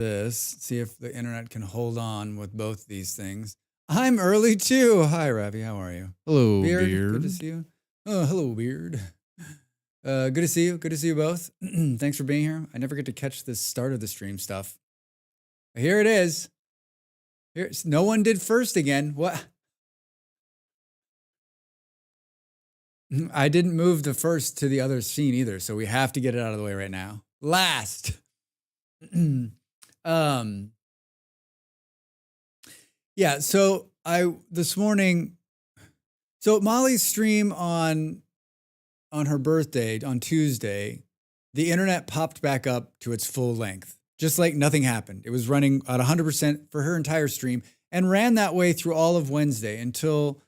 this, see if the internet can hold on with both these things. I'm early too. Hi, Ravi. How are you? Hello, Beard, Beard. good to see you. Oh, hello, Beard. Good to see you. Good to see you both. Thanks for being here. I never get to catch the start of the stream stuff. Here it is. No one did first again. What? I didn't move the first to the other scene either, so we have to get it out of the way right now. Last. Yeah, so this morning, so Molly's stream on her birthday on Tuesday, the internet popped back up to its full length, just like nothing happened. It was running at 100% for her entire stream and ran that way through all of Wednesday until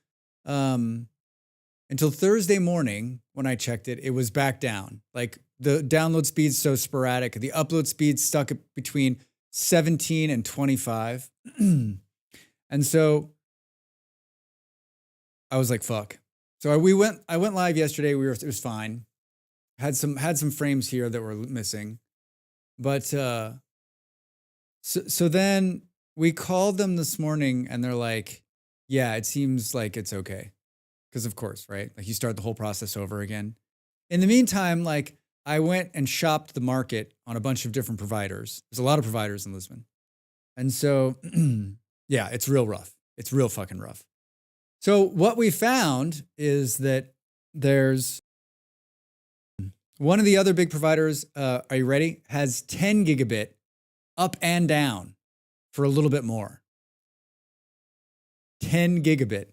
Thursday morning when I checked it. It was back down. Like the download speed's so sporadic, the upload speed stuck at between 17 and 25. And so I was like, fuck. So I went live yesterday. It was fine. Had some frames here that were missing. But so then we called them this morning and they're like, yeah, it seems like it's okay. Because of course, right? Like you start the whole process over again. In the meantime, like I went and shopped the market on a bunch of different providers. There's a lot of providers in Lisbon. And so yeah, it's real rough. It's real fucking rough. So what we found is that there's one of the other big providers, are you ready? Has 10 gigabit up and down for a little bit more. 10 gigabit.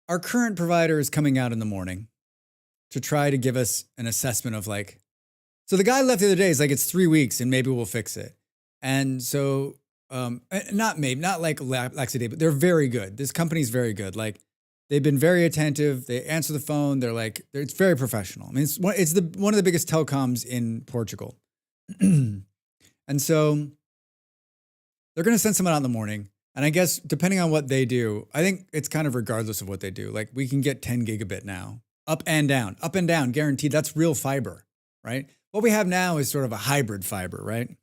Our current provider is coming out in the morning to try to give us an assessment of like, so the guy left the other day, he's like, it's 3 weeks and maybe we'll fix it. And so, not like laxity, but they're very good. This company's very good. Like they've been very attentive. They answer the phone. It's very professional. I mean, it's one of the biggest telecoms in Portugal. And so they're going to send someone out in the morning. And I guess depending on what they do, I think it's kind of regardless of what they do. Like we can get 10 gigabit now, up and down, guaranteed. That's real fiber, right? What we have now is sort of a hybrid fiber, right?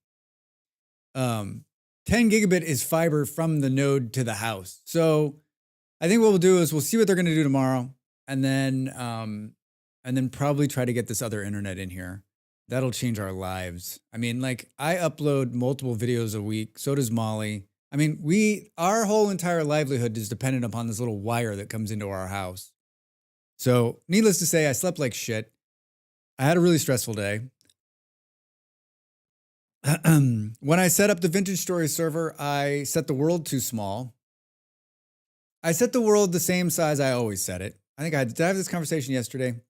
10 gigabit is fiber from the node to the house. So I think what we'll do is we'll see what they're going to do tomorrow, and then probably try to get this other internet in here. That'll change our lives. I mean, like I upload multiple videos a week. So does Molly. I mean, our whole entire livelihood is dependent upon this little wire that comes into our house. So needless to say, I slept like shit. I had a really stressful day. When I set up the Vintage Story server, I set the world too small. I set the world the same size I always set it. Did I have this conversation yesterday?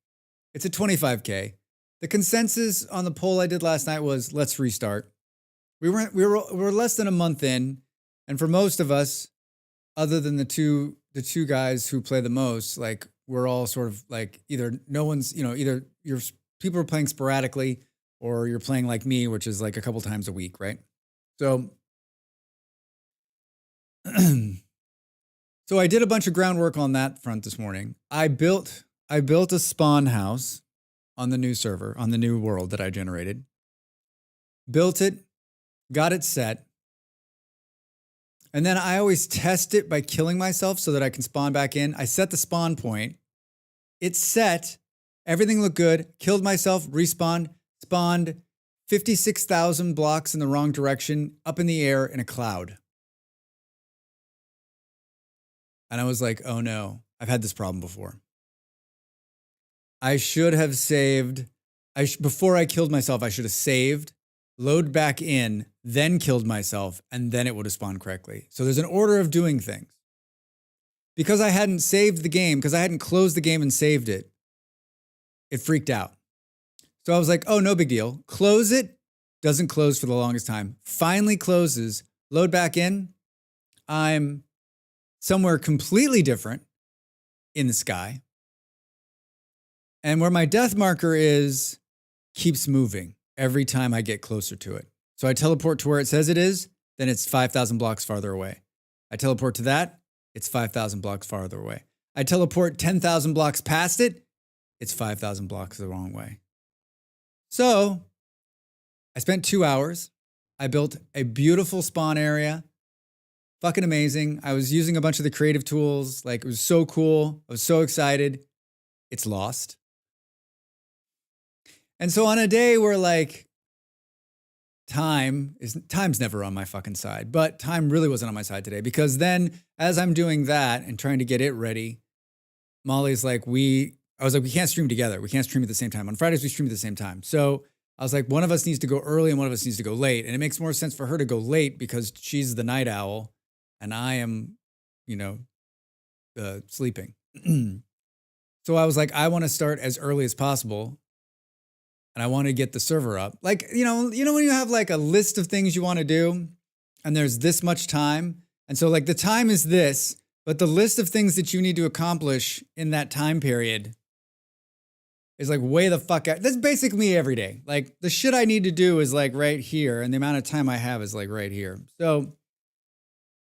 It's a 25K. The consensus on the poll I did last night was let's restart. We're less than a month in. And for most of us, other than the two guys who play the most, like we're all sort of like either people are playing sporadically or you're playing like me, which is like a couple times a week, right? So, so I did a bunch of groundwork on that front this morning. I built a spawn house on the new server, on the new world that I generated. Built it, got it set. And then I always test it by killing myself so that I can spawn back in. I set the spawn point. It's set. Everything looked good. Killed myself, respawned, spawned 56,000 blocks in the wrong direction, up in the air in a cloud. And I was like, oh no, I've had this problem before. I should have saved. Before I killed myself, I should have saved, load back in, then killed myself, and then it would have spawned correctly. So there's an order of doing things. Because I hadn't saved the game, because I hadn't closed the game and saved it, it freaked out. So I was like, oh, no big deal. Close it. Doesn't close for the longest time. Finally closes. Load back in. I'm somewhere completely different in the sky. And where my death marker is, keeps moving every time I get closer to it. So I teleport to where it says it is, then it's 5,000 blocks farther away. I teleport to that, it's 5,000 blocks farther away. I teleport 10,000 blocks past it, it's 5,000 blocks the wrong way. So I spent 2 hours. I built a beautiful spawn area. Fucking amazing. I was using a bunch of the creative tools. Like, it was so cool. I was so excited. It's lost. And so on a day where like time's never on my fucking side, but time really wasn't on my side today, because then as I'm doing that and trying to get it ready, Molly's like, I was like, we can't stream together. We can't stream at the same time. On Fridays, we stream at the same time. So I was like, one of us needs to go early and one of us needs to go late. And it makes more sense for her to go late because she's the night owl and I am, sleeping. So I was like, I want to start as early as possible. And I want to get the server up. Like, when you have like a list of things you want to do and there's this much time. And so like the time is this, but the list of things that you need to accomplish in that time period is like way the fuck out. That's basically me every day. Like the shit I need to do is like right here. And the amount of time I have is like right here. So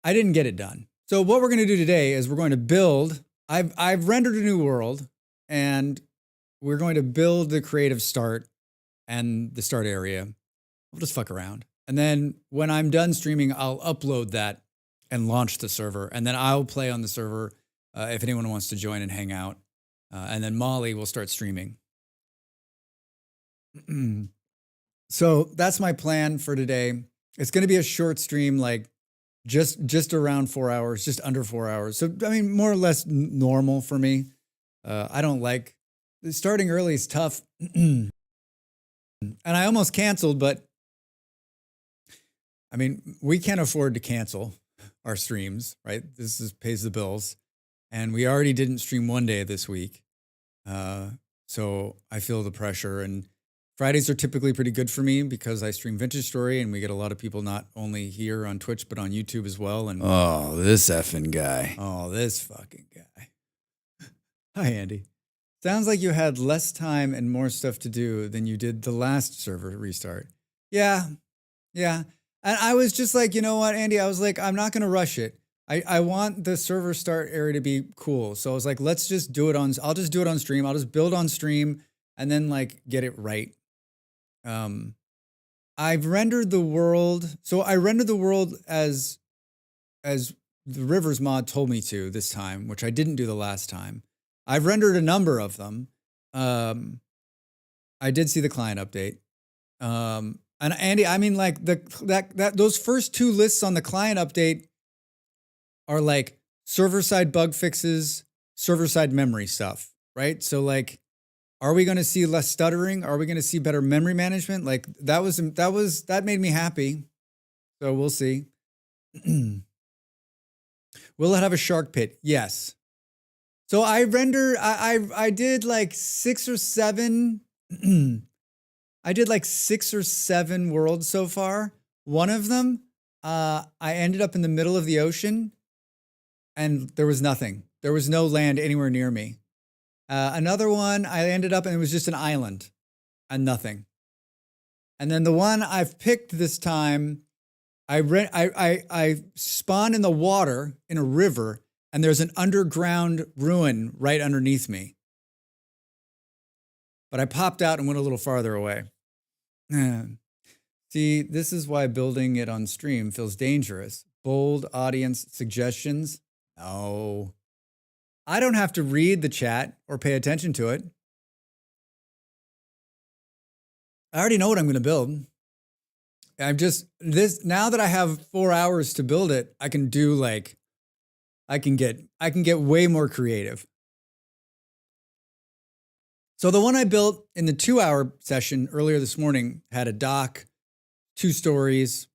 I didn't get it done. So what we're going to do today is we're going to build. I've rendered a new world and we're going to build the creative start and the start area. We'll just fuck around. And then when I'm done streaming, I'll upload that and launch the server. And then I'll play on the server if anyone wants to join and hang out. And then Molly will start streaming. So that's my plan for today. It's going to be a short stream, like just around 4 hours, just under 4 hours. So, I mean, more or less normal for me. I don't like starting early is tough. And I almost canceled, but I mean, we can't afford to cancel our streams, right? This pays the bills. And we already didn't stream one day this week. So I feel the pressure. And Fridays are typically pretty good for me because I stream Vintage Story and we get a lot of people not only here on Twitch, but on YouTube as well. And oh, this effing guy. Oh, this fucking guy. Hi, Andy. Sounds like you had less time and more stuff to do than you did the last server restart. Yeah. And I was just like, you know what, Andy? I was like, I'm not going to rush it. I want the server start area to be cool. So I was like, let's just do it I'll just do it on stream. I'll just build on stream and then like get it right. I've rendered the world. So I rendered the world as the Rivers mod told me to this time, which I didn't do the last time. I've rendered a number of them. I did see the client update. And Andy, I mean, like those first two lists on the client update are like server-side bug fixes, server-side memory stuff, right? So like, are we going to see less stuttering? Are we going to see better memory management? Like that made me happy. So we'll see. Will it have a shark pit? Yes. So I did like 6 or 7. I did like 6 or 7 worlds so far. One of them, I ended up in the middle of the ocean and there was nothing. There was no land anywhere near me. Another one, I ended up and it was just an island and nothing. And then the one I've picked this time, I spawned in the water in a river and there's an underground ruin right underneath me. But I popped out and went a little farther away. See, this is why building it on stream feels dangerous. Bold audience suggestions. No. I don't have to read the chat or pay attention to it. I already know what I'm going to build. Now that I have 4 hours to build it, I can get way more creative. So the one I built in the 2-hour session earlier this morning had a dock, 2 stories.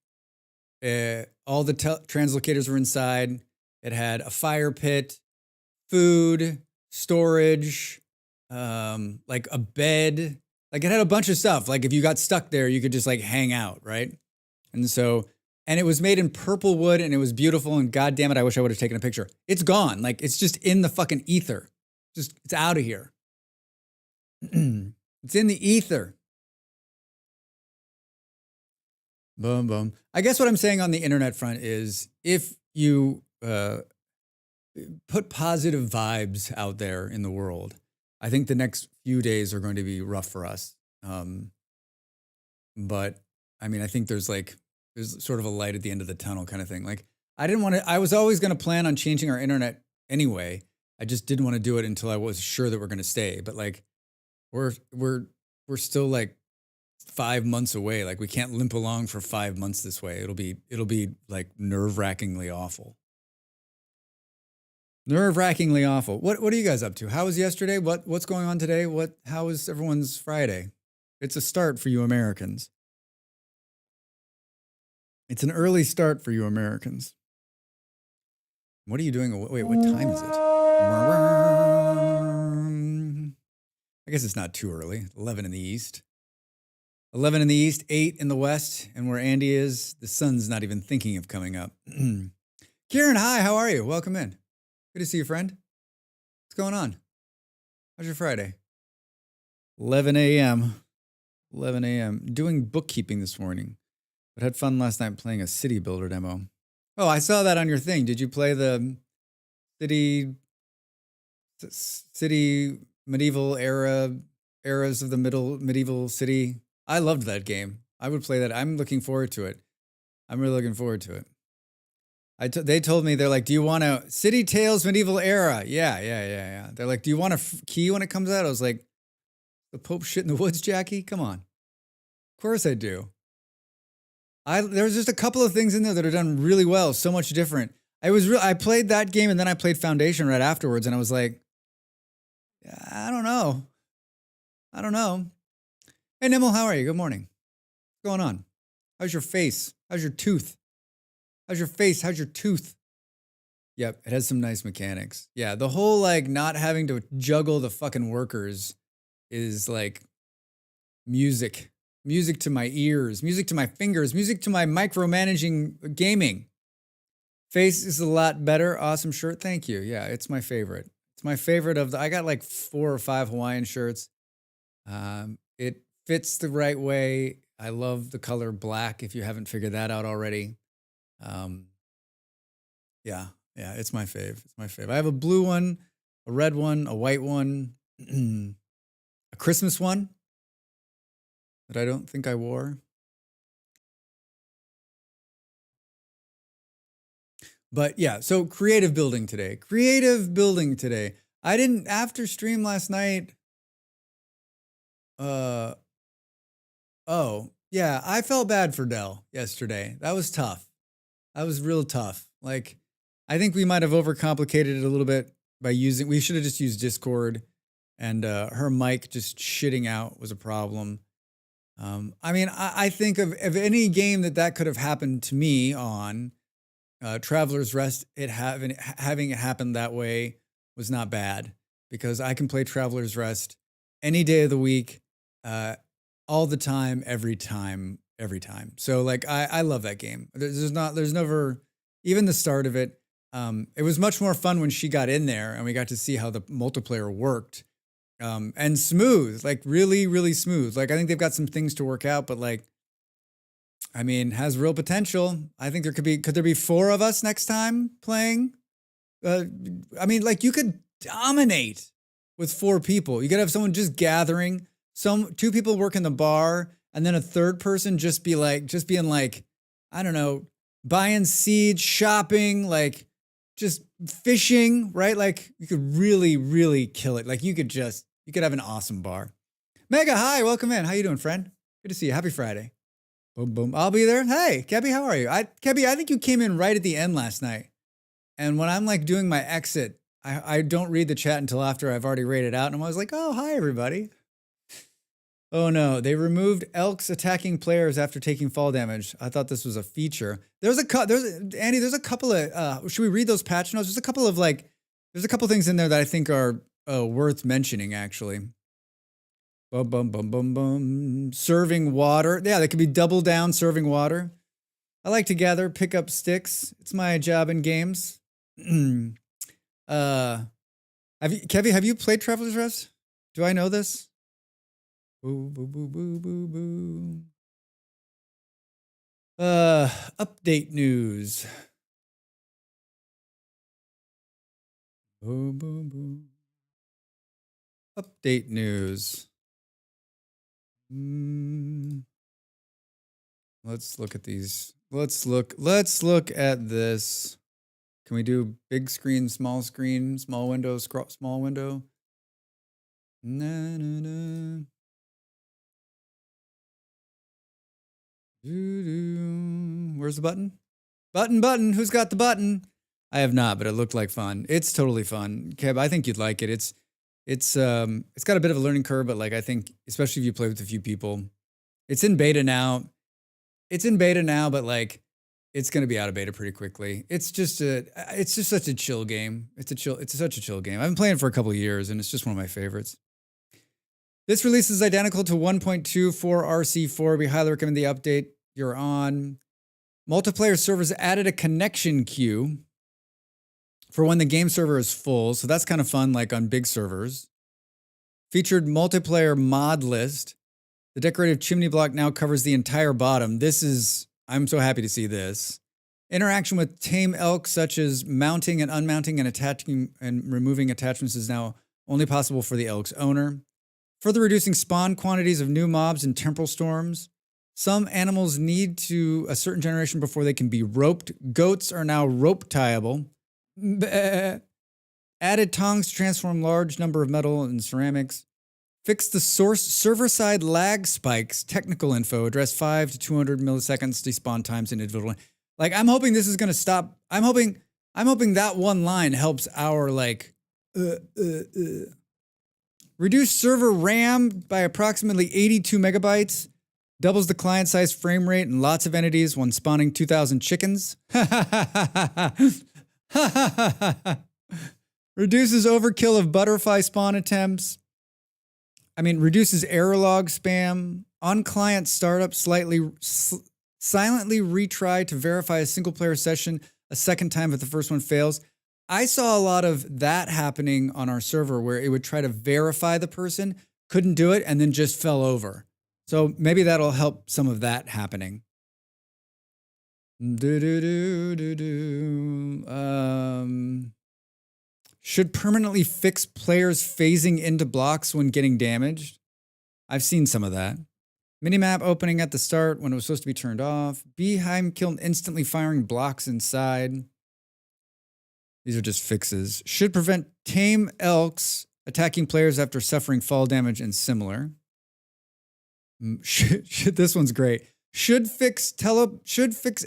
All the translocators were inside. It had a fire pit, food, storage, like a bed. Like it had a bunch of stuff. Like if you got stuck there, you could just like hang out, right? And it was made in purple wood and it was beautiful. And God damn it, I wish I would have taken a picture. It's gone. Like it's just in the fucking ether. It's out of here. It's in the ether. Boom, boom. I guess what I'm saying on the internet front is if you put positive vibes out there in the world, I think the next few days are going to be rough for us. But I mean, I think there's sort of a light at the end of the tunnel kind of thing. Like I didn't want to. I was always going to plan on changing our internet anyway. I just didn't want to do it until I was sure that we're going to stay. But like we're still like 5 months away. Like we can't limp along for 5 months this way. It'll be like nerve-wrackingly awful. Nerve-wrackingly awful. What are you guys up to? How was yesterday? What's going on today? How was everyone's Friday? It's a start for you Americans. It's an early start for you Americans. What are you doing? Wait, what time is it? I guess it's not too early. 11 in the east. 11 in the east, 8 in the west, and where Andy is, the sun's not even thinking of coming up. Kieran, hi, how are you? Welcome in. Good to see you, friend. What's going on? How's your Friday? 11 a.m. 11 a.m. Doing bookkeeping this morning, but had fun last night playing a city builder demo. Oh, I saw that on your thing. Did you play the city medieval eras of the medieval city? I loved that game. I would play that. I'm looking forward to it. I'm really looking forward to it. They told me, they're like, do you want a City Tales medieval era? Yeah. They're like, do you want a key when it comes out? I was like, the Pope shit in the woods, Jackie? Come on. Of course I do. There's just a couple of things in there that are done really well, so much different. I played that game and then I played Foundation right afterwards, and I was like, I don't know. Hey, Nimble, how are you? Good morning. What's going on? How's your face? How's your tooth? How's your face? How's your tooth? Yep, it has some nice mechanics. Yeah, the whole like not having to juggle the fucking workers is like music. Music to my ears, music to my fingers, music to my micromanaging gaming. Face is a lot better. Awesome shirt. Thank you. Yeah, it's my favorite. It's my favorite I got like 4 or 5 Hawaiian shirts. It fits the right way. I love the color black, if you haven't figured that out already. Yeah, it's my fave. It's my fave. I have a blue one, a red one, a white one, a Christmas one that I don't think I wore. But yeah, so creative building today. I didn't, after stream last night, oh, yeah, I felt bad for Dell yesterday. That was tough. That was real tough. Like, I think we might have overcomplicated it a little bit we should have just used Discord, and her mic just shitting out was a problem. I mean, I think of any game that could have happened to me on, Traveler's Rest, having it happen that way was not bad, because I can play Traveler's Rest any day of the week, all the time, every time. So like, I love that game. There's never, even the start of it. It was much more fun when she got in there and we got to see how the multiplayer worked. And smooth, like really, really smooth. Like, I think they've got some things to work out, but like, I mean, has real potential. I think could there be 4 of us next time playing? I mean, like, you could dominate with 4 people. You could have someone just gathering, 2 people work in the bar, and then a third person just being like, I don't know, buying seeds, shopping, like just fishing, right? Like, you could really, really kill it. Like, you could have an awesome bar. Mega, hi, welcome in. How you doing, friend? Good to see you. Happy Friday. Boom, boom. I'll be there. Hey, Kebby, how are you? Kebby, I think you came in right at the end last night. And when I'm like doing my exit, I don't read the chat until after I've already rated out. And I was like, oh, hi, everybody. Oh, no. They removed elks attacking players after taking fall damage. I thought this was a feature. Andy, there's a couple of, should we read those patch notes? There's a couple things in there that I think are worth mentioning, actually. Bum, bum, bum, bum, bum. Serving water. Yeah, that could be double down serving water. I like to gather, pick up sticks. It's my job in games. Kevy, have you played Traveler's Rest? Do I know this? Boo, boo, boo, boo, boo, boo. Update news. Boo, boo, boo. Update news. Let's look at these. Let's look at this. Can we do big screen, small window, small window? Na. Where's the button? Button. Who's got the button? I have not, but it looked like fun. It's totally fun. Keb, I think you'd like it. It's got a bit of a learning curve, but like I think, especially if you play with a few people, it's in beta now. But like it's gonna be out of beta pretty quickly. It's just such a chill game. It's such a chill game. I've been playing it for a couple of years, and it's just one of my favorites. This release is identical to 1.2 for RC4. We highly recommend the update you're on. Multiplayer servers added a connection queue for when the game server is full. So that's kind of fun, like on big servers. Featured multiplayer mod list. The decorative chimney block now covers the entire bottom. I'm so happy to see this. Interaction with tame elk, such as mounting and unmounting and attaching and removing attachments, is now only possible for the elk's owner. Further reducing spawn quantities of new mobs in temporal storms. Some animals need to a certain generation before they can be roped. Goats are now rope tieable. Added tongs to transform large number of metal and ceramics. Fix the source server-side lag spikes. Technical info. Address 5 to 200 milliseconds despawn times in individual. Like, I'm hoping this is going to stop. I'm hoping that one line helps our like reduce server RAM by approximately 82 megabytes. Doubles the client-size frame rate and lots of entities when spawning 2,000 chickens. Reduces overkill of butterfly spawn attempts. Reduces error log spam. On-client startup silently retry to verify a single-player session a second time if the first one fails. I saw a lot of that happening on our server where it would try to verify the person, couldn't do it, and then just fell over. So maybe that'll help some of that happening. Should permanently fix players phasing into blocks when getting damaged. I've seen some of that. Minimap opening at the start when it was supposed to be turned off. Beehive kill instantly firing blocks inside. These are just fixes. Should prevent tame elks attacking players after suffering fall damage and similar. This one's great. Should fix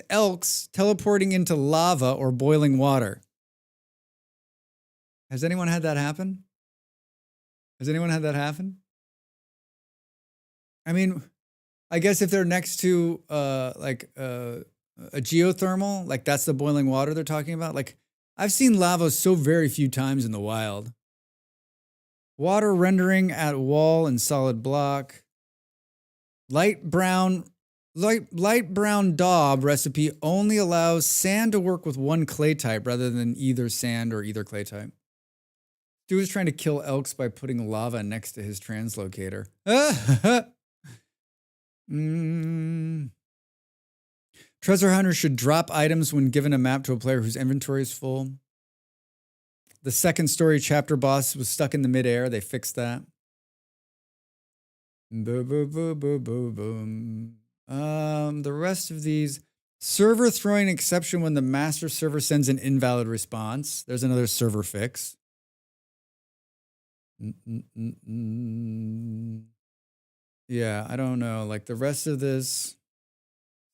elks teleporting into lava or boiling water. Has anyone had that happen? I guess if they're next to a geothermal, like that's the boiling water they're talking about. Like I've seen lava so very few times in the wild. Water rendering at wall and solid block. Light brown daub recipe only allows sand to work with one clay type rather than either sand or either clay type. Stu is trying to kill elks by putting lava next to his translocator. Treasure hunters should drop items when given a map to a player whose inventory is full. The second story chapter boss was stuck in the midair. They fixed that. The rest of these. Server throwing exception when the master server sends an invalid response. There's another server fix. Yeah, I don't know. Like the rest of this.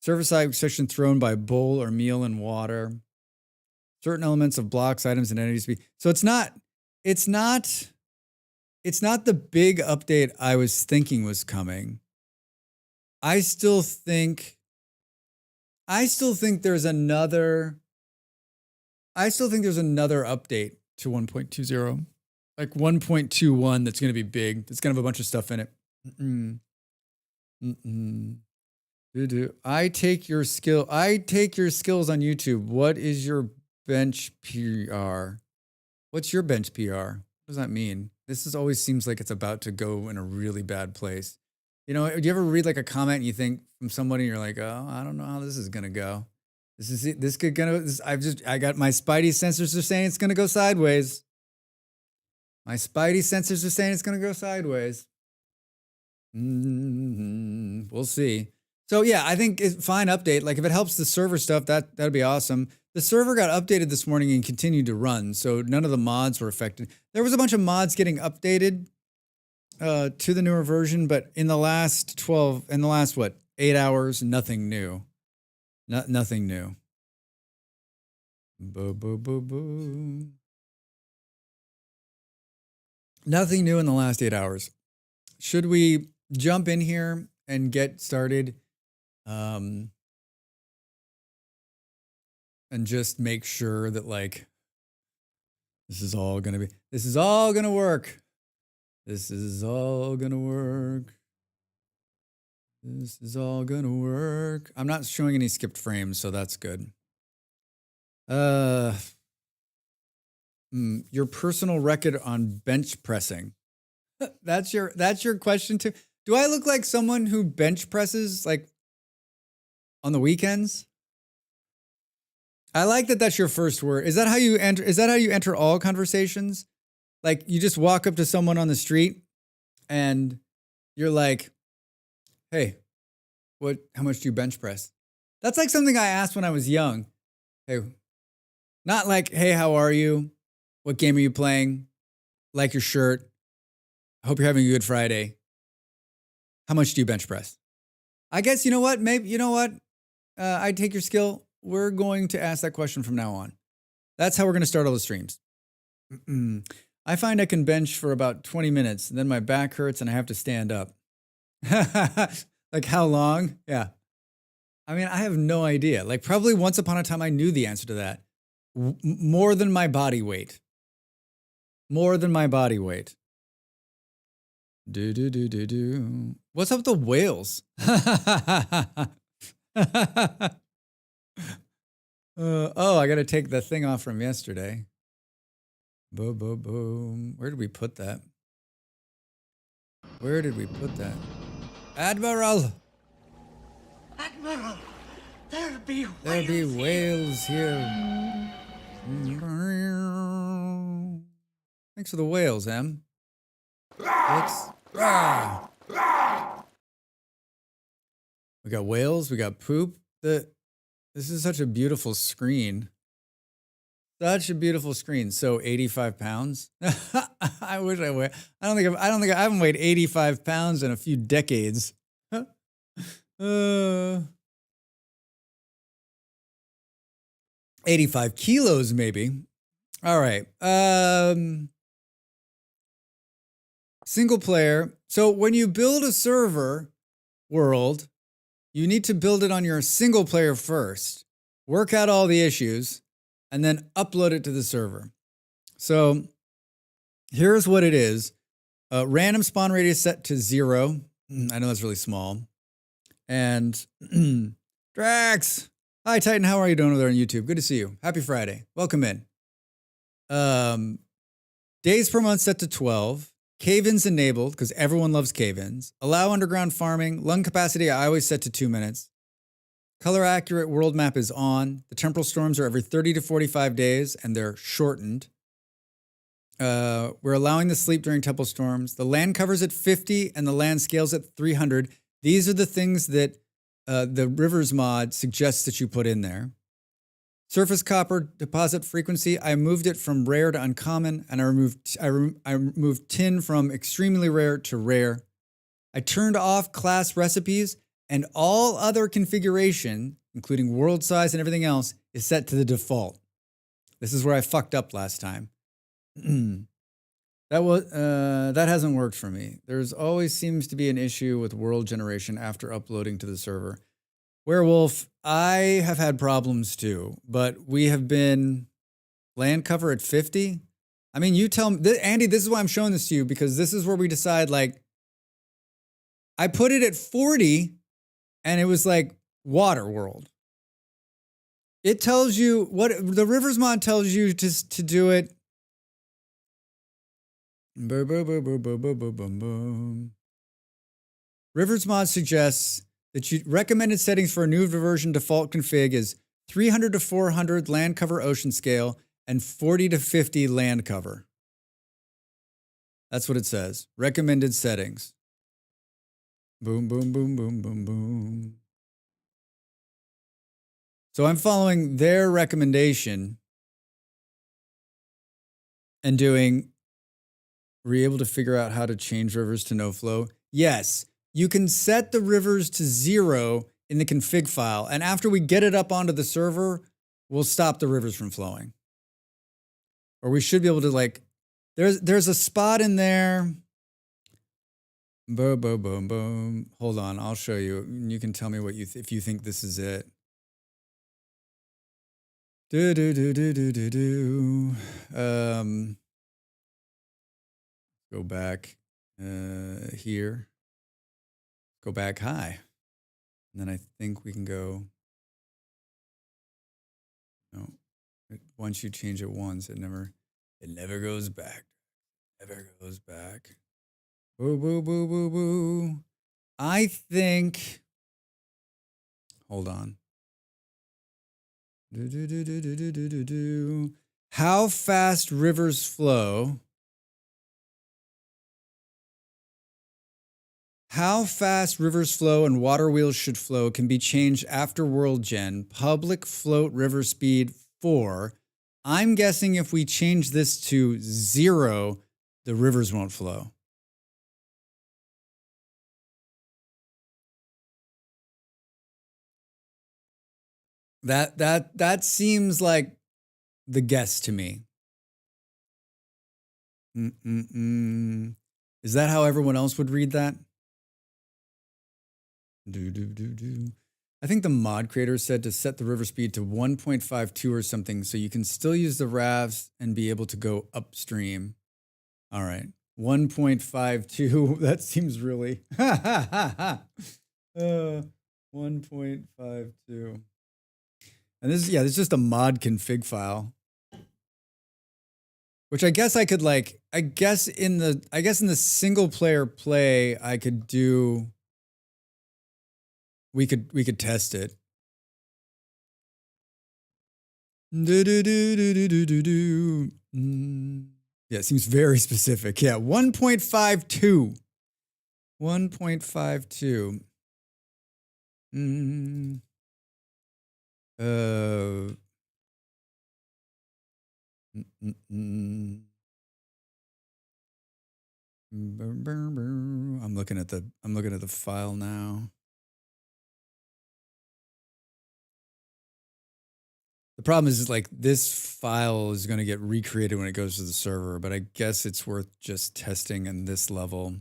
Server-side exception thrown by bowl or meal and water. Certain elements of blocks, items, and entities. So it's not the big update I was thinking was coming. I still think there's another update to 1.20. Like 1.21 that's going to be big. That's going to have a bunch of stuff in it. I take your skills on YouTube. What is your bench PR? What's your bench PR? What does that mean? This always seems like it's about to go in a really bad place. You know, do you ever read like a comment and you think from somebody and you're like, oh, I don't know how this is gonna go. I got my spidey sensors are saying it's gonna go sideways. My spidey sensors are saying it's going to go sideways. We'll see. So yeah, I think it's fine update. Like if it helps the server stuff, that'd be awesome. The server got updated this morning and continued to run, so none of the mods were affected. There was a bunch of mods getting updated to the newer version, but in the last 8 hours, nothing new. Nothing new. Boo, boo, boo, boo. Nothing new in the last 8 hours. Should we jump in here and get started? And just make sure that like this is all gonna work. This is all gonna work. This is all gonna work. I'm not showing any skipped frames, so that's good. Your personal record on bench pressing. That's your question too. Do I look like someone who bench presses like on the weekends? I like that that's your first word. Is that how you enter all conversations? Like you just walk up to someone on the street and you're like, "Hey, how much do you bench press?" That's like something I asked when I was young. Hey, not like, "Hey, how are you? What game are you playing? Like your shirt. I hope you're having a good Friday. How much do you bench press?" I guess, you know what? I'd take your skill. We're going to ask that question from now on. That's how we're going to start all the streams. I find I can bench for about 20 minutes, and then my back hurts and I have to stand up. Like how long? Yeah. I mean, I have no idea. Like probably once upon a time I knew the answer to that. More than my body weight. More than my body weight. Do. What's up with the whales? I got to take the thing off from yesterday. Boom, boom, boom. Where did we put that? Admiral, there'll be whales here. Thanks for the whales, Em. Thanks. We got whales. We got poop. This is such a beautiful screen. Such a beautiful screen. So 85 pounds. I wish I weighed. I haven't weighed 85 pounds in a few decades. 85 kilos, maybe. All right. Single player. So when you build a server world, you need to build it on your single player first, work out all the issues, and then upload it to the server. So here's what it is. Random spawn radius set to 0. I know that's really small. And Drax. Hi, Titan. How are you doing over there on YouTube? Good to see you. Happy Friday. Welcome in. Days per month set to 12. Cave-ins enabled, because everyone loves cave-ins. Allow underground farming. Lung capacity, I always set to 2 minutes. Color accurate world map is on. The temporal storms are every 30 to 45 days, and they're shortened. We're allowing the sleep during temporal storms. The land covers at 50, and the land scales at 300. These are the things that the Rivers mod suggests that you put in there. Surface copper deposit frequency, I moved it from rare to uncommon, and I removed tin from extremely rare to rare. I turned off class recipes, and all other configuration, including world size and everything else, is set to the default. This is where I fucked up last time. That hasn't worked for me. There's always seems to be an issue with world generation after uploading to the server. Werewolf, I have had problems too, but we have been land cover at 50. I mean, you tell me, Andy, this is why I'm showing this to you, because this is where we decide, like, I put it at 40 and it was like water world. It tells you what the Rivers mod tells you to do it. Rivers mod suggests that recommended settings for a new version default config is 300 to 400 land cover ocean scale and 40 to 50 land cover. That's what it says. Recommended settings. Boom, boom, boom, boom, boom, boom. So I'm following their recommendation and doing, were you able to figure out how to change rivers to no flow? Yes, you can set the rivers to 0 in the config file. And after we get it up onto the server, we'll stop the rivers from flowing. Or we should be able to like, there's a spot in there. Boom, boom, boom, boom. Hold on, I'll show you. You can tell me what you if you think this is it. Do do do do do do do. Go back here. Go back high, and then I think we can go. No, once you change it once, it never goes back. Never goes back. Boo boo boo boo boo. I think. Hold on. Do, do, do, do, do, do, do, do, do. How fast rivers flow. How fast rivers flow and water wheels should flow can be changed after World Gen. Public float river speed 4. I'm guessing if we change this to 0, the rivers won't flow. That seems like the guess to me. Is that how everyone else would read that? I think the mod creator said to set the river speed to 1.52 or something so you can still use the rafts and be able to go upstream. All right. 1.52. That seems really 1.52. And this is just a mod config file. Which I guess I could like, I guess in the single player play, I could do, we could test it. Yeah, it seems very specific. Yeah, 1.52. 1.52. I'm looking at the file now. The problem is like this file is going to get recreated when it goes to the server, but I guess it's worth just testing in this level.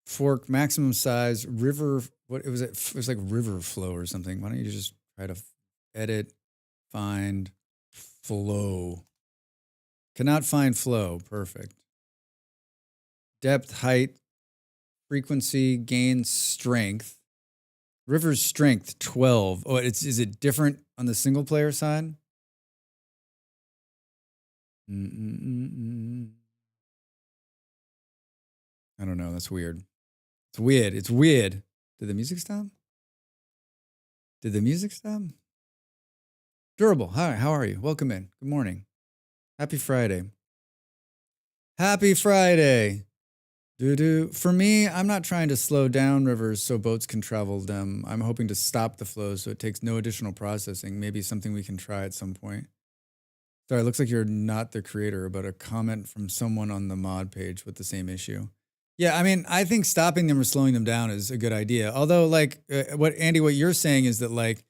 Fork maximum size river. What it was? It was like river flow or something. Why don't you just try to edit, find flow? Cannot find flow. Perfect. Depth, height, frequency, gain, strength. River's strength 12. Oh, is it different on the single player side? I don't know. That's weird. It's weird. It's weird. Did the music stop? Did the music stop? Durable. Hi, how are you? Welcome in. Good morning. Happy Friday. Happy Friday. For me, I'm not trying to slow down rivers so boats can travel them. I'm hoping to stop the flow so it takes no additional processing. Maybe something we can try at some point. Sorry, it looks like you're not the creator, but a comment from someone on the mod page with the same issue. Yeah, I mean, I think stopping them or slowing them down is a good idea. Although, like, what you're saying is that, like,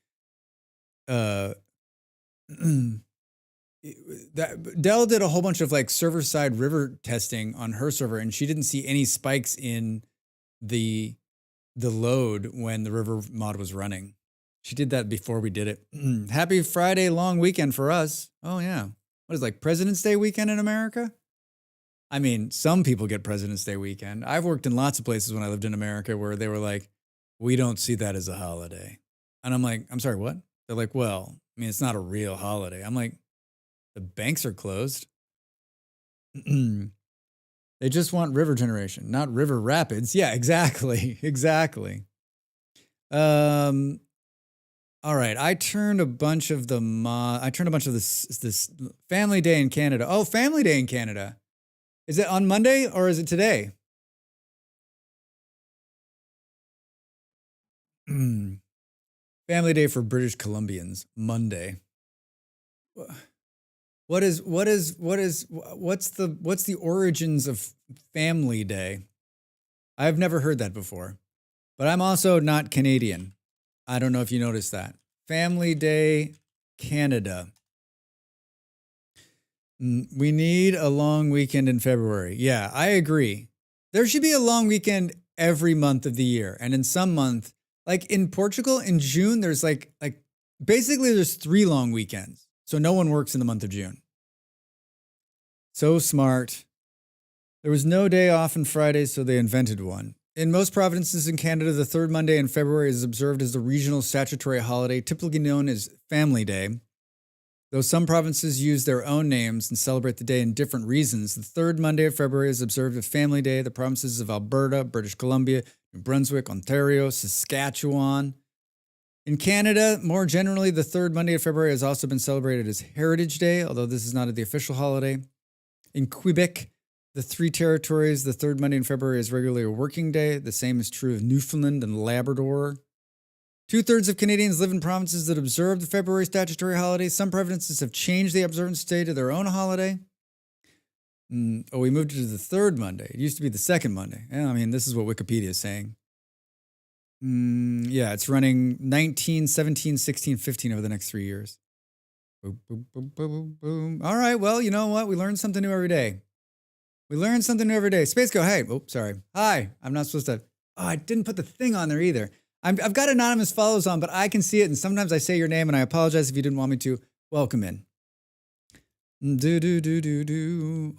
that Dell did a whole bunch of like server side river testing on her server, and she didn't see any spikes in the load when the river mod was running. She did that before we did it. Happy Friday long weekend for us. Oh yeah. What is like President's Day weekend in America? I mean, some people get President's Day weekend. I've worked in lots of places when I lived in America where they were like, we don't see that as a holiday. And I'm like, I'm sorry, what? They're like, well, I mean, it's not a real holiday. I'm like, the banks are closed. They just want river generation, not river rapids. Yeah, exactly. Exactly. All right. I turned a bunch of this Family Day in Canada. Oh, Family Day in Canada. Is it on Monday or is it today? Family Day for British Columbians, Monday. What's the origins of Family Day? I've never heard that before, but I'm also not Canadian. I don't know if you noticed that. Family Day, Canada. We need a long weekend in February. Yeah, I agree. There should be a long weekend every month of the year. And in some month, like in Portugal, in June, there's like basically there's 3 long weekends. So no one works in the month of June. So smart. There was no day off on Fridays, so they invented one. In most provinces in Canada, the 3rd Monday in February is observed as the regional statutory holiday, typically known as Family Day. Though some provinces use their own names and celebrate the day in different reasons, the 3rd Monday of February is observed as Family Day. The provinces of Alberta, British Columbia, New Brunswick, Ontario, Saskatchewan. In Canada, more generally, the 3rd Monday of February has also been celebrated as Heritage Day, although this is not the official holiday. In Quebec, the 3 territories, the 3rd Monday in February is regularly a working day. The same is true of Newfoundland and Labrador. 2/3 of Canadians live in provinces that observe the February statutory holiday. Some provinces have changed the observance day to their own holiday. We moved it to the 3rd Monday. It used to be the 2nd Monday. Yeah, I mean, this is what Wikipedia is saying. Yeah, it's running 19, 17, 16, 15 over the next 3 years. Boom, boom, boom, boom, boom. All right, well, you know what? We learn something new every day. Space Go, hey. Oh, sorry. Hi, I'm not supposed to. Oh, I didn't put the thing on there either. I've got anonymous follows on, but I can see it, and sometimes I say your name, and I apologize if you didn't want me to. Welcome in.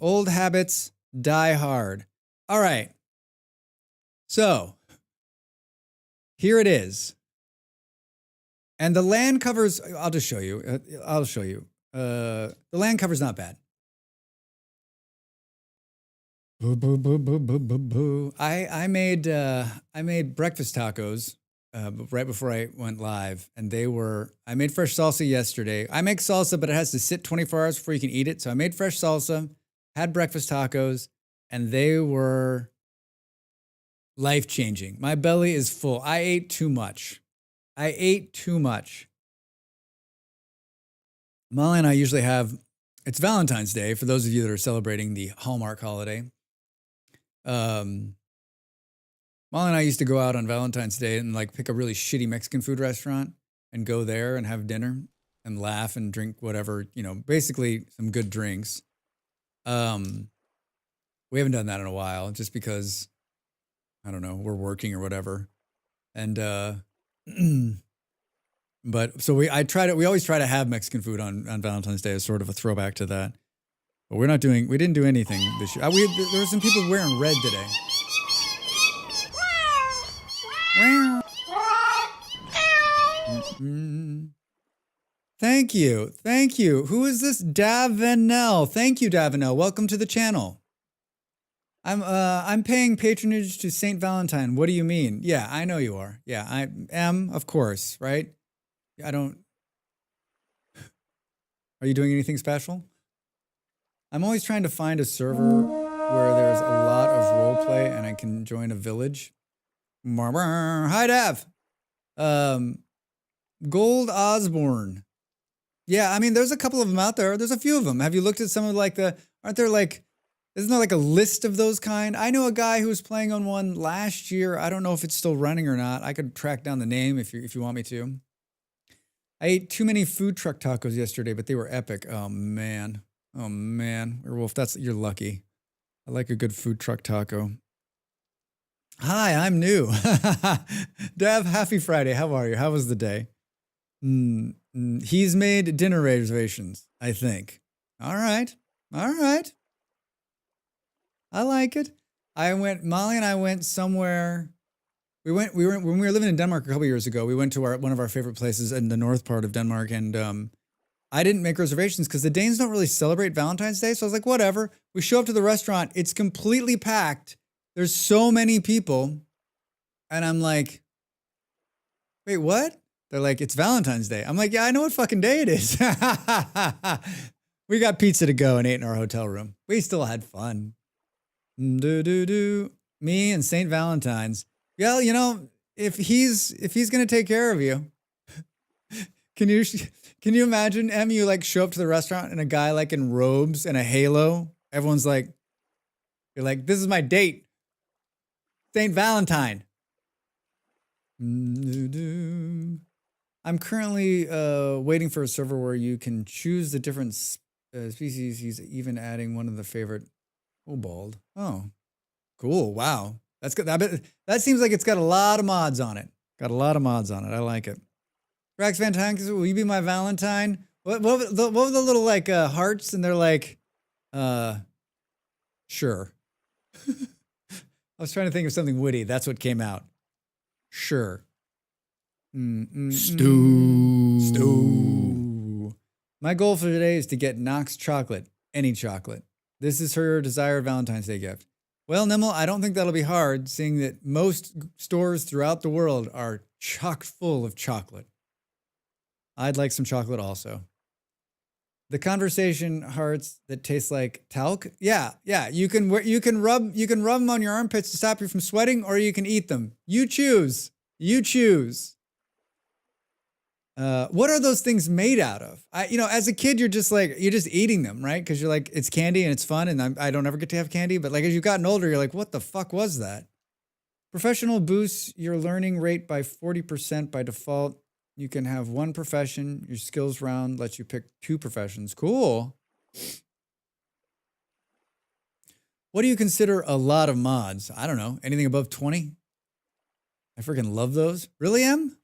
Old habits die hard. All right. So, here it is. And the land covers, I'll just show you. The land cover's not bad. Boo, boo, boo, boo, boo, boo, boo. I made breakfast tacos right before I went live, and I made fresh salsa yesterday. I make salsa, but it has to sit 24 hours before you can eat it. So I made fresh salsa, had breakfast tacos, and they were life-changing. My belly is full. I ate too much. Molly and I usually it's Valentine's Day, for those of you that are celebrating the Hallmark holiday. Molly and I used to go out on Valentine's Day and pick a really shitty Mexican food restaurant and go there and have dinner and laugh and drink whatever, basically some good drinks. We haven't done that in a while just because, I don't know, we're working or whatever. And, but so we always try to have Mexican food on Valentine's Day as sort of a throwback to that. But we didn't do anything this year. There were some people wearing red today. Thank you. Who is this? Davinel. Thank you, Davinel. Welcome to the channel. I'm paying patronage to Saint Valentine. What do you mean? Yeah, I know you are. Yeah, I am, of course, right? Are you doing anything special? I'm always trying to find a server where there's a lot of roleplay and I can join a village. Hi, Dav. Gold Osborne. Yeah, I mean, there's a couple of them out there. There's a few of them. Have you looked at some of isn't there a list of those kind? I know a guy who was playing on one last year. I don't know if it's still running or not. I could track down the name if you want me to. I ate too many food truck tacos yesterday, but they were epic. Oh man. Werewolf, you're lucky. I like a good food truck taco. Hi, I'm new. Dev, happy Friday. How are you? How was the day? He's made dinner reservations, I think. All right. I like it. Molly and I went somewhere. When we were living in Denmark a couple years ago, we went to one of our favorite places in the north part of Denmark, and I didn't make reservations because the Danes don't really celebrate Valentine's Day. So I was like, whatever. We show up to the restaurant. It's completely packed. There's so many people. And I'm like, wait, what? They're like, it's Valentine's Day. I'm like, yeah, I know what fucking day it is. We got pizza to go and ate in our hotel room. We still had fun. Do. Me and St. Valentine's. Well, you know, if he's gonna take care of you, can you imagine, Em, you like show up to the restaurant and a guy like in robes and a halo? Everyone's like, you're like, this is my date, St. Valentine. I'm currently waiting for a server where you can choose the different species. He's even adding one of the favorite kobold. Oh, cool! Wow, that's good. That seems like it's got a lot of mods on it. Got a lot of mods on it. I like it. Rax Van Tank, will you be my Valentine? What were the little like hearts? And they're like, sure. I was trying to think of something witty. That's what came out. Sure. Stew. My goal for today is to get Knox chocolate. Any chocolate. This is her desired Valentine's Day gift. Well, Nimble, I don't think that'll be hard, seeing that most stores throughout the world are chock full of chocolate. I'd like some chocolate also. The conversation hearts that taste like talc. Yeah. You can rub them on your armpits to stop you from sweating, or you can eat them. You choose. What are those things made out of? As a kid, you're just eating them, right? Because you're like, it's candy and it's fun, and I don't ever get to have candy. But like as you've gotten older, you're like, what the fuck was that? Professional boosts your learning rate by 40% by default. You can have one profession. Your skills round lets you pick 2 professions. Cool. What do you consider a lot of mods? I don't know. Anything above 20? I freaking love those. Really, Em?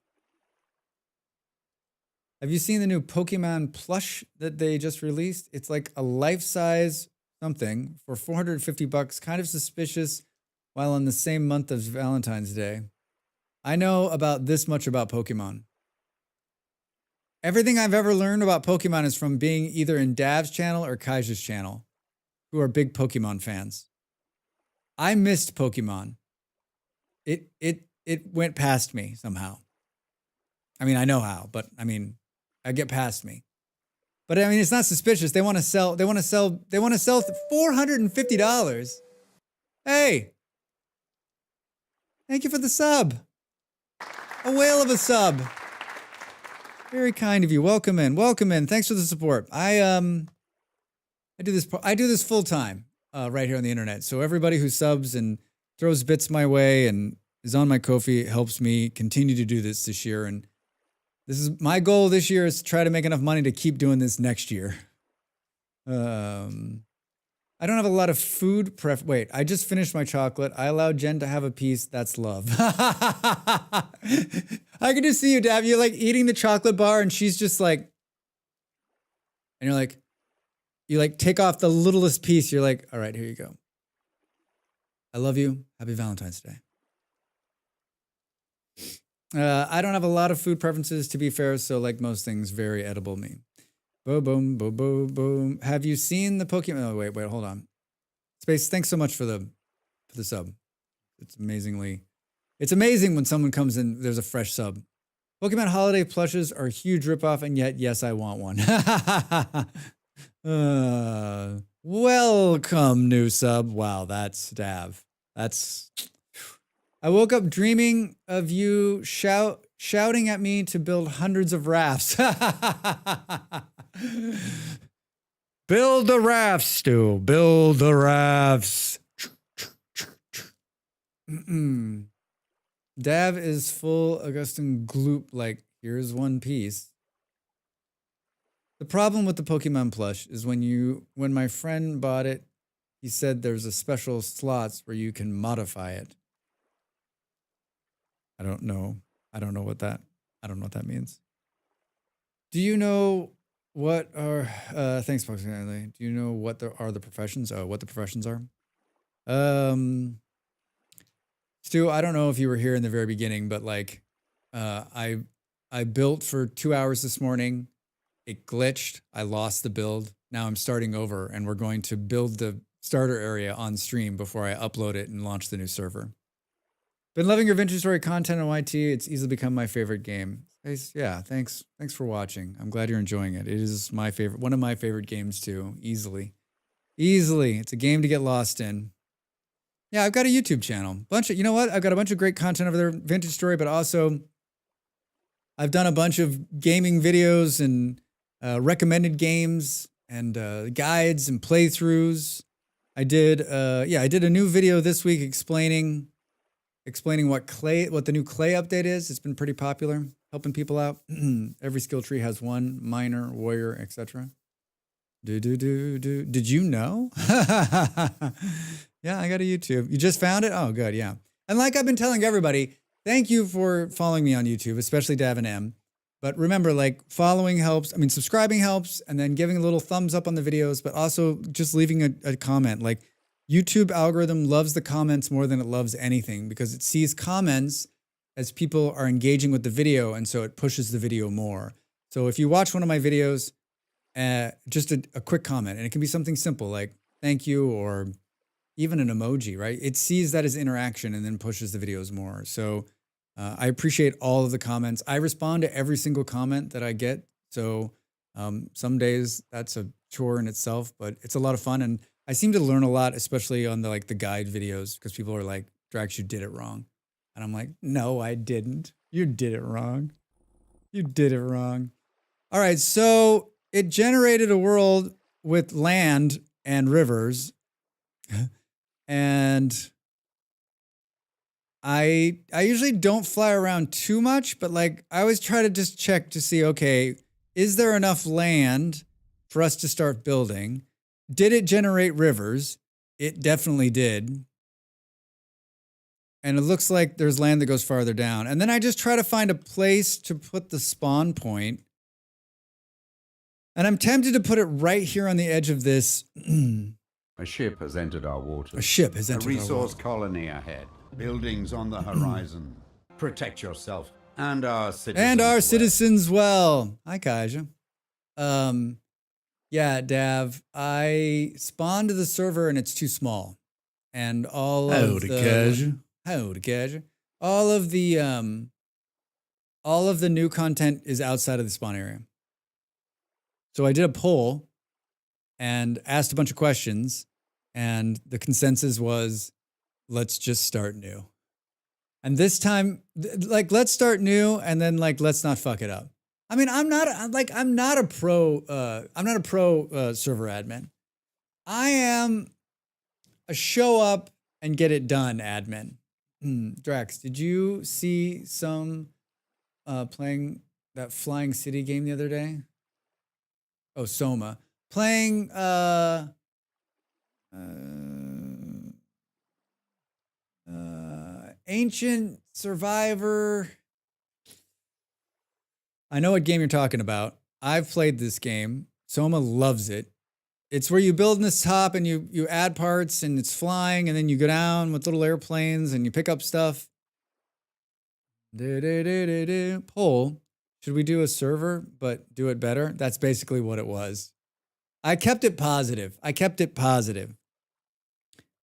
Have you seen the new Pokemon plush that they just released? It's like a life-size something for $450. Kind of suspicious while on the same month as Valentine's Day. I know about this much about Pokemon. Everything I've ever learned about Pokemon is from being either in Dav's channel or Kai's channel, who are big Pokemon fans. I missed Pokemon. It went past me somehow. I mean, I know how, but I mean, I get past me. But I mean, it's not suspicious. They want to sell $450. Hey, thank you for the sub. A whale of a sub. Very kind of you. Welcome in. Thanks for the support. I do this full time right here on the internet. So everybody who subs and throws bits my way and is on my Ko-fi helps me continue to do this year. And this is my goal this year, is to try to make enough money to keep doing this next year. I don't have a lot of food Wait, I just finished my chocolate. I allowed Jen to have a piece. That's love. I can just see you, Dav. You're like eating the chocolate bar and she's just like, and you're like, you like take off the littlest piece. You're like, all right, here you go. I love you. Happy Valentine's Day. I don't have a lot of food preferences, to be fair. So like most things, very edible me. Boom, boom, boom, boom. Have you seen the Pokemon? Oh, wait, hold on. Space, thanks so much for the sub. It's amazing when someone comes in, there's a fresh sub. Pokemon holiday plushes are a huge ripoff, and yet, yes, I want one. Welcome, new sub. Wow, that's Dav. I woke up dreaming of you shouting at me to build hundreds of rafts. Build the rafts, Stu. Build the rafts. Dav is full Augustin gloop, like, here's one piece. The problem with the Pokemon plush is when my friend bought it, he said there's a special slots where you can modify it. I don't know what that means. Do you know what are thanks, Pokemon. Do you know what are the professions? Oh, what the professions are? Stu, I don't know if you were here in the very beginning, but like I built for 2 hours this morning. It glitched. I lost the build. Now I'm starting over, and we're going to build the starter area on stream before I upload it and launch the new server. Been loving your vintage story content on YT. It's easily become my favorite game. Yeah, thanks for watching. I'm glad you're enjoying it. It is my favorite, one of my favorite games too. Easily. It's a game to get lost in. Yeah, I've got a YouTube channel. You know what? I've got a bunch of great content over there, Vintage Story, but also I've done a bunch of gaming videos and recommended games and guides and playthroughs. I did a new video this week explaining what the new clay update is. It's been pretty popular, helping people out. Every skill tree has one, minor, warrior, etc. Did you know? Yeah, I got a YouTube. You just found it? Oh, good, yeah. And like I've been telling everybody, thank you for following me on YouTube, especially Dav and M. But remember, like, following helps. I mean, subscribing helps, and then giving a little thumbs up on the videos, but also just leaving a comment. Like, YouTube algorithm loves the comments more than it loves anything because it sees comments as people are engaging with the video, and so it pushes the video more. So if you watch one of my videos, just a quick comment, and it can be something simple like thank you or even an emoji, right? It sees that as interaction and then pushes the videos more. So I appreciate all of the comments. I respond to every single comment that I get. So some days that's a chore in itself, but it's a lot of fun. And I seem to learn a lot, especially on the guide videos, because people are like, Drax, you did it wrong. And I'm like, no, I didn't. You did it wrong. You did it wrong. All right, so it generated a world with land and rivers. And I usually don't fly around too much, but like I always try to just check to see, okay, is there enough land for us to start building? Did it generate rivers? It definitely did. And it looks like there's land that goes farther down. And then I just try to find a place to put the spawn point. And I'm tempted to put it right here on the edge of this. A ship has entered our waters. A ship has entered A our resource waters. colony ahead. Buildings on the horizon. Protect yourself and our citizens. And our citizens well. Hi, Kaja. Yeah, Dav, I spawned to the server and it's too small. And all of the all of the new content is outside of the spawn area. So I did a poll and asked a bunch of questions, and the consensus was, let's just start new. And this time, like, let's start new, and then let's not fuck it up. I mean, I'm not a pro server admin. I am a show up and get it done admin. Drax, did you see some playing that Flying City game the other day? Oh, Soma. Playing Ancient Survivor. I know what game you're talking about. I've played this game. Soma loves it. It's where you build in this top and you add parts and it's flying and then you go down with little airplanes and you pick up stuff. Poll. Should we do a server but do it better? That's basically what it was. I kept it positive.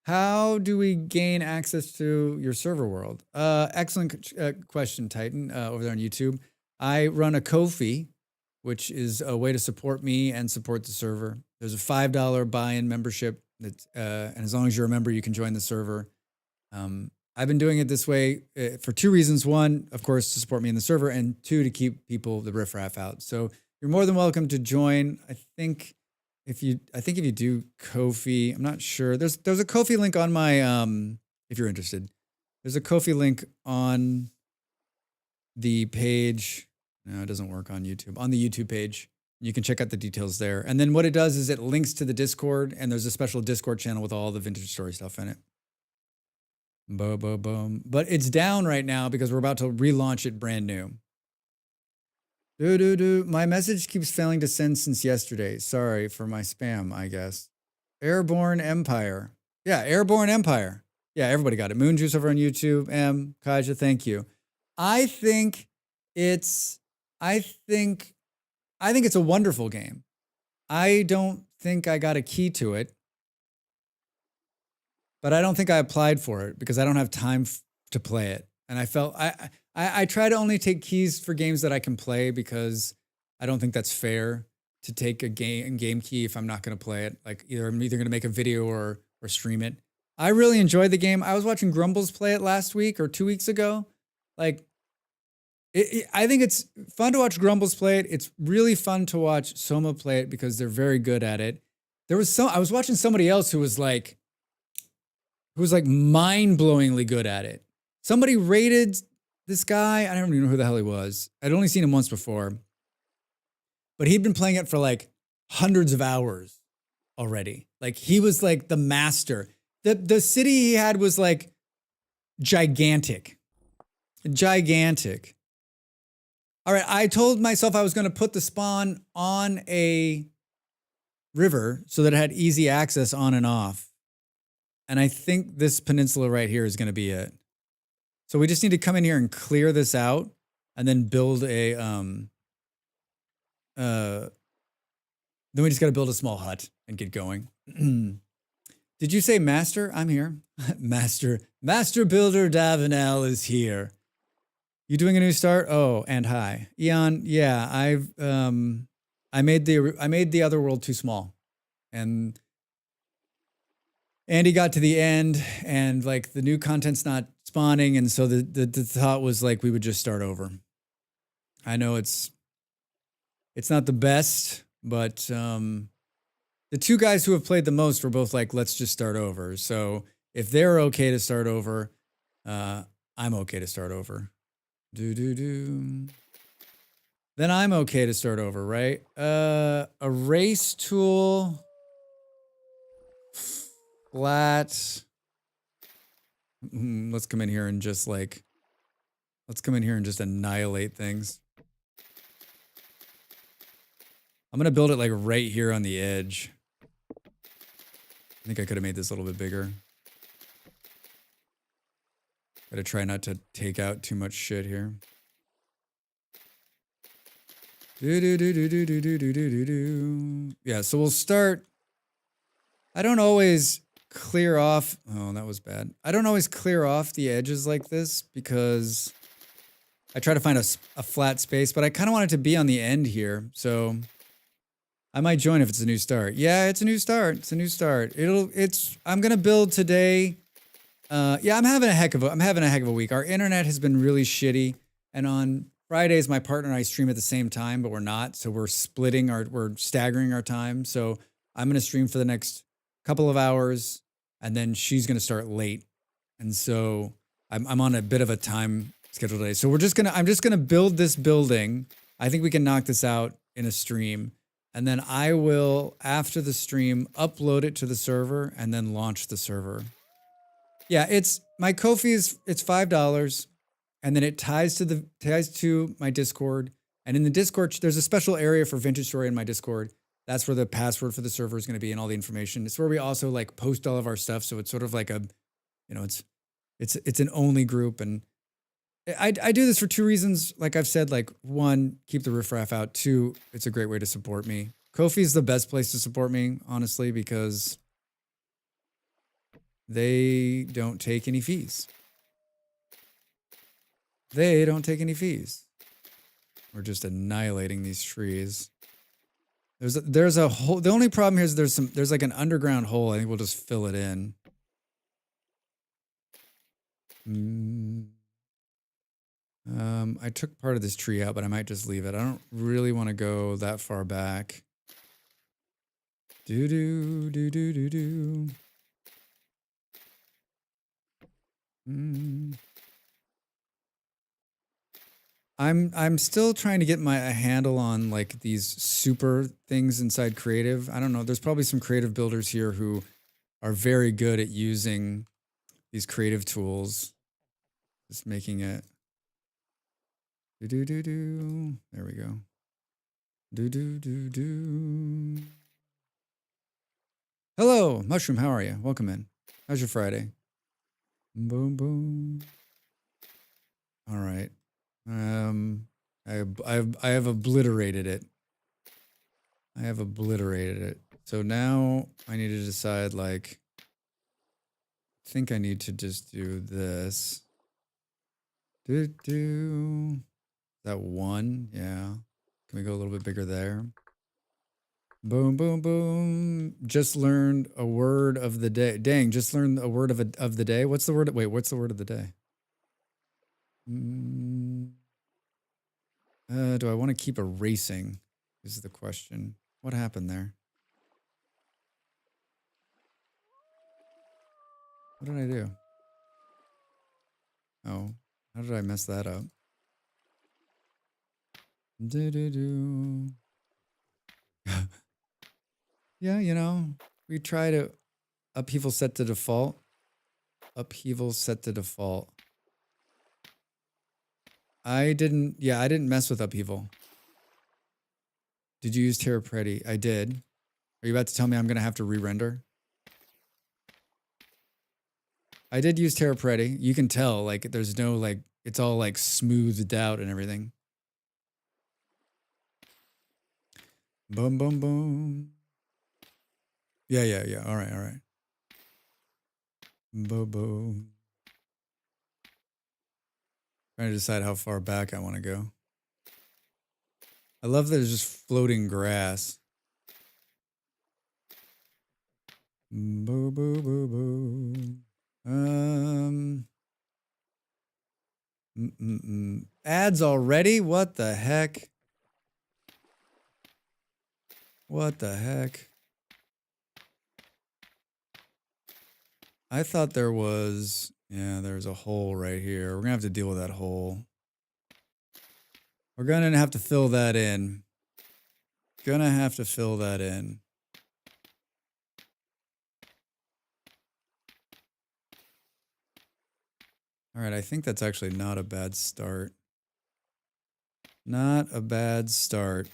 How do we gain access to your server world? Excellent question, Titan, over there on YouTube. I run a Ko-fi, which is a way to support me and support the server. There's a $5 buy-in membership, and as long as you're a member, you can join the server. I've been doing it this way for two reasons. One, of course, to support me in the server, and two, to keep people, the riffraff, out. So you're more than welcome to join. I think if you do Ko-fi, I'm not sure. There's a Ko-fi link on my if you're interested. There's a Ko-fi link on the page. No, it doesn't work on YouTube. On the YouTube page, you can check out the details there. And then what it does is it links to the Discord, and there's a special Discord channel with all the Vintage Story stuff in it. Boom, boom, boom. But it's down right now because we're about to relaunch it brand new. My message keeps failing to send since yesterday. Sorry for my spam, I guess. Airborne Empire. Yeah, Airborne Empire. Yeah, everybody got it. Moon Juice over on YouTube. Kaja, thank you. I think it's a wonderful game. I don't think I got a key to it. But I don't think I applied for it because I don't have time to play it. And I felt I try to only take keys for games that I can play because I don't think that's fair to take a game key if I'm not going to play it. Like I'm either going to make a video or stream it. I really enjoyed the game. I was watching Grumbles play it last week or 2 weeks ago. Like, I think it's fun to watch Grumbles play it. It's really fun to watch Soma play it because they're very good at it. I was watching somebody else who was like mind-blowingly good at it. Somebody rated this guy. I don't even know who the hell he was. I'd only seen him once before. But he'd been playing it for like hundreds of hours already. Like he was like the master. The city he had was like gigantic. Gigantic. All right, I told myself I was going to put the spawn on a river so that it had easy access on and off. And I think this peninsula right here is going to be it. So we just need to come in here and clear this out and then build a then we just got to build a small hut and get going. Did you say master? I'm here. Master Builder Davinel is here. You doing a new start? Oh, and hi. Eon, yeah, I made the other world too small. And Andy got to the end and like the new content's not spawning, and so the thought was like we would just start over. I know it's not the best, but the two guys who have played the most were both like, let's just start over. So if they're okay to start over, I'm okay to start over. Then I'm okay to start over, right? A race tool, flat. Let's come in here and just annihilate things. I'm going to build it like right here on the edge. I think I could have made this a little bit bigger. Gotta try not to take out too much shit here. Yeah, so we'll start. I don't always clear off. Oh, that was bad. I don't always clear off the edges like this because I try to find a flat space, but I kind of want it to be on the end here. So I might join if it's a new start. Yeah, it's a new start. It's a new start. I'm gonna build today. Yeah, I'm having a heck of a week. Our internet has been really shitty, and on Fridays my partner and I stream at the same time, but we're not. So we're staggering our time. So I'm gonna stream for the next couple of hours, and then she's gonna start late, and so I'm on a bit of a time schedule today. So I'm just gonna build this building. I think we can knock this out in a stream. And then I will, after the stream, upload it to the server and then launch the server. Yeah, my Ko-fi it's $5, and then it ties to my Discord. And in the Discord, there's a special area for Vintage Story in my Discord. That's where the password for the server is going to be and all the information. It's where we also like post all of our stuff. So it's sort of like it's an only group. And I do this for two reasons. Like I've said, like one, keep the riffraff out. Two, it's a great way to support me. Ko-fi is the best place to support me, honestly, because they don't take any fees. They don't take any fees. We're just annihilating these trees. There's a hole. The only problem here is there's like an underground hole. I think we'll just fill it in. I took part of this tree out, but I might just leave it. I don't really want to go that far back. I'm still trying to get a handle on like these super things inside creative. I don't know. There's probably some creative builders here who are very good at using these creative tools. Just making it. There we go. Hello, Mushroom. How are you? Welcome in. How's your Friday? Boom, boom. All right. I have obliterated it. So now I need to decide, like, I think I need to just do this. That one, yeah. Can we go a little bit bigger there? Boom, boom, boom. Just learned a word of the day. Dang, just learned a word of the day. What's the word? Wait, what's the word of the day? Do I want to keep erasing? Is the question. What happened there? What did I do? Oh, how did I mess that up? Do. Yeah, you know, we try to upheaval set to default. Upheaval set to default. I didn't mess with upheaval. Did you use Terrapreti? I did. Are you about to tell me I'm going to have to re-render? I did use Terrapreti. You can tell, like, there's no, like, it's all, like, smoothed out and everything. Boom, boom, boom. Yeah. All right. Boom, boom. Trying to decide how far back I want to go. I love that there's just floating grass. Boo, boo, boo, boo. Ads already? What the heck? What the heck? I thought there was, yeah, there's a hole right here. We're gonna have to deal with that hole. We're gonna have to fill that in. Gonna have to fill that in. All right, I think that's actually not a bad start. Not a bad start.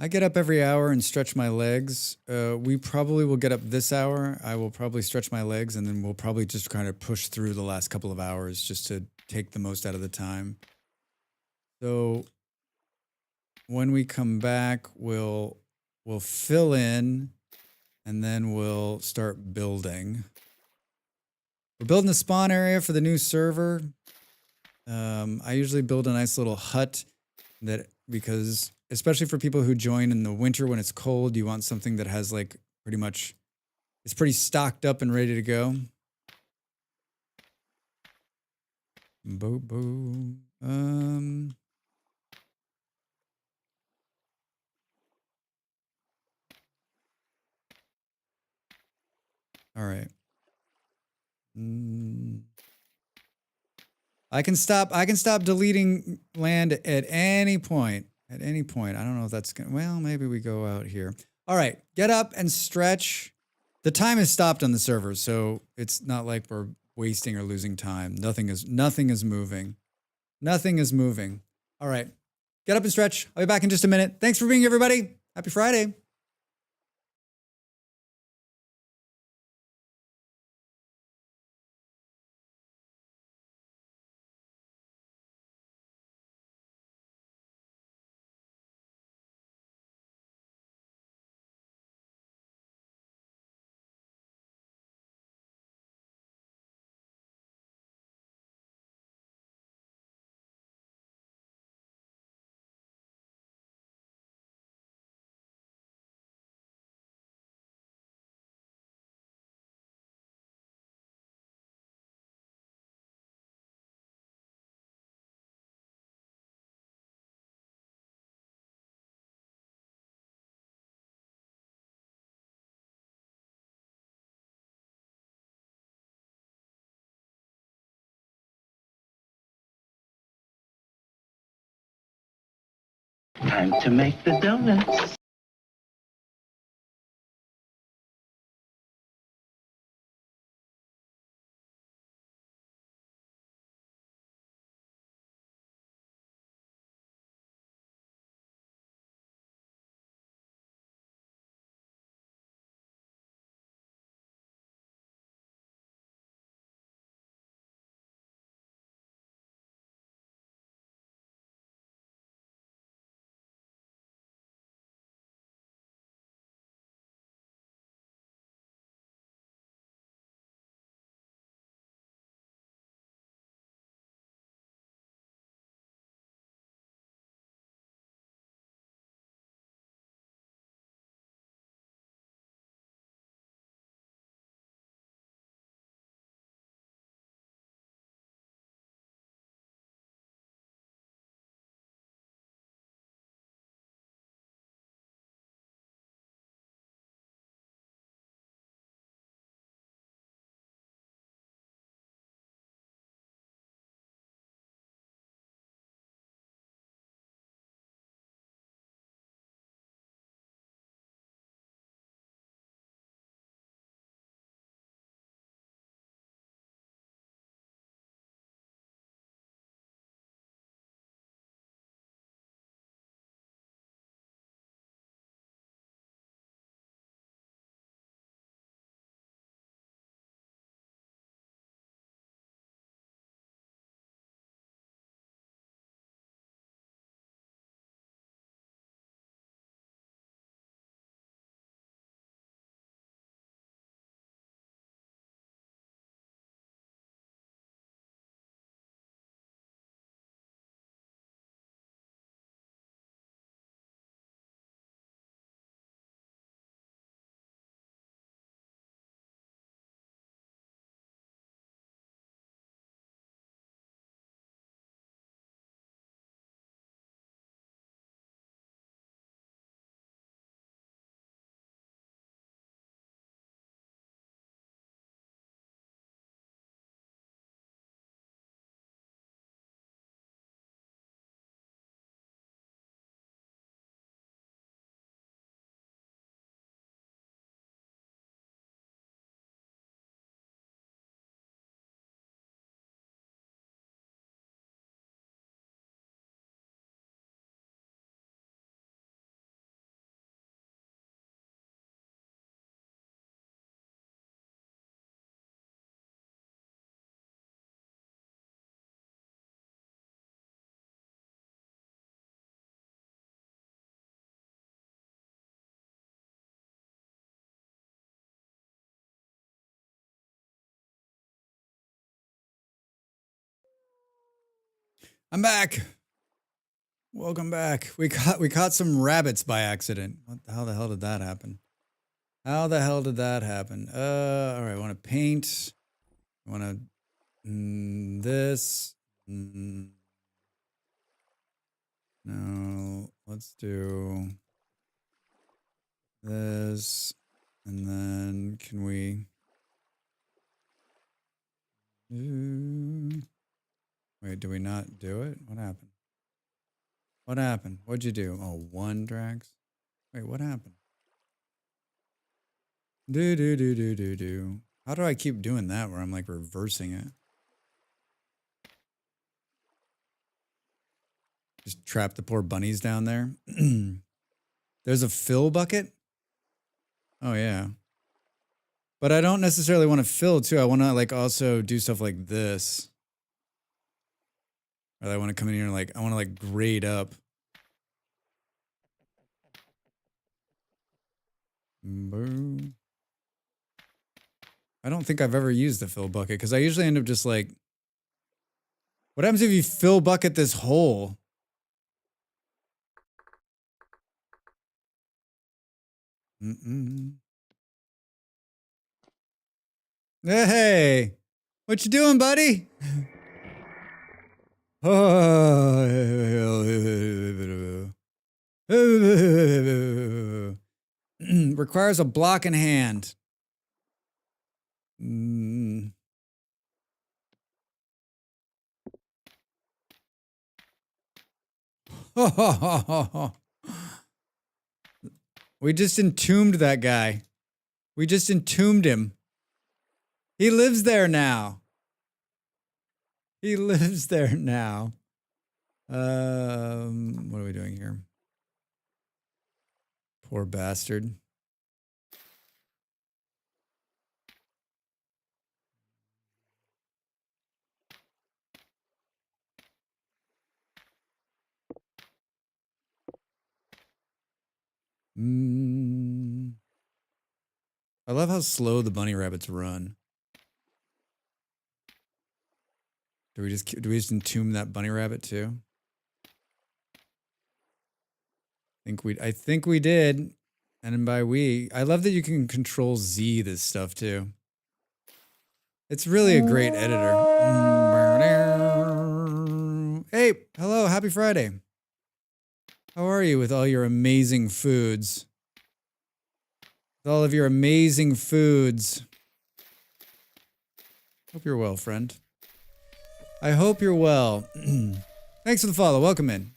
I get up every hour and stretch my legs. We probably will get up this hour. I will probably stretch my legs, and then we'll probably just kind of push through the last couple of hours just to take the most out of the time. So when we come back, we'll fill in, and then we'll start building. We're building a spawn area for the new server. I usually build a nice little hut because especially for people who join in the winter when it's cold, you want something that has like pretty much, it's pretty stocked up and ready to go. Boom, boom. All right. I can stop deleting land at any point. At any point. I don't know if that's gonna, well, maybe we go out here. All right, get up and stretch. The time is stopped on the server, so it's not like we're wasting or losing time. Nothing is moving. Nothing is moving. All right, get up and stretch. I'll be back in just a minute. Thanks for being here, everybody. Happy Friday. Time to make the donuts. I'm back. Welcome back. We caught some rabbits by accident. How the hell did that happen? How the hell did that happen? All right. I want to paint. I want to this. No. Let's do this, and then can we? Wait, do we not do it? What happened? What happened? What'd you do? Oh, one Drax? Wait, what happened? Do. How do I keep doing that where I'm like reversing it? Just trap the poor bunnies down there. There's a fill bucket? Oh, yeah. But I don't necessarily want to fill too. I want to like also do stuff like this. Or I want to come in here and like, I want to like grade up. Boom. I don't think I've ever used the fill bucket because I usually end up just like, what happens if you fill bucket this hole? Hey, what you doing, buddy? Requires a block in hand. We just entombed that guy. We just entombed him. He lives there now. He lives there now. What are we doing here? Poor bastard. I love how slow the bunny rabbits run. Do we just entomb that bunny rabbit too? I think we did. And by we, I love that you can control Z this stuff too. It's really a great editor. Hey, hello, happy Friday. How are you with all your amazing foods? With all of your amazing foods. Hope you're well, friend. I hope you're well. Thanks for the follow. Welcome in.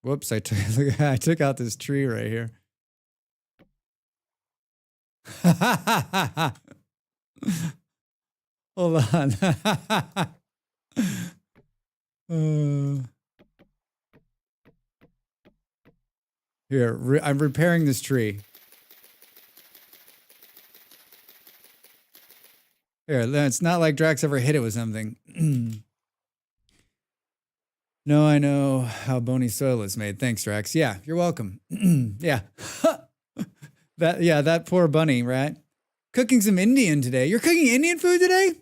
Whoops, I took out this tree right here. Hold on. Here, I'm repairing this tree. Here, it's not like Drax ever hit it with something. No, I know how bony soil is made. Thanks, Drax. Yeah, you're welcome. Yeah. That poor bunny, right? Cooking some Indian today. You're cooking Indian food today?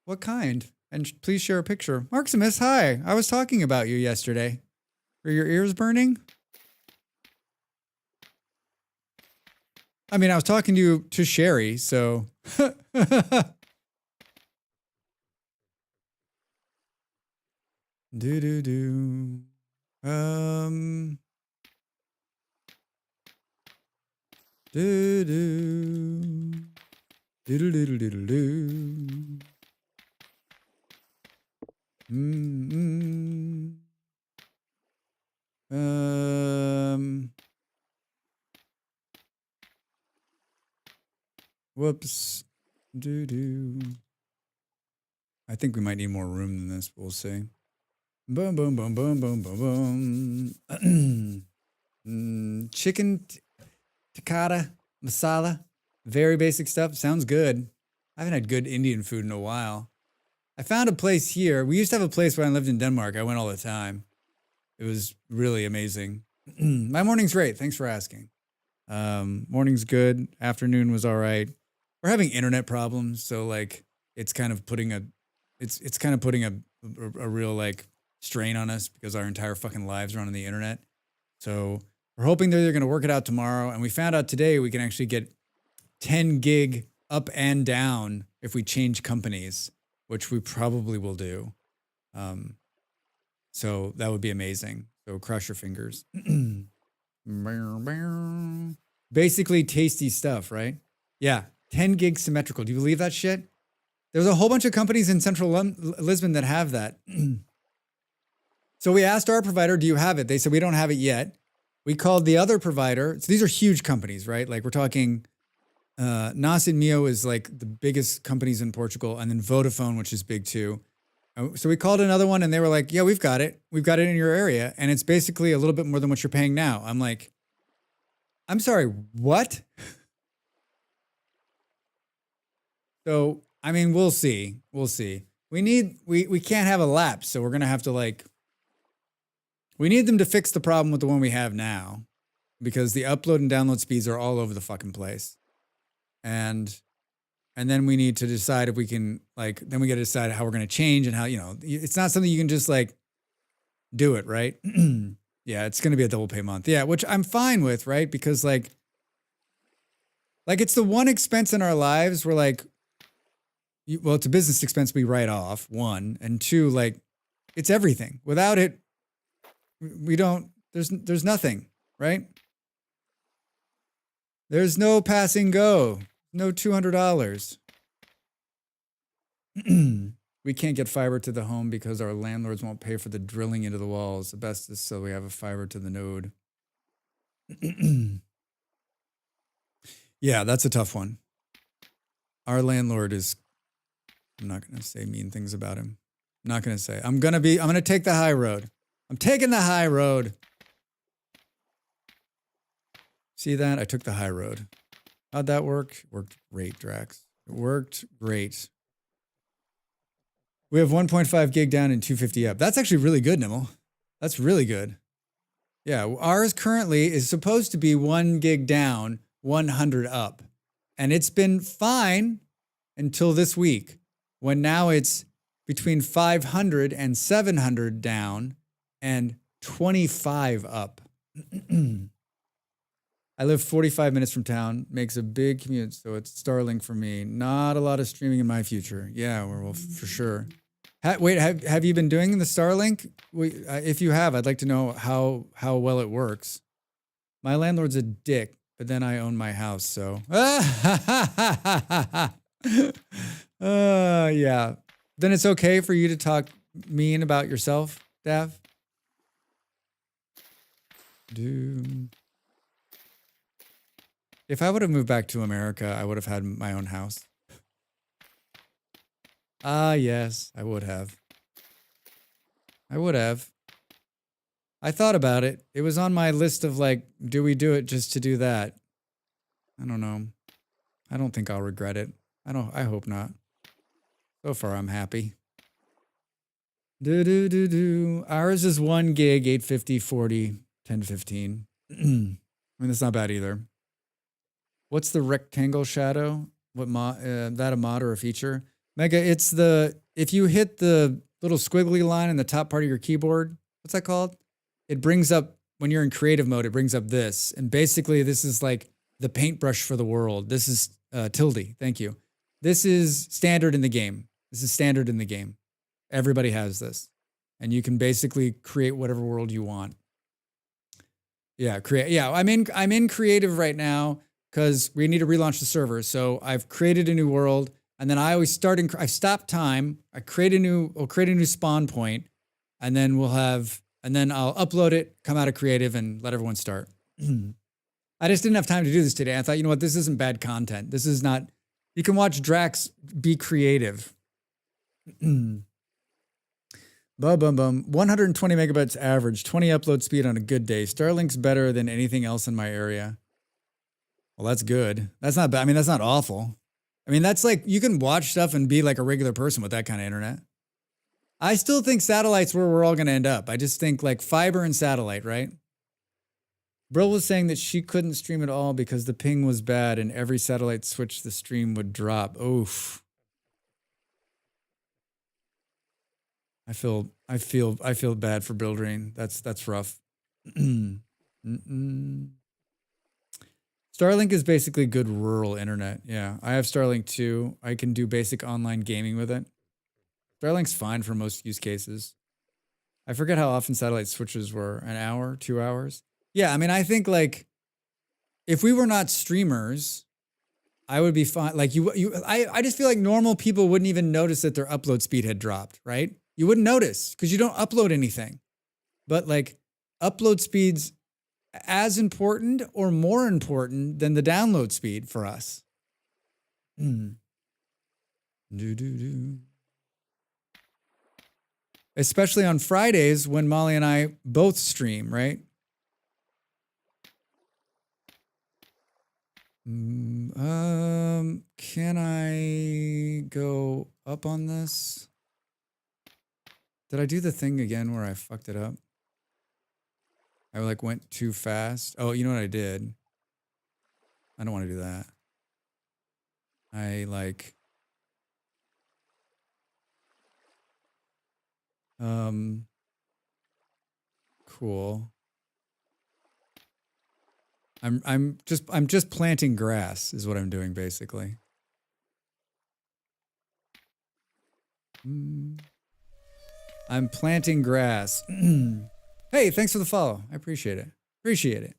What kind? And please share a picture. Marximus, hi. I was talking about you yesterday. Are your ears burning? I mean, I was talking to Sherry, so. Do. Do. Whoops. I think we might need more room than this, but we'll see. Boom, boom, boom, boom, boom, boom, boom. Chicken tikka masala. Very basic stuff. Sounds good. I haven't had good Indian food in a while. I found a place here. We used to have a place when I lived in Denmark. I went all the time. It was really amazing. My morning's great. Thanks for asking. Morning's good. Afternoon was all right. We're having internet problems. So like it's kind of putting a it's kind of putting a real like strain on us because our entire fucking lives are on the internet. So we're hoping they're going to work it out tomorrow. And we found out today we can actually get 10 gig up and down if we change companies, which we probably will do. So that would be amazing. So cross your fingers. Basically tasty stuff, right? Yeah. 10 gig symmetrical. Do you believe that shit? There's a whole bunch of companies in central Lisbon that have that. So we asked our provider, do you have it? They said, we don't have it yet. We called the other provider. So these are huge companies, right? Like we're talking, Nas and Mio is like the biggest companies in Portugal, and then Vodafone, which is big too. So we called another one and they were like, yeah, we've got it. We've got it in your area. And it's basically a little bit more than what you're paying now. I'm like, I'm sorry, what? So, I mean, we'll see. We'll see. We can't have a lapse. So we're going to have to like, we need them to fix the problem with the one we have now because the upload and download speeds are all over the fucking place. And then we need to decide if we can like, then we got to decide how we're going to change and how, you know, it's not something you can just like do it, right? Yeah, it's going to be a double pay month. Yeah, which I'm fine with, right? Because like it's the one expense in our lives where like, well, it's a business expense we write off, one, and two, like it's everything. Without it, we don't, there's nothing, right? There's no passing go. No $200. We can't get fiber to the home because our landlords won't pay for the drilling into the walls. The best is so we have a fiber to the node. Yeah, that's a tough one. Our landlord is, I'm not going to say mean things about him. I'm not going to say. I'm going to take the high road. I'm taking the high road. See that? I took the high road. How'd that work? It worked great, Drax. It worked great. We have 1.5 gig down and 250 up. That's actually really good, Nimble. That's really good. Yeah, ours currently is supposed to be 1 gig down, 100 up. And it's been fine until this week, when now it's between 500 and 700 down and 25 up. I live 45 minutes from town, makes a big commute, so it's Starlink for me. Not a lot of streaming in my future. Yeah, well, for sure. Wait, have you been doing the Starlink? If you have, I'd like to know how well it works. My landlord's a dick, but then I own my house, so. Yeah. Then it's okay for you to talk mean about yourself, Dav? If I would have moved back to America, I would have had my own house. Yes, I would have. I would have. I thought about it. It was on my list of like, do we do it just to do that? I don't know. I don't think I'll regret it. I hope not. So far, I'm happy. Ours is 1 gig, 850, 40, 1015. I mean, that's not bad either. What's the rectangle shadow? That a mod or a feature? Mega, it's if you hit the little squiggly line in the top part of your keyboard, what's that called? It brings up, when you're in creative mode, it brings up this. And basically this is like the paintbrush for the world. This is tilde, thank you. This is standard in the game. This is standard in the game. Everybody has this. And you can basically create whatever world you want. Yeah, I'm in creative right now, because we need to relaunch the server. So I've created a new world, and then I always I stop time. I'll create a new spawn point, and then I'll upload it, come out of creative, and let everyone start. I just didn't have time to do this today. I thought, you know what, this isn't bad content. This is not, you can watch Drax be creative. Bum, bum, bum. 120 megabytes average, 20 upload speed on a good day. Starlink's better than anything else in my area. Well, that's good. That's not bad. I mean, that's not awful. I mean, that's like, you can watch stuff and be like a regular person with that kind of internet. I still think satellite's where we're all going to end up. I just think like fiber and satellite, right? Brill was saying that she couldn't stream at all because the ping was bad and every satellite switch the stream would drop. Oof. I feel bad for Buildering. That's rough. Starlink is basically good rural internet. Yeah, I have Starlink too. I can do basic online gaming with it. Starlink's fine for most use cases. I forget how often satellite switches were. An hour, 2 hours? Yeah, I mean, I think like if we were not streamers, I would be fine. Like I just feel like normal people wouldn't even notice that their upload speed had dropped, right? You wouldn't notice because you don't upload anything. But like upload speed's as important or more important than the download speed for us. Especially on Fridays when Molly and I both stream, right? Can I go up on this? Did I do the thing again where I fucked it up? I like went too fast. Oh, you know what I did? I don't want to do that. I like cool. I'm just planting grass is what I'm doing basically. I'm planting grass. Hey, thanks for the follow. I appreciate it. Appreciate it.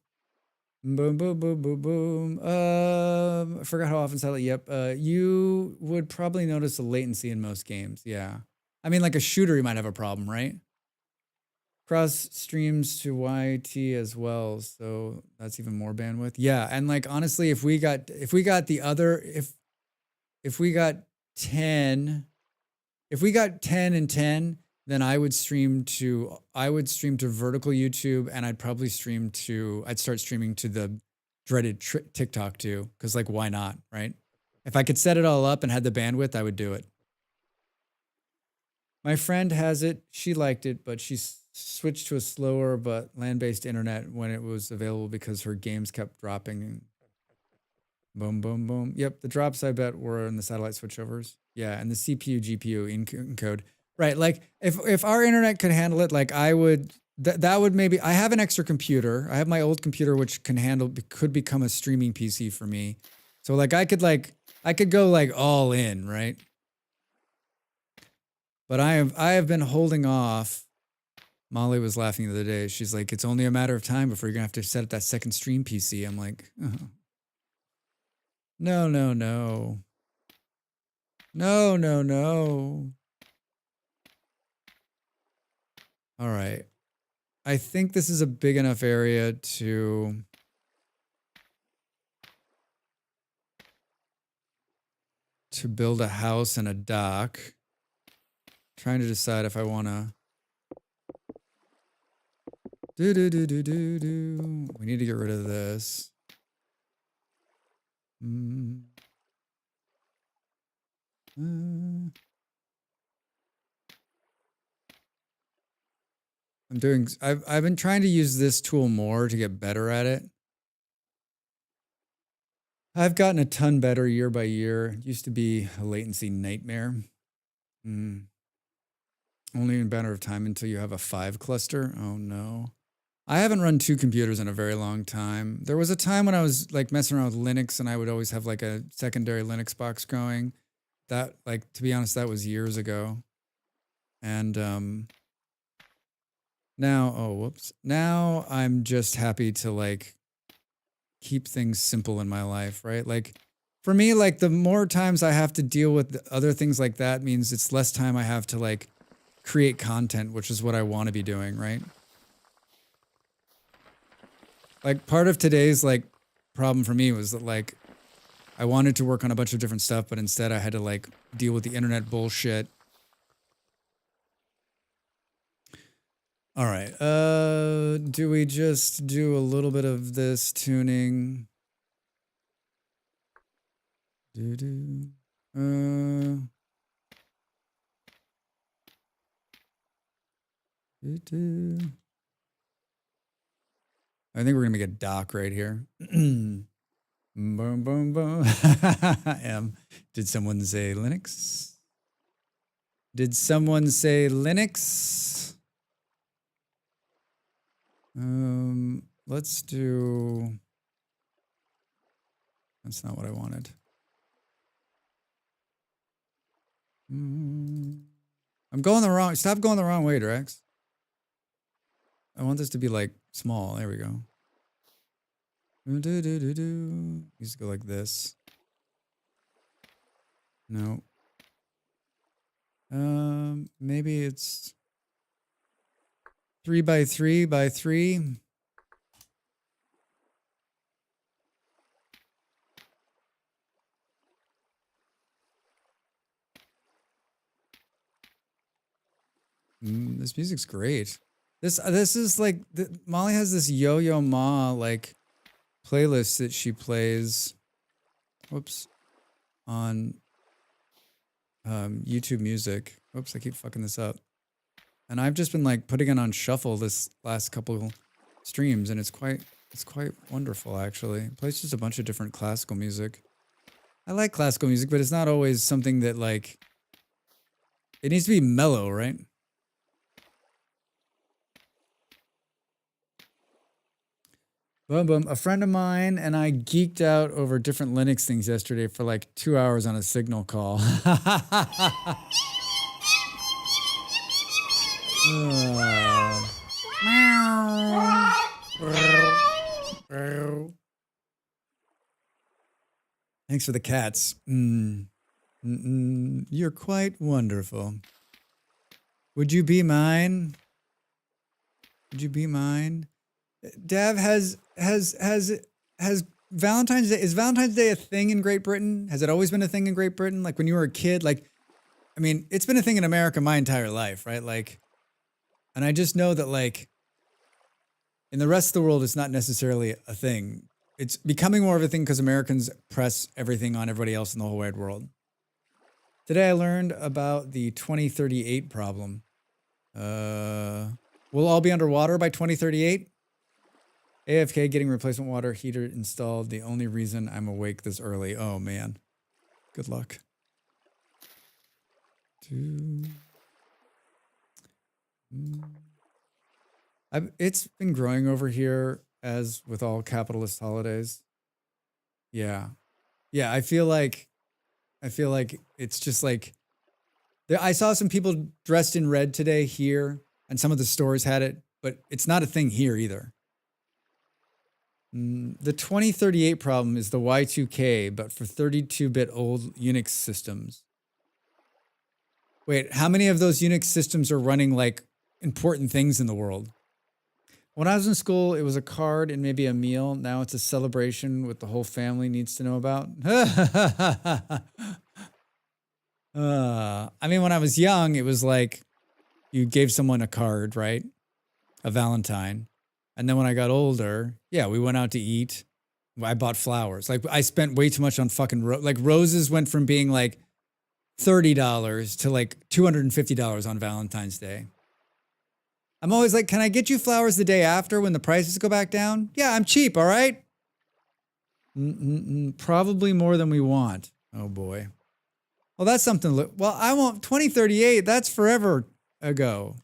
Boom, boom, boom, boom, boom. I forgot how often satellite. Yep. You would probably notice the latency in most games. Yeah. I mean, like a shooter, you might have a problem, right? Cross streams to YT as well, so that's even more bandwidth. Yeah, and like honestly, if we got 10 and 10, then I would stream to vertical YouTube, and I'd start streaming to the dreaded TikTok too, because like why not, right? If I could set it all up and had the bandwidth, I would do it. My friend has it. She liked it, but she switched to a slower but land-based internet when it was available because her games kept dropping. Boom, boom, boom. Yep, the drops I bet were in the satellite switchovers. Yeah, and the CPU, GPU encode. Right, like if our internet could handle it, like I would. That would maybe. I have an extra computer. I have my old computer, which could become a streaming PC for me. So like I could go like all in, right? But I have been holding off. Molly was laughing the other day. She's like, it's only a matter of time before you're gonna have to set up that second stream PC. I'm like, oh. No. All right. I think this is a big enough area to build a house and a dock. Trying to decide if I want to. We need to get rid of this. I've been trying to use this tool more to get better at it. I've gotten a ton better year by year. It used to be a latency nightmare. Only a matter of time until you have a 5 cluster. Oh no. I haven't run 2 computers in a very long time. There was a time when I was like messing around with Linux and I would always have like a secondary Linux box going. That, like, to be honest, that was years ago. And now I'm just happy to like keep things simple in my life, right? Like for me, like the more times I have to deal with other things like that means it's less time I have to like create content, which is what I want to be doing, right? Like part of today's like problem for me was that like I wanted to work on a bunch of different stuff, but instead I had to like deal with the internet bullshit. All right. Do we just do a little bit of this tuning? I think we're gonna make a dock right here. Boom, boom, boom. Did someone say Linux? Did someone say Linux? Let's do... That's not what I wanted. I'm going the wrong... Stop going the wrong way, Drex. I want this to be like small. There we go. Needs to go like this. No. Maybe it's 3 by 3 by 3. This music's great. This is like Molly has this Yo-Yo Ma like playlist that she plays. Whoops, on YouTube Music. Whoops, I keep fucking this up. And I've just been like putting it on shuffle this last couple streams, and it's quite wonderful actually. It plays just a bunch of different classical music. I like classical music, but it's not always something that like. It needs to be mellow, right? Boom, boom. A friend of mine and I geeked out over different Linux things yesterday for like 2 hours on a Signal call. Thanks for the cats. You're quite wonderful. Would you be mine? Would you be mine? Dav, has Valentine's Day, is Valentine's Day a thing in Great Britain? Has it always been a thing in Great Britain? Like when you were a kid, like, I mean, it's been a thing in America my entire life, right? Like, and I just know that like in the rest of the world, it's not necessarily a thing. It's becoming more of a thing because Americans press everything on everybody else in the whole wide world. Today I learned about the 2038 problem. We'll all be underwater by 2038. AFK getting replacement water heater installed. The only reason I'm awake this early. Oh man. Good luck. It's been growing over here as with all capitalist holidays. Yeah. Yeah, I feel like it's just like I saw some people dressed in red today here, and some of the stores had it, but it's not a thing here either. The 2038 problem is the Y2K, but for 32-bit old Unix systems. Wait, how many of those Unix systems are running like important things in the world? When I was in school, it was a card and maybe a meal. Now it's a celebration what the whole family needs to know about. I mean, when I was young, it was like you gave someone a card, right? A Valentine. And then when I got older, yeah, we went out to eat. I bought flowers. Like I spent way too much on fucking like roses went from being like $30 to like $250 on Valentine's Day. I'm always like, can I get you flowers the day after when the prices go back down? Yeah, I'm cheap, all right? Probably more than we want. Oh boy. Well, that's something. Well, I want 2038. That's forever ago.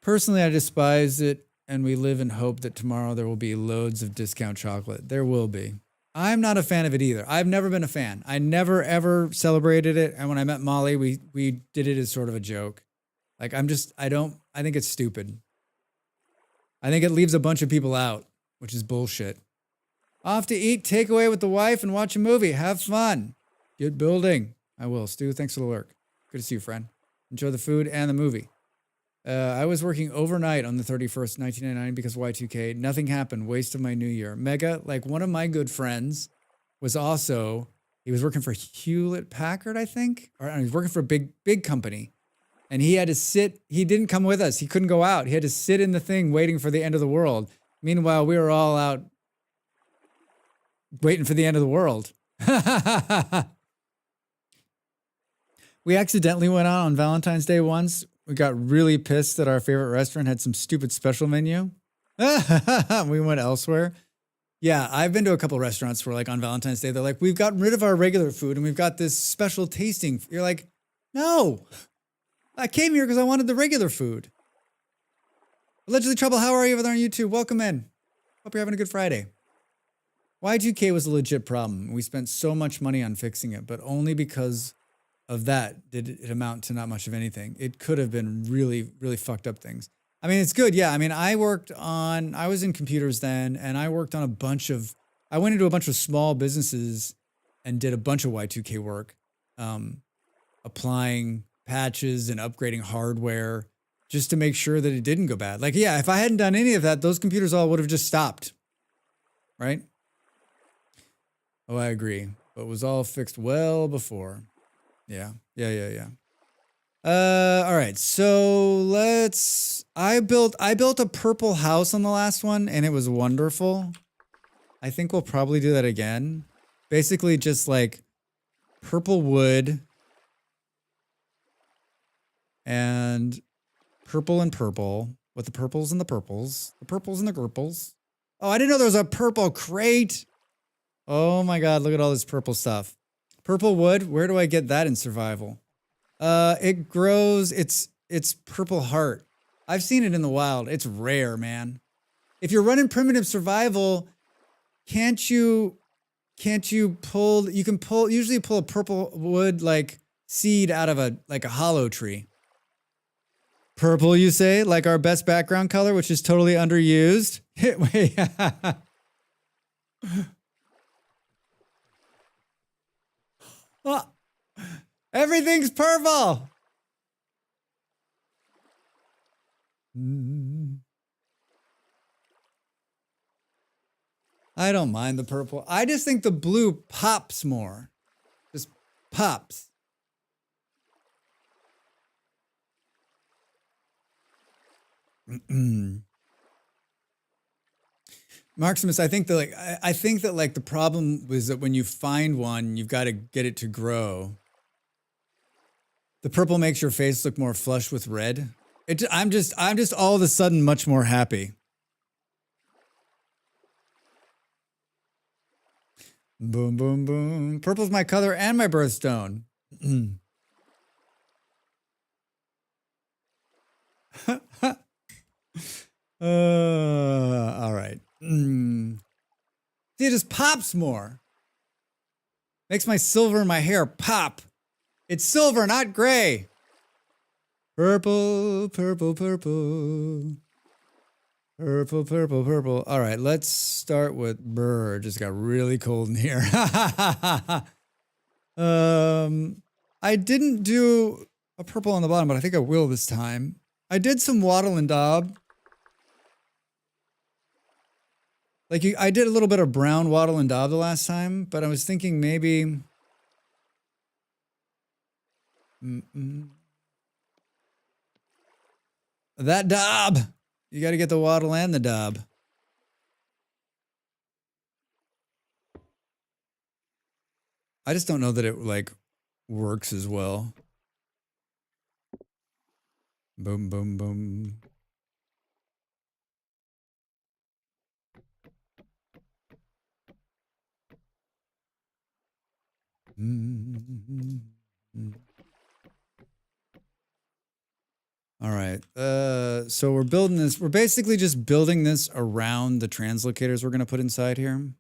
Personally, I despise it, and we live in hope that tomorrow there will be loads of discount chocolate. There will be. I'm not a fan of it either. I've never been a fan. I never, ever celebrated it. And when I met Molly, we did it as sort of a joke. Like, I think it's stupid. I think it leaves a bunch of people out, which is bullshit. Off to eat, takeaway with the wife, and watch a movie. Have fun. Get building. I will. Stu, thanks for the lurk. Good to see you, friend. Enjoy the food and the movie. I was working overnight on the 31st, 1999 because Y2K. Nothing happened. Waste of my new year. Mega, like one of my good friends was also, he was working for Hewlett Packard, I think. Or he was working for a big company. And he had to sit, he didn't come with us. He couldn't go out. He had to sit in the thing waiting for the end of the world. Meanwhile, we were all out waiting for the end of the world. We accidentally went out on Valentine's Day once. We got really pissed that our favorite restaurant had some stupid special menu. We went elsewhere. Yeah, I've been to a couple restaurants where like on Valentine's Day, they're like, we've gotten rid of our regular food and we've got this special tasting. You're like, no, I came here because I wanted the regular food. Allegedly Trouble, how are you over there on YouTube? Welcome in. Hope you're having a good Friday. Y2K was a legit problem. We spent so much money on fixing it, but only because of that did it amount to not much of anything. It could have been really, really fucked up things. I mean, it's good. Yeah. I mean, I was in computers then, and I worked on I went into a bunch of small businesses and did a bunch of Y2K work, applying patches and upgrading hardware just to make sure that it didn't go bad. Like, yeah, if I hadn't done any of that, those computers all would have just stopped. Right? Oh, I agree. But it was all fixed well before. Yeah. All right. So I built a purple house on the last one and it was wonderful. I think we'll probably do that again. Basically just like purple wood and purple with the purples and the purples and the purples. Oh, I didn't know there was a purple crate. Oh my God. Look at all this purple stuff. Purple wood. Where do I get that in survival? It grows, it's purple heart. I've seen it in the wild. It's rare, man. If you're running primitive survival, you can usually pull a purple wood like seed out of a hollow tree. Purple, you say? Like our best background color, which is totally underused? Wait. Oh. Everything's purple. I don't mind the purple. I just think the blue pops more. Just pops. Maximus, I think that the problem was that when you find one, you've got to get it to grow. The purple makes your face look more flush with red. I'm just all of a sudden much more happy. Boom, boom, boom. Purple's my color and my birthstone. All right. See, it just pops more. Makes my silver in my hair pop. It's silver, not gray. Purple, purple, purple. Purple, purple, purple. All right, let's start with brr. Just got really cold in here. I didn't do a purple on the bottom, but I think I will this time. I did some wattle and daub. I did a little bit of brown wattle and daub the last time, but I was thinking maybe... That daub! You got to get the wattle and the daub. I just don't know that it works as well. Boom, boom, boom. All right. So we're building this. We're basically just building this around the translocators we're going to put inside here.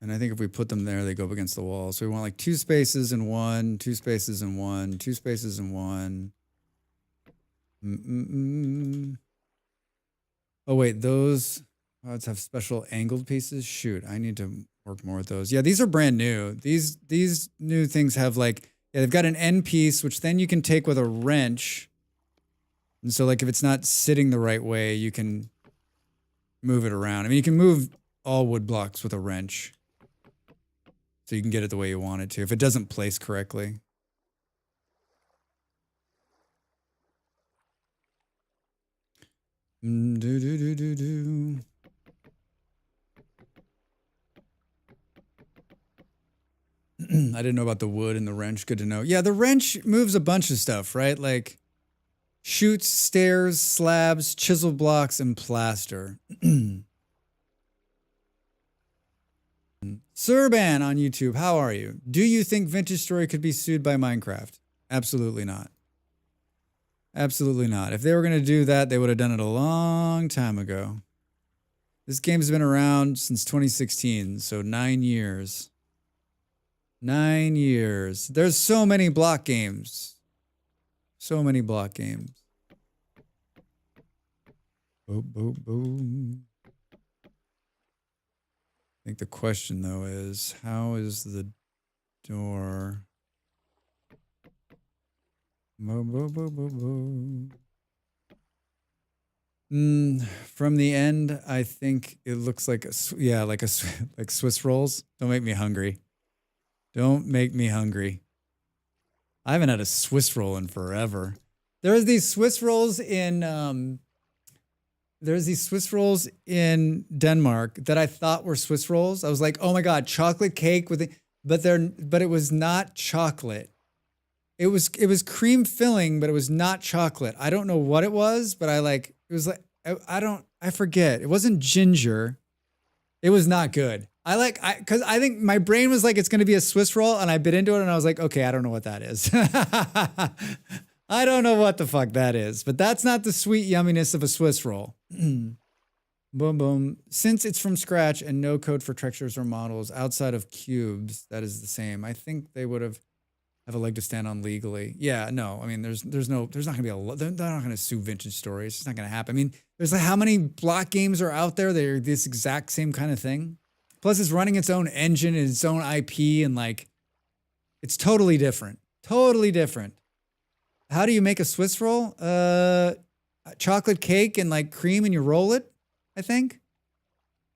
And I think if we put them there, they go up against the wall. So we want like 2 spaces and 1, 2 spaces and 1, 2 spaces and 1. Oh, wait, those rods have special angled pieces. Shoot, I need to work more with those. Yeah, these are brand new. These new things have they've got an end piece, which then you can take with a wrench. And so if it's not sitting the right way, you can move it around. I mean, you can move all wood blocks with a wrench. So you can get it the way you want it to, if it doesn't place correctly. I didn't know about the wood and the wrench. Good to know. Yeah, the wrench moves a bunch of stuff, right? Like chutes, stairs, slabs, chisel blocks, and plaster. Serban on YouTube, how are you? Do you think Vintage Story could be sued by Minecraft? Absolutely not. Absolutely not. If they were going to do that, they would have done it a long time ago. This game's been around since 2016, so 9 years. 9 years. There's so many block games. So many block games. Boom, boom, boom. I think the question, though, is how is the door... Boom, boom, boom, boom, boom. From the end, I think it looks like like Swiss rolls. Don't make me hungry. Don't make me hungry. I haven't had a Swiss roll in forever. There's these Swiss rolls in Denmark that I thought were Swiss rolls. I was like, oh my God, chocolate cake with it, but it was not chocolate. It was cream filling, but it was not chocolate. I don't know what it was, but I forget. It wasn't ginger. It was not good. Because I think my brain was like, it's going to be a Swiss roll, and I bit into it, and I was like, okay, I don't know what that is. I don't know what the fuck that is, but that's not the sweet yumminess of a Swiss roll. Boom, boom. Since it's from scratch and no code for textures or models outside of cubes, that is the same. I think they would have a leg to stand on legally. Yeah, no. I mean, there's not going to be they're not going to sue Vintage Stories. It's not going to happen. I mean, there's like how many block games are out there that are this exact same kind of thing? Plus, it's running its own engine and its own IP, and like, it's totally different. Totally different. How do you make a Swiss roll? Chocolate cake and like cream, and you roll it, I think.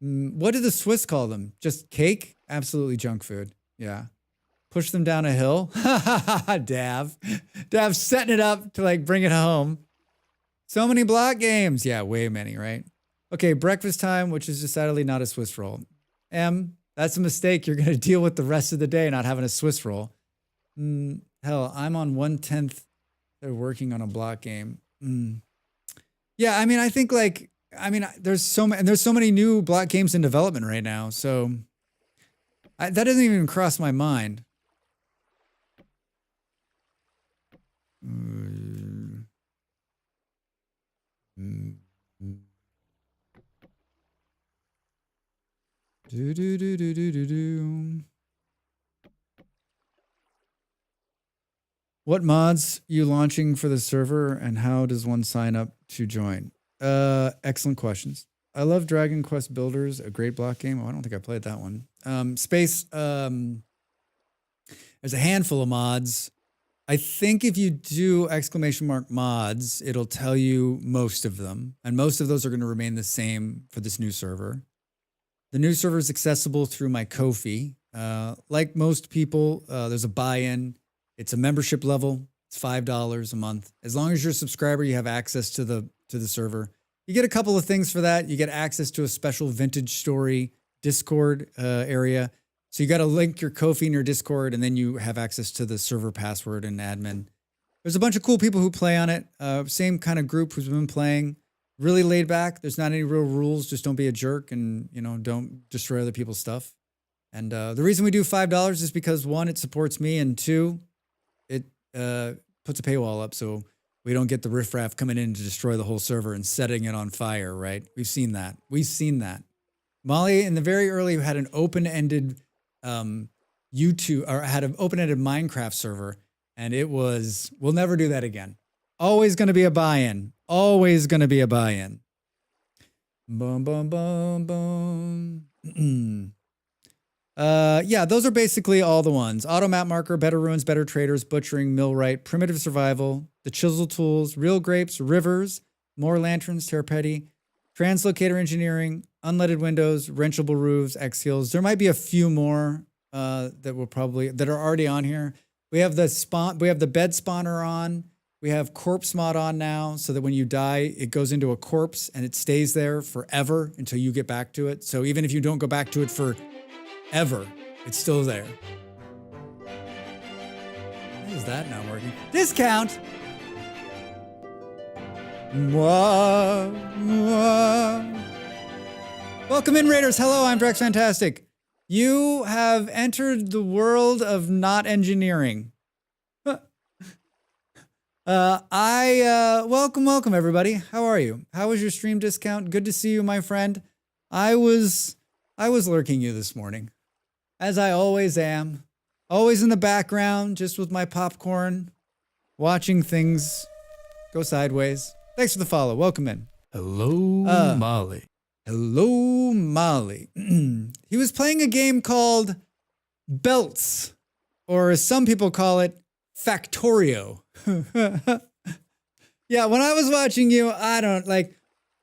What do the Swiss call them? Just cake? Absolutely junk food. Yeah. Push them down a hill. Dav. Dav's setting it up to like bring it home. So many block games. Yeah, way many, right? Okay, breakfast time, which is decidedly not a Swiss roll. That's a mistake. You're going to deal with the rest of the day not having a Swiss roll. Hell, I'm on 1/10. They're working on a block game. Yeah, I mean, I think there's so many new block games in development right now. So that doesn't even cross my mind. What mods you launching for the server, and how does one sign up to join? Excellent questions. I love Dragon Quest Builders, a great block game. Oh, I don't think I played that one. Space, there's a handful of mods. I think if you do !mods, it'll tell you most of them. And most of those are going to remain the same for this new server. The new server is accessible through my Ko-fi. Like most people, there's a buy-in. It's a membership level. It's $5 a month. As long as you're a subscriber, you have access to the server. You get a couple of things for that. You get access to a special Vintage Story Discord area. So you got to link your Ko-fi in your Discord, and then you have access to the server password and admin. There's a bunch of cool people who play on it. Same kind of group who's been playing. Really laid back. There's not any real rules. Just don't be a jerk, and don't destroy other people's stuff. And the reason we do $5 is because, one, it supports me, and two, it puts a paywall up so we don't get the riffraff coming in to destroy the whole server and setting it on fire, right? We've seen that. Molly, in the very early, had an open-ended YouTube, or had an open-ended Minecraft server, and we'll never do that again. Always going to be a buy-in. Always going to be a buy-in. Boom, boom, boom, boom. Yeah, those are basically all the ones. Auto map marker, better ruins, better traders, butchering, millwright, primitive survival, the chisel tools, real grapes, rivers, more lanterns, terrapetty, translocator engineering, unleaded windows, wrenchable roofs, X hills. There might be a few more that are already on here. We have the bed spawner on. We have corpse mod on now, so that when you die, it goes into a corpse and it stays there forever until you get back to it. So even if you don't go back to it forever, it's still there. Why is that not working? Discount! Mwah, mwah. Welcome in, Raiders. Hello, I'm Drex Fantastic. You have entered the world of not engineering. Welcome everybody. How are you? How was your stream discount? Good to see you, my friend. I was lurking you this morning, as I always am. Always in the background, just with my popcorn, watching things go sideways. Thanks for the follow. Welcome in. Hello, Molly. Hello, Molly. He was playing a game called Belts, or as some people call it, Factorio. Yeah, when I was watching you,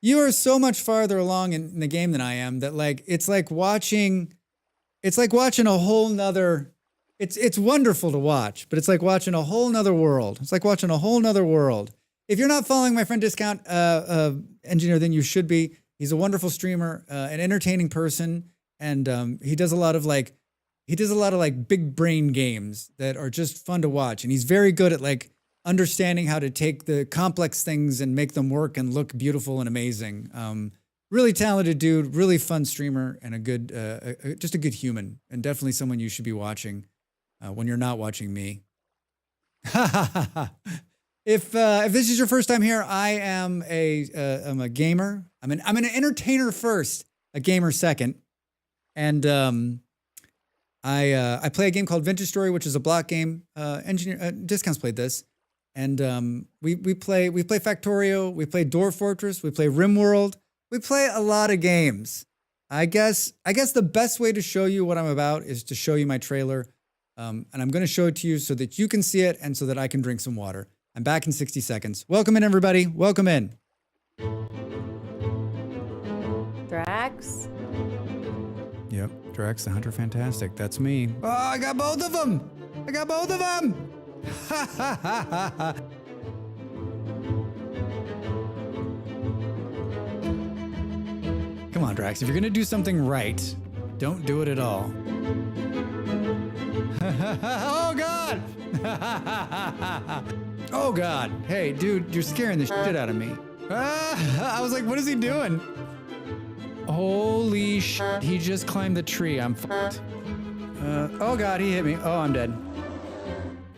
you are so much farther along in the game than I am that it's like watching a whole nother, it's wonderful to watch, but it's like watching a whole nother world. It's like watching a whole nother world. If you're not following my friend Discount Engineer, then you should be. He's a wonderful streamer, an entertaining person, and he does a lot of big brain games that are just fun to watch. And he's very good at understanding how to take the complex things and make them work and look beautiful and amazing. Really talented dude, really fun streamer, and a good, just a good human, and definitely someone you should be watching when you're not watching me. If this is your first time here, I'm a gamer. I'm an entertainer first, a gamer second, and I play a game called Vintage Story, which is a block game. Discounts played this, and we play Factorio, we play Dwarf Fortress, we play RimWorld, we play a lot of games. I guess the best way to show you what I'm about is to show you my trailer, and I'm going to show it to you so that you can see it and so that I can drink some water. I'm back in 60 seconds. Welcome in, everybody. Welcome in. Drax? Yep, Drax the Hunter Fantastic. That's me. Oh, I got both of them. I got both of them. Come on, Drax. If you're going to do something right, don't do it at all. Oh, God. Oh, God. Hey, dude, you're scaring the shit out of me. I was like, what is he doing? Holy shit, he just climbed the tree. I'm fucked. Oh, God, he hit me. Oh, I'm dead.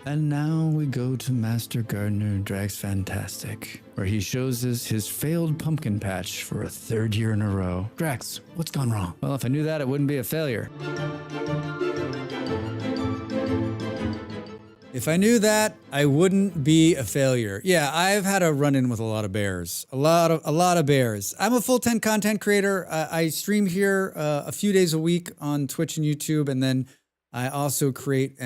And now we go to Master Gardener Drax Fantastic, where he shows us his failed pumpkin patch for a third year in a row. Drax, what's gone wrong? Well, if I knew that, it wouldn't be a failure. If I knew that, I wouldn't be a failure. Yeah, I've had a run-in with a lot of bears. A lot of bears. I'm a full-time content creator. I stream here a few days a week on Twitch and YouTube, and then I also create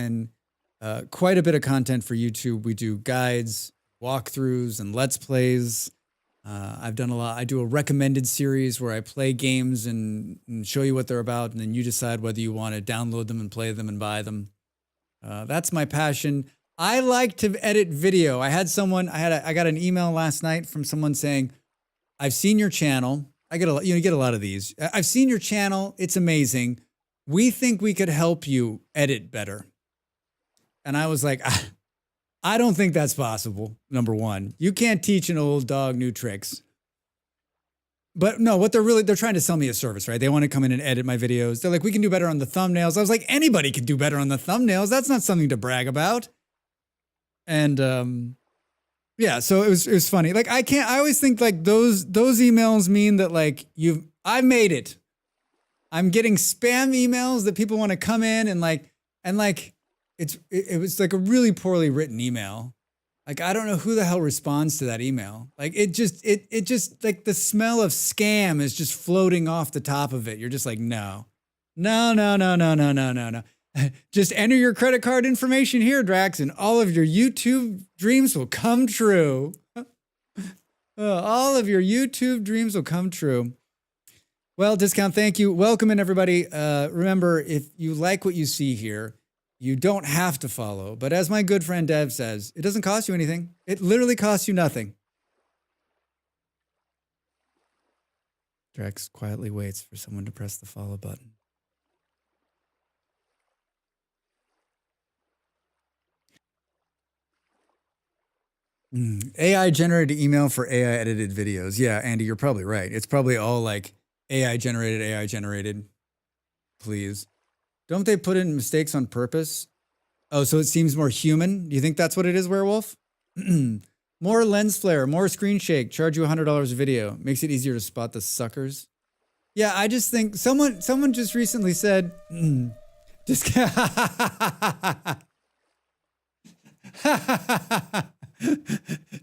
quite a bit of content for YouTube. We do guides, walkthroughs, and Let's Plays. I've done a lot. I do a recommended series where I play games and show you what they're about, and then you decide whether you want to download them and play them and buy them. That's my passion. I like to edit video. I got an email last night from someone saying, "I've seen your channel." You get a lot of these. "I've seen your channel. It's amazing. We think we could help you edit better." And I was like, I don't think that's possible. Number one, you can't teach an old dog new tricks. But no, what they're trying to sell me a service, right? They want to come in and edit my videos. They're like, "We can do better on the thumbnails." I was like, anybody could do better on the thumbnails. That's not something to brag about. And yeah, so it was funny. I always think those emails mean that I made it. I'm getting spam emails that people want to come in and it was like a really poorly written email. I don't know who the hell responds to that email. It just the smell of scam is just floating off the top of it. You're just like, no. Just enter your credit card information here, Drax, and all of your YouTube dreams will come true. All of your YouTube dreams will come true. Well, Discount, thank you. Welcome in, everybody. Remember, if you like what you see here, you don't have to follow, but as my good friend Dev says, it doesn't cost you anything. It literally costs you nothing. Drax quietly waits for someone to press the follow button. AI generated email for AI edited videos. Yeah, Andy, you're probably right. It's probably all AI generated, please. Don't they put in mistakes on purpose? Oh, so it seems more human? Do you think that's what it is, Werewolf? More lens flare, more screen shake, charge you $100 a video. Makes it easier to spot the suckers. Yeah, I just think someone just recently said,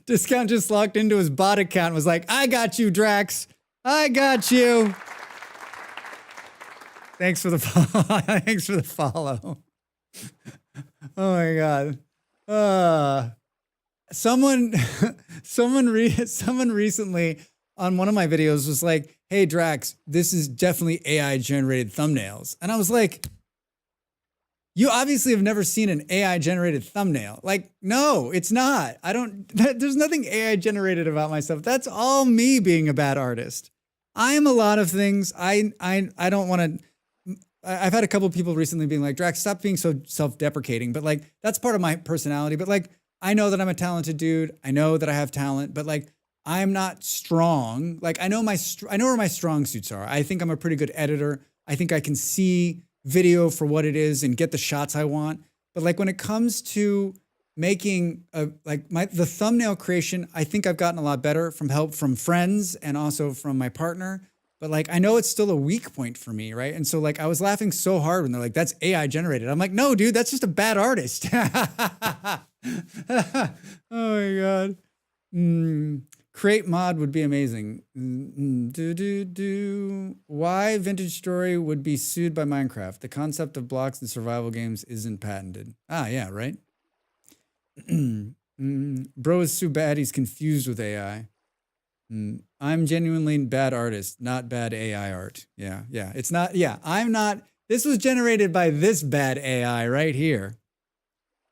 Discount just logged into his bot account and was like, I got you, Drax. I got you. Thanks for the follow. Thanks for the follow. Oh my God. Someone recently on one of my videos was like, hey, Drax, this is definitely AI generated thumbnails. And I was like, you obviously have never seen an AI generated thumbnail. Like, no, it's not. There's nothing AI generated about myself. That's all me being a bad artist. I am a lot of things. I don't want to, I've had a couple of people recently being like, Drax, stop being so self-deprecating. But like, that's part of my personality. But like, I know that I'm a talented dude. I know that I have talent, but like, I'm not strong. Like, I know where my strong suits are. I think I'm a pretty good editor. I think I can see video for what it is and get the shots I want. But like when it comes to making the thumbnail creation, I think I've gotten a lot better from help from friends and also from my partner. But like, I know it's still a weak point for me, right? And so like, I was laughing so hard when they're like, that's AI generated. I'm like, no, dude, that's just a bad artist. Oh my God. Create mod would be amazing. Why Vintage Story would be sued by Minecraft? The concept of blocks in survival games isn't patented. Ah, yeah, right? Bro is so bad he's confused with AI. I'm genuinely bad artist, not bad AI art. Yeah. It's not, I'm not, this was generated by this bad AI right here.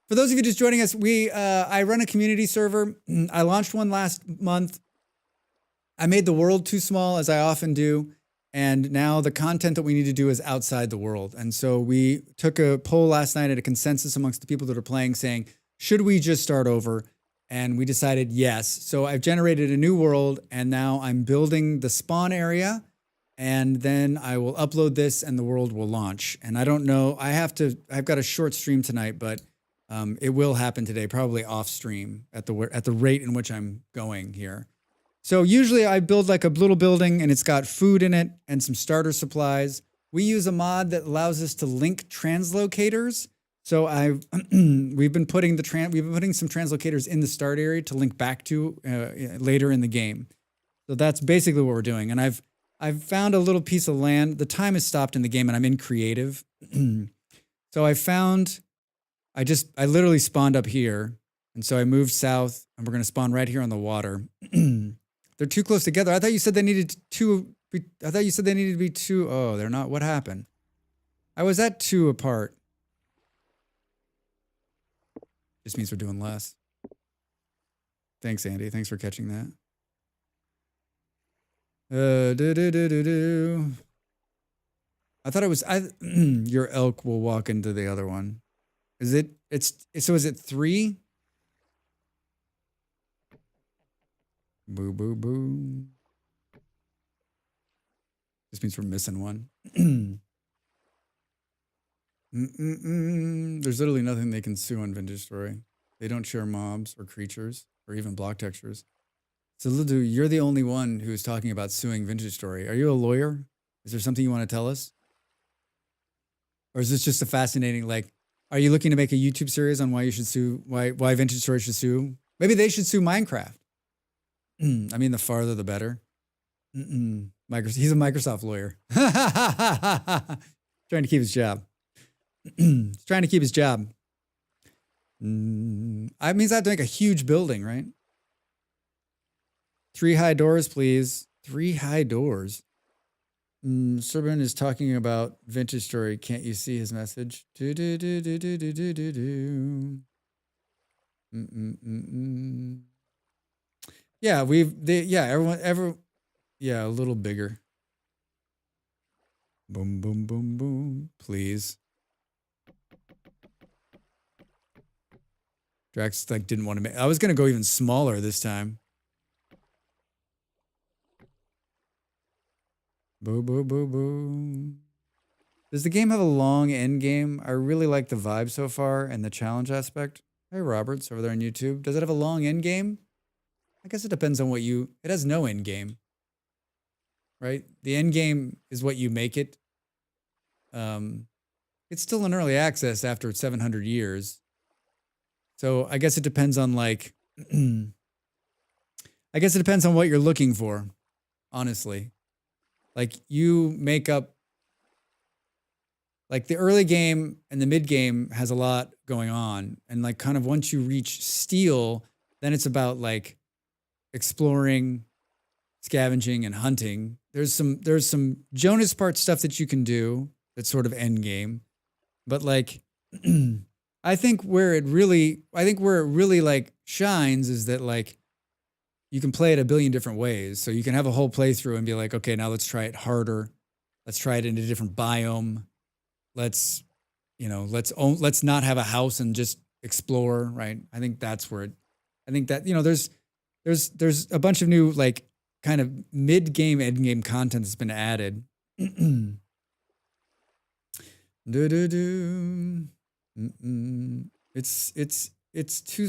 For those of you just joining us, I run a community server. I launched one last month. I made the world too small, as I often do. And now the content that we need to do is outside the world. And so we took a poll last night at a consensus amongst the people that are playing saying, should we just start over? And we decided yes. So I've generated a new world and now I'm building the spawn area. And then I will upload this and the world will launch. And I don't know, I've got a short stream tonight, but it will happen today, probably off stream at the rate in which I'm going here. So usually I build like a little building and it's got food in it and some starter supplies. We use a mod that allows us to link translocators. So we've been putting some translocators in the start area to link back to later in the game. So that's basically what we're doing. And I've found a little piece of land. The time has stopped in the game and I'm in creative. So I literally spawned up here. And so I moved south and we're going to spawn right here on the water. They're too close together. I thought you said they needed to be two. Oh, they're not. What happened? I was at 2 apart. Just means we're doing less. Thanks, Andy. Thanks for catching that. I thought it was, your elk will walk into the other one. Is it 3? Boo, boo, boo. This means we're missing one. There's literally nothing they can sue on Vintage Story. They don't share mobs or creatures or even block textures. So Lidu, you're the only one who's talking about suing Vintage Story. Are you a lawyer? Is there something you want to tell us? Or is this just a fascinating, like, are you looking to make a YouTube series on why you should sue, why Vintage Story should sue? Maybe they should sue Minecraft. I mean, the farther the better. He's a Microsoft lawyer. Trying to keep his job. Trying to keep his job. That means I have to make a huge building, right? 3 high doors, please. 3 high doors. Serban is talking about Vintage Story. Can't you see his message? Yeah, a little bigger. Boom, boom, boom, boom. Please. Drax like didn't want to make. I was gonna go even smaller this time. Boo, boo, boo, boo. Does the game have a long end game? I really like the vibe so far and the challenge aspect. Hey, Roberts, over there on YouTube. Does it have a long end game? I guess it depends on what you... It has no end game, right? The end game is what you make it. It's still in early access after 700 years. So I guess it depends on like... I guess it depends on what you're looking for, honestly. Like you make up... Like the early game and the mid game has a lot going on. And like kind of once you reach steel, then it's about like exploring, scavenging, and hunting. There's some Jonas part stuff that you can do that's sort of end game. But like I think where it really like shines is that like you can play it a billion different ways. So you can have a whole playthrough and be like, okay, now let's try it harder. Let's try it in a different biome. Let's not have a house and just explore, right? I think that's where I think that, there's a bunch of new like kind of mid-game, end-game content that's been added. It's too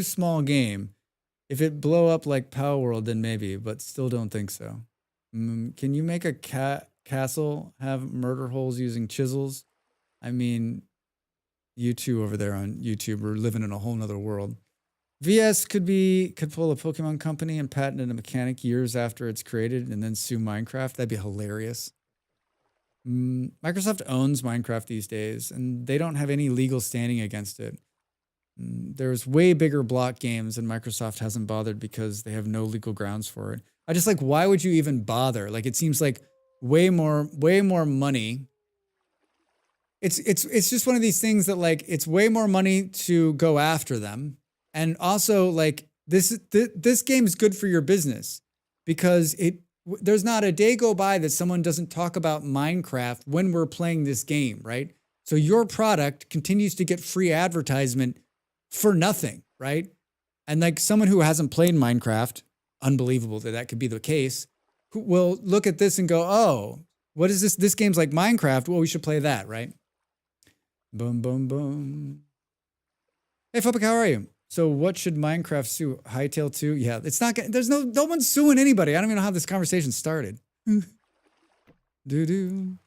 small game. If it blow up like Power World, then maybe, but still don't think so. Can you make a castle have murder holes using chisels? I mean, you two over there on YouTube are living in a whole nother world. VS could pull a Pokemon company and patent a mechanic years after it's created and then sue Minecraft. That'd be hilarious. Microsoft owns Minecraft these days, and they don't have any legal standing against it. There's way bigger block games, and Microsoft hasn't bothered because they have no legal grounds for it. I just like, why would you even bother? Like, it seems like way more money. It's just one of these things that like, it's way more money to go after them. And also like this game is good for your business because there's not a day go by that someone doesn't talk about Minecraft when we're playing this game, right? So your product continues to get free advertisement for nothing, right? And like someone who hasn't played Minecraft, unbelievable that could be the case, who will look at this and go, oh, what is this? This game's like Minecraft. Well, we should play that, right? Boom, boom, boom. Hey, Phobik, how are you? So what should Minecraft sue? Hytale 2? Yeah, it's not gonna, there's no one's suing anybody. I don't even know how this conversation started. Doo-doo.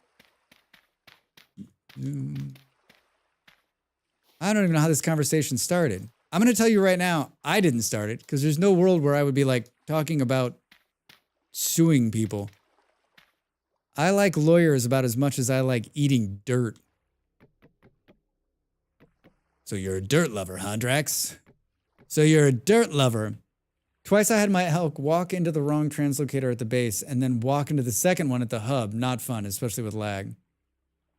I don't even know how this conversation started. I'm going to tell you right now, I didn't start it because there's no world where I would be like talking about suing people. I like lawyers about as much as I like eating dirt. So you're a dirt lover, huh, Drax? So you're a dirt lover. Twice I had my elk walk into the wrong translocator at the base and then walk into the second one at the hub. Not fun, especially with lag.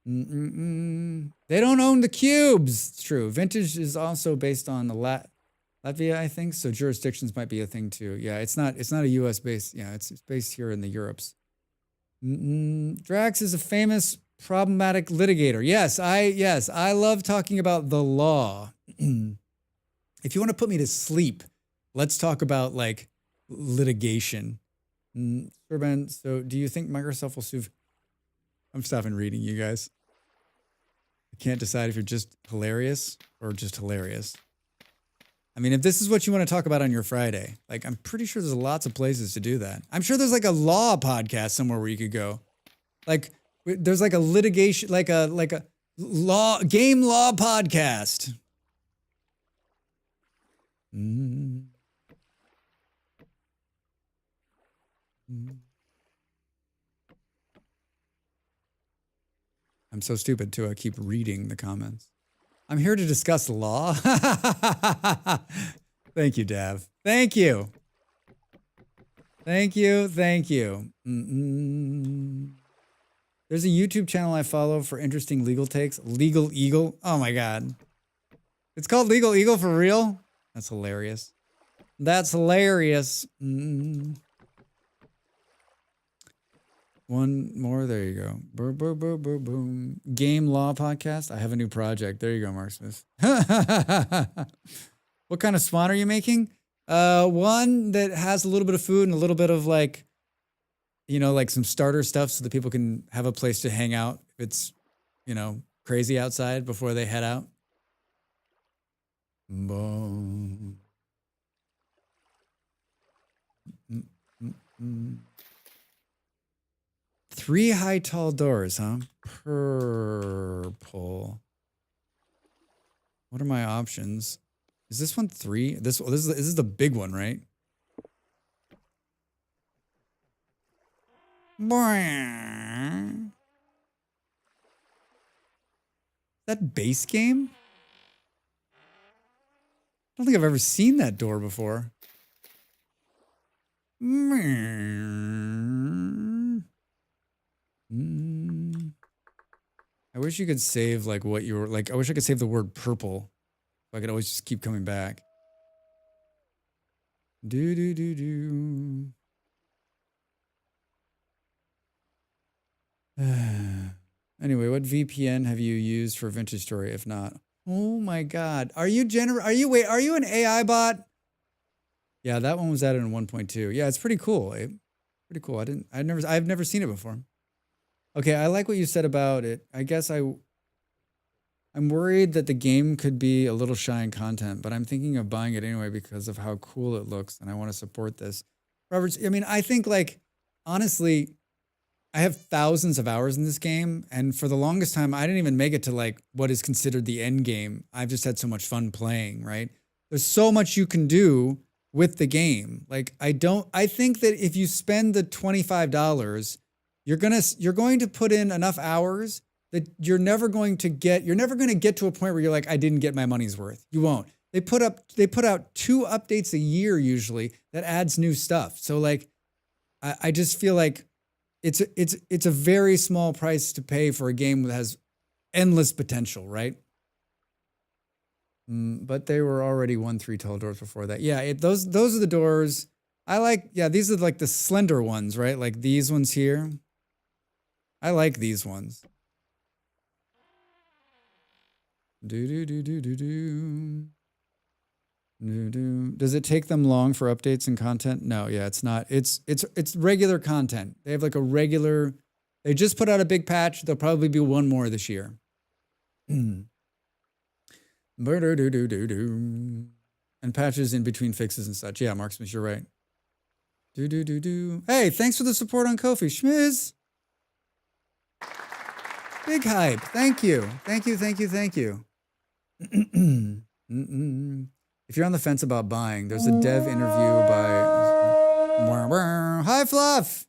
They don't own the cubes. It's true. Vintage is also based on the Latvia, I think. So jurisdictions might be a thing too. Yeah, it's not a US based. Yeah, it's based here in the Europes. Drax is a famous problematic litigator. Yes, I love talking about the law. If you want to put me to sleep, let's talk about like litigation. Urban, so do you think Microsoft will sue? I'm stopping reading, you guys. I can't decide if you're just hilarious or just hilarious. I mean, if this is what you want to talk about on your Friday, like I'm pretty sure there's lots of places to do that. I'm sure there's like a law podcast somewhere where you could go. Like there's like a litigation, like a game law podcast. I'm so stupid too. I keep reading the comments. I'm here to discuss law. Thank you, Dav. Thank you. Thank you. Thank you. There's a YouTube channel I follow for interesting legal takes. Legal Eagle. Oh my God. It's called Legal Eagle for real? That's hilarious. That's hilarious. One more. There you go. Boom, boom, boom, boom, boom. Game Law Podcast. I have a new project. There you go, Mark Smith. What kind of spawn are you making? One that has a little bit of food and a little bit of like, like some starter stuff so that people can have a place to hang out if it's, crazy outside before they head out. Boom. 3 high tall doors, huh? Purple. What are my options? Is this one 3? This is the big one, right? That base game? I don't think I've ever seen that door before. I wish you could save like what you were like. I wish I could save the word purple. So I could always just keep coming back. Do do do do. Anyway, what VPN have you used for Vintage Story? If not, oh my God, are you an AI bot? Yeah, that one was added in 1.2. Yeah, it's pretty cool. Pretty cool. I've never seen it before. Okay, I like what you said about it. I guess I'm worried that the game could be a little shy in content, but I'm thinking of buying it anyway because of how cool it looks, and I want to support this. Roberts, I mean, I think honestly, I have thousands of hours in this game, and for the longest time, I didn't even make it to what is considered the end game. I've just had so much fun playing, right? There's so much you can do with the game. I think that if you spend the $25, you're going to put in enough hours that you're never going to get to a point where you're like, I didn't get my money's worth. You won't. They put out 2 updates a year usually that adds new stuff. So I just feel like it's a very small price to pay for a game that has endless potential, right? But they were already 3 tall doors before that. Yeah, those are the doors I like. Yeah, these are the slender ones, right? Like these ones here. I like these ones. Do do do do do do. Do do. Does it take them long for updates and content? No, yeah, it's not. It's regular content. They have they just put out a big patch. There'll probably be one more this year. And patches in between fixes and such. Yeah, Marksmith, you're right. Do do do do. Hey, thanks for the support on Ko-fi, Schmiz. Big hype. Thank you. Thank you. Thank you. Thank you. If you're on the fence about buying, there's a dev interview by Hi Fluff.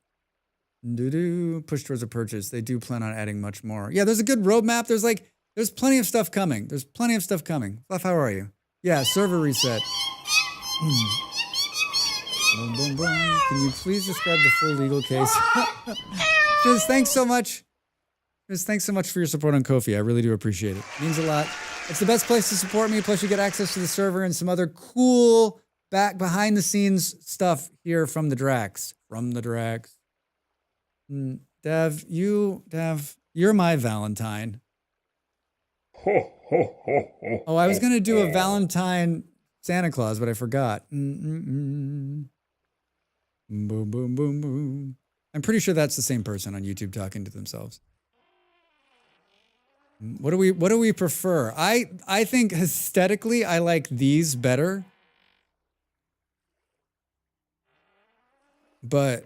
Push towards a purchase. They do plan on adding much more. Yeah, there's a good roadmap. There's plenty of stuff coming. Fluff, how are you? Yeah, server reset. Boom, boom, boom. Can you please describe the full legal case? Just thanks so much. Thanks so much for your support on Ko-fi. I really do appreciate it. It means a lot. It's the best place to support me. Plus, you get access to the server and some other cool behind the scenes stuff here from the Drax. Dev, you're my Valentine. Oh, I was going to do a Valentine Santa Claus, but I forgot. Boom, boom, boom, boom. I'm pretty sure that's the same person on YouTube talking to themselves. What do we prefer? I think aesthetically I like these better. But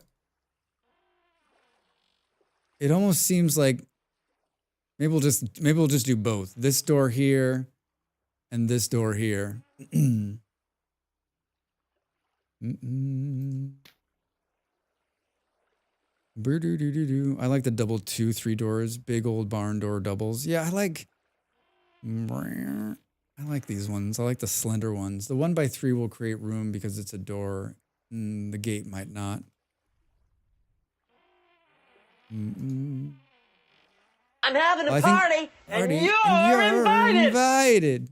it almost seems like maybe we'll just do both. This door here and this door here. I like the double 2, 3 doors, big old barn door doubles. Yeah, I like these ones. I like the slender ones. The 1x3 will create room because it's a door. The gate might not. I'm having a party, and you're invited.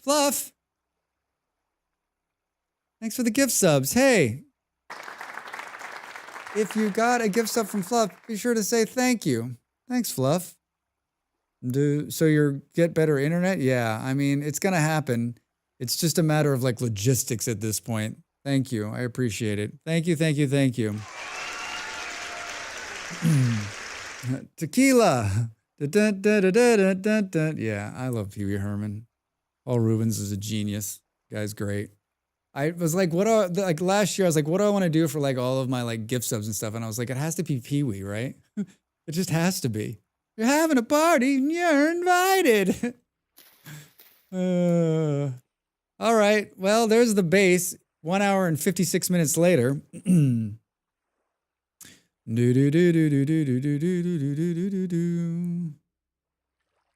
Fluff. Thanks for the gift subs. Hey. If you got a gift sub from Fluff, be sure to say thank you. Thanks, Fluff. So you get better internet? Yeah, I mean, it's going to happen. It's just a matter of logistics at this point. Thank you. I appreciate it. Thank you, thank you, thank you. Tequila. Dun, dun, dun, dun, dun, dun, dun. Yeah, I love Pee Wee Herman. Paul Rubens is a genius. Guy's great. I was like, like last year, I was like, what do I want to do for like all of my like gift subs and stuff? And I was like, it has to be Pee Wee, right? It just has to be. You're having a party and you're invited. All right. Well, there's the base. 1 hour and 56 minutes later. Do do do do do do do do do do do do do do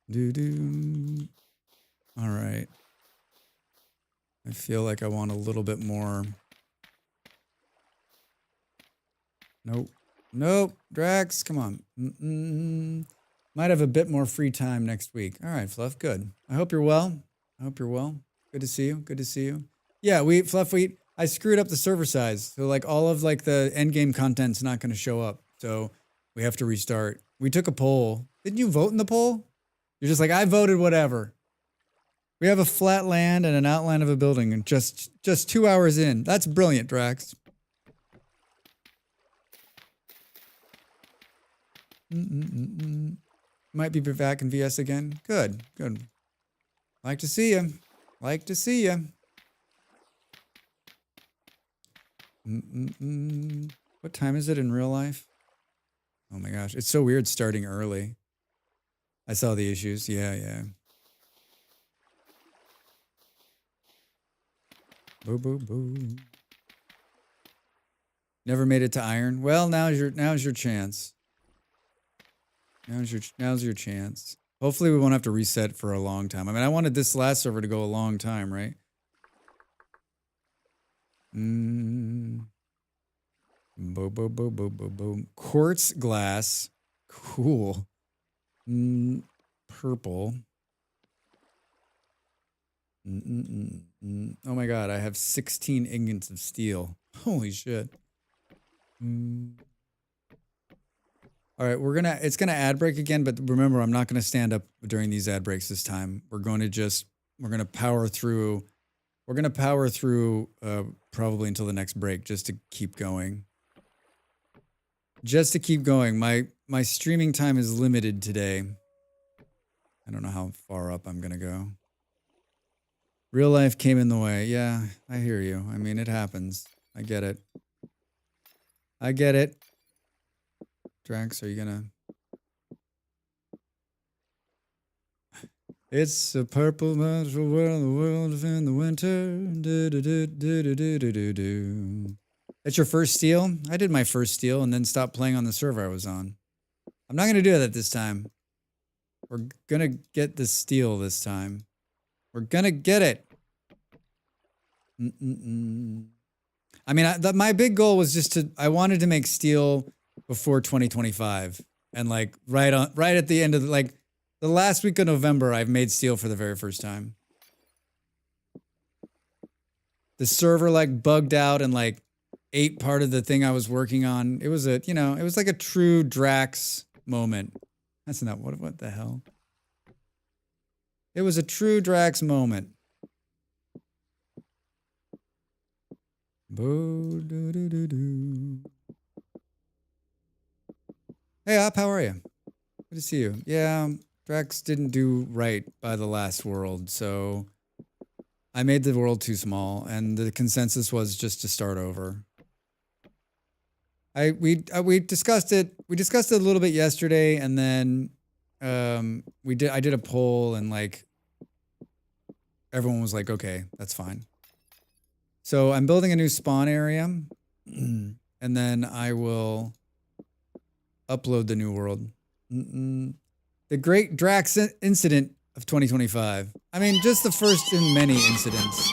do do. All right. I feel like I want a little bit more. Nope. Nope. Drax, come on. Might have a bit more free time next week. All right, Fluff. Good. I hope you're well. I hope you're well. Good to see you. Good to see you. Yeah, Fluff, I screwed up the server size. So like all of like the end game content's not going to show up. So we have to restart. We took a poll. Didn't you vote in the poll? You're just like, I voted whatever. We have a flat land and an outline of a building and just 2 hours in. That's brilliant, Drax. Might be back in VS again. Good, good. Like to see you. Like to see you. What time is it in real life? Oh my gosh, it's so weird starting early. I saw the issues. Yeah. Boo, boo, boo. Never made it to iron. Well, now's your chance. Now's your chance. Hopefully we won't have to reset for a long time. I mean, I wanted this last server to go a long time, right? Boom, boom, boom, boom, boom, boom. Quartz glass. Cool. Purple. Oh my god, I have 16 ingots of steel. Holy shit. All right, it's gonna ad break again, but remember, I'm not gonna stand up during these ad breaks this time. We're gonna power through. We're gonna power through probably until the next break, just to keep going. Just to keep going. My streaming time is limited today. I don't know how far up I'm gonna go. Real life came in the way. Yeah, I hear you. I mean, it happens. I get it. I get it. Drax, are you gonna... It's a purple magical world, the world is in the winter. Do, do, do, do, do, do, do, do, do. That's your first steal? I did my first steal and then stopped playing on the server I was on. I'm not gonna do that this time. We're gonna get the steal this time. We're gonna get it. I mean, my big goal was just I wanted to make steel before 2025, and like right at the end of the last week of November, I've made steel for the very first time. The server like bugged out and like ate part of the thing I was working on. It was it was like a true Drax moment. That's not what the hell. It was a true Drax moment. Boo, doo, doo, doo, doo. Hey, Op, how are you? Good to see you. Yeah, Drax didn't do right by the last world, so I made the world too small, and the consensus was just to start over. We discussed it. We discussed it a little bit yesterday, and then I did a poll, and like everyone was like, "Okay, that's fine." So I'm building a new spawn area, and then I will upload the new world. The Great Drax Incident of 2025. I mean, just the first in many incidents.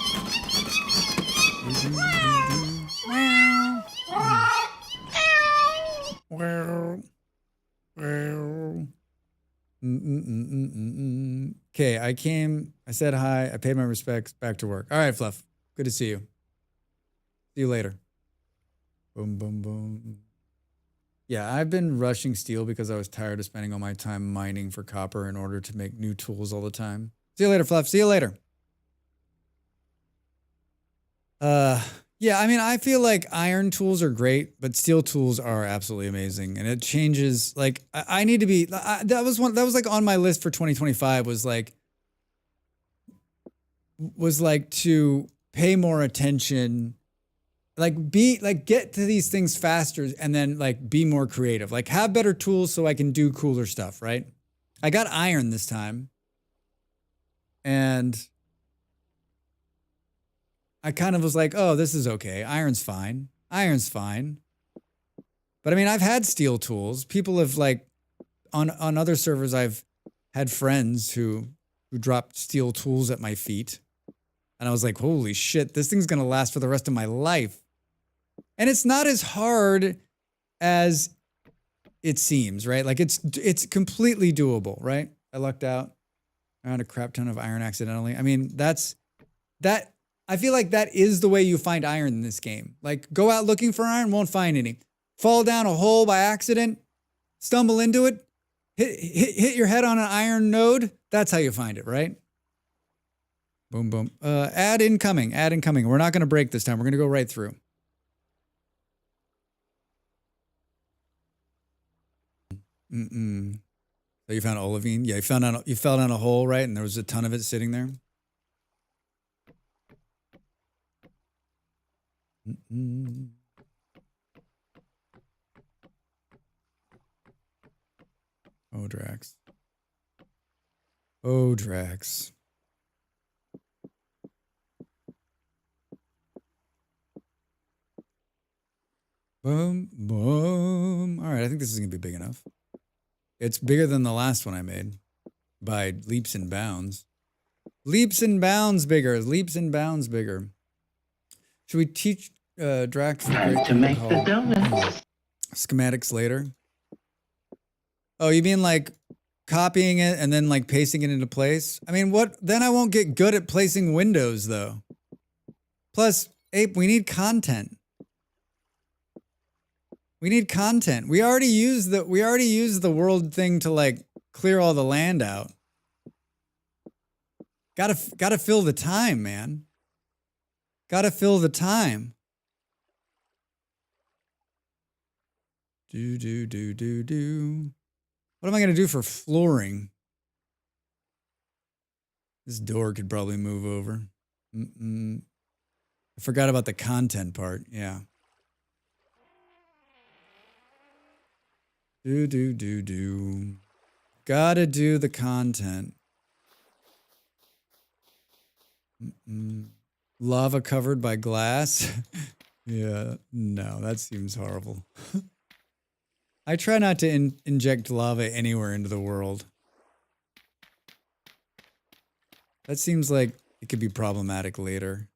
Okay, I said hi, I paid my respects, back to work. All right, Fluff, good to see you. See you later. Boom, boom, boom. Yeah, I've been rushing steel because I was tired of spending all my time mining for copper in order to make new tools all the time. See you later, Fluff. See you later. Yeah, I mean, I feel like iron tools are great, but steel tools are absolutely amazing, and it changes. Like, I need to be. That was like on my list for 2025. Was like to pay more attention, like get to these things faster, and then like be more creative. Like have better tools so I can do cooler stuff. Right? I got iron this time, and I kind of was like, oh, this is okay. Iron's fine. Iron's fine. But I mean, I've had steel tools. People have like on other servers, I've had friends who dropped steel tools at my feet. And I was like, holy shit, this thing's going to last for the rest of my life. And it's not as hard as it seems, right? Like it's completely doable, right? I lucked out. I found a crap ton of iron accidentally. I mean, that I feel like that is the way you find iron in this game. Like go out looking for iron, won't find any. Fall down a hole by accident, stumble into it, hit your head on an iron node. That's how you find it, right? Boom, boom. Add incoming. We're not going to break this time. We're going to go right through. So you found olivine? Yeah, you fell down a hole, right? And there was a ton of it sitting there. Oh, Drax. Oh, Drax. Boom, boom. All right, I think this is going to be big enough. It's bigger than the last one I made by leaps and bounds. Leaps and bounds bigger. Leaps and bounds bigger. Should we teach Drax Time to make the donuts. Schematics later? Oh, you mean like copying it and then like pasting it into place? I mean, what? Then I won't get good at placing windows though. Plus, Ape, we need content. We need content. We already used the world thing to like clear all the land out. Gotta fill the time, man. Gotta fill the time. Do. What am I gonna do for flooring? This door could probably move over. I forgot about the content part. Yeah. Do. Gotta do the content. Lava covered by glass? Yeah, no, that seems horrible. I try not to inject lava anywhere into the world. That seems like it could be problematic later.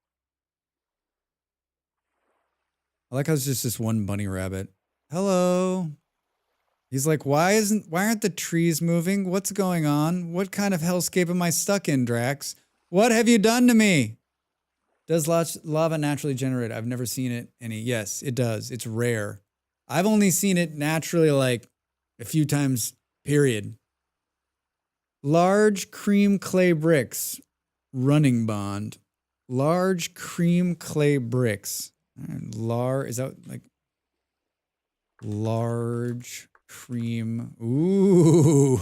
I like how it's just this one bunny rabbit. Hello. He's like, why aren't the trees moving? What's going on? What kind of hellscape am I stuck in, Drax? What have you done to me? Does lava naturally generate? I've never seen it any. Yes, it does. It's rare. I've only seen it naturally like a few times, period. Large cream clay bricks. Running bond. Large cream clay bricks. Is that like large cream? Ooh.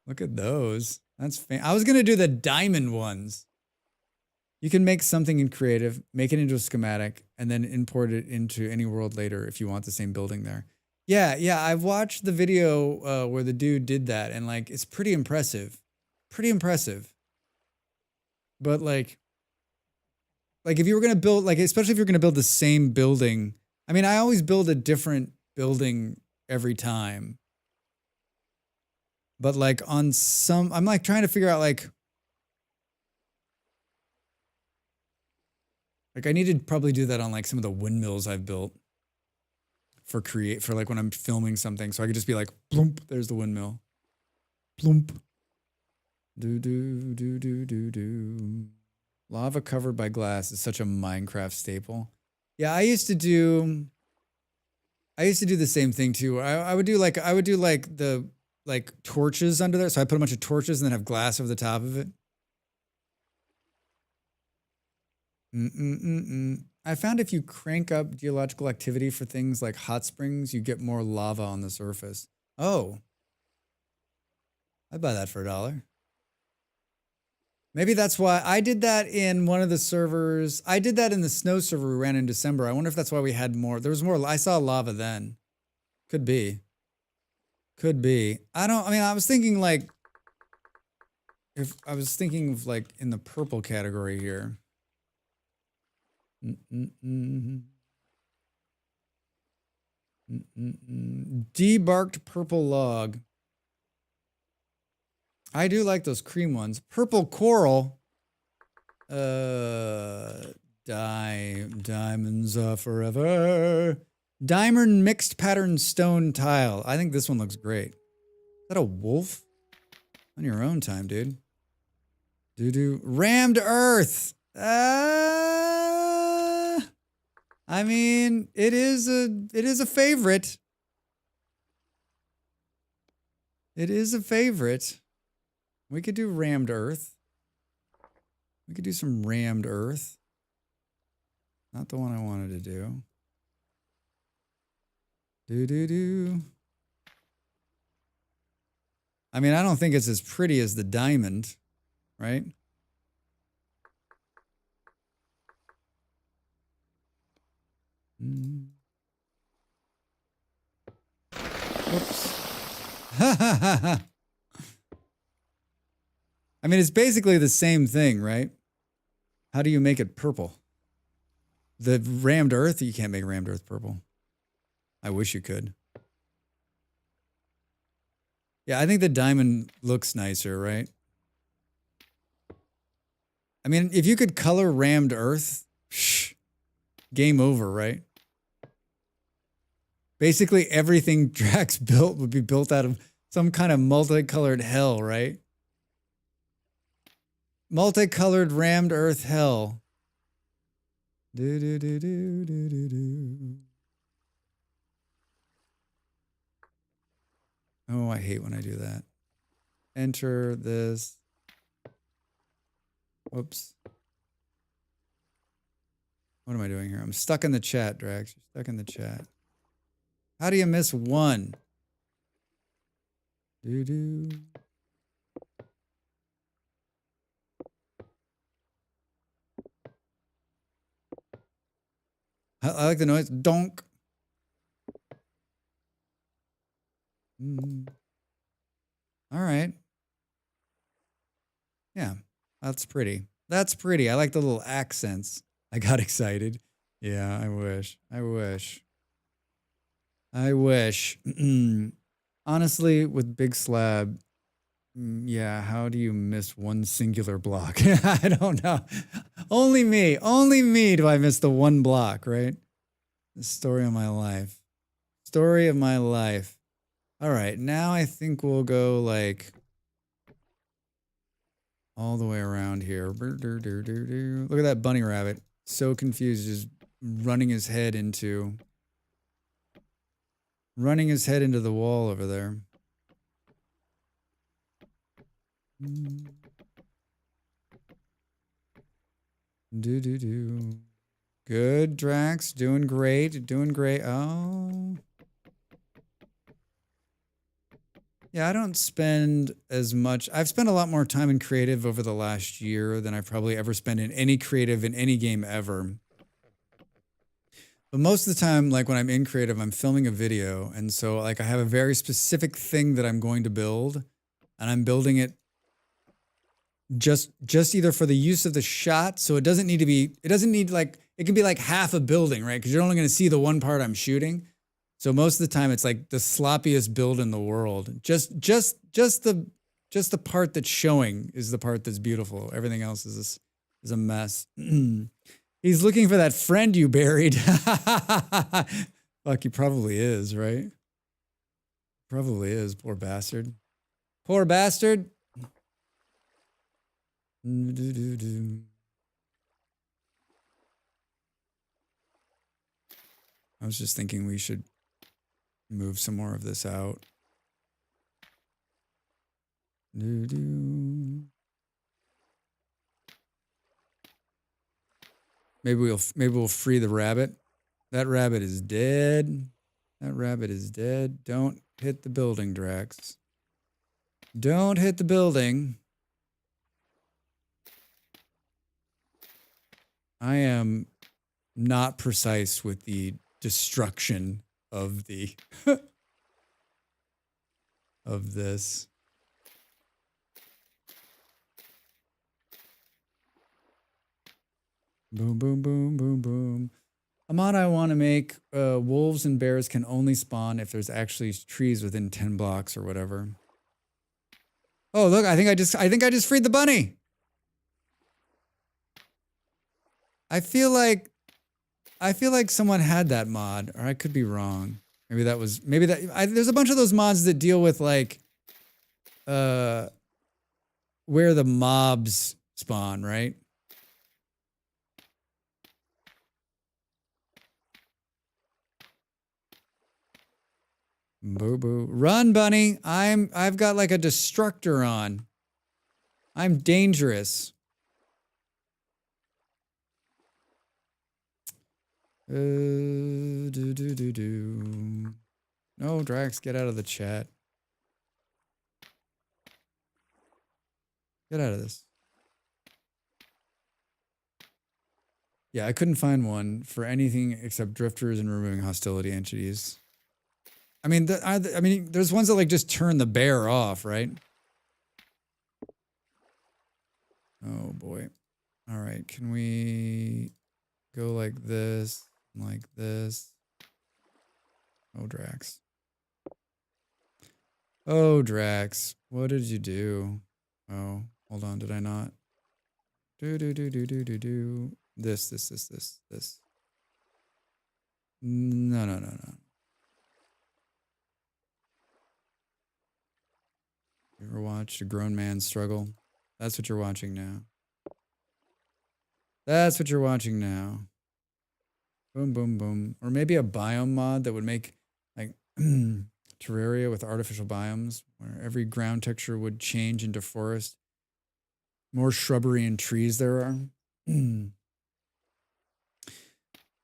Look at those. That's I was going to do the diamond ones. You can make something in creative, make it into a schematic, and then import it into any world later if you want the same building there. Yeah, I've watched the video where the dude did that, and like it's pretty impressive. Pretty impressive. But like if you were going to build, like especially if you're going to build the same building, I mean, I always build a different building every time. But like on some, I'm like trying to figure out like I need to probably do that on like some of the windmills I've built for like when I'm filming something. So I could just be like, bloomp, there's the windmill. Bloomp. Do. Lava covered by glass is such a Minecraft staple. Yeah, I used to do the same thing too. I would do the torches under there. So I put a bunch of torches and then have glass over the top of it. I found if you crank up geological activity for things like hot springs, you get more lava on the surface. Oh. I'd buy that for $1. Maybe that's why I did that in one of the servers. I did that in the snow server we ran in December. I wonder if that's why we had more. There was more. I saw lava then. Could be. Could be. I mean, I was thinking like, if I was thinking of like in the purple category here. Debarked purple log. I do like those cream ones. Purple coral. Diamonds are forever. Diamond mixed pattern stone tile. I think this one looks great. Is that a wolf? On your own time, dude. Rammed earth. I mean, it is a favorite. It is a favorite. We could do rammed earth. We could do some rammed earth. Not the one I wanted to do. I mean, I don't think it's as pretty as the diamond, right? Whoops. I mean, it's basically the same thing, right? How do you make it purple? The rammed earth? You can't make rammed earth purple. I wish you could. Yeah, I think the diamond looks nicer, right? I mean, if you could color rammed earth, game over, right? Basically, everything Drax built would be built out of some kind of multicolored hell, right? Multicolored rammed earth hell. Oh, I hate when I do that. Enter this. Whoops. What am I doing here? I'm stuck in the chat, Drax. You're stuck in the chat. How do you miss one? I like the noise. Donk. All right. Yeah, that's pretty. That's pretty. I like the little accents. I got excited. Yeah, I wish. I wish. I wish. Honestly, with Big Slab, yeah, how do you miss one singular block? I don't know. Only me do I miss the one block, right? The story of my life. Story of my life. All right, now I think we'll go like all the way around here. Look at that bunny rabbit. So confused, just running his head into the wall over there. Good, Drax. Doing great. Doing great. Oh. Yeah, I don't spend as much. I've spent a lot more time in creative over the last year than I've probably ever spent in any creative in any game ever. But most of the time, like when I'm in creative, I'm filming a video. And so like I have a very specific thing that I'm going to build, and I'm building it just either for the use of the shot. So it doesn't need like, it can be like half a building, right? Because you're only going to see the one part I'm shooting. So most of the time it's like the sloppiest build in the world. Just the part that's showing is the part that's beautiful. Everything else is a mess. He's looking for that friend you buried. Fuck, he probably is, right? Probably is, poor bastard. Poor bastard. I was just thinking we should move some more of this out. Maybe we'll free the rabbit. That rabbit is dead. That rabbit is dead. Don't hit the building, Drax. Don't hit the building. I am not precise with the destruction of the of this. Boom, boom, boom, boom, boom. A mod I want to make, wolves and bears can only spawn if there's actually trees within 10 blocks or whatever. Oh, look, I think I just freed the bunny. I feel like someone had that mod, or I could be wrong. There's a bunch of those mods that deal with like where the mobs spawn, right? Boo boo. Run, bunny. I've got like a destructor on. I'm dangerous. Do. No, Drax, get out of the chat. Get out of this. Yeah, I couldn't find one for anything except drifters and removing hostility entities. I mean, there's ones that like just turn the bear off, right? Oh boy. All right, can we go like this, like this? Oh, Drax. Oh, Drax, what did you do? Oh, hold on, did I not? Do. This. No. You ever watched a grown man struggle? That's what you're watching now. That's what you're watching now. Boom, boom, boom. Or maybe a biome mod that would make like Terraria with artificial biomes where every ground texture would change into forest. More shrubbery and trees there are.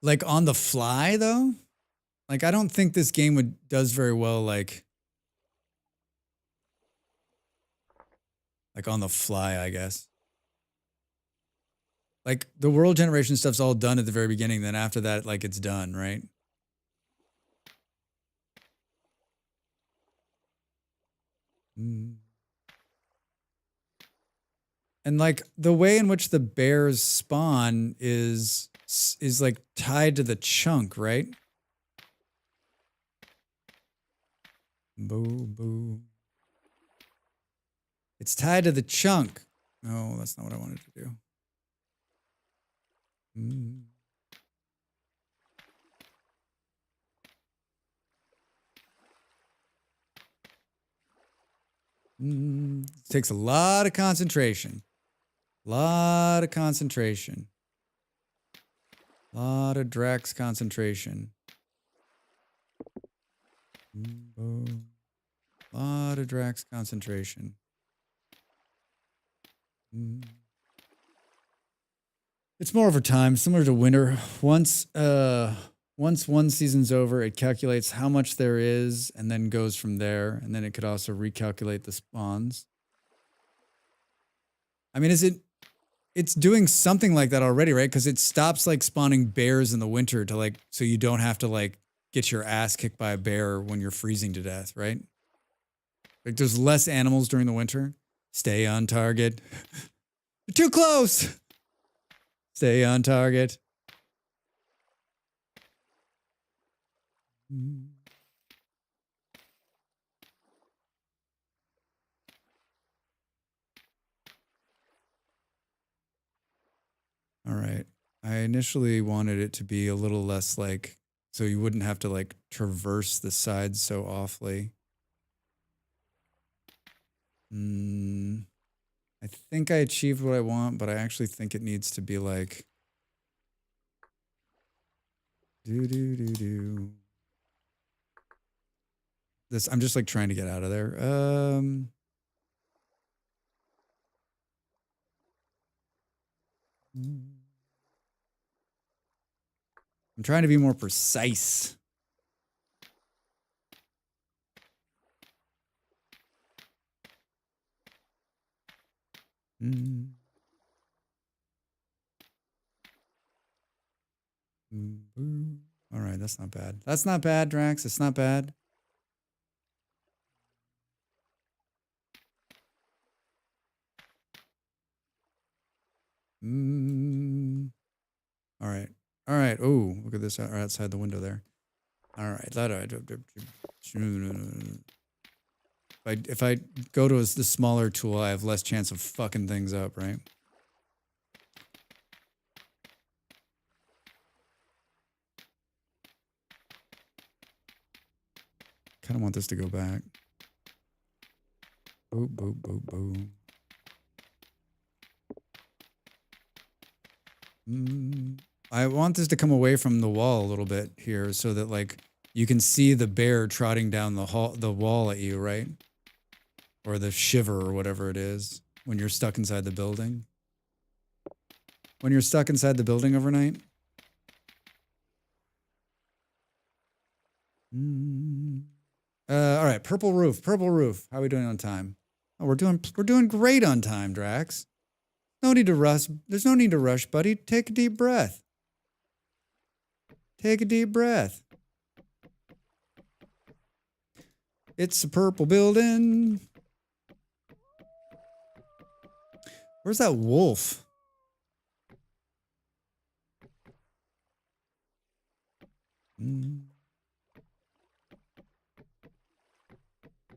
Like on the fly though? Like I don't think this game does very well like on the fly, I guess. Like the world generation stuff's all done at the very beginning, then after that, like it's done, right? And like the way in which the bears spawn is like tied to the chunk, right? Boo, boo. It's tied to the chunk. No, that's not what I wanted to do. It takes a lot of concentration. Lot of concentration. Lot of Drax concentration. Lot of Drax concentration. It's more over time, similar to winter. Once one season's over, it calculates how much there is and then goes from there. And then it could also recalculate the spawns. I mean, it's doing something like that already, right? Because it stops like spawning bears in the winter to like, so you don't have to like get your ass kicked by a bear when you're freezing to death, right? Like there's less animals during the winter. Stay on target. You're too close. Stay on target. All right. I initially wanted it to be a little less like, so you wouldn't have to like traverse the sides so awfully. I think I achieved what I want, but I actually think it needs to be like this. I'm just like trying to get out of there. I'm trying to be more precise. All right, that's not bad. That's not bad, Drax. It's not bad. All right. All right. Oh, look at this outside the window there. All right. If I go to the smaller tool, I have less chance of fucking things up, right? Kind of want this to go back. Boop, boop, boop, boop. I want this to come away from the wall a little bit here so that like you can see the bear trotting down the wall at you, right? Or the shiver or whatever it is when you're stuck inside the building. When you're stuck inside the building overnight. All right, purple roof. How are we doing on time? Oh, we're doing great on time, Drax. No need to rush. There's no need to rush, buddy. Take a deep breath. Take a deep breath. It's a purple building. Where's that wolf? Boo,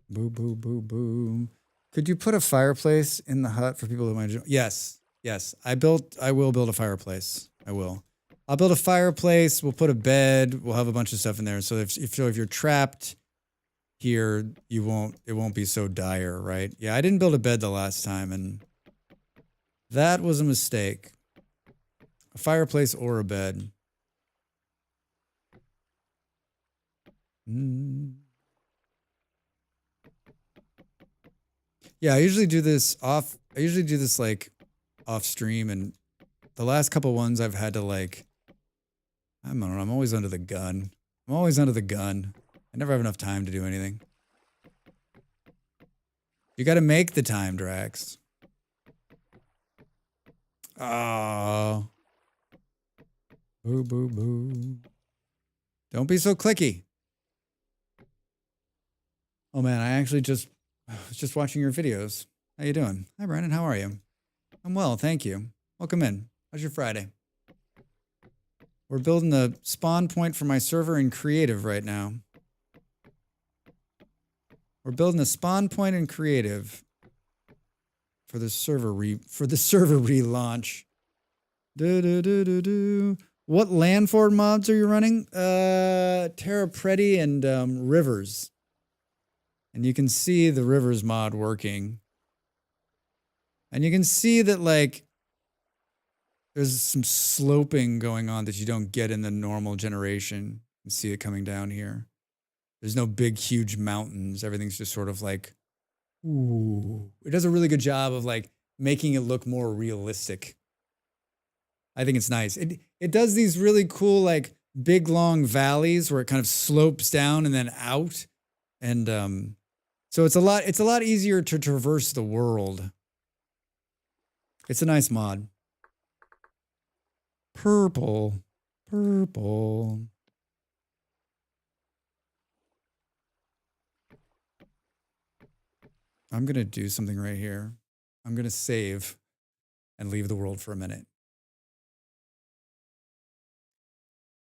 boo, boo, boo. Could you put a fireplace in the hut for people who might join? Yes. I will build a fireplace. I will. I'll build a fireplace. We'll put a bed. We'll have a bunch of stuff in there. So if you're trapped here, it won't be so dire, right? Yeah, I didn't build a bed the last time, and that was a mistake. A fireplace or a bed. Yeah, I usually do this like off stream, and the last couple ones I've had to like, I don't know, I'm always under the gun. I never have enough time to do anything. You got to make the time, Drax. Oh. Boo, boo, boo. Don't be so clicky. Oh man, I was just watching your videos. How you doing? Hi, Brandon. How are you? I'm well, thank you. Welcome in. How's your Friday? We're building the spawn point for my server in creative right now. We're building a spawn point in creative for the server relaunch. What Landford mods are you running? Terra Preti and Rivers. And you can see the Rivers mod working. And you can see that like there's some sloping going on that you don't get in the normal generation. You can see it coming down here. There's no big, huge mountains. Everything's just sort of like, ooh. It does a really good job of like making it look more realistic. I think it's nice. It does these really cool, like big, long valleys where it kind of slopes down and then out. And so it's a lot easier to traverse the world. It's a nice mod. Purple. I'm going to do something right here. I'm going to save and leave the world for a minute.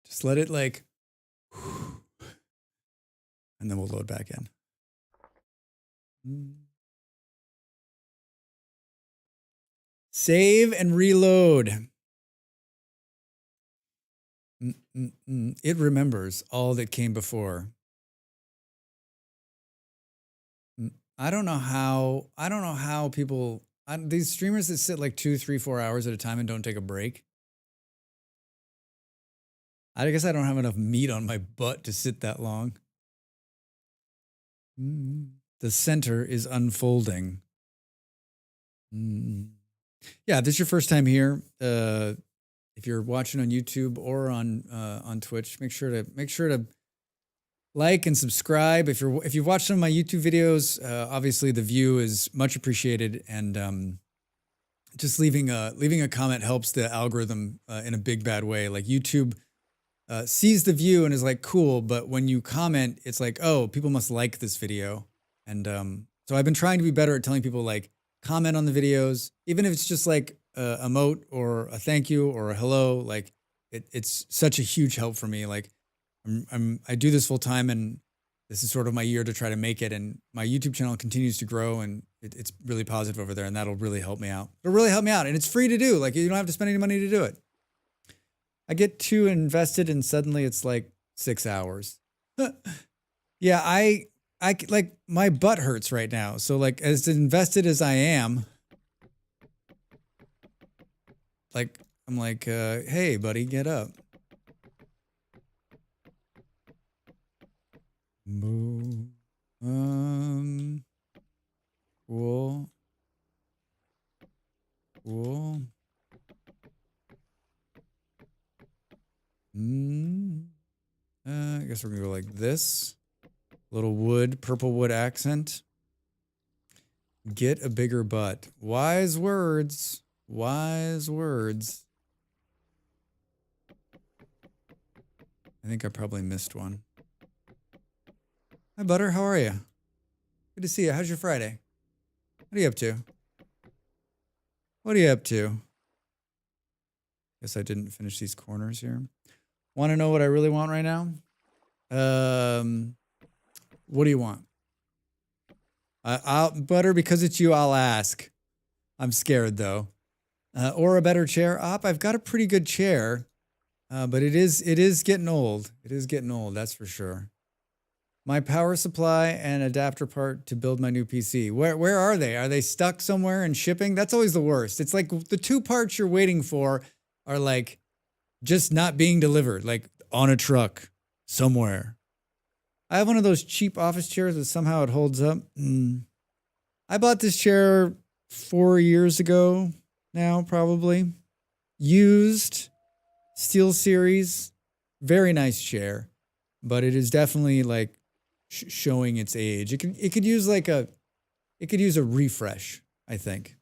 Just let it like, and then we'll load back in. Save and reload. It remembers all that came before. I don't know how people, these streamers that sit like 2, 3, 4 hours at a time and don't take a break. I guess I don't have enough meat on my butt to sit that long. The center is unfolding. Yeah, if this is your first time here, if you're watching on YouTube or on Twitch, make sure to like and subscribe. If you've watched some of my YouTube videos, obviously the view is much appreciated, and just leaving a comment helps the algorithm in a big bad way. Like YouTube sees the view and is like, cool, but when you comment, it's like, oh, people must like this video. And so I've been trying to be better at telling people, like, comment on the videos, even if it's just like a emote or a thank you or a hello. Like it's such a huge help for me. Like I do this full time, and this is sort of my year to try to make it. And my YouTube channel continues to grow, and it's really positive over there, and that'll really help me out. It'll really help me out, and it's free to do. Like, you don't have to spend any money to do it. I get too invested, and suddenly it's like 6 hours. Yeah, I like, my butt hurts right now. So like, as invested as I am, like, I'm like, hey buddy, get up. Cool. Cool. I guess we're gonna go like this. Little wood, purple wood accent. Get a bigger butt. Wise words. Wise words. I think I probably missed one. Hi, Butter. How are you? Good to see you. How's your Friday? What are you up to? What are you up to? Guess I didn't finish these corners here. Want to know what I really want right now? What do you want? Butter, because it's you, I'll ask. I'm scared, though. Or a better chair. I've got a pretty good chair, but it is getting old. It is getting old, that's for sure. My power supply and adapter part to build my new PC. Where are they? Are they stuck somewhere in shipping? That's always the worst. It's like the two parts you're waiting for are like just not being delivered, like on a truck somewhere. I have one of those cheap office chairs that somehow it holds up. I bought this chair 4 years ago now, probably. Used, Steel Series, very nice chair, but it is definitely like showing its age. It could use a refresh, I think.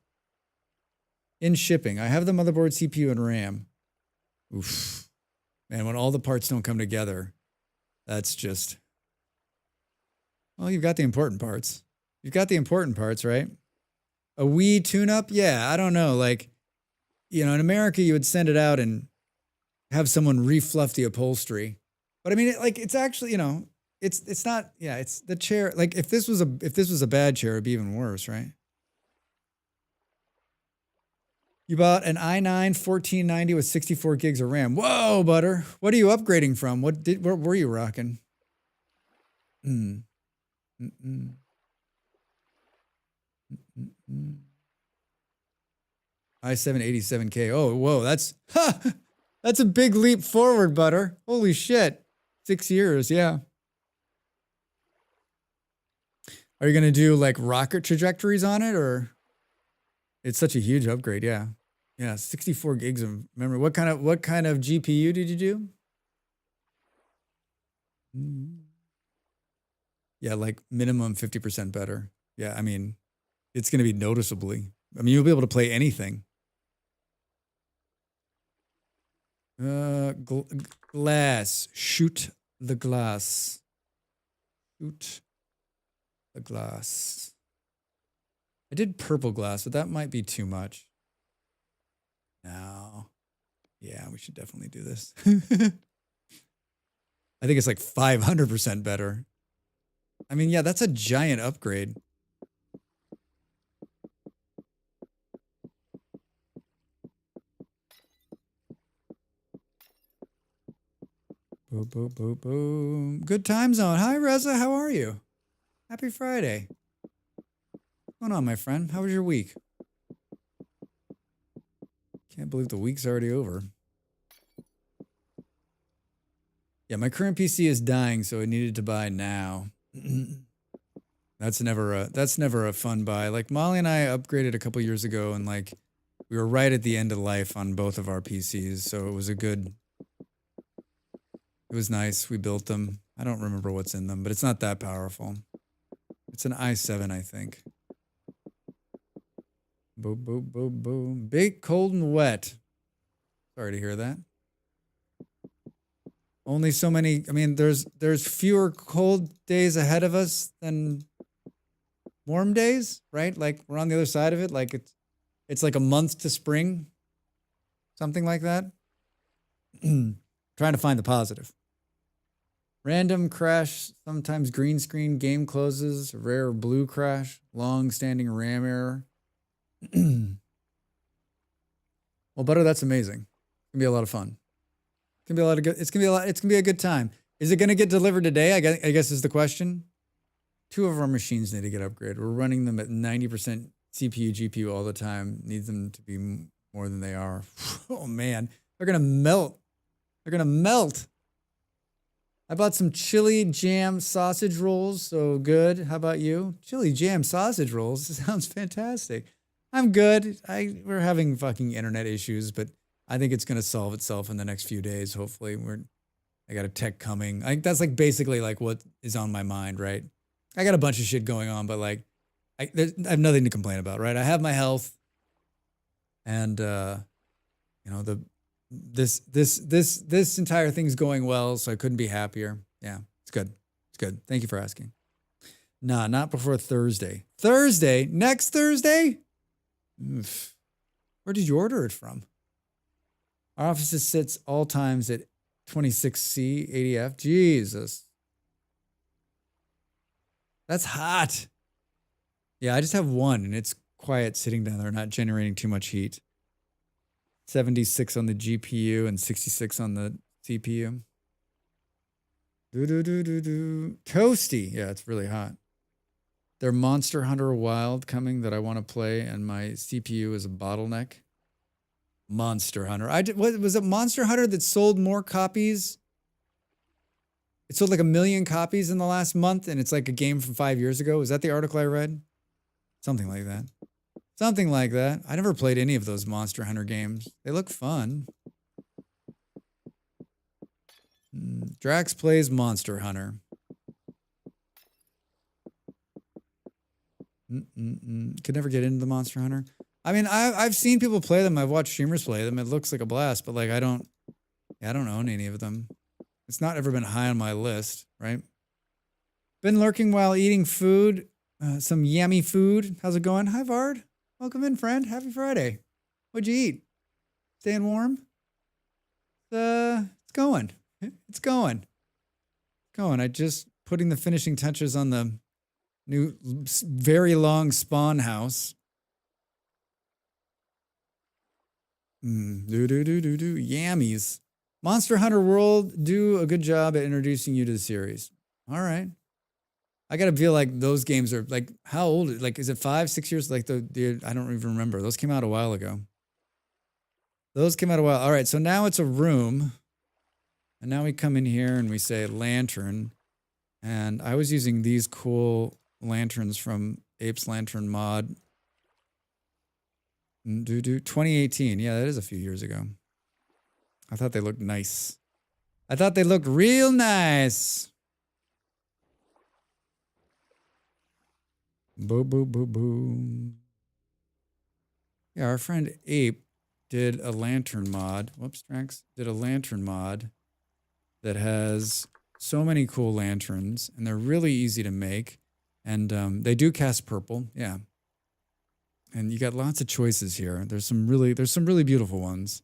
In shipping, I have the motherboard, CPU, and RAM. Oof. Man, when all the parts don't come together, that's just... Well, you've got the important parts. You've got the important parts, right? A wee tune-up? Yeah, I don't know. Like, in America, you would send it out and have someone refluff the upholstery. But I mean, it's actually, it's not, yeah, it's the chair. Like, if this was a bad chair, it'd be even worse, right? You bought an i9 1490 with 64 gigs of RAM. Whoa, Butter. What are you upgrading from? What were you rocking? i7 87K. Oh, whoa, that's a big leap forward, Butter. Holy shit. 6 years, yeah. Are you gonna do like rocket trajectories on it, or? It's such a huge upgrade, yeah. Yeah, 64 gigs of memory. What kind of GPU did you do? Yeah, like minimum 50% better. Yeah, I mean, it's going to be noticeably. I mean, you'll be able to play anything. Glass. Shoot the glass. Shoot the glass. I did purple glass, but that might be too much. No. Yeah, we should definitely do this. I think it's like 500% better. I mean, yeah, that's a giant upgrade. Boom, boom, boom, boom. Good time zone. Hi, Reza. How are you? Happy Friday. What's going on, my friend? How was your week? Can't believe the week's already over. Yeah, my current PC is dying, so I needed to buy now. That's never a fun buy. Like, Molly and I upgraded a couple years ago, and like we were right at the end of life on both of our PCs, so it was nice. We built them. I don't remember what's in them, but it's not that powerful. It's an i7, I think. Boom, boom, boom, boom. Big, cold, and wet. Sorry to hear that. Only so many. I mean, there's fewer cold days ahead of us than warm days, right? Like we're on the other side of it. Like it's like a month to spring, something like that. Trying to find the positive. Random crash, sometimes green screen, game closes, rare blue crash, long-standing RAM error. Well, Butter, that's amazing. It's gonna be a lot of fun. It's gonna be a lot of good. It's gonna be a good time. Is it gonna get delivered today? I guess is the question. 2 of our machines need to get upgraded. We're running them at 90% CPU, GPU all the time. Need them to be more than they are. Oh man, they're gonna melt. They're gonna melt. I bought some chili jam sausage rolls. So good. How about you? Chili jam sausage rolls. This sounds fantastic. I'm good. We're having fucking internet issues, but I think it's gonna solve itself in the next few days. Hopefully, I got a tech coming. I think that's like basically like what is on my mind, right? I got a bunch of shit going on, but like I have nothing to complain about, right? I have my health, and you know this entire thing's going well, so I couldn't be happier. Yeah, it's good. It's good. Thank you for asking. Nah, not before Thursday. Thursday? Next Thursday? Oof. Where did you order it from? Our office sits all times at 26C 80F. Jesus. That's hot. Yeah, I just have one, and it's quiet sitting down there, not generating too much heat. 76 on the GPU and 66 on the CPU. Toasty. Yeah, it's really hot. There's Monster Hunter Wild coming that I want to play, and my CPU is a bottleneck. Monster Hunter. Was it Monster Hunter that sold more copies? It sold like 1 million copies in the last month, and it's like a game from 5 years ago. Is that the article I read? Something like that. Something like that. I never played any of those Monster Hunter games. They look fun. Drax plays Monster Hunter. Could never get into the Monster Hunter. I mean, I've seen people play them. I've watched streamers play them. It looks like a blast, but like I don't own any of them. It's not ever been high on my list, right? Been lurking while eating food, some yummy food. How's it going? Hi, Vard. Welcome in, friend. Happy Friday. What'd you eat? Staying warm? It's going. It's going. It's going. I just putting the finishing touches on the new, very long spawn house. Yammies. Monster Hunter World do a good job at introducing you to the series. All right. I gotta feel like those games are like, how old? Like, is it 5, 6 years? Like the I don't even remember. Those came out a while ago. All right. So now it's a room. And now we come in here and we say lantern. And I was using these cool lanterns from Apes Lantern Mod. 2018. Yeah, that is a few years ago. I thought they looked nice. I thought they looked real nice. Boom, boom, boom, boom. Yeah, our friend Ape did a lantern mod. Whoops, Drax. Did a lantern mod that has so many cool lanterns, and they're really easy to make. And they do cast purple. Yeah. And you got lots of choices here. There's some really beautiful ones.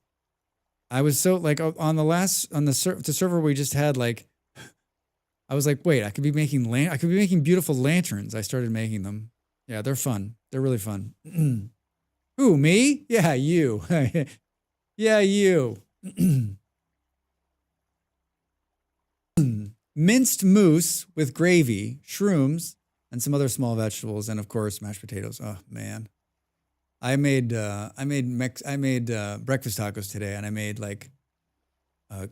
I was so like on the server we just had, like, I was like, wait, I could be making beautiful lanterns. I started making them. Yeah, they're fun. They're really fun. Who, me? Yeah, you. Yeah, you. Minced moose with gravy, shrooms, and some other small vegetables, and of course mashed potatoes. Oh man. I made breakfast tacos today, and I made like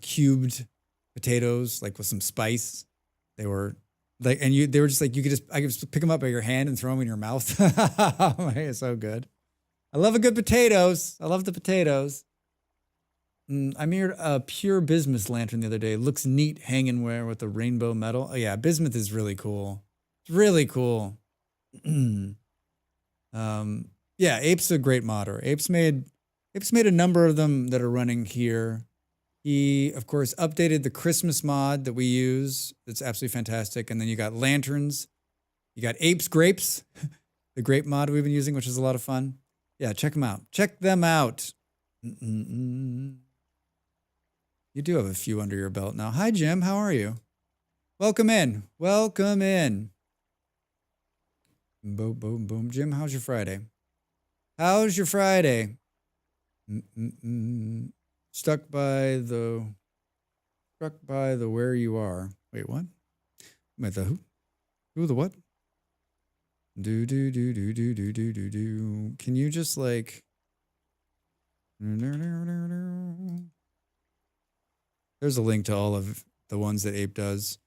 cubed potatoes, like with some spice. They were like, and they were just like, I could just pick them up by your hand and throw them in your mouth. It's so good. I love a good potatoes. I love the potatoes. I mirrored a pure bismuth lantern the other day. Looks neat hanging where with the rainbow metal. Oh yeah, bismuth is really cool. It's really cool. Yeah, Ape's a great modder. Ape's made a number of them that are running here. He, of course, updated the Christmas mod that we use. That's absolutely fantastic. And then you got lanterns. You got Ape's Grapes, the grape mod we've been using, which is a lot of fun. Yeah, check them out. Check them out. You do have a few under your belt now. Hi, Jim. How are you? Welcome in. Welcome in. Boom, boom, boom. Jim, how's your Friday? How's your Friday? Stuck by the where you are. Wait, what? Wait, the who? Who the what? Do. Can you just like? There's a link to all of the ones that Ape does.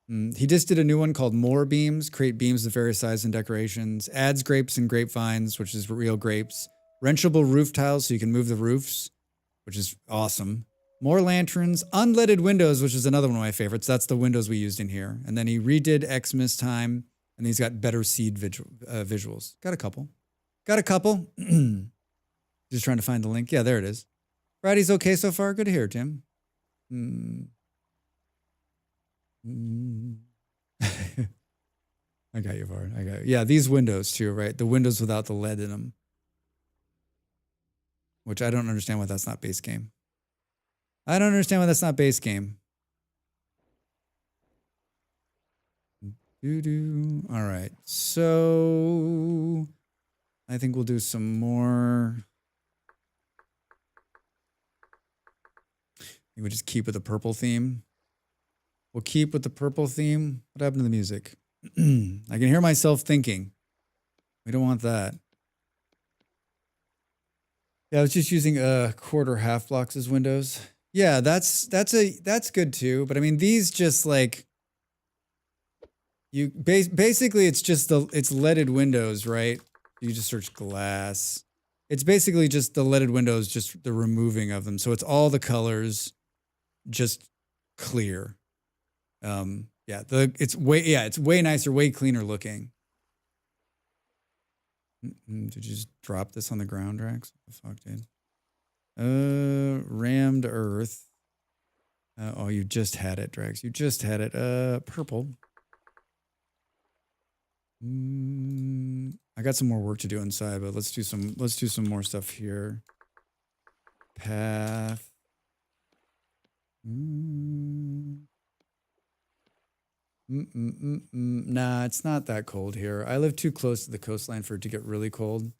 He just did a new one called More Beams, create beams of various sizes and decorations, adds grapes and grapevines, which is real grapes, wrenchable roof tiles so you can move the roofs, which is awesome. More lanterns, unleaded windows, which is another one of my favorites. That's the windows we used in here. And then he redid Xmas time, and he's got better seed visuals. Got a couple. Just trying to find the link. Yeah, there it is. Friday's okay so far? Good to hear, Tim. I got you, Vard. I got you. Yeah, these windows too, right? The windows without the lead in them. Which I don't understand why that's not base game. I don't understand why that's not base game. All right. So I think we'll do some more. I think we just keep with the purple theme. We'll keep with the purple theme. What happened to the music? I can hear myself thinking. We don't want that. Yeah, I was just using quarter half blocks as windows. Yeah, that's good too. But I mean, these just like you basically it's just it's leaded windows, right? You just search glass. It's basically just the leaded windows, just the removing of them. So it's all the colors, just clear. It's way nicer, way cleaner looking. Did you just drop this on the ground, Drax? What the fuck, dude? Rammed earth. Oh, you just had it, Drax. You just had it. Purple. I got some more work to do inside, but let's do some more stuff here. Path. Nah, it's not that cold here. I live too close to the coastline for it to get really cold.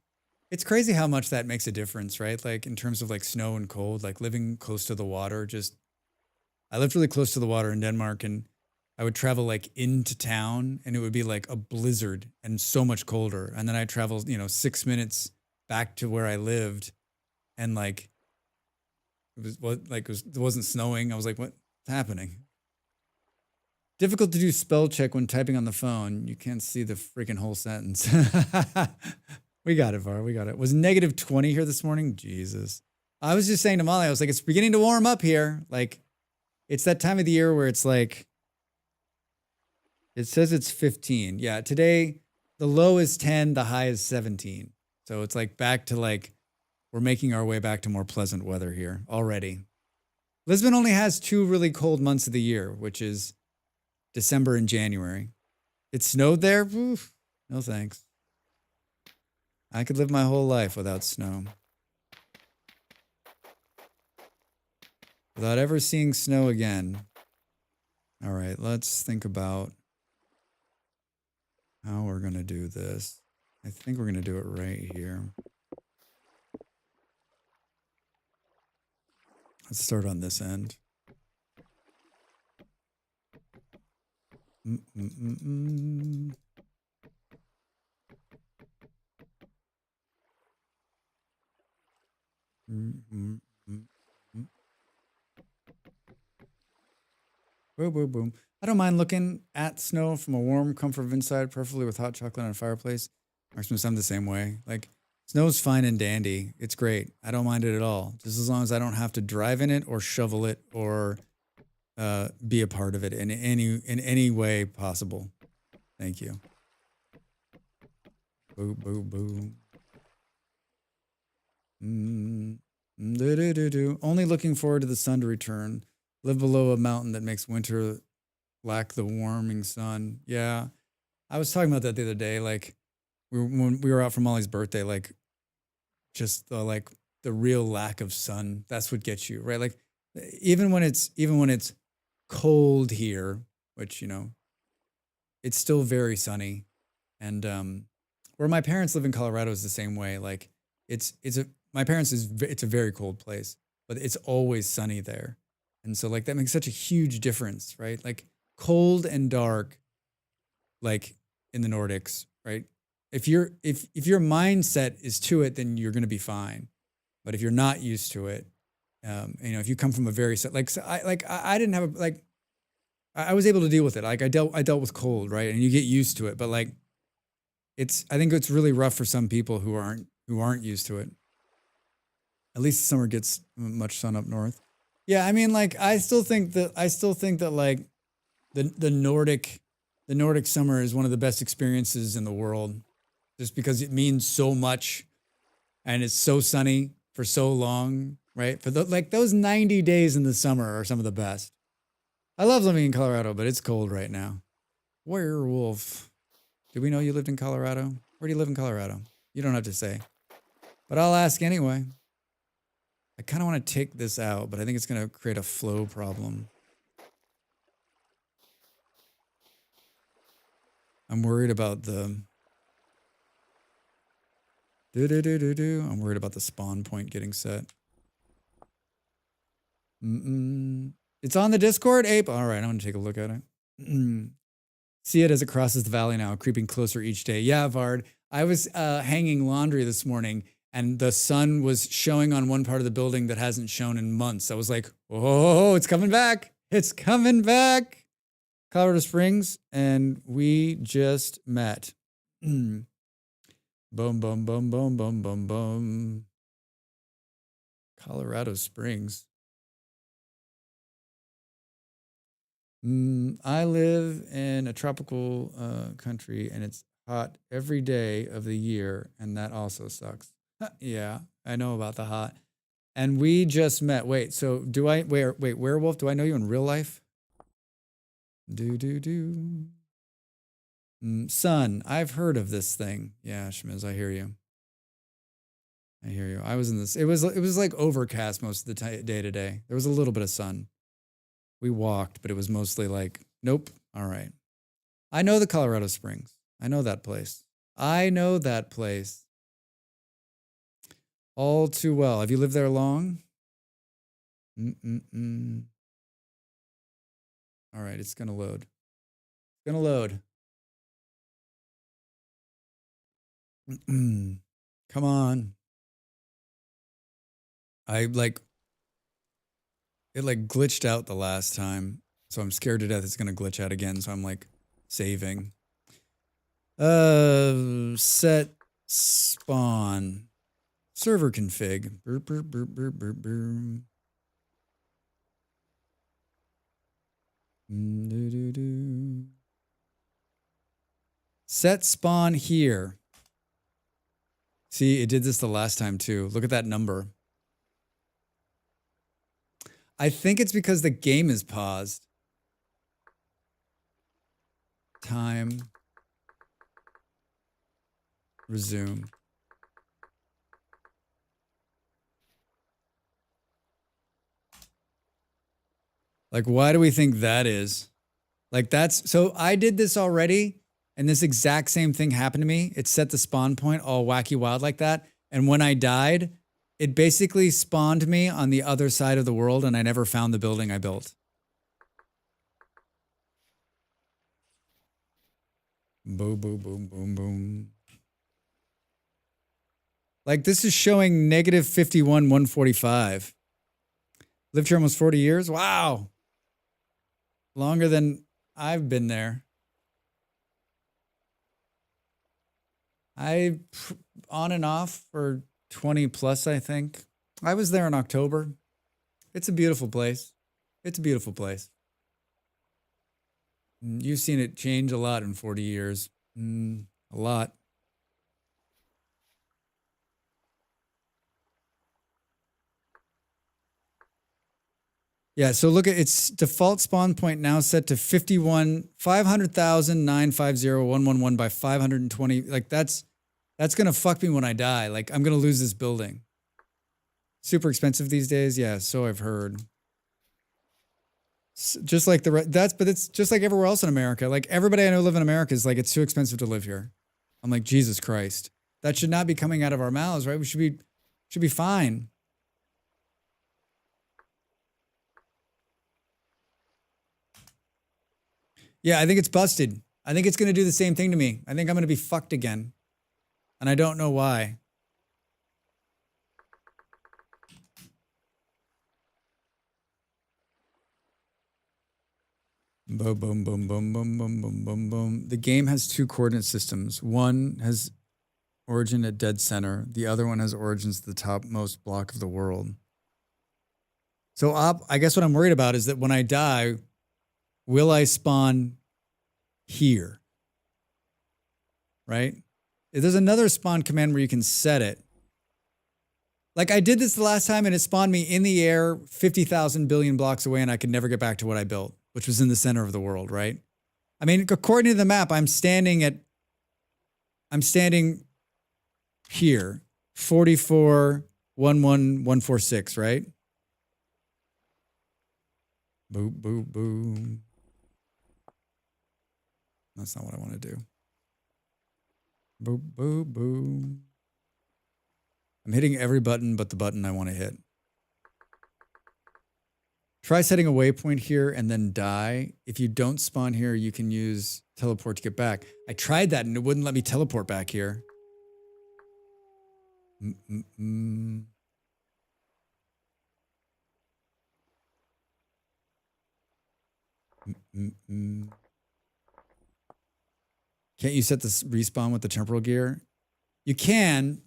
It's crazy how much that makes a difference, right? Like in terms of like snow and cold, like living close to the water. I lived really close to the water in Denmark, and I would travel like into town and it would be like a blizzard and so much colder. And then I traveled, 6 minutes back to where I lived, and like it wasn't snowing. I was like, what's happening? Difficult to do spell check when typing on the phone. You can't see the freaking whole sentence. We got it, Var. We got it. Was negative 20 here this morning? Jesus. I was just saying to Molly, I was like, it's beginning to warm up here. Like, it's that time of the year where it's like, it says it's 15. Yeah, today the low is 10, the high is 17. So it's like back to like, we're making our way back to more pleasant weather here already. Lisbon only has 2 really cold months of the year, which is December and January. It snowed there? Oof, no thanks. I could live my whole life without snow. Without ever seeing snow again. All right, let's think about how we're going to do this. I think we're going to do it right here. Let's start on this end. Boom, boom, boom. I don't mind looking at snow from a warm comfort of inside, preferably with hot chocolate and a fireplace. I'm the same way. Like, Snow's fine and dandy. It's great. I don't mind it at all. Just as long as I don't have to drive in it or shovel it or be a part of it in any way possible. Thank you. Boo, boo, boo. Only looking forward to the sun to return. Live below a mountain that makes winter lack the warming sun. Yeah. I was talking about that the other day. Like when we were out for Molly's birthday, like just the real lack of sun. That's what gets you, right? Like even when it's cold here, which, you know, it's still very sunny. And where my parents live in Colorado is the same way. Like it's a very cold place, but it's always sunny there. And so like that makes such a huge difference, right? Like cold and dark, like in the Nordics, right? If your mindset is to it, then you're going to be fine. But if you're not used to it, you know, if you come from a very I didn't have I was able to deal with it. Like I dealt with cold, right? And you get used to it. But like I think it's really rough for some people who aren't used to it. At least the summer gets much sun up north. Yeah, I mean, like I still think that like the Nordic summer is one of the best experiences in the world, just because it means so much, and it's so sunny for so long, right? For those 90 days in the summer are some of the best. I love living in Colorado, but it's cold right now. Werewolf. Did we know you lived in Colorado? Where do you live in Colorado? You don't have to say, but I'll ask anyway. I kind of want to take this out, but I think it's going to create a flow problem. I'm worried about I'm worried about the spawn point getting set. It's on the Discord, Ape. All right, I'm going to take a look at it. See it as it crosses the valley now, creeping closer each day. Yeah, Vard. I was hanging laundry this morning, and the sun was showing on one part of the building that hasn't shown in months. I was like, oh, it's coming back. It's coming back. Colorado Springs, and we just met. Boom, boom, boom, boom, boom, boom, boom. Colorado Springs. I live in a tropical country, and it's hot every day of the year, and that also sucks. Yeah, I know about the hot. And we just met. Wait, so Werewolf, do I know you in real life? Sun, I've heard of this thing. Yeah, Shmiz, I hear you. I was in this. It was like overcast most of the day today. There was a little bit of sun. We walked, but it was mostly like, nope. All right. I know the Colorado Springs. I know that place. All too well. Have you lived there long? All right, it's gonna load. Come on. It glitched out the last time, so I'm scared to death it's gonna glitch out again, so I'm like saving. Set spawn. Server config. Set spawn here. See, it did this the last time too. Look at that number. I think it's because the game is paused. Time. Resume. Like, why do we think that is? Like, so I did this already, and this exact same thing happened to me. It set the spawn point all wacky wild like that. And when I died, it basically spawned me on the other side of the world, and I never found the building I built. Boom, boom, boom, boom, boom. Like, this is showing negative 51, 145. Lived here almost 40 years. Wow. Longer than I've been there. on and off for 20 plus, I think. I was there in October. It's a beautiful place. It's a beautiful place. You've seen it change a lot in 40 years. A lot. Yeah, so look at its default spawn point now set to 500,950,111 by 520. Like that's gonna fuck me when I die. Like I'm gonna lose this building. Super expensive these days. Yeah, so I've heard. Just like but it's just like everywhere else in America. Like everybody I know live in America is like, it's too expensive to live here. I'm like, Jesus Christ. That should not be coming out of our mouths, right? We should be fine. Yeah, I think it's busted. I think it's going to do the same thing to me. I think I'm going to be fucked again. And I don't know why. Boom, boom, boom, boom, boom, boom, boom, boom, boom. The game has two coordinate systems. One has origin at dead center. The other one has origins at the topmost block of the world. So I guess what I'm worried about is that when I die, will I spawn here? Right? There's another spawn command where you can set it. Like I did this the last time and it spawned me in the air 50,000 billion blocks away and I could never get back to what I built, which was in the center of the world, right? I mean, according to the map, I'm standing here, 44,11146, right? Boop, boop, boop. That's not what I want to do. Boop, boop, boop. I'm hitting every button but the button I want to hit. Try setting a waypoint here and then die. If you don't spawn here, you can use teleport to get back. I tried that and it wouldn't let me teleport back here. Can't you set this respawn with the temporal gear? You can,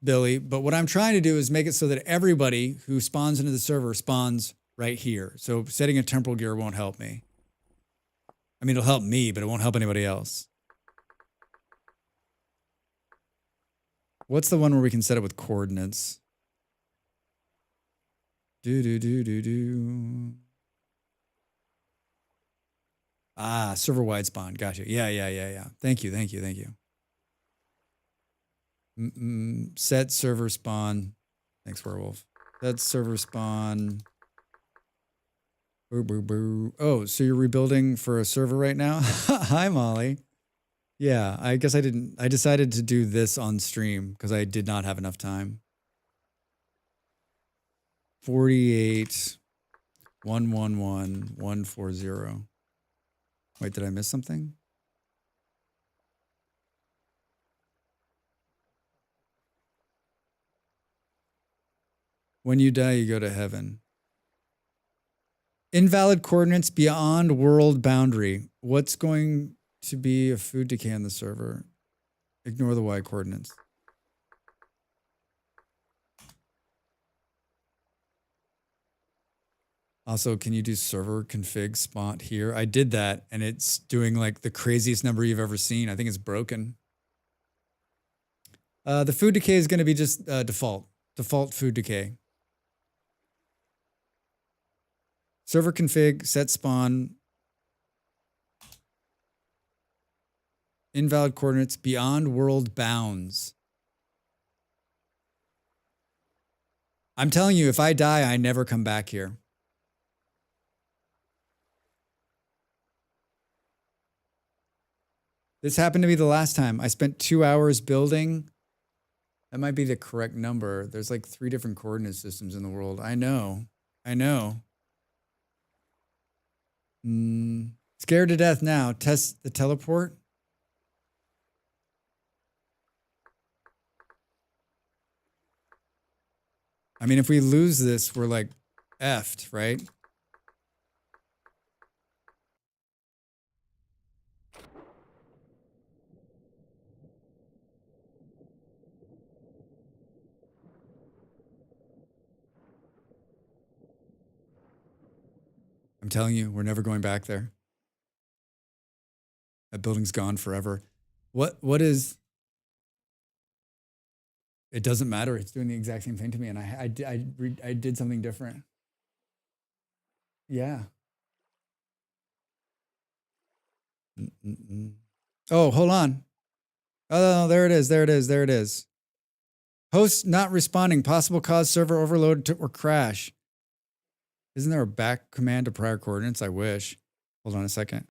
Billy, but what I'm trying to do is make it so that everybody who spawns into the server spawns right here. So setting a temporal gear won't help me. I mean, it'll help me, but it won't help anybody else. What's the one where we can set it with coordinates? Ah, server-wide spawn. Gotcha. Yeah. Thank you. Set server spawn. Thanks, Werewolf. Set server spawn. Boo, boo, boo. Oh, so you're rebuilding for a server right now? Hi, Molly. Yeah, I guess I didn't. I decided to do this on stream because I did not have enough time. 48, 111, 140. Wait, did I miss something? When you die, you go to heaven. Invalid coordinates beyond world boundary. What's going to be a food decay on the server? Ignore the Y coordinates. Also, can you do server config spot here? I did that and it's doing like the craziest number you've ever seen. I think it's broken. The food decay is going to be just default food decay. Server config, set spawn, invalid coordinates beyond world bounds. I'm telling you, if I die, I never come back here. This happened to me the last time. I spent 2 hours building. That might be the correct number. There's like 3 different coordinate systems in the world. I know. Scared to death now. Test the teleport. I mean, if we lose this, we're like effed, right? I'm telling you, we're never going back there. That building's gone forever. What is... It doesn't matter. It's doing the exact same thing to me, and I did something different. Yeah. Oh, hold on. Oh, there it is. There it is. There it is. Host not responding. Possible cause server overload or crash. Isn't there a back command to prior coordinates? I wish. Hold on a second.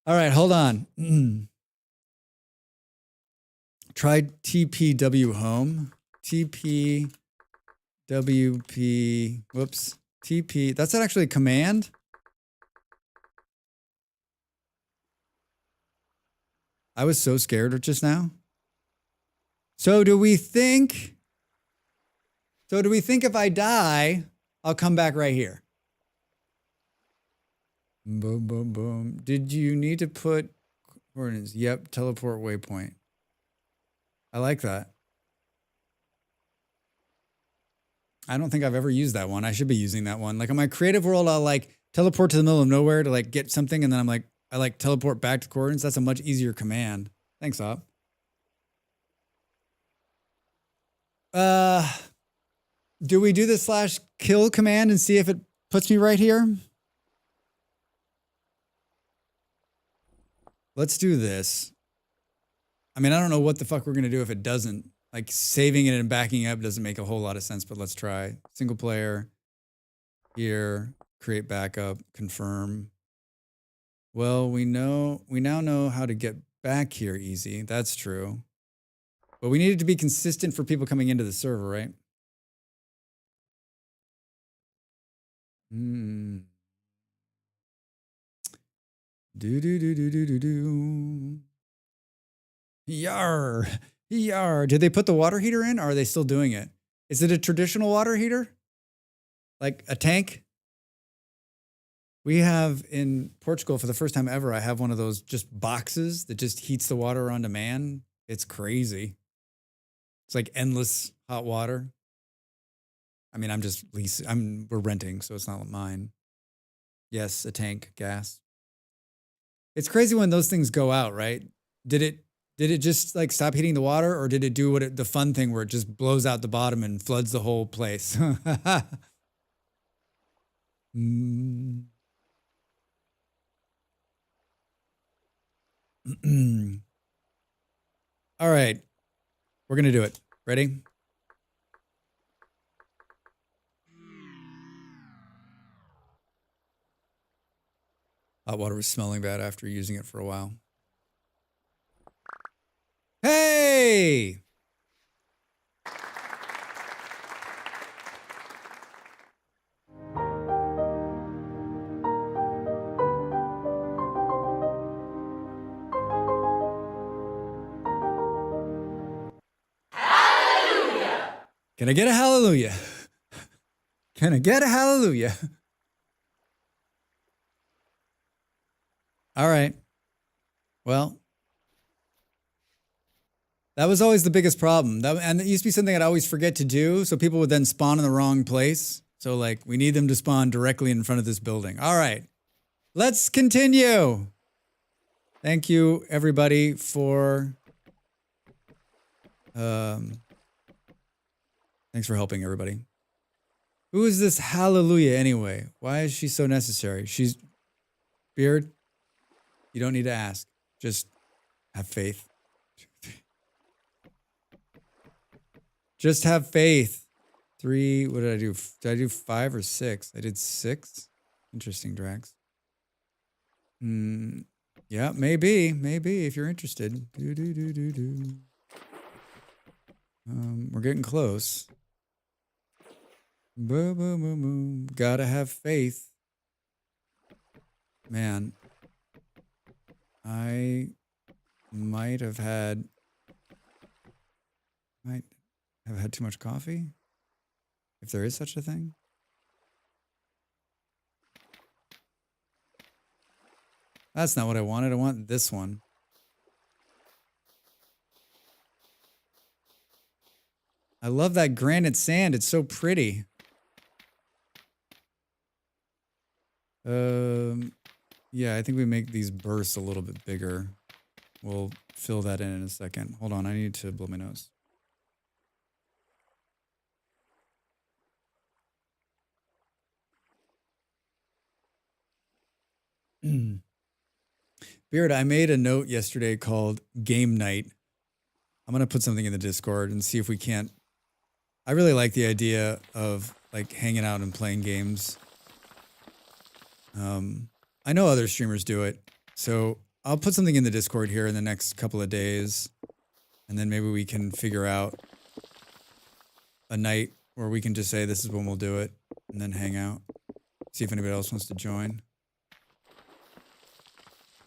All right, hold on. Try TPW home. TPWP. Whoops. TP. That's actually a command. I was so scared just now. So do we think if I die, I'll come back right here? Boom, boom, boom. Did you need to put coordinates? Yep, teleport waypoint. I like that. I don't think I've ever used that one. I should be using that one. Like in my creative world, I'll like teleport to the middle of nowhere to like get something, and then I like teleport back to coordinates. That's a much easier command. Thanks, Op. Do we do the /kill command and see if it puts me right here? Let's do this. I mean, I don't know what the fuck we're going to do if it doesn't. Like, saving it and backing up doesn't make a whole lot of sense, but let's try. Single player. Here. Create backup. Confirm. Well, we now know how to get back here easy. That's true. But we need it to be consistent for people coming into the server, right? Do. Yar. Yar. Did they put the water heater in, or are they still doing it? Is it a traditional water heater? Like a tank? We have in Portugal, for the first time ever, I have one of those just boxes that just heats the water on demand. It's crazy. It's like endless hot water. I mean, I'm just leasing. We're renting, so it's not mine. Yes, a tank, gas. It's crazy when those things go out, right? Did it just like stop heating the water, or did it do the fun thing where it just blows out the bottom and floods the whole place? All right. We're going to do it. Ready? Hot water was smelling bad after using it for a while. Hey! Can I get a hallelujah? Can I get a hallelujah? All right. Well, that was always the biggest problem. And it used to be something I'd always forget to do, so people would then spawn in the wrong place. So, like, we need them to spawn directly in front of this building. All right. Let's continue. Thank you, everybody, for... Thanks for helping, everybody. Who is this hallelujah anyway? Why is she so necessary? She's... Beard, you don't need to ask. Just have faith. Just have faith. 3, what did I do? Did I do 5 or 6? I did 6. Interesting, Drax. Yeah, maybe, if you're interested. We're getting close. Boom, boom, boom, boom. Gotta have faith. Man, I might have had... have had too much coffee? If there is such a thing. That's not what I wanted. I want this one. I love that granite sand. It's so pretty. Yeah, I think we make these bursts a little bit bigger. We'll fill that in a second. Hold on, I need to blow my nose. Beard, I made a note yesterday called Game Night. I'm going to put something in the Discord and see if we can't. I really like the idea of like hanging out and playing games. I know other streamers do it. So I'll put something in the Discord here in the next couple of days. And then maybe we can figure out a night where we can just say this is when we'll do it and then hang out. See if anybody else wants to join.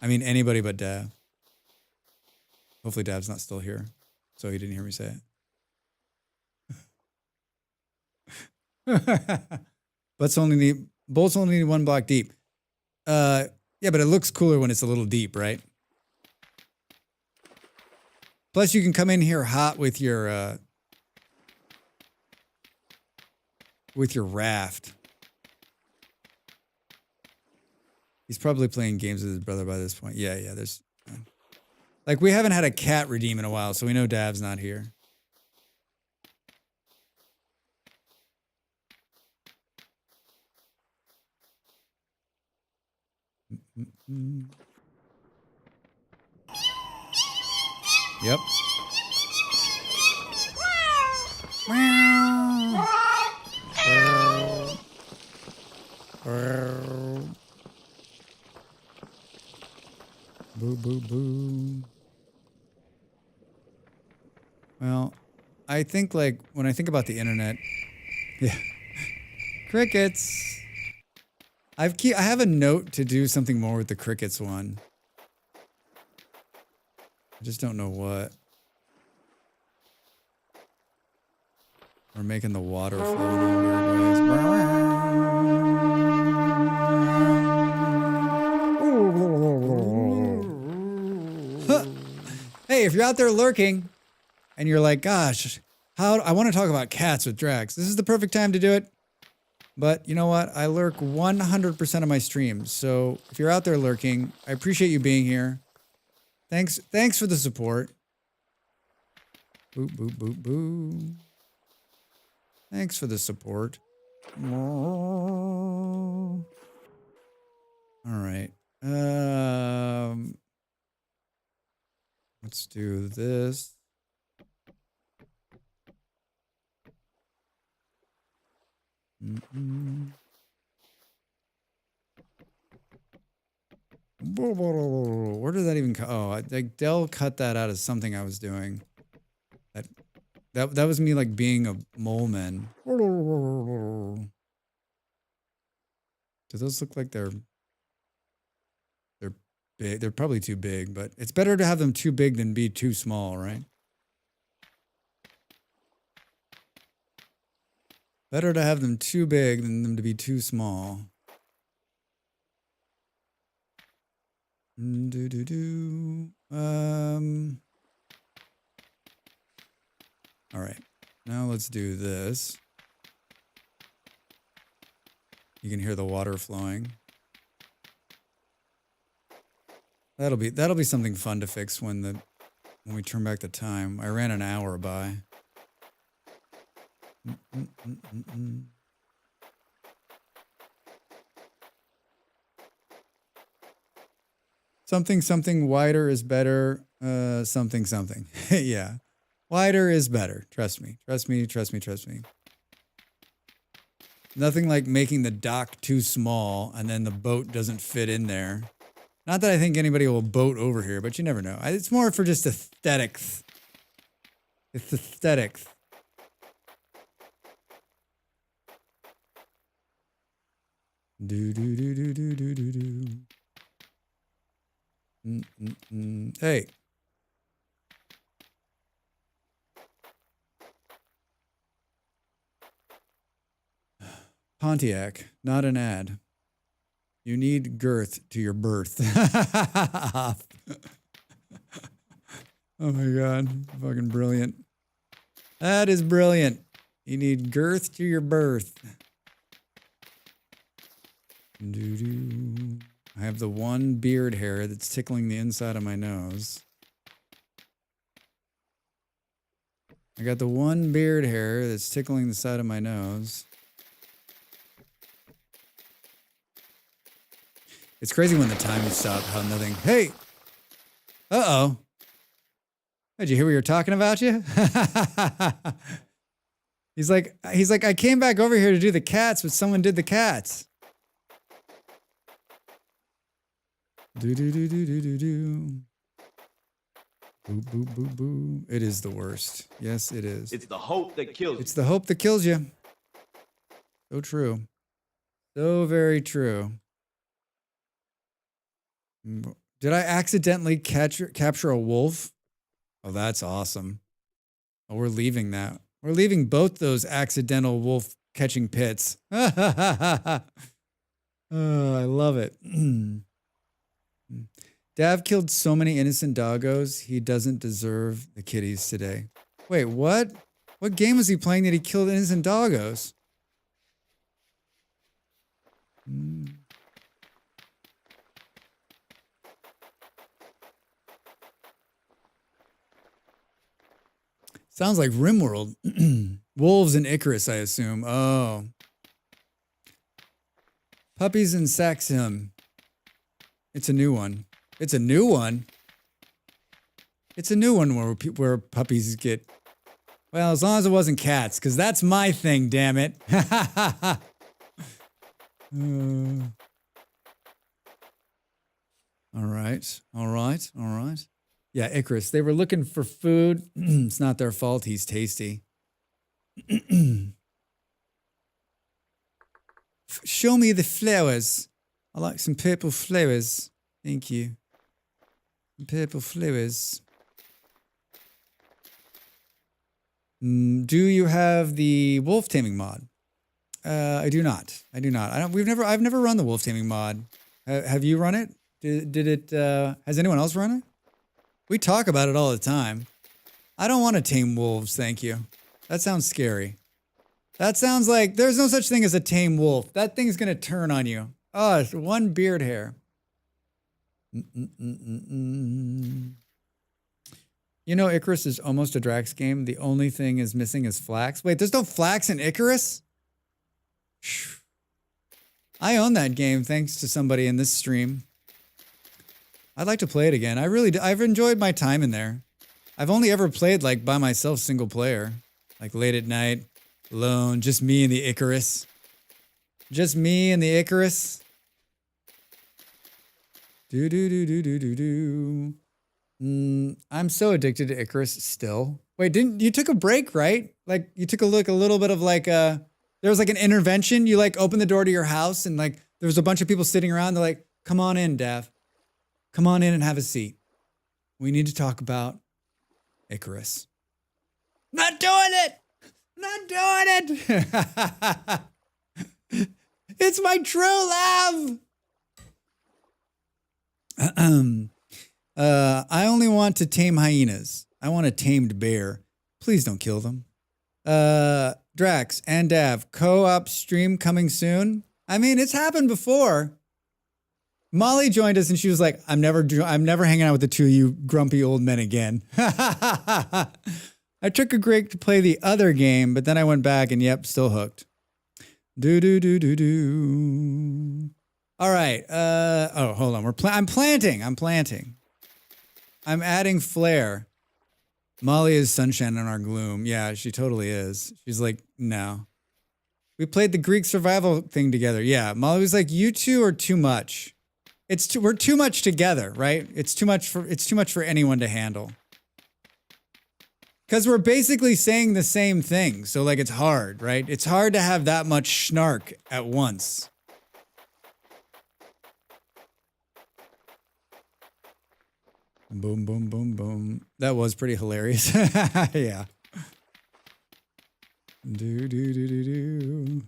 I mean, anybody but Dav. Hopefully Dav's not still here, so he didn't hear me say it. Bolts only need 1 block deep. Yeah, but it looks cooler when it's a little deep, right? Plus, you can come in here hot with your raft. He's probably playing games with his brother by this point. Yeah, there's... Like, we haven't had a cat redeem in a while, so we know Dav's not here. Yep. Boo, boo, boo. Well, I think like when I think about the internet, yeah, crickets. I have a note to do something more with the crickets one. I just don't know what. We're making the water flow in all weird ways. Hey, if you're out there lurking and you're like, gosh, I want to talk about cats with Drax. This is the perfect time to do it. But you know what? I lurk 100% of my streams. So if you're out there lurking, I appreciate you being here. Thanks for the support. Boop, boop, boop, boop. Thanks for the support. All right. Let's do this. Where did that even come? Oh, like Dell cut that out as something I was doing. That was me like being a mole man. Do those look like they're big? They're probably too big, but it's better to have them too big than be too small, right? Better to have them too big than them to be too small. All right. Now let's do this. You can hear the water flowing. That'll be something fun to fix when we turn back the time. I ran an hour by. Something wider is better. Something. Yeah. Wider is better. Trust me. Nothing like making the dock too small and then the boat doesn't fit in there. Not that I think anybody will boat over here, but you never know. It's more for just aesthetics. It's aesthetics. Hey. Pontiac, not an ad. You need girth to your birth. Oh my God. Fucking brilliant. That is brilliant. You need girth to your birth. Doo-doo. I have the one beard hair that's tickling the inside of my nose. I got the one beard hair that's tickling the side of my nose. It's crazy when the time stops, how nothing. Hey! Uh-oh. Did you hear we were talking about you? He's like, I came back over here to do the cats, but someone did the cats. Do-do-do-do-do-do-do. Boo, boo, boo, boo. It is the worst. Yes, it is. It's the hope that kills you. It's the hope that kills you. So true. So very true. Did I accidentally capture a wolf? Oh, that's awesome. Oh, we're leaving that. We're leaving both those accidental wolf catching pits. Oh, I love it. Dav killed so many innocent doggos, he doesn't deserve the kitties today. Wait, what? What game was he playing that he killed innocent doggos? Sounds like RimWorld. Wolves and Icarus, I assume. Oh. Puppies and Saxum. It's a new one. It's a new one. It's a new one where puppies get... Well, as long as it wasn't cats, because that's my thing, damn it. All right. All right. All right. Yeah, Icarus. They were looking for food. It's not their fault. He's tasty. Show me the flowers. I like some purple flowers. Thank you. Purple flowers. Do you have the wolf taming mod? I do not. I do not. I've never run the wolf taming mod. Have you run it? Did it? Has anyone else run it? We talk about it all the time. I don't want to tame wolves, thank you. That sounds scary. That sounds like there's no such thing as a tame wolf. That thing's gonna turn on you. Oh, it's one beard hair. You know, Icarus is almost a Drax game. The only thing is missing is flax. Wait, there's no flax in Icarus? I own that game thanks to somebody in this stream. I'd like to play it again. I've enjoyed my time in there. I've only ever played like by myself, single player. Like late at night, alone, just me and the Icarus. Just me and the Icarus. Do. I'm so addicted to Icarus still. Wait, you took a break, right? Like you took a little bit of like there was like an intervention. You like opened the door to your house and like there was a bunch of people sitting around. They're like, come on in, Dav. Come on in and have a seat. We need to talk about Icarus. Not doing it! Not doing it! It's my true love! I only want to tame hyenas. I want a tamed bear. Please don't kill them. Drax and Dav, co-op stream coming soon. I mean, it's happened before. Molly joined us and she was like, I'm never hanging out with the two of you grumpy old men again. I took a break to play the other game, but then I went back and yep, still hooked. Do. All right. Oh, hold on. I'm planting. I'm adding flair. Molly is sunshine in our gloom. Yeah, she totally is. She's like, no. We played the Greek survival thing together. Yeah, Molly was like, you two are too much. We're too much together, right? It's too much for anyone to handle. Because we're basically saying the same thing. So like it's hard, right? It's hard to have that much snark at once. Boom, boom, boom, boom. That was pretty hilarious. Yeah. Do.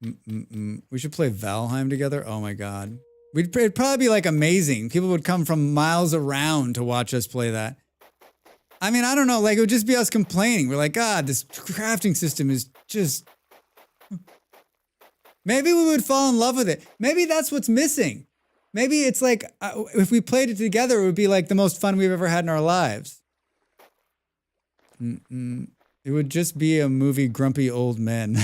We should play Valheim together. Oh my God. It'd probably be like amazing. People would come from miles around to watch us play that. I mean, I don't know. Like, it would just be us complaining. We're like, God, this crafting system is just... Maybe we would fall in love with it. Maybe that's what's missing. Maybe it's like, if we played it together, it would be like the most fun we've ever had in our lives. It would just be a movie, Grumpy Old Men.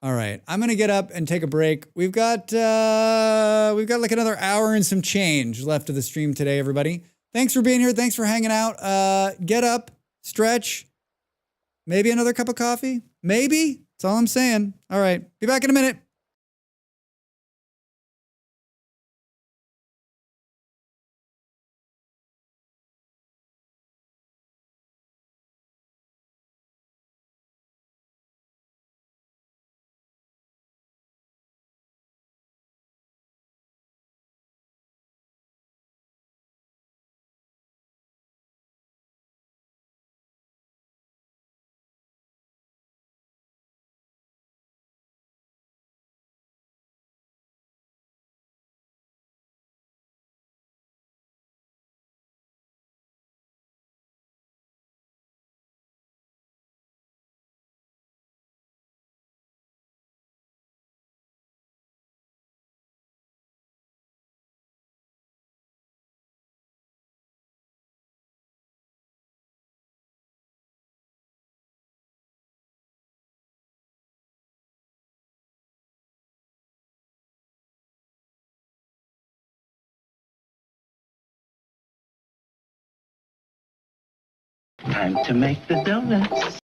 All right, I'm gonna get up and take a break. We've got like another hour and some change left of the stream today, everybody. Thanks for being here. Thanks for hanging out. Get up, stretch, maybe another cup of coffee. Maybe. That's all I'm saying. All right, be back in a minute. Time to make the donuts.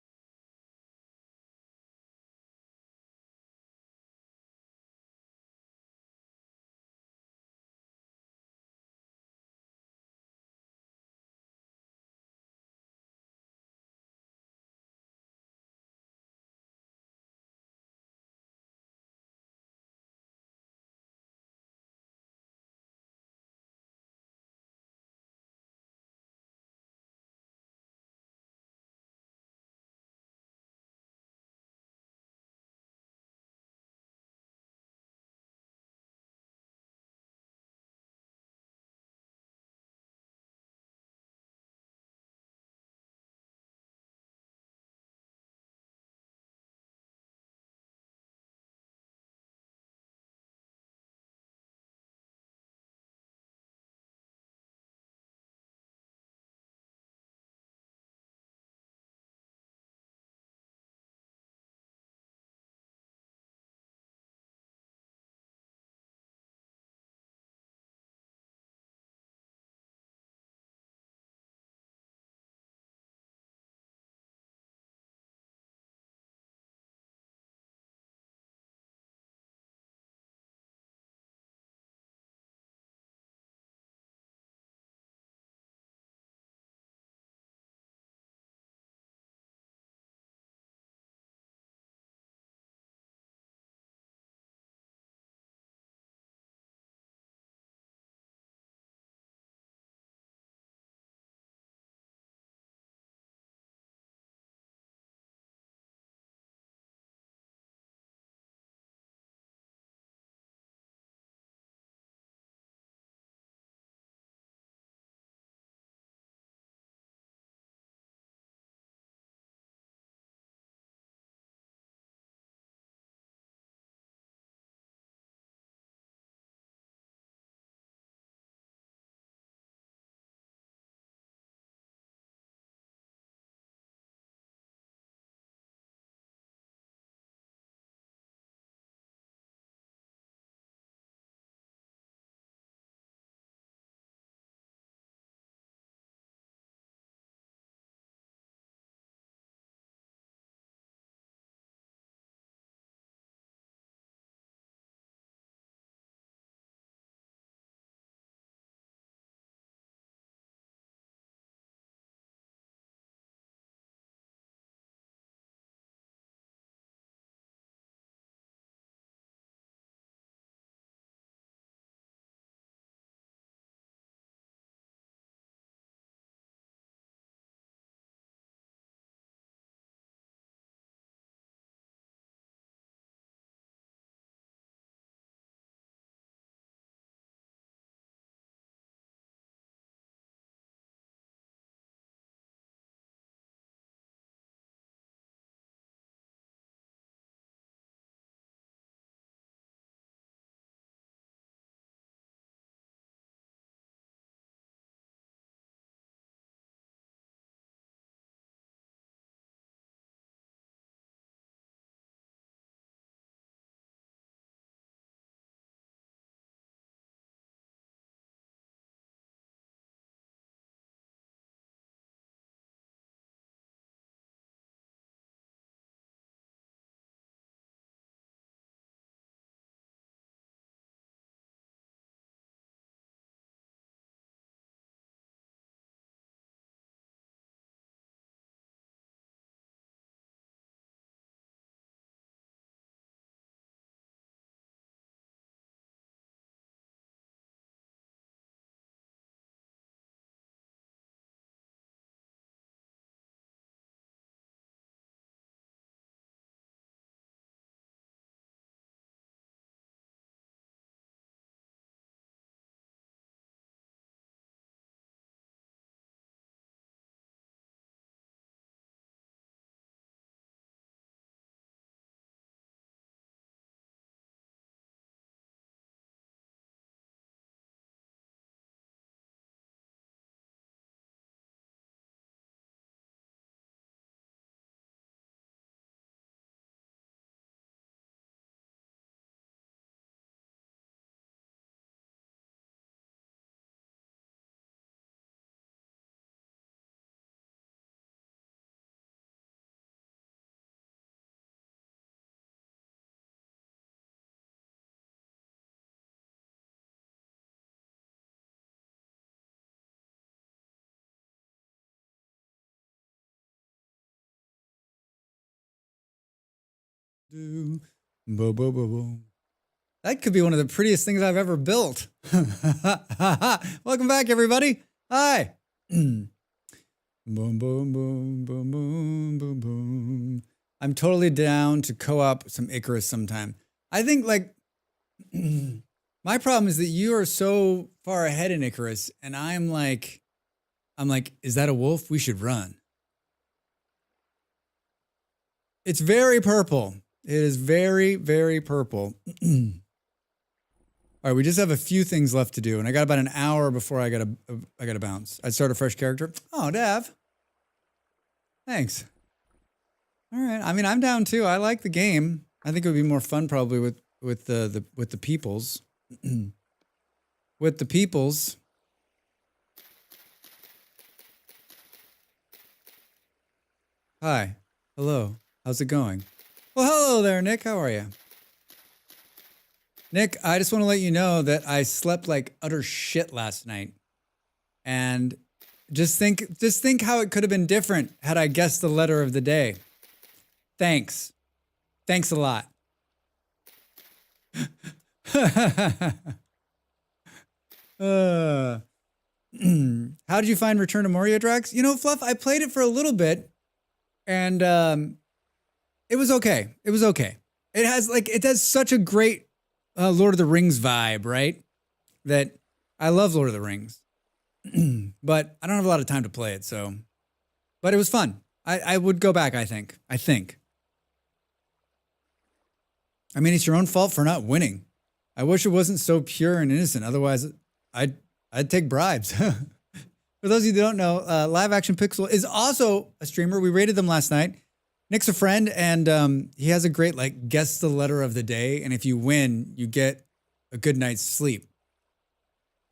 Do, bo, bo, bo, bo. That could be one of the prettiest things I've ever built. Welcome back, everybody. Hi. Boom, boom, boom, boom, boom, boom, boom. I'm totally down to co-op some Icarus sometime. I think like my problem is that you are so far ahead in Icarus, and I'm like, is that a wolf? We should run. It's very purple. It is very, very purple. All right, we just have a few things left to do, and I got about an hour before I gotta bounce. I'd start a fresh character. Oh, Dav. Thanks. All right. I mean, I'm down too. I like the game. I think it would be more fun probably with the peoples. With the peoples. Hi. Hello. How's it going? Well, hello there, Nick. How are you? Nick, I just want to let you know that I slept like utter shit last night. And just think how it could have been different had I guessed the letter of the day. Thanks. Thanks a lot. How did you find Return to Moria, Drax? You know, Fluff, I played it for a little bit, and it was okay. It was okay. It has such a great Lord of the Rings vibe, right? That I love Lord of the Rings, but I don't have a lot of time to play it. So, but it was fun. I would go back. I think. I mean, it's your own fault for not winning. I wish it wasn't so pure and innocent. Otherwise, I'd take bribes. For those of you who don't know, Live Action Pixel is also a streamer. We rated them last night. Nick's a friend, and he has a great, like, guess the letter of the day. And if you win, you get a good night's sleep.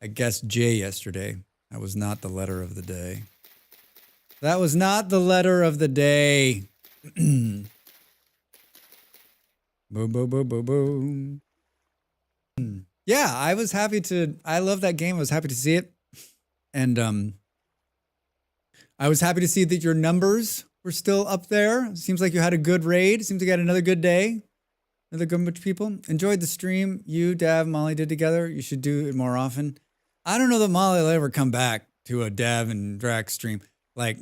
I guessed J yesterday. That was not the letter of the day. That was not the letter of the day. Boom, boom, boom, boom, boom. Yeah, I love that game. I was happy to see it. And I was happy to see that your numbers were still up there. Seems like you had a good raid. Seems like you had another good day. Another good bunch of people. Enjoyed the stream you, Dav, Molly did together. You should do it more often. I don't know that Molly will ever come back to a Dav and Drax stream. Like,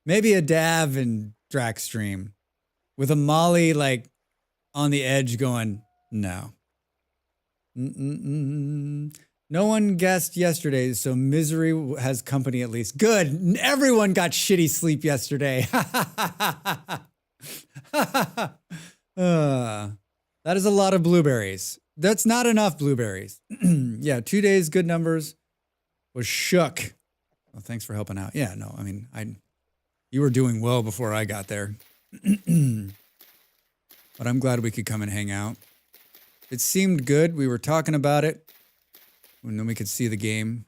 maybe a Dav and Drax stream with a Molly, like, on the edge going, no. No one guessed yesterday, so misery has company at least. Good. Everyone got shitty sleep yesterday. That is a lot of blueberries. That's not enough blueberries. Yeah, 2 days, good numbers. Was shook. Well, thanks for helping out. Yeah, no, I mean, you were doing well before I got there. But I'm glad we could come and hang out. It seemed good. We were talking about it. And then we could see the game.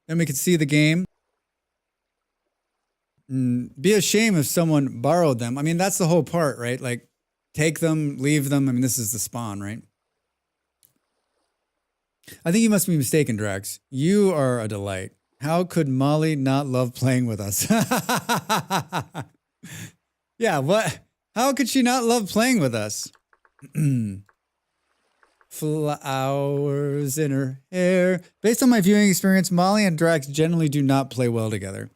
Then we could see the game. Be a shame if someone borrowed them. I mean, that's the whole part, right? Like, take them, leave them. I mean, this is the spawn, right? I think you must be mistaken, Drax. You are a delight. How could Molly not love playing with us? Yeah, what? How could she not love playing with us? Flowers in her hair. Based on my viewing experience, Molly and Drax generally do not play well together.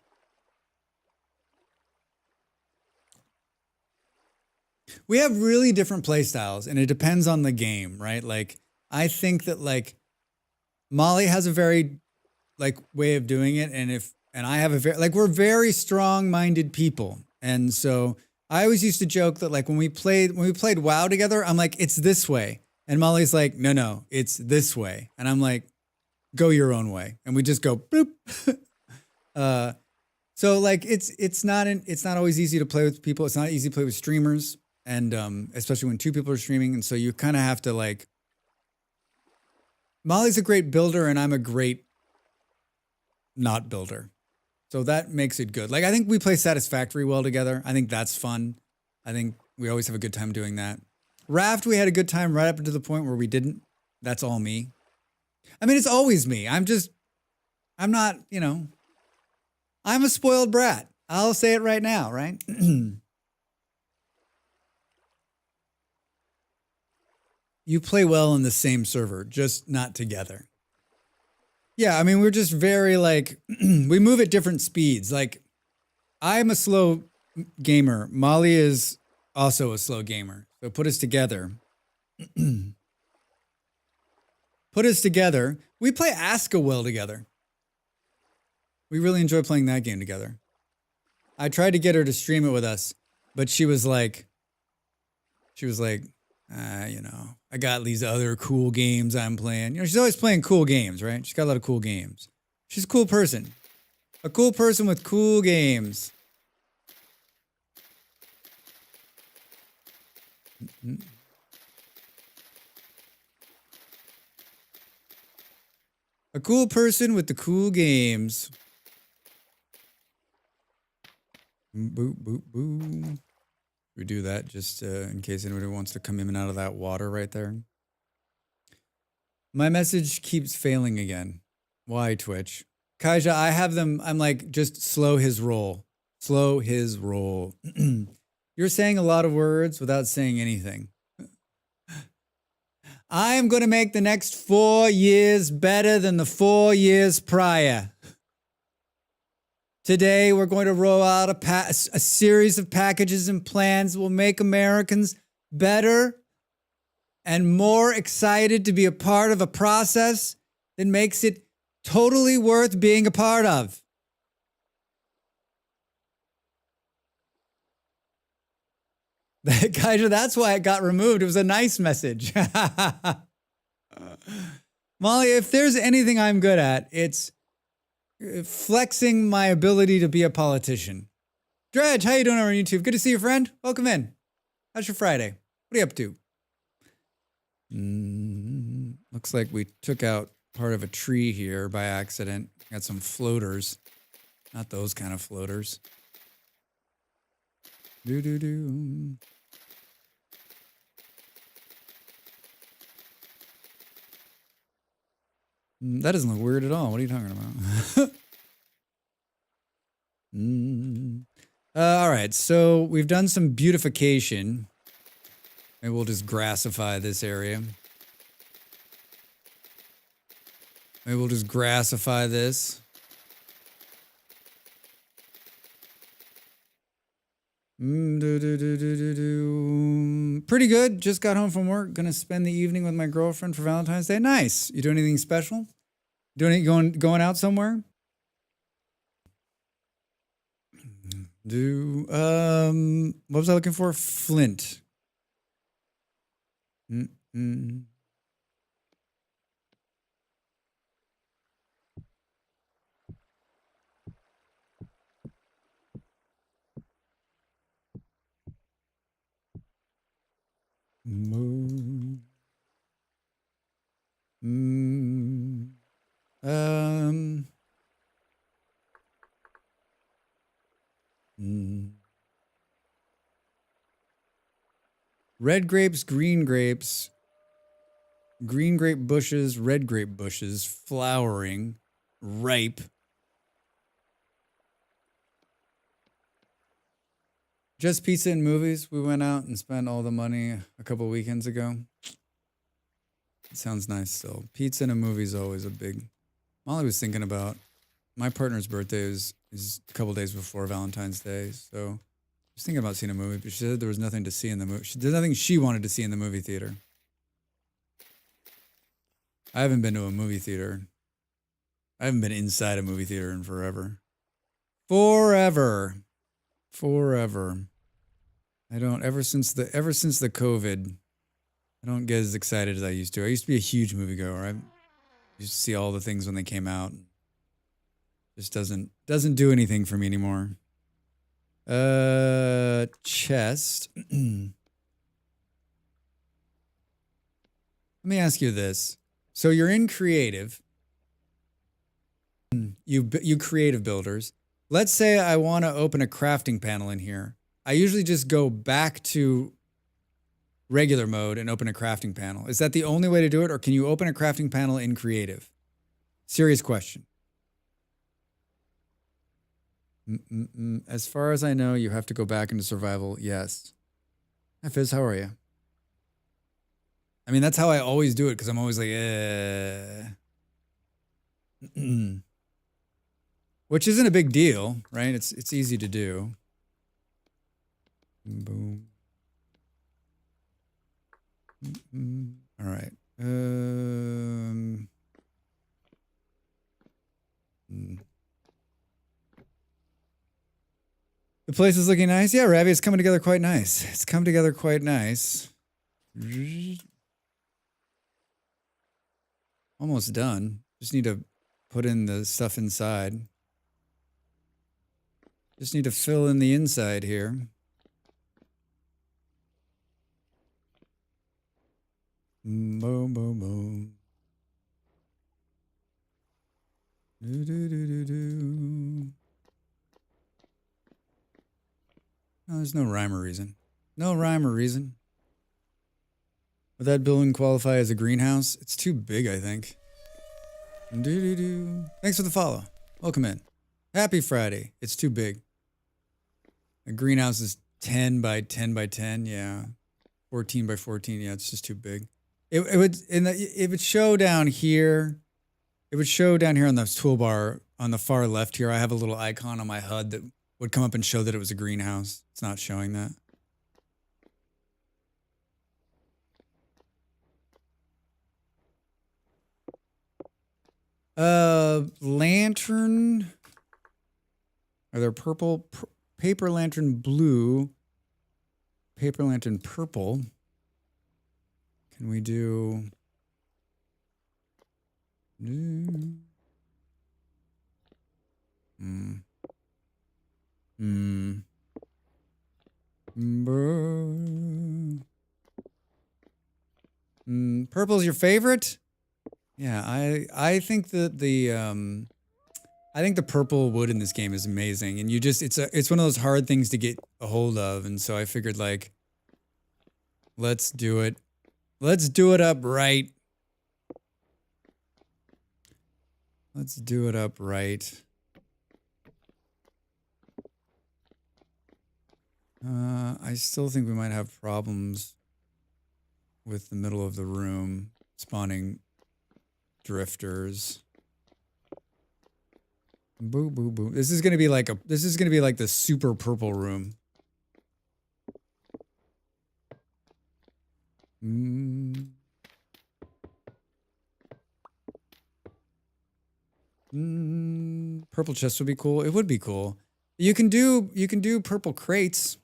We have really different play styles, and it depends on the game, right? Like, I think that, like, Molly has a very, like, way of doing it, and I have a very, like, we're very strong-minded people. And so I always used to joke that, like, when we played WoW together, I'm like, it's this way. And Molly's like, no, it's this way. And I'm like, go your own way. And we just go boop. So like, it's not always easy to play with people. It's not easy to play with streamers. And especially when two people are streaming. And so you kind of have to, like, Molly's a great builder and I'm a great not builder. So that makes it good. Like, I think we play Satisfactory well together. I think that's fun. I think we always have a good time doing that. Raft, we had a good time right up to the point where we didn't. That's all me. I mean, it's always me. I'm not, I'm a spoiled brat. I'll say it right now, right? You play well in the same server, just not together. Yeah, I mean, we're just very like, we move at different speeds. Like, I'm a slow gamer. Molly is also a slow gamer. So put us together. Put us together. We play Aska well together. We really enjoy playing that game together. I tried to get her to stream it with us, but she was like, you know, I got these other cool games I'm playing. You know, she's always playing cool games, right? She's got a lot of cool games. She's a cool person. A cool person with cool games. A cool person with the cool games. Boop, boop, boop. We do that just in case anybody wants to come in and out of that water right there. My message keeps failing again. Why, Twitch? Kaija, I have them. I'm like, just slow his roll. Slow his roll. You're saying a lot of words without saying anything. I am going to make the next 4 years better than the 4 years prior. Today, we're going to roll out a series of packages and plans that will make Americans better and more excited to be a part of a process that makes it totally worth being a part of. Kaija, that's why it got removed. It was a nice message. Molly, if there's anything I'm good at, it's flexing my ability to be a politician. Dredge, how you doing over on YouTube? Good to see you, friend. Welcome in. How's your Friday? What are you up to? Looks like we took out part of a tree here by accident. Got some floaters. Not those kind of floaters. Do-do-do. That doesn't look weird at all. What are you talking about? All right, so we've done some beautification. Maybe we'll just grassify this area. Maybe we'll just grassify this. Pretty good. Just got home from work. Gonna spend the evening with my girlfriend for Valentine's Day. Nice. You doing anything special? Going out somewhere? What was I looking for? Flint. Red grapes, green grapes, green grape bushes, red grape bushes, flowering, ripe. Just pizza and movies. We went out and spent all the money a couple weekends ago. It sounds nice still. Pizza and a movie is always a big... Molly was thinking about... My partner's birthday is a couple days before Valentine's Day, so... I was thinking about seeing a movie, but she said there was nothing to see in the movie. There's nothing she wanted to see in the movie theater. I haven't been to a movie theater. I haven't been inside a movie theater in forever. Forever. I don't, ever since the COVID, I don't get as excited as I used to. I used to be a huge moviegoer. I used to see all the things when they came out. Just doesn't do anything for me anymore. Chest. Let me ask you this. So you're in creative. You creative builders. Let's say I want to open a crafting panel in here. I usually just go back to regular mode and open a crafting panel. Is that the only way to do it, or can you open a crafting panel in creative? Serious question. As far as I know, you have to go back into survival. Yes. Hi, Fizz. How are you? I mean, that's how I always do it because I'm always like, which isn't a big deal, right? It's easy to do. Boom. All right. The place is looking nice. Yeah, Ravi, it's coming together quite nice. It's come together quite nice. Almost done. Just need to put in the stuff inside. Just need to fill in the inside here. Boom, boom, boom. Do, do, do, do, do. No, there's no rhyme or reason. No rhyme or reason. Would that building qualify as a greenhouse? It's too big, I think. Do. Thanks for the follow. Welcome in. Happy Friday. It's too big. A greenhouse is 10 by 10 by 10. Yeah. 14 by 14. Yeah, it's just too big. It would show down here. It would show down here on the toolbar on the far left here. I have a little icon on my HUD that would come up and show that it was a greenhouse. It's not showing that. Lantern. Are there purple? Paper lantern blue. Paper lantern purple. Can we do? Purple's your favorite? Yeah, I think that I think the purple wood in this game is amazing, and it's one of those hard things to get a hold of, and so I figured like, let's do it. Let's do it up right. Let's do it up right. I still think we might have problems with the middle of the room spawning drifters. Boo boo boo. This is gonna be like the super purple room. Purple chest would be cool. It would be cool. You can do purple crates.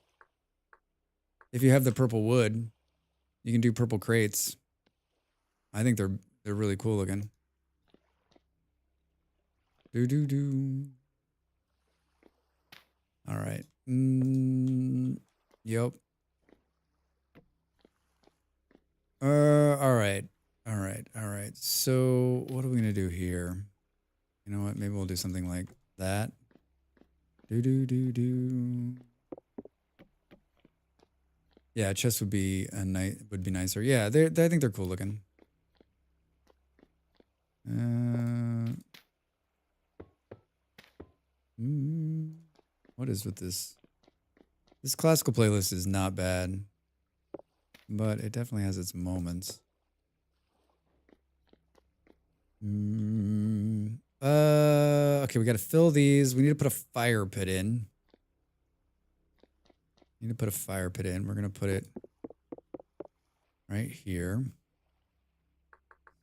If you have the purple wood, you can do purple crates. I think they're really cool looking. Do. All right. Yep. All right. So what are we gonna do here? You know what? Maybe we'll do something like that. Do. Yeah, chest would be nicer. Yeah, I think they're cool looking. What is with this? This classical playlist is not bad, but it definitely has its moments. Okay, we got to fill these. We need to put a fire pit in. We're going to put it right here.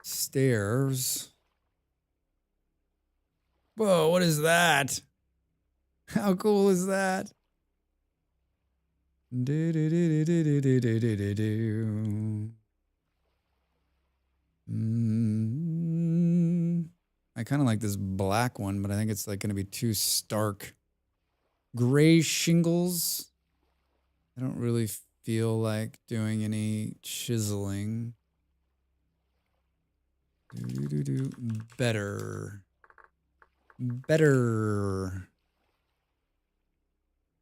Stairs. Whoa, what is that? How cool is that? I kind of like this black one, but I think it's like going to be too stark. Gray shingles. I don't really feel like doing any chiseling. Better.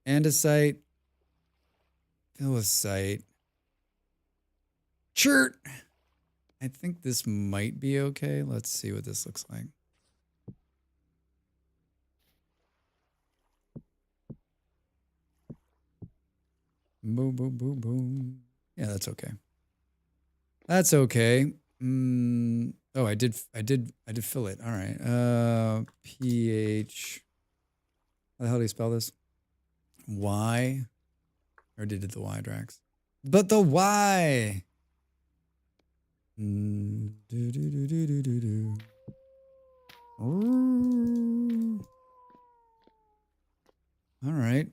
Andesite. Philosite. Chert. I think this might be okay. Let's see what this looks like. Boom, boom, boom, boom. Yeah, that's okay. That's okay. Oh, I did fill it. All right. PH. How the hell do you spell this? Y. Or did it the Y, Drax? But the Y. Do, do, do, do, do, do, do. Ooh. All right.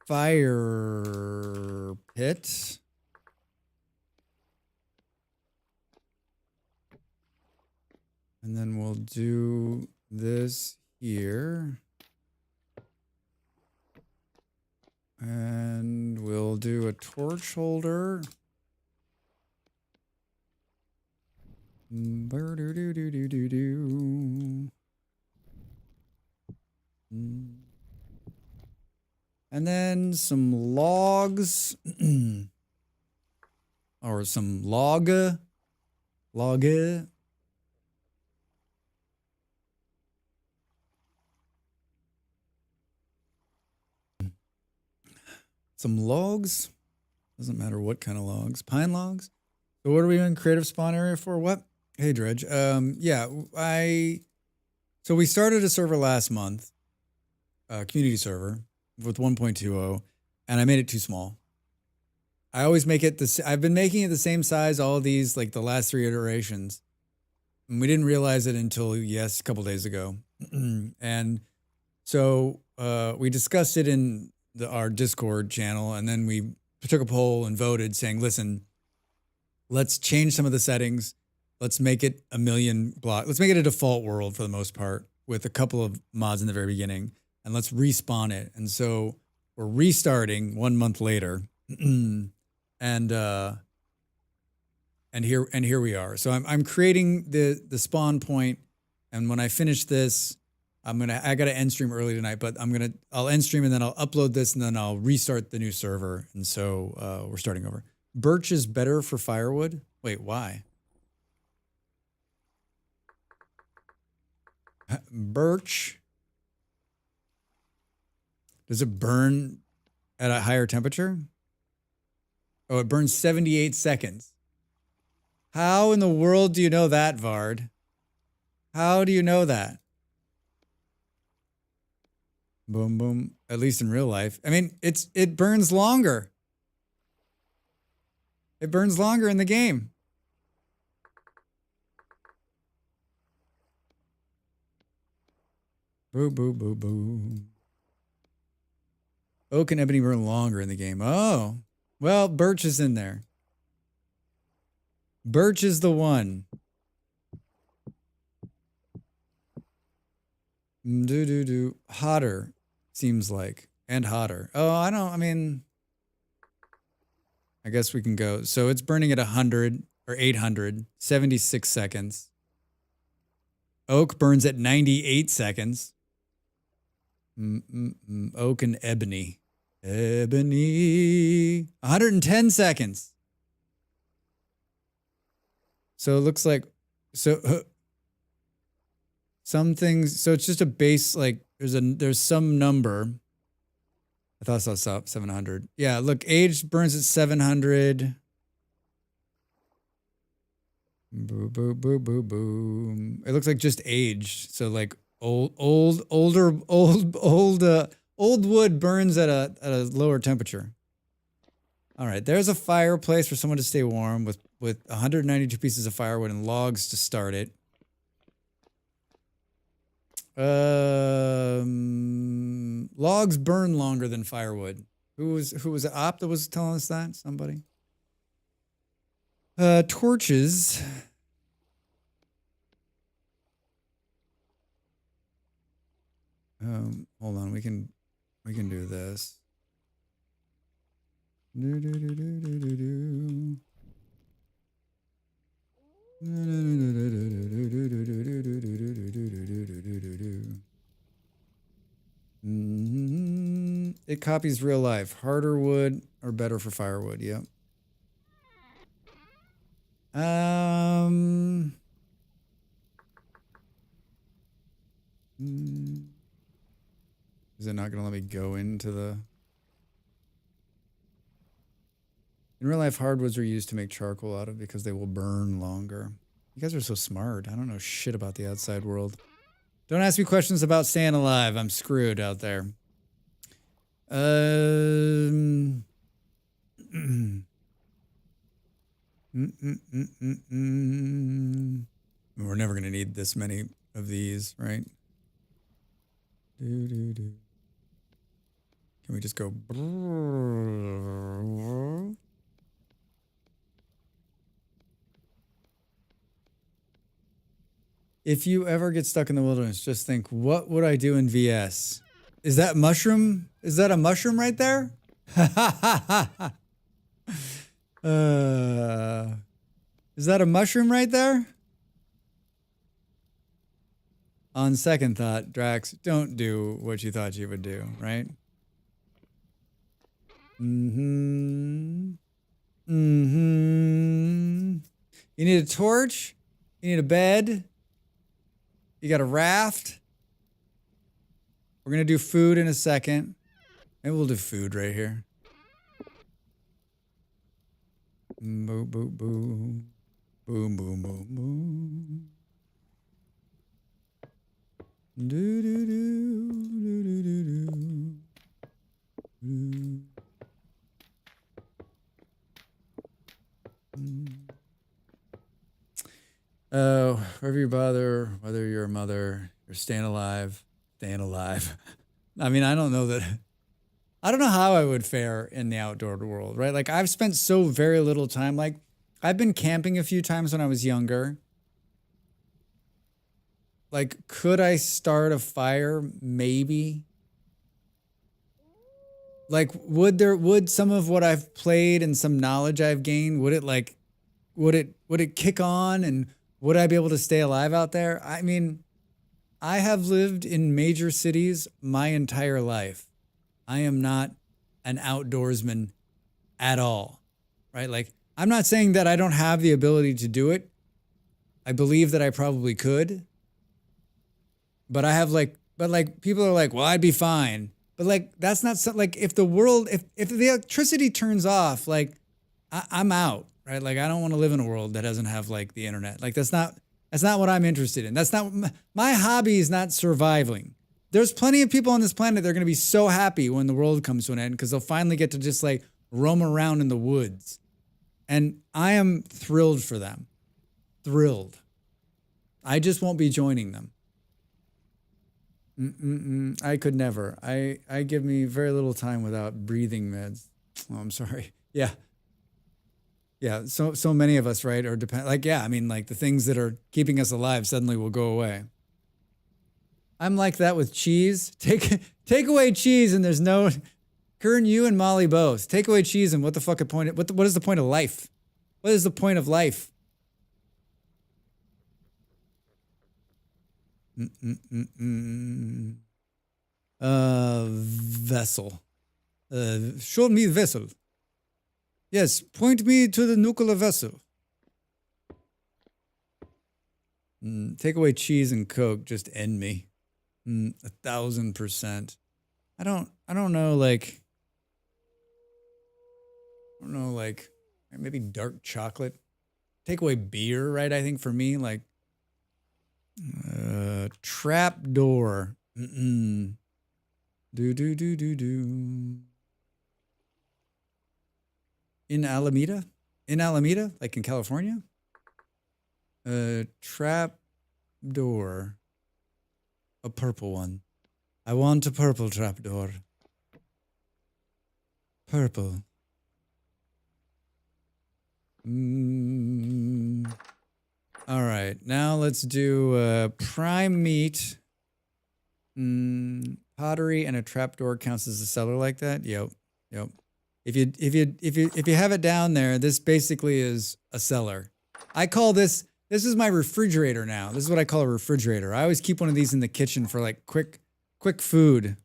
Fire pit. And then we'll do this here. And we'll do a torch holder. Do. And then some logs. Or some log. Some logs. Doesn't matter what kind of logs. Pine logs. So what are we in creative spawn area for? What? Hey, Dredge. Yeah, so we started a server last month, community server with 1.20, and I made it too small. I always make it I've been making it the same size all these, like the last 3 iterations. And we didn't realize it until, a couple days ago. And so we discussed it in our Discord channel, and then we took a poll and voted saying, listen, let's change some of the settings. Let's make it a million block. Let's make it a default world for the most part with a couple of mods in the very beginning, and let's respawn it. And so we're restarting 1 month later. and here we are. So I'm creating the spawn point, and when I finish this, I gotta end stream early tonight, but I'll end stream and then I'll upload this and then I'll restart the new server. And so we're starting over. Birch is better for firewood. Wait, why? Birch. Does it burn at a higher temperature? Oh, it burns 78 seconds. How in the world do you know that, Vard? How do you know that? Boom, boom. At least in real life. I mean, it burns longer. It burns longer in the game. Boo, boo, boo, boo. Oak and ebony burn longer in the game. Oh, well, birch is in there. Birch is the one. Do. Hotter, seems like. And hotter. Oh, I guess we can go. So it's burning at 100 or 800, 76 seconds. Oak burns at 98 seconds. Oak and ebony. Ebony. 110 seconds. So it looks like, some things, so it's just a base, like there's some number. I thought I saw 700. Yeah, look, age burns at 700. Boo, boo, boo, boo, boom. It looks like just age. So like old wood burns at a lower temperature. All right, there's a fireplace for someone to stay warm with 192 pieces of firewood and logs to start it. Logs burn longer than firewood. Who was it? Op that was telling us that? Somebody. Torches. Hold on. We can do this. It copies real life. Harder wood or better for firewood. Yep. Is it not going to let me go into the... In real life, hardwoods are used to make charcoal out of because they will burn longer. You guys are so smart. I don't know shit about the outside world. Don't ask me questions about staying alive. I'm screwed out there. We're never going to need this many of these, right? Can we just go? If you ever get stuck in the wilderness, just think, what would I do in VS? Is that mushroom? Is that a mushroom right there? Is that a mushroom right there? On second thought, Drax, don't do what you thought you would do, right? You need a torch. You need a bed. You got a raft. We're going to do food in a second. Maybe we'll do food right here. Boom, boom, boom. Boom, boom, boom, boom. Do, do, do, do, do, do, do. Wherever you bother, whether you're a mother, you're staying alive. I mean, I don't know how I would fare in the outdoor world, right? Like, I've spent so very little time. Like, I've been camping a few times when I was younger. Like, could I start a fire? Maybe. Like, would some of what I've played and some knowledge I've gained, would it kick on, and would I be able to stay alive out there? I mean, I have lived in major cities my entire life. I am not an outdoorsman at all, right? Like, I'm not saying that I don't have the ability to do it. I believe that I probably could. But people are like, well, I'd be fine. But like, that's not so, like, if the electricity turns off, like, I'm out, right? Like, I don't want to live in a world that doesn't have like the internet. Like, that's not what I'm interested in. That's not, my hobby is not surviving. There's plenty of people on this planet that are going to be so happy when the world comes to an end because they'll finally get to just like roam around in the woods. And I am thrilled for them. Thrilled. I just won't be joining them. I could never. I give me very little time without breathing meds. Oh, I'm sorry. Yeah. So many of us, right, are depend. Like, yeah, I mean, like, the things that are keeping us alive suddenly will go away. I'm like that with cheese. Take away cheese, and there's no. Kern, you and Molly both. Take away cheese, and what the fuck a point? What is the point of life? What is the point of life? Vessel. Show me vessel. Yes, point me to the nuclear vessel. Take away cheese and Coke, just end me. 1,000%. I don't know, like, maybe dark chocolate. Take away beer, right? I think for me, like, trap door. Do. In Alameda, like in California. Trap door. A purple one. I want a purple trap door. Purple. All right, now let's do prime meat. Pottery and a trapdoor counts as a cellar like that. Yep. If you have it down there, this basically is a cellar. I call this is my refrigerator now. This is what I call a refrigerator. I always keep one of these in the kitchen for like quick food.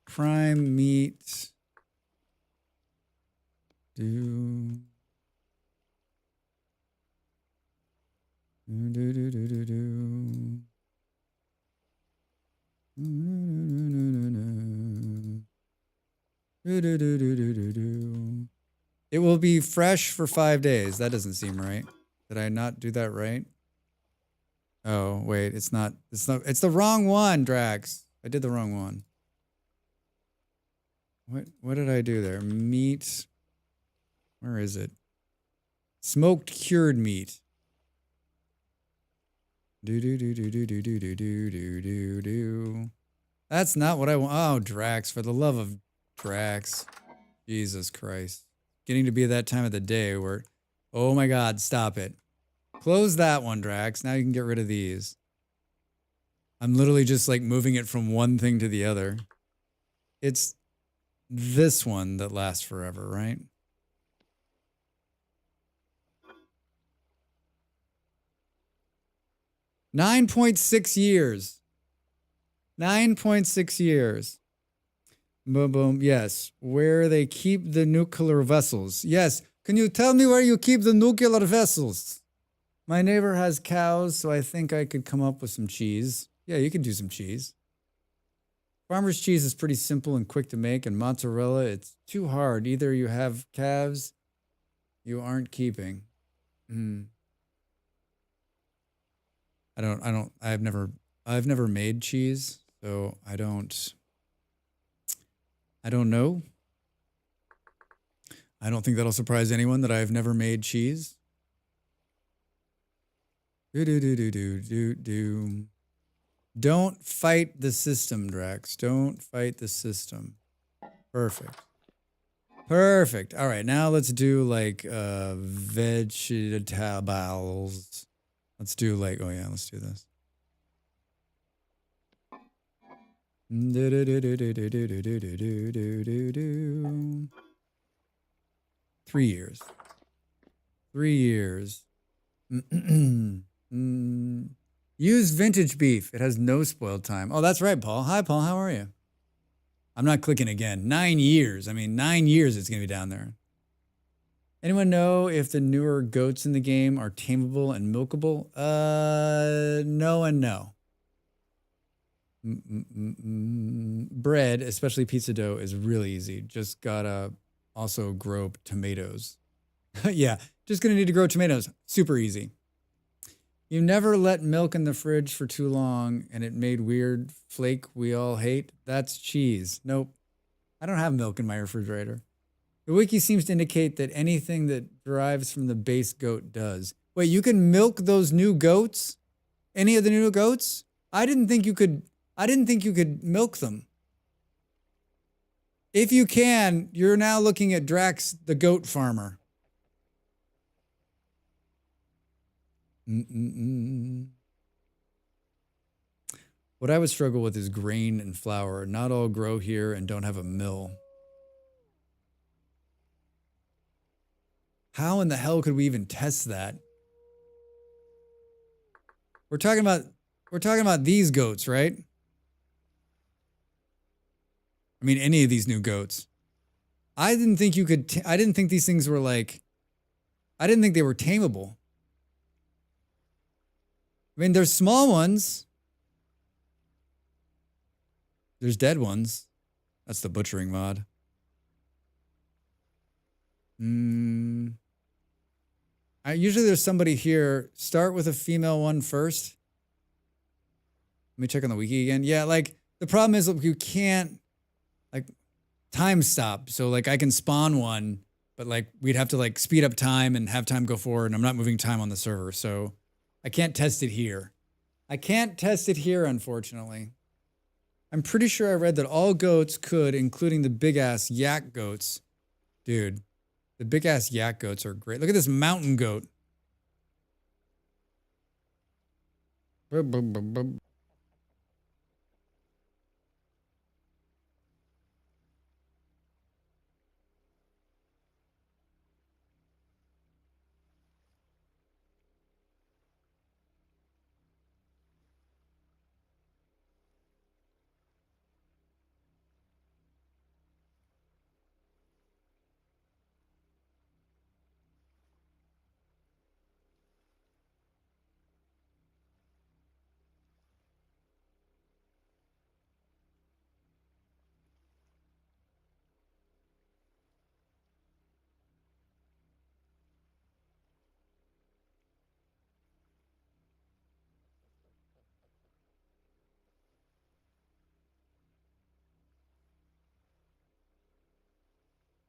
Prime meat. Do. It will be fresh for 5 days. That doesn't seem right. Did I not do that right? Oh, wait, it's not, it's the wrong one, Drax. I did the wrong one. What did I do there? Meat. Where is it? Smoked cured meat. Do. That's not what I want. Oh, Drax, for the love of Drax. Jesus Christ. Getting to be that time of the day where, oh my God, stop it. Close that one, Drax. Now you can get rid of these. I'm literally just like moving it from one thing to the other. It's this one that lasts forever, right? $9.6 years. 9.6 years. Boom, boom. Yes. Where they keep the nuclear vessels. Yes. Can you tell me where you keep the nuclear vessels? My neighbor has cows, so I think I could come up with some cheese. Yeah, you can do some cheese. Farmer's cheese is pretty simple and quick to make, and mozzarella, it's too hard. Either you have calves you aren't keeping. I've never made cheese, so I don't know. I don't think that'll surprise anyone that I've never made cheese. Don't fight the system, Drax. Don't fight the system. Perfect. Perfect. All right, now let's do like vegetables. Let's do like, oh yeah, let's do this. 3 years. 3 years. Use vintage beef. It has no spoiled time. Oh, that's right, Paul. Hi, Paul. How are you? I'm not clicking again. 9 years. I mean, 9 years it's going to be down there. Anyone know if the newer goats in the game are tameable and milkable? No and no. Bread, especially pizza dough, is really easy. Just gotta also grow tomatoes. Yeah, just gonna need to grow tomatoes. Super easy. You never let milk in the fridge for too long and it made weird flake we all hate? That's cheese. Nope. I don't have milk in my refrigerator. The wiki seems to indicate that anything that derives from the base goat does. Wait, you can milk those new goats? Any of the new goats? I didn't think you could milk them. If you can, you're now looking at Drax the goat farmer. What I would struggle with is grain and flour. Not all grow here and don't have a mill. How in the hell could we even test that? We're talking about these goats, right? I mean, any of these new goats. I didn't think these things were like, I didn't think they were tameable. I mean, there's small ones. There's dead ones. That's the butchering mod. Usually there's somebody here. Start with a female one first. Let me check on the wiki again. Yeah, like the problem is you can't like time stop. So like I can spawn one, but like we'd have to like speed up time and have time go forward, and I'm not moving time on the server. So I can't test it here. Unfortunately. I'm pretty sure I read that all goats could, including the big ass yak goats. Dude, the big ass yak goats are great. Look at this mountain goat.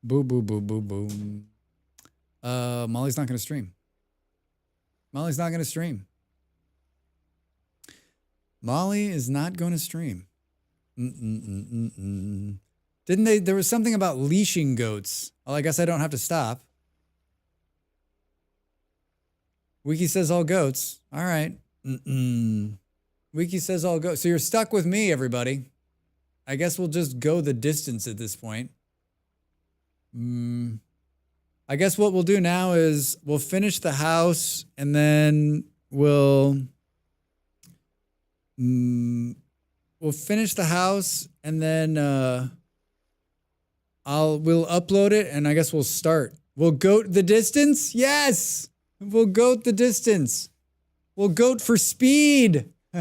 Boo, boo, boo, boo, boo. Molly's not going to stream. Molly's not going to stream. Molly is not going to stream. Didn't they? There was something about leashing goats. Well, I guess I don't have to stop. Wiki says all goats. All right. Wiki says all goats. So you're stuck with me, everybody. I guess we'll just go the distance at this point. I guess what we'll do now is we'll finish the house and then we'll finish the house and then we'll upload it and I guess we'll start. We'll goat the distance? Yes! We'll goat the distance. We'll goat for speed. No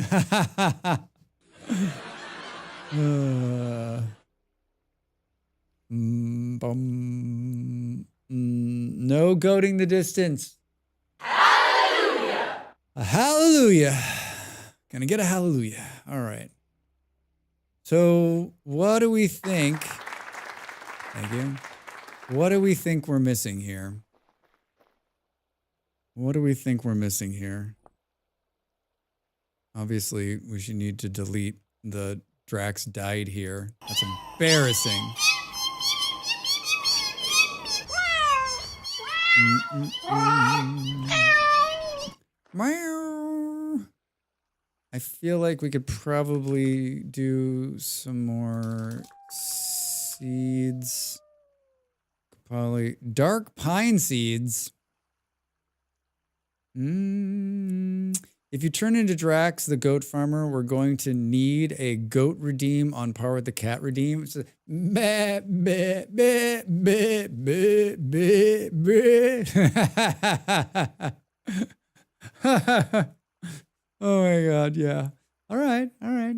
goating the distance. Hallelujah! A hallelujah. Gonna get a hallelujah. All right. So what do we think? Thank you. What do we think we're missing here? What do we think we're missing here? Obviously, we should need to delete the Drax died here. That's embarrassing. I feel like we could probably do some more seeds. Probably dark pine seeds. If you turn into Drax, the goat farmer, we're going to need a goat redeem on par with the cat redeem. It's a meh, meh, meh, meh, meh, meh, meh. Oh my God, yeah. All right, all right.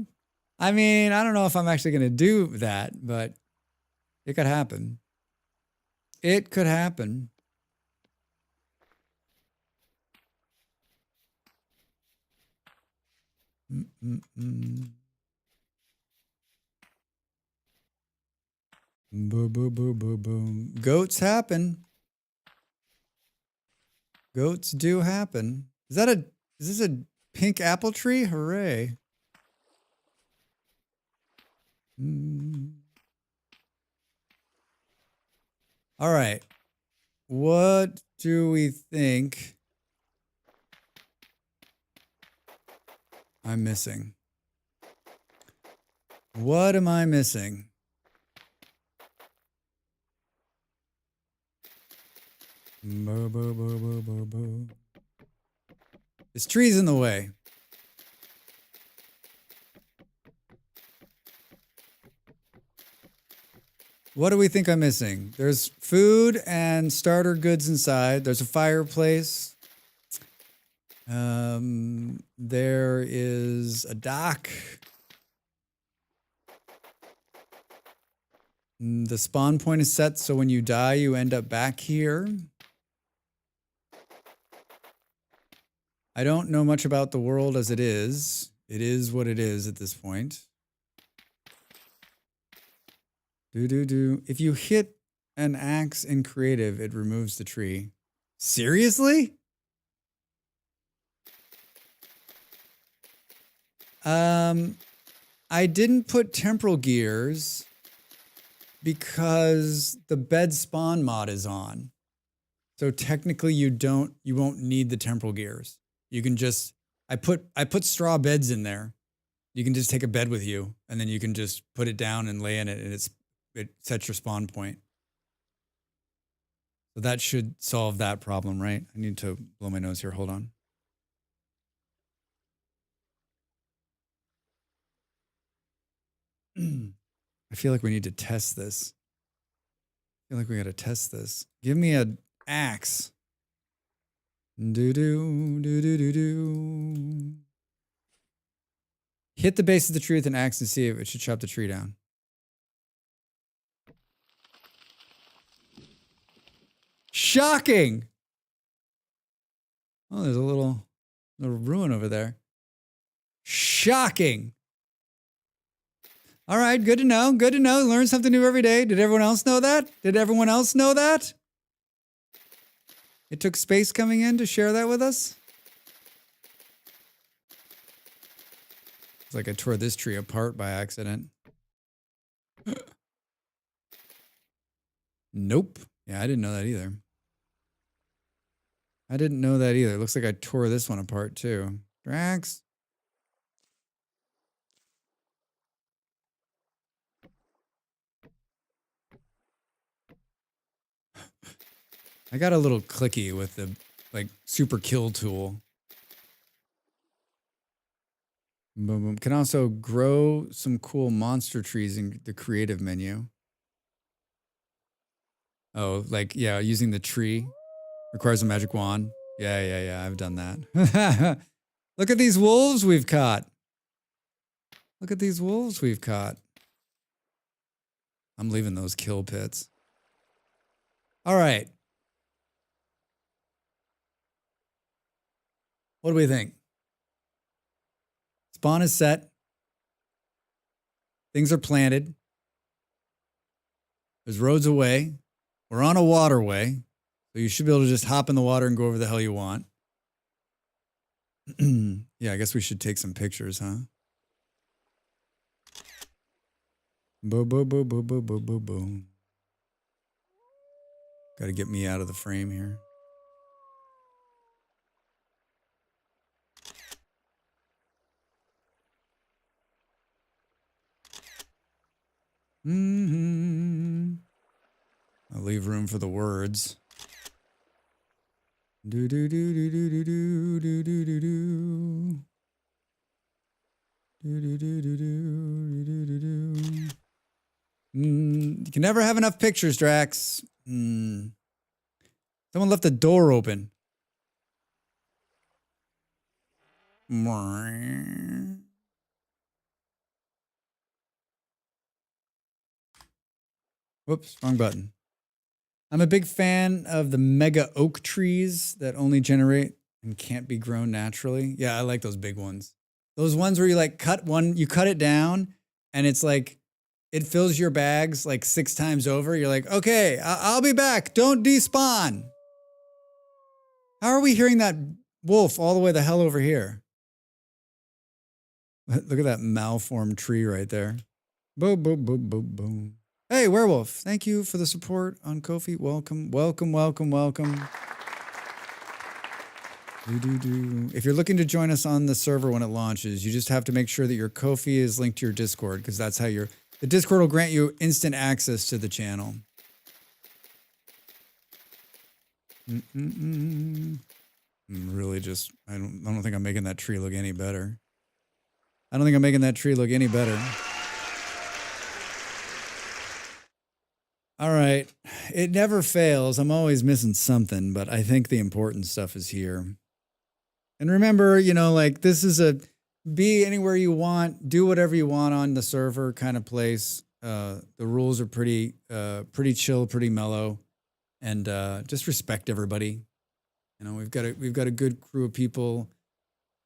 I mean, I don't know if I'm actually going to do that, but it could happen. It could happen. Boo, boo, boo, boo, boom. Goats happen. Goats do happen. Is this a pink apple tree? Hooray. All right. What do we think I'm missing? What am I missing? Boo, boo, boo, boo, boo, boo. This tree's in the way. What do we think I'm missing? There's food and starter goods inside. There's a fireplace. There is a dock. The spawn point is set so when you die, you end up back here. I don't know much about the world as it is. It is what it is at this point. If you hit an axe in creative, it removes the tree. Seriously? I didn't put temporal gears because the bed spawn mod is on. So technically you won't need the temporal gears. You can just, I put straw beds in there. You can just take a bed with you and then you can just put it down and lay in it and it sets your spawn point. So that should solve that problem, right? I need to blow my nose here. Hold on. I feel like we need to test this. I feel like we got to test this. Give me an axe. Do. Hit the base of the tree with an axe and see if it should chop the tree down. Shocking! Oh, there's a little ruin over there. Shocking! All right, good to know. Good to know. Learn something new every day. Did everyone else know that? Did everyone else know that? It took space coming in to share that with us. It's like I tore this tree apart by accident. Nope. Yeah, I didn't know that either. I didn't know that either. It looks like I tore this one apart too. Drax. I got a little clicky with the like super kill tool. Boom, boom. Can also grow some cool monster trees in the creative menu. Oh, like, yeah, using the tree requires a magic wand. Yeah, I've done that. Look at these wolves we've caught. Look at these wolves we've caught. I'm leaving those kill pits. All right. What do we think? Spawn is set. Things are planted. There's roads away. We're on a waterway. So you should be able to just hop in the water and go wherever the hell you want. Yeah, I guess we should take some pictures, huh? Boom, boom, boom, boom, boom, boom, boom, boom. Got to get me out of the frame here. I'll leave room for the words. Do do do do do do do do do do do. Do do do do do do do do. You can never have enough pictures, Drax. Someone left the door open. Whoops, wrong button. I'm a big fan of the mega oak trees that only generate and can't be grown naturally. Yeah, I like those big ones. Those ones where you like cut it down and it's like, it fills your bags like 6 times over. You're like, okay, I'll be back. Don't despawn. How are we hearing that wolf all the way the hell over here? Look at that malformed tree right there. Boom, boom, boom, boom, boom. Hey, Werewolf, thank you for the support on Ko-fi. Welcome, welcome, welcome, welcome. If you're looking to join us on the server when it launches, you just have to make sure that your Ko-fi is linked to your Discord, because that's how the Discord will grant you instant access to the channel. I'm really just, I don't think I'm making that tree look any better. I don't think I'm making that tree look any better. All right. It never fails. I'm always missing something, but I think the important stuff is here. And remember, you know, like this is a be anywhere you want, do whatever you want on the server kind of place. The rules are pretty chill, pretty mellow, and just respect everybody. You know, we've got a good crew of people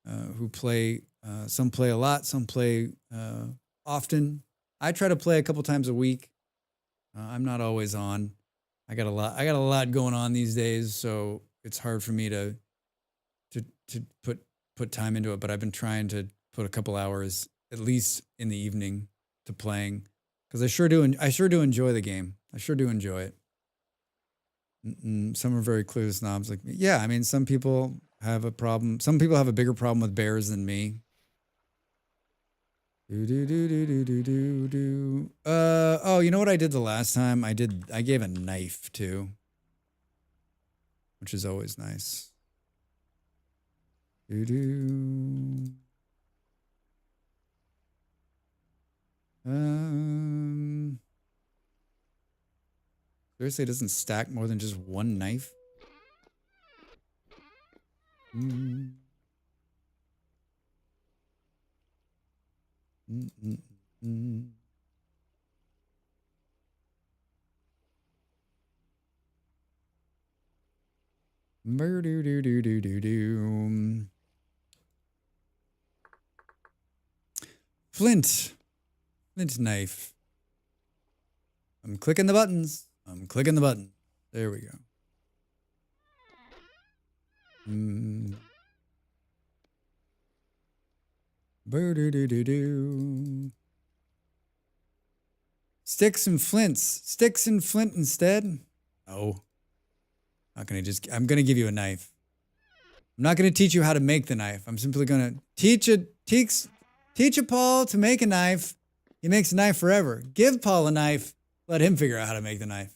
who play. Some play a lot, some play often. I try to play a couple times a week. I'm not always on. I got a lot going on these days, so it's hard for me to put time into it. But I've been trying to put a couple hours at least in the evening to playing, because I sure do enjoy the game. I sure do enjoy it. Some are very clear snobs like me. Yeah, I mean, some people have a problem. Some people have a bigger problem with bears than me. Oh, you know what I did the last time? I gave a knife too, which is always nice. Seriously, it doesn't stack more than just one knife? Flint. Flint knife. I'm clicking the buttons. I'm clicking the button. There we go. Boo-doo-doo-doo-doo. Sticks and flints. Sticks and flint instead? Oh. Not gonna just, I'm gonna give you a knife. I'm not gonna teach you how to make the knife. I'm simply gonna teach a Paul to make a knife. He makes a knife forever. Give Paul a knife. Let him figure out how to make the knife.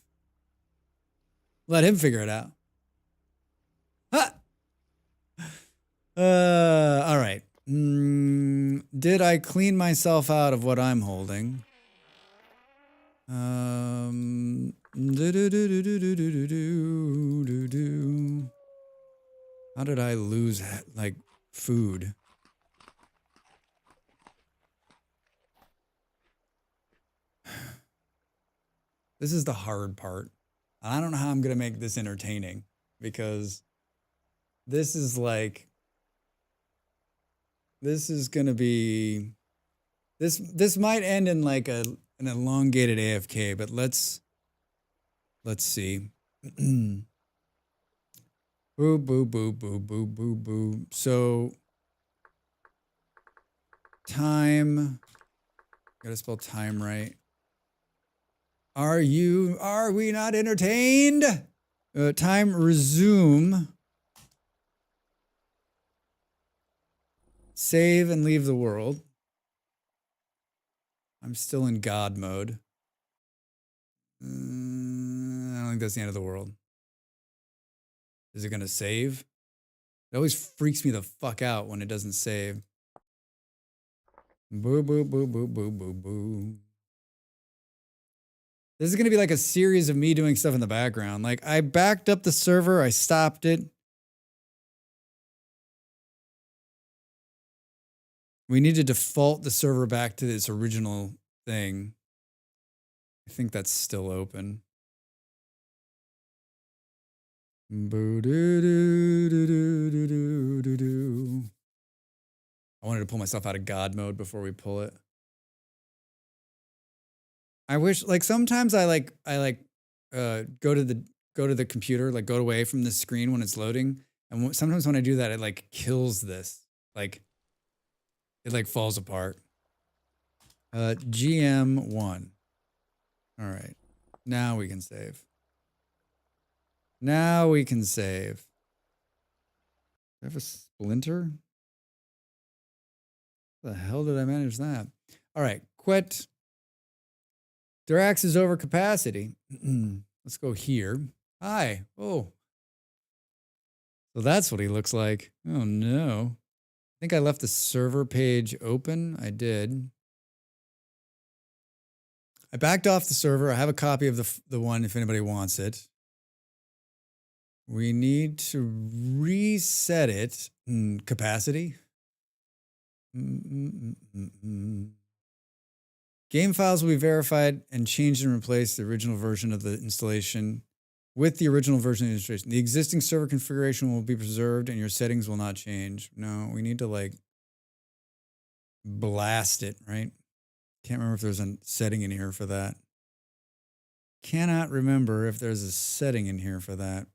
Let him figure it out. Ah! All right. Did I clean myself out of what I'm holding? How did I lose, like, food? This is the hard part. I don't know how I'm going to make this entertaining because this is like, this is going to be, this might end in like an elongated AFK, but let's see. Boo, boo, boo, boo, boo, boo, boo. So, time, gotta spell time right. Are we not entertained? Time resume. Save and leave the world. I'm still in God mode. I don't think that's the end of the world. Is it gonna save? It always freaks me the fuck out when it doesn't save. Boo, boo, boo, boo, boo, boo, boo. This is going to be like a series of me doing stuff in the background. Like, I backed up the server. I stopped it. We need to default the server back to its original thing. I think that's still open. Boo doo doo doo doo doo doo doo. I wanted to pull myself out of God mode before we pull it. I wish, like, sometimes I go to the computer, like go away from the screen when it's loading, and sometimes when I do that, it like kills this, like it like falls apart. GM1. All right, now we can save. Now we can save. Do I have a splinter? How the hell did I manage that? All right, quit. Dirax is over capacity. Let's go here. Hi. Oh. So that's what he looks like. Oh no. I think I left the server page open. I did. I backed off the server. I have a copy of the one if anybody wants it. We need to reset it. Capacity. Game files will be verified and changed and replaced the original version of the installation with the original version of the installation. The existing server configuration will be preserved and your settings will not change. No, we need to like blast it, right? Can't remember if there's a setting in here for that. Cannot remember if there's a setting in here for that.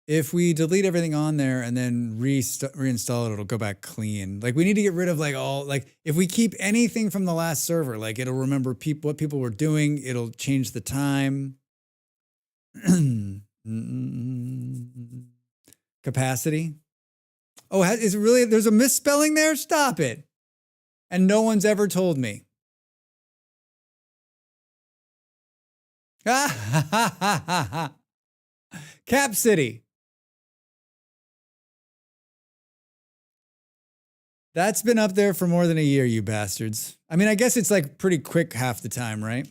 If we delete everything on there and then reinstall it, it'll go back clean. Like we need to get rid of like all, like if we keep anything from the last server, like it'll remember what people were doing. It'll change the time. Capacity. Oh, is it really, there's a misspelling there? Stop it. And no one's ever told me. Cap City. That's been up there for more than a year, you bastards. I mean, I guess it's like pretty quick half the time, right?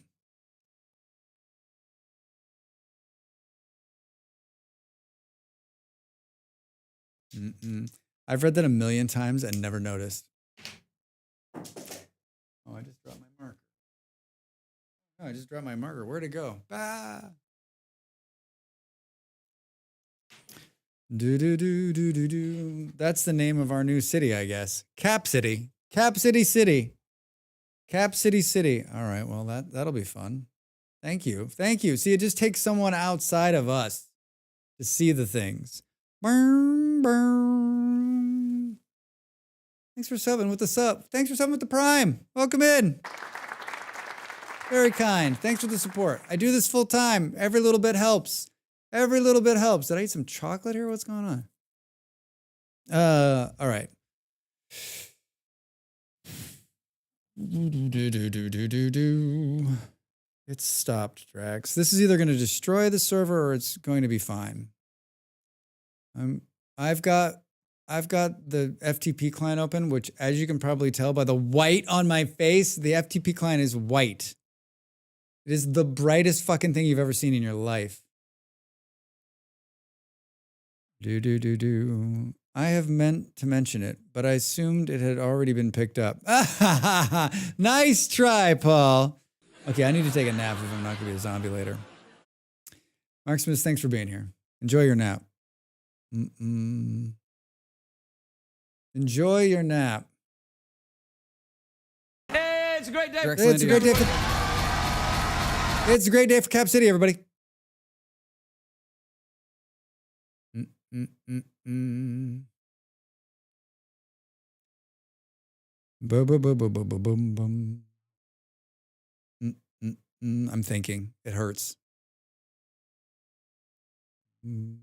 I've read that a million times and never noticed. Oh, I just dropped my marker. Oh, I just dropped my marker. Where'd it go? Bah. Do do do do do do. That's the name of our new city, I guess. Cap City. Cap City City. Cap City City. All right. Well, that'll be fun. Thank you. Thank you. See, it just takes someone outside of us to see the things. Burn, burn. Thanks for subbing with the sub. Thanks for subbing with the prime. Welcome in. Very kind. Thanks for the support. I do this full time. Every little bit helps. Every little bit helps. Did I eat some chocolate here? What's going on? All right. It's stopped, Drax. This is either going to destroy the server or it's going to be fine. I've got the FTP client open, which, as you can probably tell by the white on my face, the FTP client is white. It is the brightest fucking thing you've ever seen in your life. I have meant to mention it, but I assumed it had already been picked up. Nice try, Paul. Okay, I need to take a nap if I'm not going to be a zombie later. Mark Smith, thanks for being here. Enjoy your nap. Enjoy your nap. Hey, it's a great day. It's a great day. It's a great day for Cap City, everybody. Boom, boom, boom, boom, boom, boom, boom, boom. I'm thinking. It hurts. I'm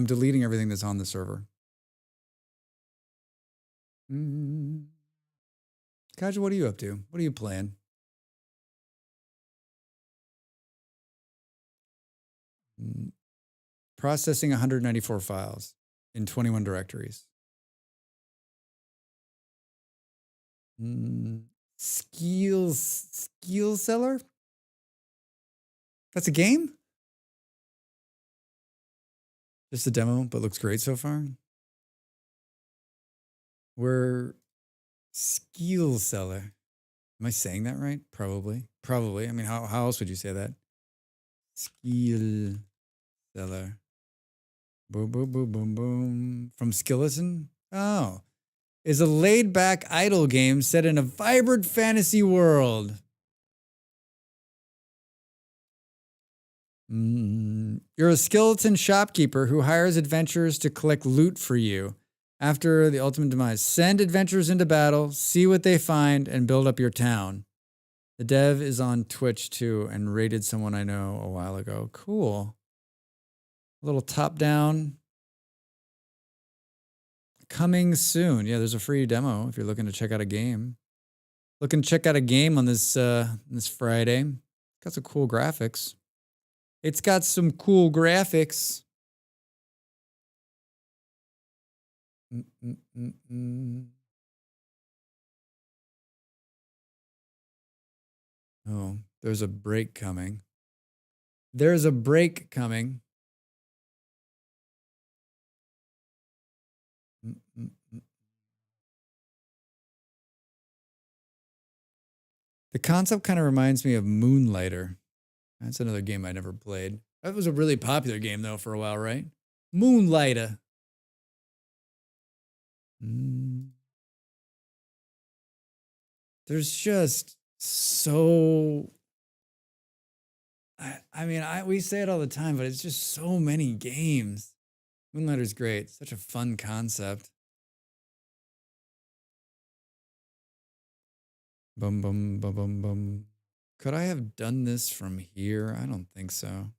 deleting everything that's on the server. Kaja, what are you up to? What are you playing? Processing 194 files in 21 directories. Skill Seller? That's a game? Just a demo, but looks great so far. We're Skill Seller. Am I saying that right? Probably. Probably. I mean, how else would you say that? Skill Seller. Boom, boom, boom, boom, boom. From Skeleton? Oh. Is a laid-back idle game set in a vibrant fantasy world. You're a skeleton shopkeeper who hires adventurers to collect loot for you. After the ultimate demise, send adventurers into battle, see what they find, and build up your town. The dev is on Twitch too and rated someone I know a while ago. Cool. A little top-down. Coming soon. Yeah, there's a free demo if you're looking to check out a game. Looking to check out a game on this Friday. Got some cool graphics. It's got some cool graphics. Oh, there's a break coming. There's a break coming. The concept kind of reminds me of Moonlighter. That's another game I never played. That was a really popular game, though, for a while, right? Moonlighter. There's just so... I mean, we say it all the time, but it's just so many games. Moonlighter's great. Such a fun concept. Bum, bum, bum, bum, bum. Could I have done this from here? I don't think so.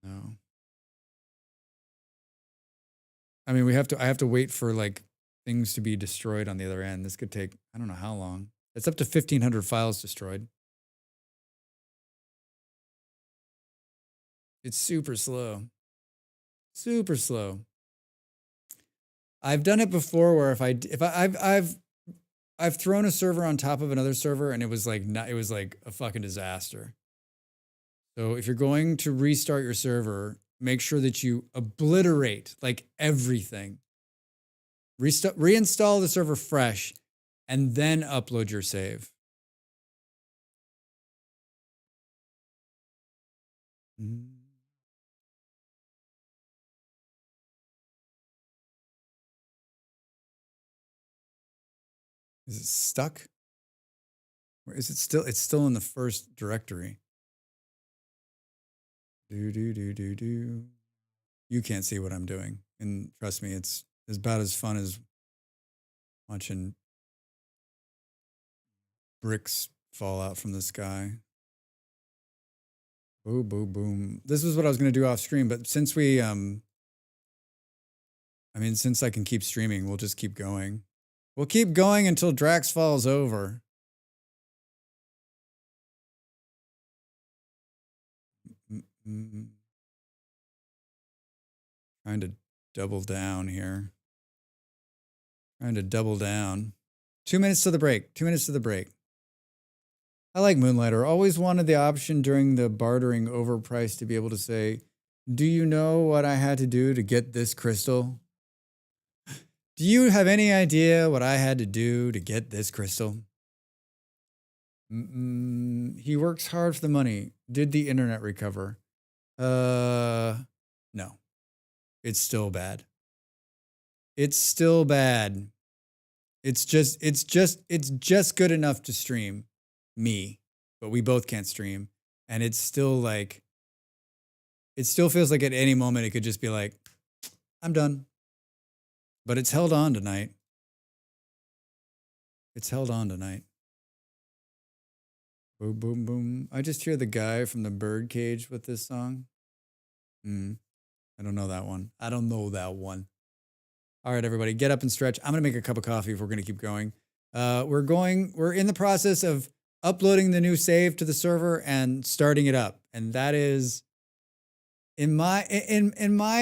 No. I mean, I have to wait for like things to be destroyed on the other end. This could take, I don't know how long. It's up to 1,500 files destroyed. It's super slow. Super slow. I've done it before where I've thrown a server on top of another server and it was like a fucking disaster. So if you're going to restart your server, make sure that you obliterate like everything. reinstall the server fresh, and then upload your save. Is it stuck? Or is it still? It's still in the first directory. Do. You can't see what I'm doing. And trust me, it's about as fun as watching bricks fall out from the sky. Boom, boom, boom. This is what I was going to do off stream, but since we, since I can keep streaming, we'll just keep going. We'll keep going until Drax falls over. Trying to double down here. Trying to double down. 2 minutes to the break. 2 minutes to the break. I like Moonlighter. Always wanted the option during the bartering overprice to be able to say, do you know what I had to do to get this crystal? Do you have any idea what I had to do to get this crystal? He works hard for the money. Did the internet recover? No. It's still bad. It's still bad. It's just good enough to stream me, but we both can't stream. And it's still like, it still feels like at any moment it could just be like, I'm done. But it's held on tonight. It's held on tonight. Boom, boom, boom. I just hear the guy from the Birdcage with this song. I don't know that one. I don't know that one. All right, everybody, get up and stretch. I'm going to make a cup of coffee if we're going to keep going. We're in the process of uploading the new save to the server and starting it up. And that is, in my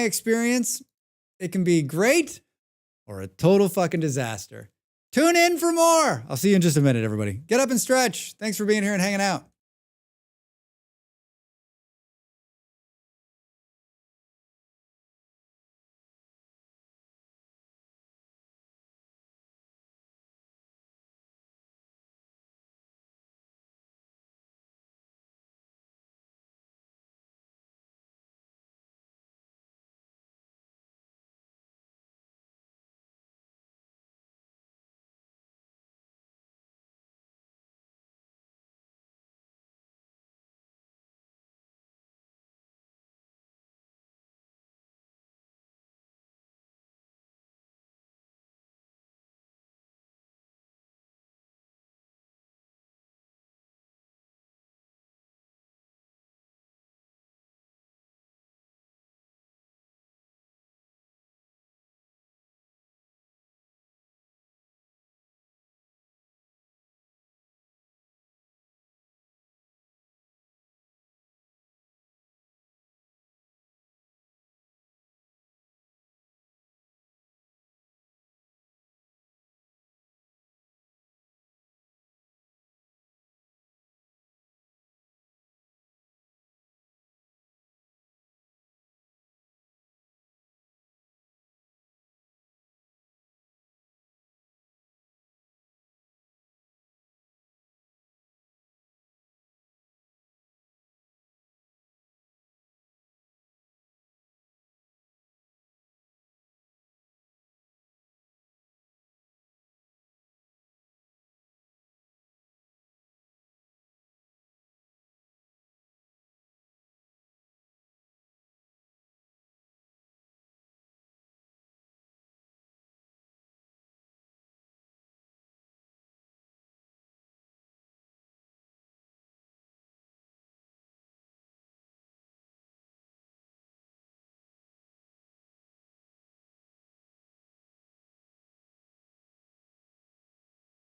experience, it can be great or a total fucking disaster. Tune in for more. I'll see you in just a minute, everybody. Get up and stretch. Thanks for being here and hanging out.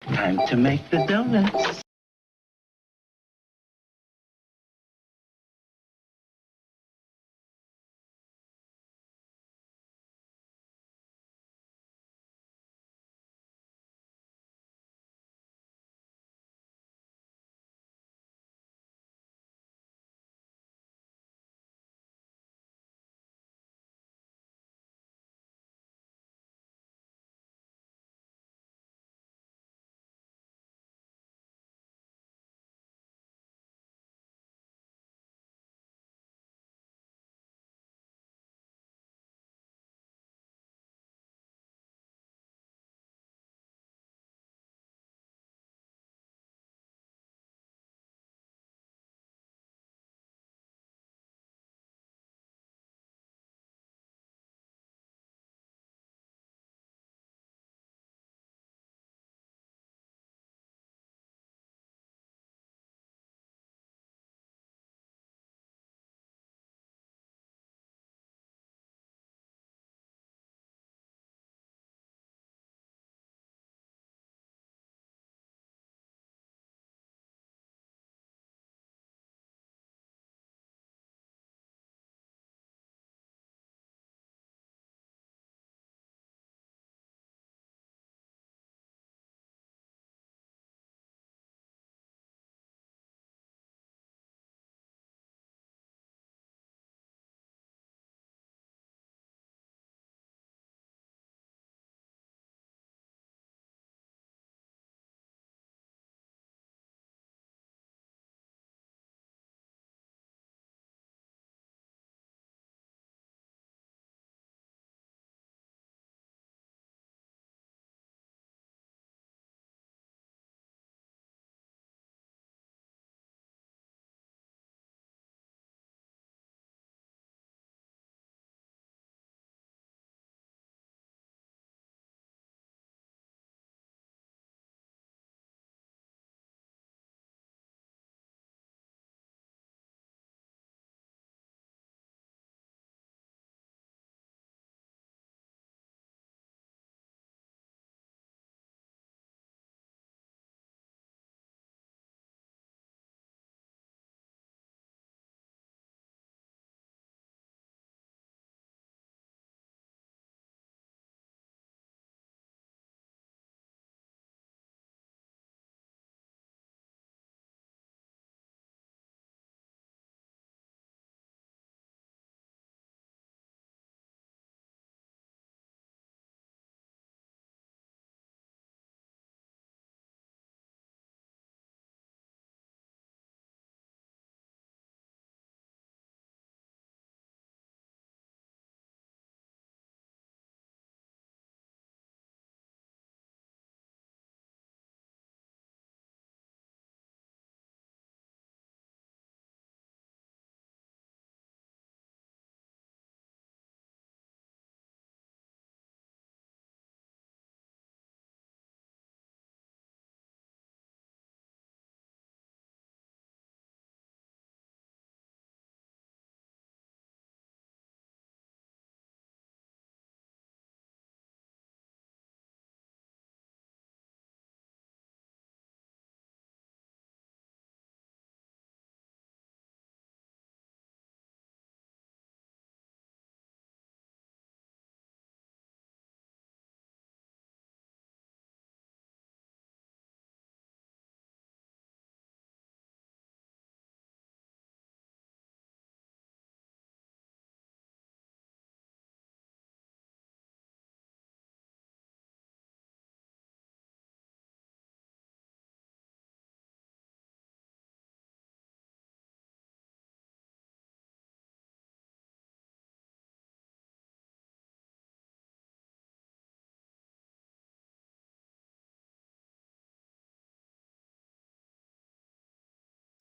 Time to make the donuts.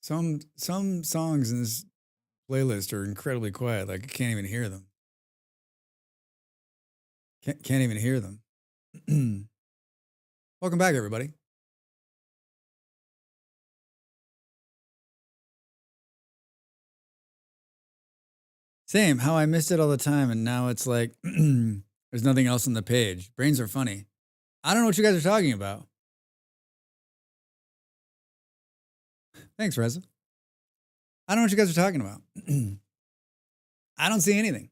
Some songs in this playlist are incredibly quiet. Like I can't even hear them. Can't even hear them. Welcome back, everybody. Same, how I missed it all the time, and now it's like there's nothing else on the page. Brains are funny. I don't know what you guys are talking about. Thanks, Reza. I don't know what you guys are talking about. I don't see anything.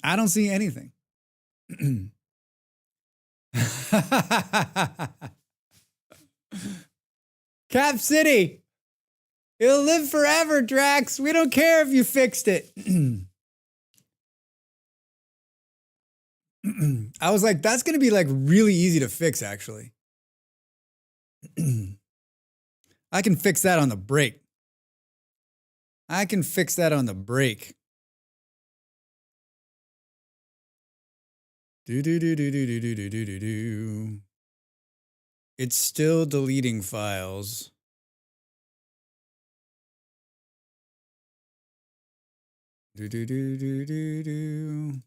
I don't see anything. Cap City. It'll live forever, Drax. We don't care if you fixed it. I was like, that's going to be like really easy to fix, actually. I can fix that on the break. I can fix that on the break. Do do do do do do do do do do do. It's still deleting files. Do do do do do do.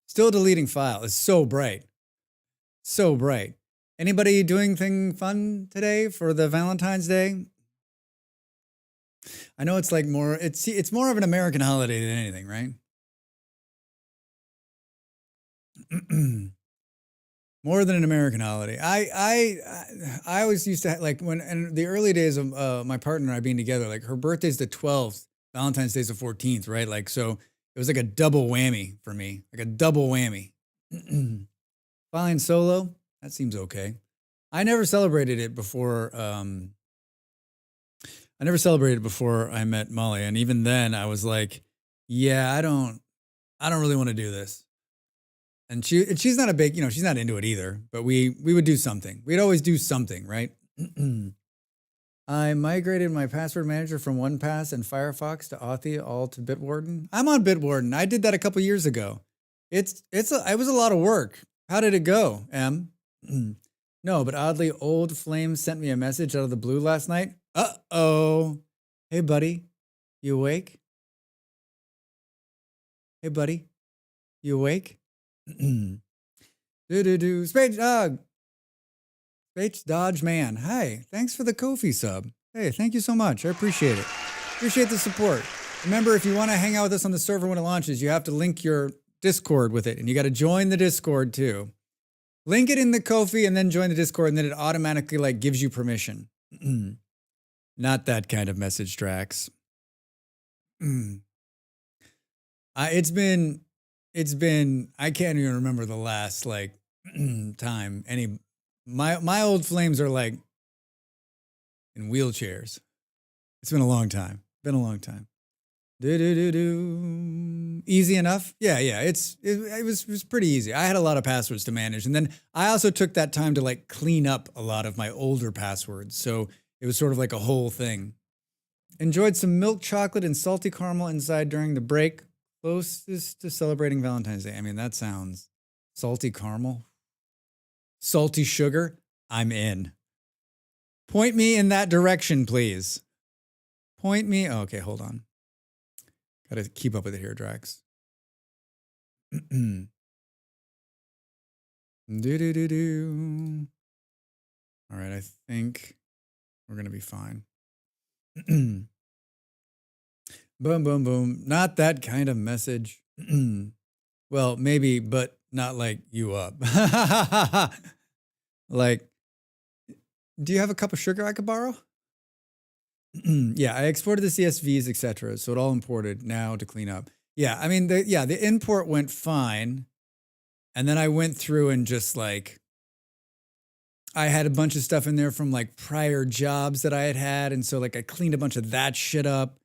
Still deleting file. It's so bright. So bright. Anybody doing anything fun today for the Valentine's Day? I know it's like more, it's more of an American holiday than anything, right? More than an American holiday. I always used to like when in the early days of my partner and I being together, like her birthday's the 12th, Valentine's Day's the 14th, right? Like so it was like a double whammy for me, like a double whammy. Flying solo, that seems okay. I never celebrated it before. I never celebrated before I met Molly, and even then I was like, yeah, I don't really want to do this. And she's not a big, she's not into it either, but we would do something. We'd always do something, right? I migrated my password manager from OnePass and Firefox to Authy, all to Bitwarden. I'm on Bitwarden. I did that a couple years ago. It was a lot of work. How did it go, Em? No, but oddly, Old Flame sent me a message out of the blue last night. Uh-oh. Hey, buddy. You awake? Hey, buddy. You awake? Do. Space Dog. Space Dodge Man. Hi. Thanks for the Ko-fi sub. Hey, thank you so much. I appreciate it. Appreciate the support. Remember, if you want to hang out with us on the server when it launches, you have to link your Discord with it, and you got to join the Discord too. Link it in the Ko-fi and then join the Discord, and then it automatically like gives you permission. Not that kind of message, Drax. It's been I can't even remember the last like time my old flames are like in wheelchairs. It's been a long time. Easy enough? Yeah. It was pretty easy. I had a lot of passwords to manage. And then I also took that time to like clean up a lot of my older passwords. So it was sort of like a whole thing. Enjoyed some milk chocolate and salty caramel inside during the break. Closest to celebrating Valentine's Day. I mean, that sounds salty caramel. Salty sugar. I'm in. Point me in that direction, please. Point me. Oh, okay, hold on. Got to keep up with it here, Drax. Do. All right, I think we're going to be fine. Boom, boom, boom. Not that kind of message. Well, maybe, but not like you up. Like, do you have a cup of sugar I could borrow? Yeah, I exported the CSVs, etc. So it all imported now to clean up. Yeah, I mean, the import went fine. And then I went through and just like, I had a bunch of stuff in there from like prior jobs that I had. And so like I cleaned a bunch of that shit up.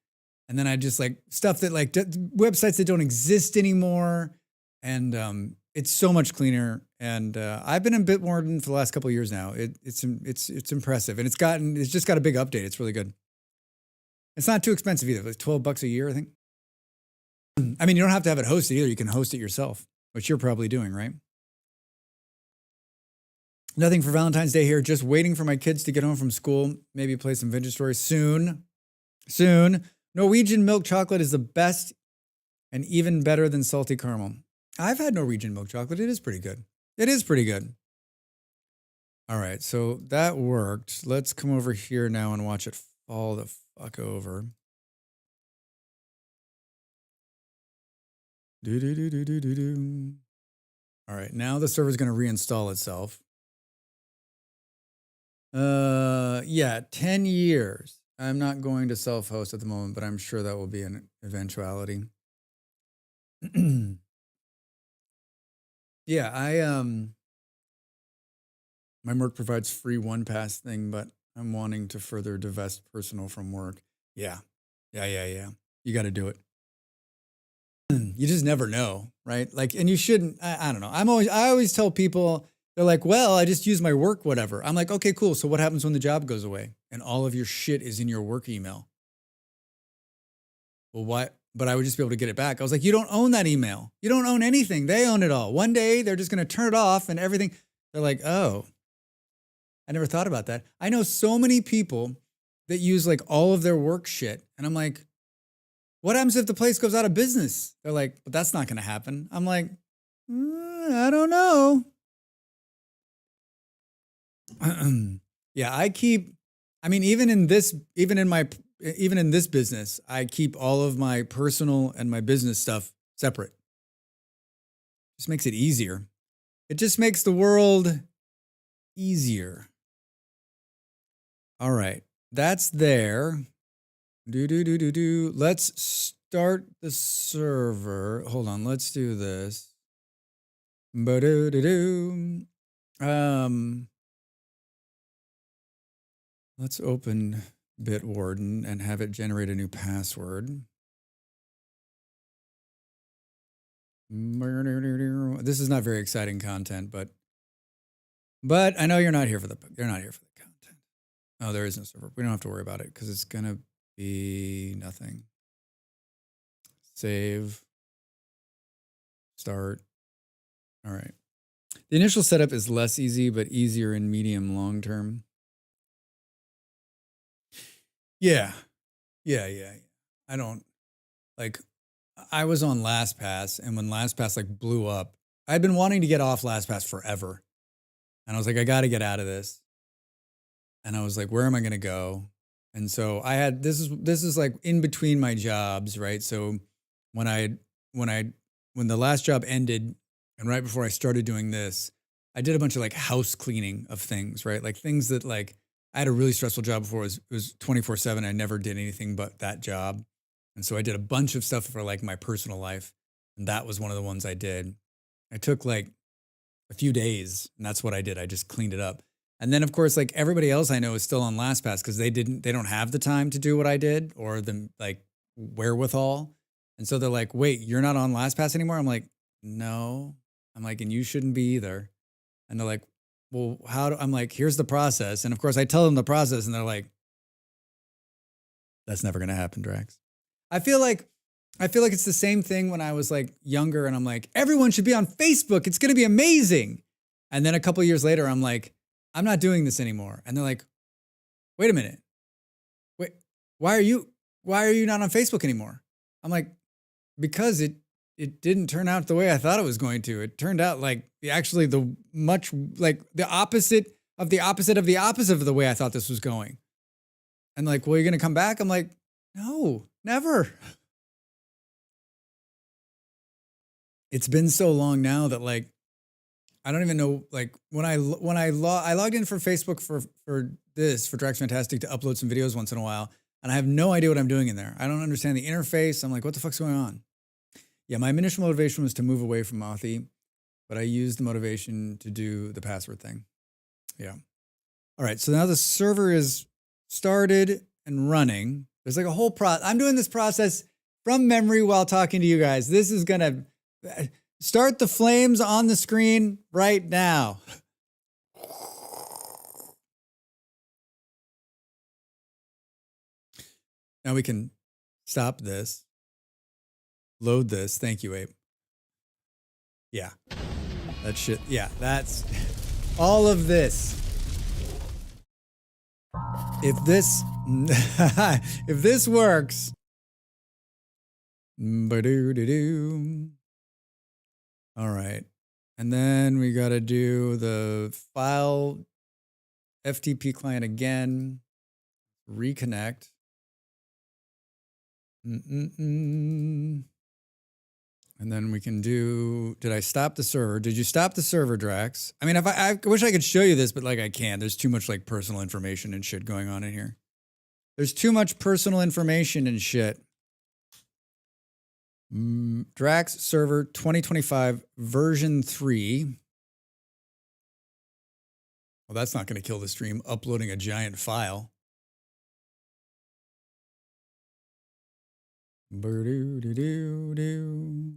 And then I just like stuff that like websites that don't exist anymore. And it's so much cleaner. And I've been in Bitwarden for the last couple of years now. It's impressive. And it's just got a big update. It's really good. It's not too expensive either. It's $12 a year, I think. I mean, you don't have to have it hosted either. You can host it yourself, which you're probably doing, right? Nothing for Valentine's Day here. Just waiting for my kids to get home from school. Maybe play some vintage stories soon. Soon. Norwegian milk chocolate is the best and even better than salty caramel. I've had Norwegian milk chocolate. It is pretty good. It is pretty good. All right, so that worked. Let's come over here now and watch it fall the fuck over. Do. All right, now the server's going to reinstall itself. Yeah, 10 years. I'm not going to self-host at the moment, but I'm sure that will be an eventuality. Yeah, my work provides free one-pass thing, but I'm wanting to further divest personal from work. Yeah. You got to do it. You just never know, right? Like, and you shouldn't, I don't know. I always tell people, they're like, well, I just use my work, whatever. I'm like, okay, cool. So what happens when the job goes away and all of your shit is in your work email? Well, what? But I would just be able to get it back. I was like, you don't own that email. You don't own anything. They own it all. One day they're just going to turn it off and everything. They're like, oh, I never thought about that. I know so many people that use like all of their work shit. And I'm like, what happens if the place goes out of business? They're like, but that's not going to happen. I'm like, I don't know. Yeah, even in this business, I keep all of my personal and my business stuff separate. Just makes it easier. It just makes the world easier. All right, that's there. Let's start the server. Hold on, let's do this. Let's open Bitwarden and have it generate a new password. This is not very exciting content, but I know you're not here for the content. Oh, there is no server. We don't have to worry about it because it's gonna be nothing. Save. Start. All right. The initial setup is less easy, but easier in medium long term. Yeah. I don't I was on LastPass, and when LastPass like blew up, I'd been wanting to get off LastPass forever. And I was like, I got to get out of this. And I was like, where am I going to go? And so I had, this is like in between my jobs, right? So when the last job ended and right before I started doing this, I did a bunch of like house cleaning of things, right? Like things that like, I had a really stressful job before. It was 24/7. I never did anything but that job. And so I did a bunch of stuff for like my personal life. And that was one of the ones I did. I took like a few days and that's what I did. I just cleaned it up. And then of course, like everybody else I know is still on LastPass because they don't have the time to do what I did or the like wherewithal. And so they're like, wait, you're not on LastPass anymore? I'm like, no. I'm like, and you shouldn't be either. And they're like, well, I'm like, here's the process. And of course I tell them the process and they're like, that's never going to happen, Drax. I feel like it's the same thing when I was like younger and I'm like, everyone should be on Facebook. It's going to be amazing. And then a couple of years later, I'm like, I'm not doing this anymore. And they're like, wait a minute. Wait, why are you not on Facebook anymore? I'm like, because it didn't turn out the way I thought it was going to. It turned out like actually the opposite of the opposite of the opposite of the way I thought this was going. And like, well, you're going to come back? I'm like, no, never. It's been so long now that like, I don't even know, like when I logged in for Facebook for Drax Fantastic to upload some videos once in a while, and I have no idea what I'm doing in there. I don't understand the interface. I'm like, what the fuck's going on? Yeah, my initial motivation was to move away from Mothi, but I used the motivation to do the password thing. Yeah. All right, so now the server is started and running. There's like a whole I'm doing this process from memory while talking to you guys. This is gonna start the flames on the screen right now. Now we can stop this, load this. Thank you, Ape. Yeah, that shit. Yeah, that's all of this. If this, if this works, ba-doo-doo-doo. All right. And then we got to do the file FTP client again, reconnect. And then we can do, did I stop the server? Did you stop the server, Drax? I mean, if I wish I could show you this, but like I can't. There's too much like personal information and shit going on in here. There's too much personal information and shit. Drax server 2025 version 3. Well, that's not going to kill the stream, uploading a giant file. Ba-doo-doo-doo-doo.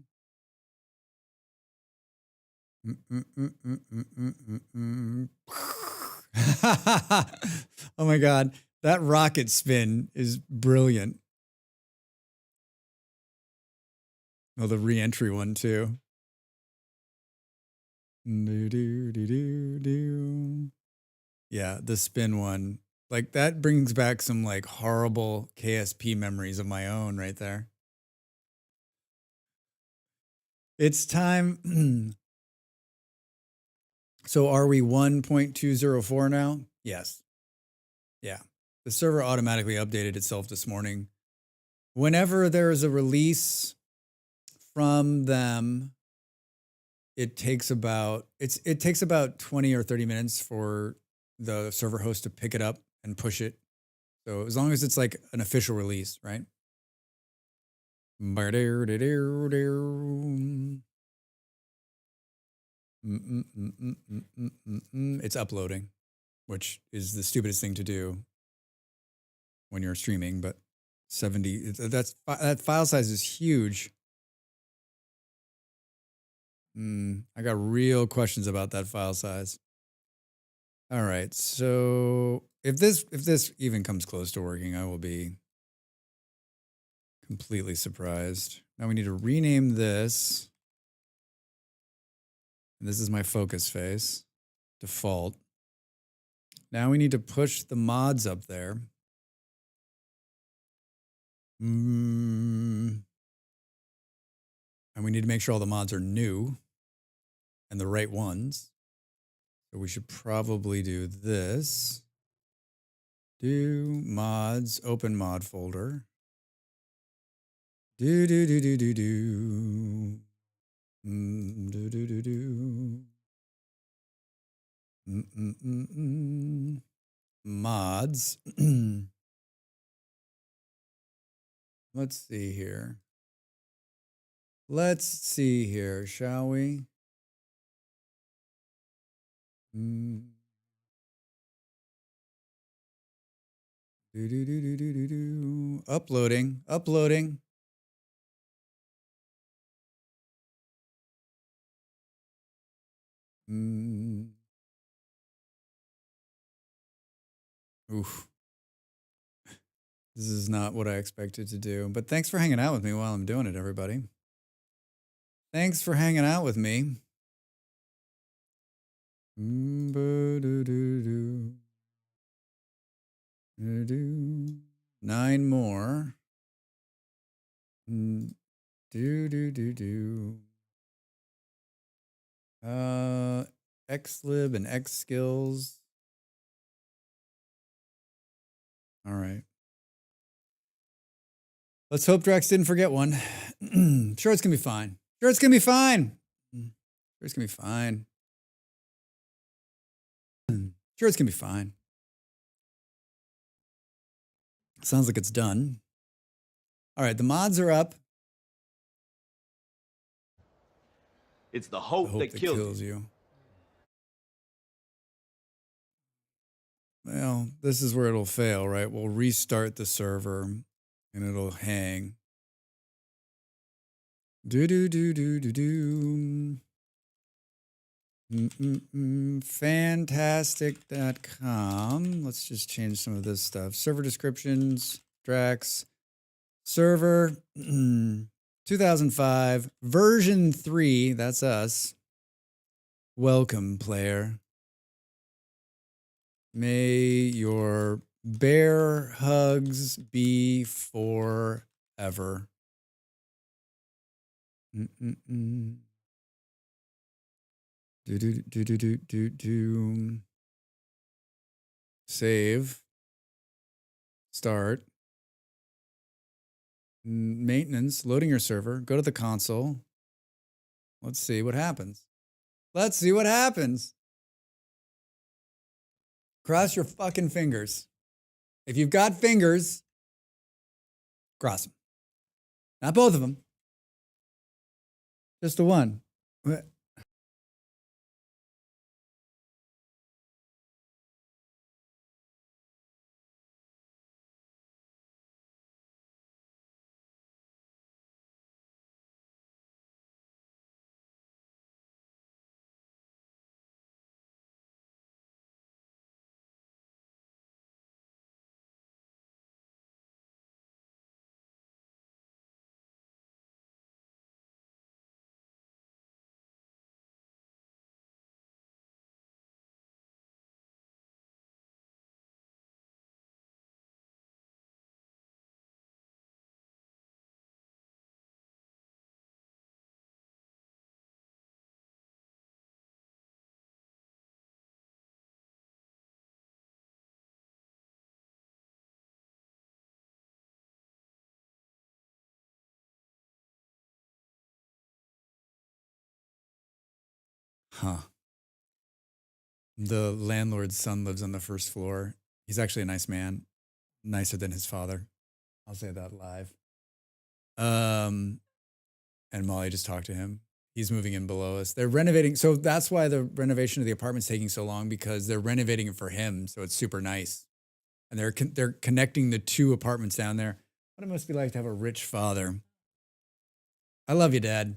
Oh my God, that rocket spin is brilliant. Oh, the re-entry one too. Yeah, the spin one. Like that brings back some like horrible KSP memories of my own right there. It's time. So are we 1.204 now? Yes. Yeah. The server automatically updated itself this morning. Whenever there is a release from them, it takes about 20 or 30 minutes for the server host to pick it up and push it. So as long as it's like an official release, right? It's uploading, which is the stupidest thing to do when you're streaming, but 70, that file size is huge. I got real questions about that file size. All right, so if this even comes close to working, I will be completely surprised. Now we need to rename this. This is my focus face, default. Now we need to push the mods up there. And we need to make sure all the mods are new and the right ones. So we should probably do this. Do mods, open mod folder. Do. Mods. Let's see here. Let's see here, shall we? Uploading. Oof. This is not what I expected to do, but thanks for hanging out with me while I'm doing it, everybody. Thanks for hanging out with me. 9 more. Xlib and Xskills. All right. Let's hope Drax didn't forget one. Sure, it's gonna be fine. Sure, it's gonna be fine. Sure, it's gonna be fine. Sure, it's gonna be fine. Sounds like it's done. All right, the mods are up. It's the hope that kills you. Well, this is where it'll fail, right? We'll restart the server and it'll hang. Fantastic.com. Let's just change some of this stuff. Server descriptions, Drax, Server 2005 version 3. That's us. Welcome, player. May your bear hugs be forever. Do do do do do do do. Save. Start. Maintenance. Loading your server. Go to the console. Let's see what happens. Let's see what happens. Cross your fucking fingers. If you've got fingers, cross them. Not both of them. Just the one. Huh. The landlord's son lives on the first floor. He's actually a nice man, nicer than his father. I'll say that live. And Molly just talked to him. He's moving in below us. They're renovating. So that's why the renovation of the apartment's taking so long, because they're renovating it for him. So it's super nice. And they're connecting the two apartments down there. What it must be like to have a rich father. I love you, Dad.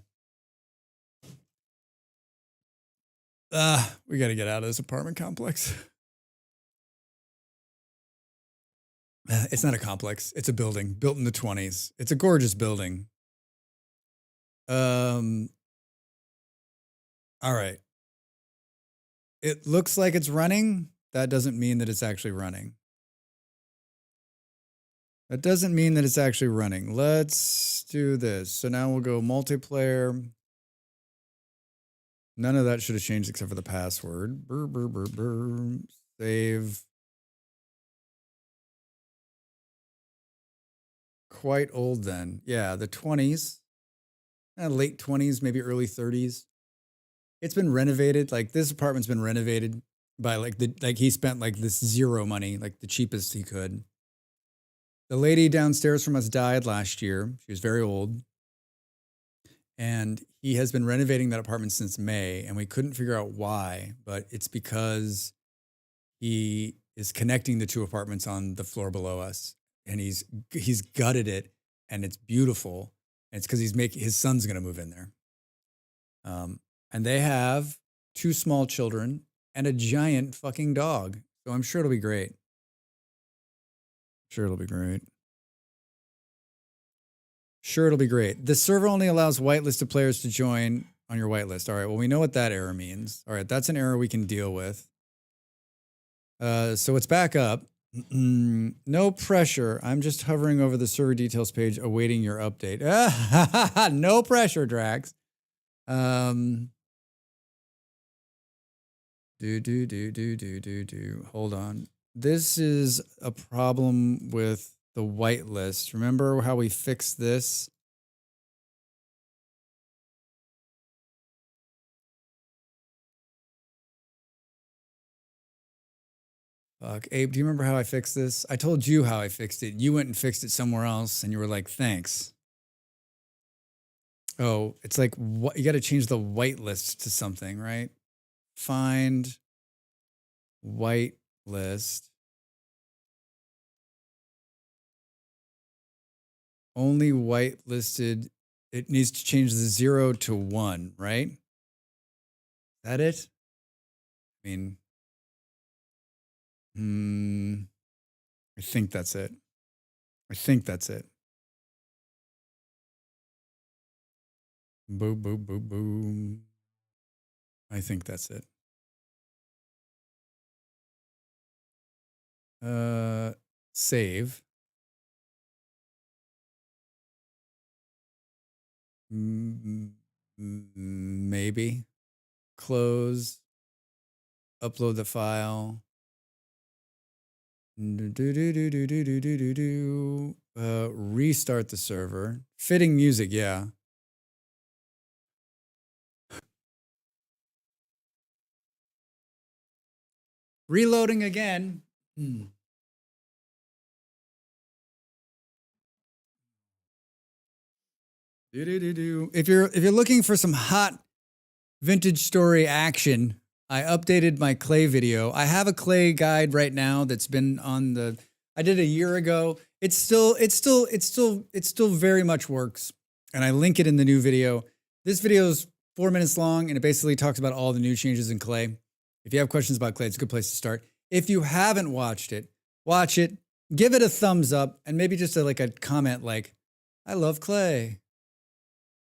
We got to get out of this apartment complex. It's not a complex. It's a building built in the 20s. It's a gorgeous building. All right. It looks like it's running. That doesn't mean that it's actually running. That doesn't mean that it's actually running. Let's do this. So now we'll go multiplayer. None of that should have changed except for the password. Brr, brr, brr, brr. Save. Quite old then. Yeah, the 20s. Late 20s, maybe early 30s. It's been renovated. Like this apartment's been renovated by like he spent like this zero money, like the cheapest he could. The lady downstairs from us died last year. She was very old. And he has been renovating that apartment since May, and we couldn't figure out why, but it's because he is connecting the two apartments on the floor below us, and he's gutted it, and it's beautiful. And it's because his son's going to move in there. And they have 2 small children and a giant fucking dog. So I'm sure it'll be great. Sure it'll be great. Sure, it'll be great. The server only allows whitelisted players to join on your whitelist. All right, well, we know what that error means. All right, that's an error we can deal with. So it's back up. No pressure. I'm just hovering over the server details page awaiting your update. No pressure, Drax. Hold on. This is a problem with the whitelist. Remember how we fixed this? Fuck. Abe, do you remember how I fixed this? I told you how I fixed it. You went and fixed it somewhere else, and you were like, thanks. Oh, it's like, what? You got to change the whitelist to something, right? Find whitelist. Only whitelisted. It needs to change the 0 to 1, right? Is that it? I mean, I think that's it. I think that's it. Boom, boom, boom, boom. I think that's it. Save. Maybe. Close. Upload the file. Restart the server. Fitting music, yeah. Reloading again. If you're looking for some hot vintage story action, I updated my clay video. I have a clay guide right now that's been on the. I did a year ago. It still very much works, and I link it in the new video. This video is 4 minutes long, and it basically talks about all the new changes in clay. If you have questions about clay, it's a good place to start. If you haven't watched it, watch it. Give it a thumbs up, and maybe just a comment like, "I love clay."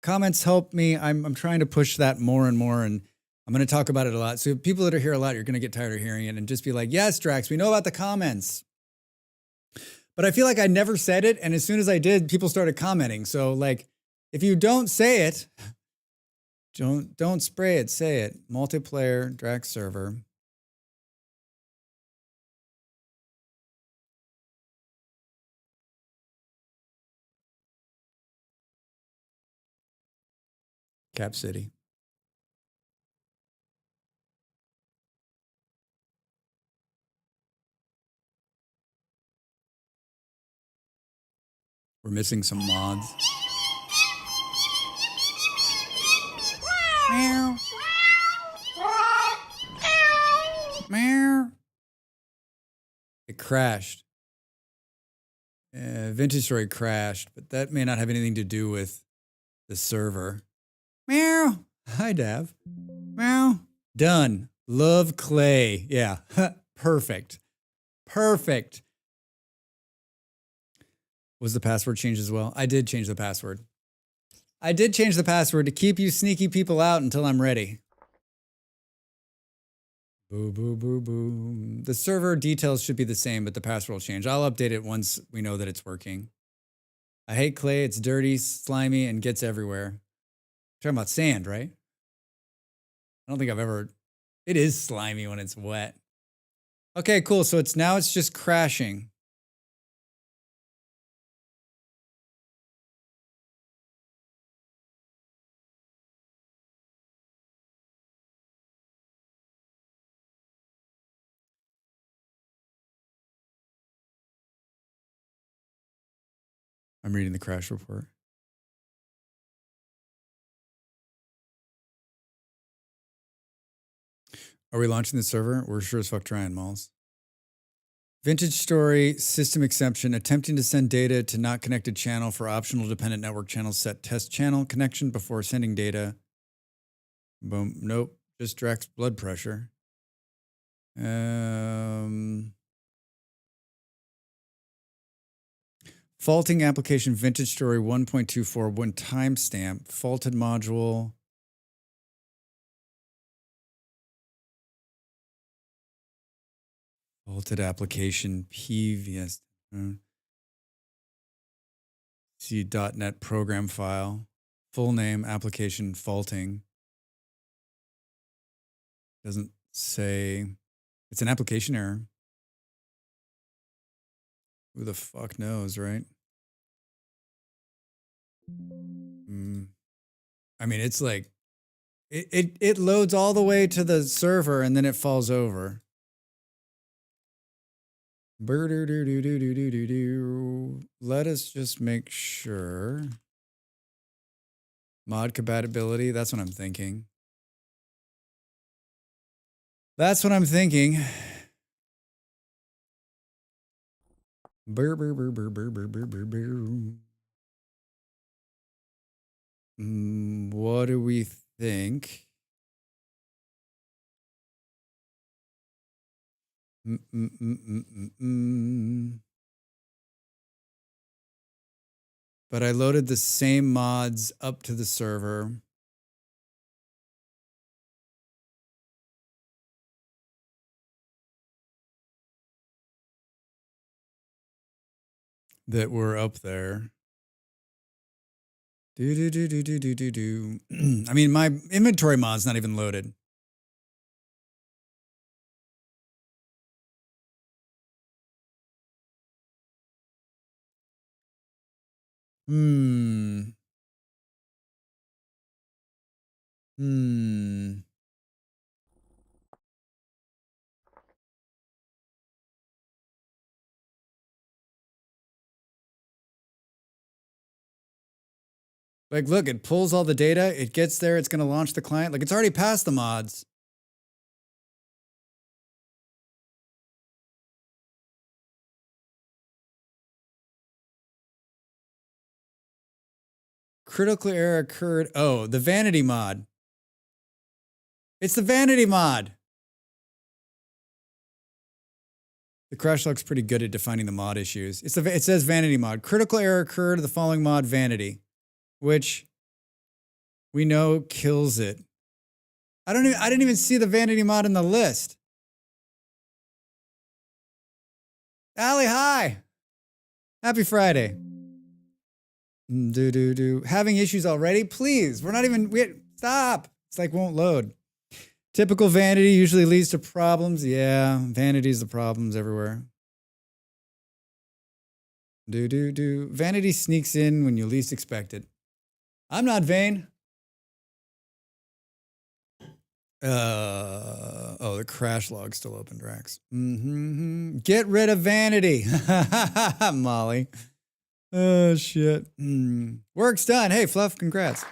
Comments help me. I'm trying to push that more and more, and I'm going to talk about it a lot. So people that are here a lot, you're going to get tired of hearing it and just be like, yes, Drax, we know about the comments. But I feel like I never said it, and as soon as I did, people started commenting. So if you don't say it, don't spray it, say it. Multiplayer Drax server. Cap City. We're missing some mods. Meow. Meow. It crashed. Vintage Story crashed, but that may not have anything to do with the server. Meow. Hi, Dav. Meow. Done. Love clay. Yeah. Perfect. Perfect. Was the password changed as well? I did change the password. I did change the password to keep you sneaky people out until I'm ready. Boo, boo, boo, boo. The server details should be the same, but the password will change. I'll update it once we know that it's working. I hate clay. It's dirty, slimy, and gets everywhere. Talking about sand, right? I don't think I've ever... It is slimy when it's wet. Okay, cool. So it's just crashing. I'm reading the crash report. Are we launching the server? We're sure as fuck trying, Malls. Vintage Story, system exception, attempting to send data to not connected channel for optional dependent network channels set test channel connection before sending data. Boom. Nope. Just Drax blood pressure. Faulting application Vintage Story 1.24 one timestamp. Faulted module. Faulted application PVS. See .NET program file. Full name application faulting. Doesn't say. It's an application error. Who the fuck knows, right? I mean, it's like it loads all the way to the server and then it falls over. Let us just make sure. Mod compatibility, that's what I'm thinking. That's what I'm thinking. What do we think? But I loaded the same mods up to the server. that were up there. Do. I mean, my inventory mod's not even loaded. Hmm. Like, look, it pulls all the data. It gets there. It's going to launch the client. Like, it's already passed the mods. Critical error occurred. Oh, the vanity mod. It's the vanity mod. The crash log's pretty good at defining the mod issues. It says vanity mod. Critical error occurred. The following mod vanity, which we know kills it. I didn't even see the vanity mod in the list. Allie, hi. Happy Friday. Having issues already? Please. We're not even, stop. It's like won't load. Typical vanity usually leads to problems. Yeah, vanity's the problems everywhere. Vanity sneaks in when you least expect it. I'm not vain. Oh, the crash log's still open, Drax. Get rid of vanity. Molly. Oh, shit. Work's done. Hey, Fluff, congrats.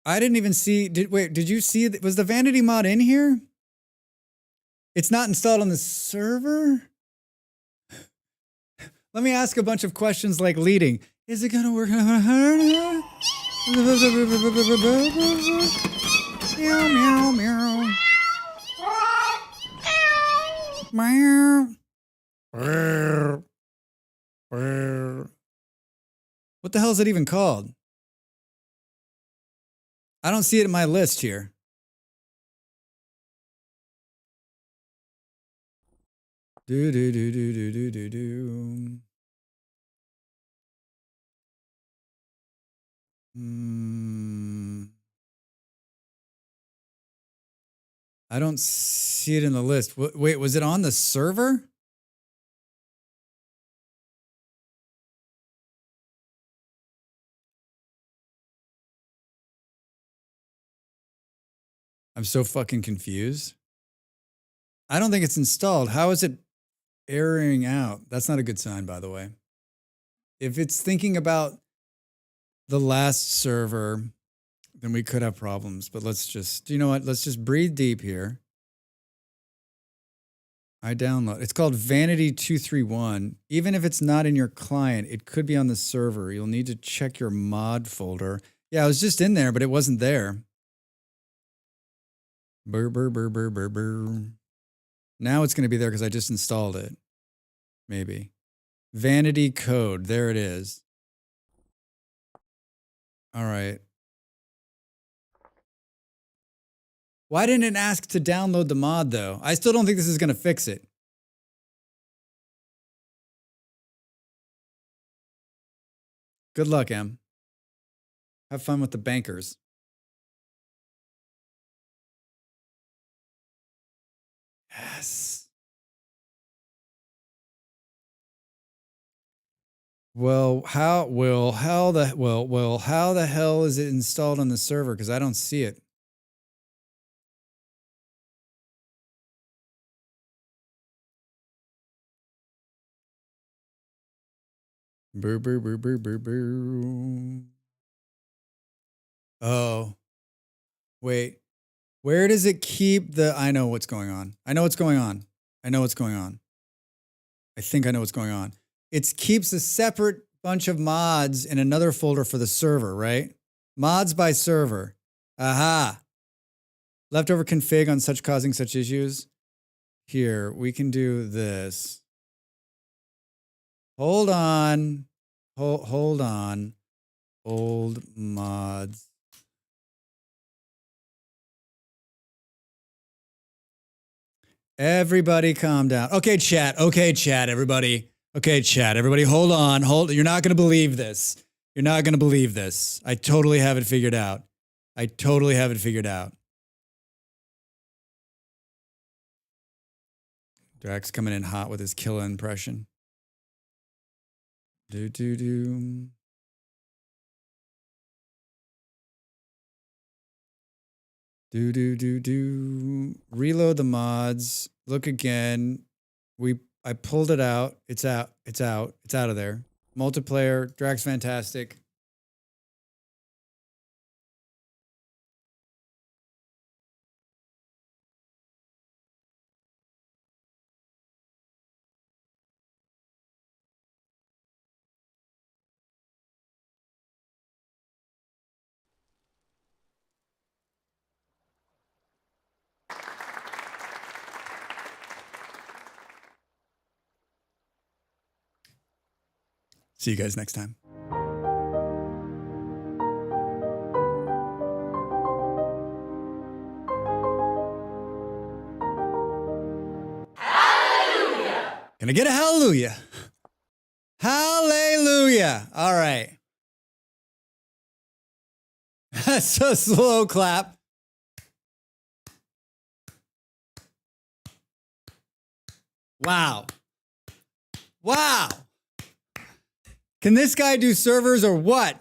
I didn't even see, did you see, was the vanity mod in here? It's not installed on the server? Let me ask a bunch of questions like leading. Is it gonna work? Meow, meow, meow. Meow. What the hell is it even called? I don't see it in my list here. I don't see it in the list. Wait, was it on the server? I'm so fucking confused. I don't think it's installed. How is it erroring out? That's not a good sign, by the way. If it's thinking about the last server, then we could have problems. But let's just, you know what? Let's just breathe deep here. I download. It's called Vanity 231. Even if it's not in your client, it could be on the server. You'll need to check your mod folder. Yeah, I was just in there, but it wasn't there. Now it's going to be there because I just installed it. Maybe. Vanity code. There it is. All right. Why didn't it ask to download the mod, though? I still don't think this is going to fix it. Good luck, Em. Have fun with the bankers. Yes. Well, how the hell is it installed on the server? Because I don't see it. Oh, wait. Where does it keep the? I know what's going on. I know what's going on. I know what's going on. I think I know what's going on. It keeps a separate bunch of mods in another folder for the server, right? Mods by server. Aha. Leftover config on such causing such issues. Here, we can do this. Hold on. Hold on. Old mods. Everybody calm down. Okay, chat. Okay, chat, everybody. Okay, chat, everybody. Hold on. You're not going to believe this. You're not going to believe this. I totally have it figured out. Drax coming in hot with his killer impression. Do. Do. Reload the mods. Look again. I pulled it out. It's out. It's out of there. Multiplayer. Drax fantastic. See you guys next time. Hallelujah! Can I get a hallelujah? Hallelujah! All right. That's a slow clap. Wow. Can this guy do servers or what?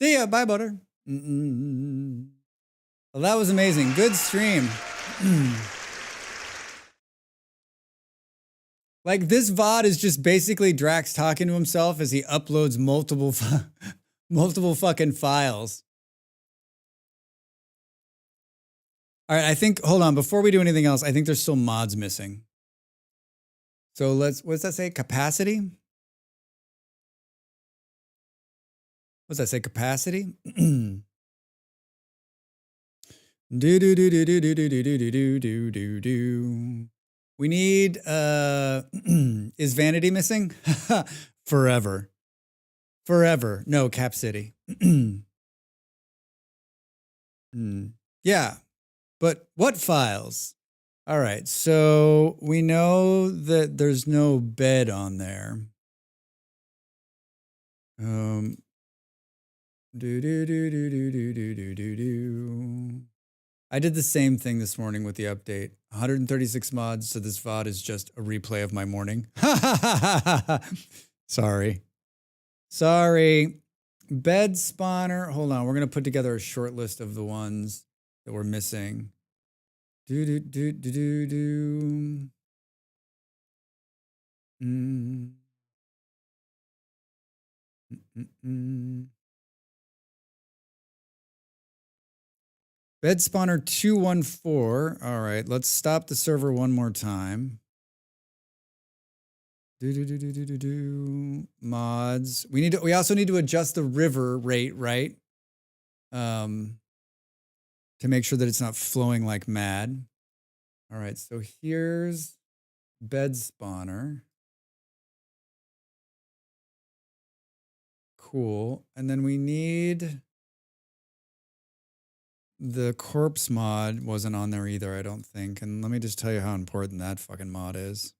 See ya. Bye, Butter. Well, that was amazing. Good stream. Like, this VOD is just basically Drax talking to himself as he uploads multiple fucking files. All right, hold on. Before we do anything else, I think there's still mods missing. So what does that say? Capacity? What's that say? Capacity? Do. We need, is Vanity missing? Forever. No, Cap City. Yeah, but what files? All right, so we know that there's no bed on there. I did the same thing this morning with the update. 136 mods, so this VOD is just a replay of my morning. Sorry. Bed spawner. Hold on, we're going to put together a short list of the ones that we're missing. Bed spawner 214. All right, let's stop the server one more time. Mods. We also need to adjust the river rate, right? To make sure that it's not flowing like mad. All right, so here's bed spawner. Cool. And then we need the corpse mod wasn't on there either, I don't think. And let me just tell you how important that fucking mod is.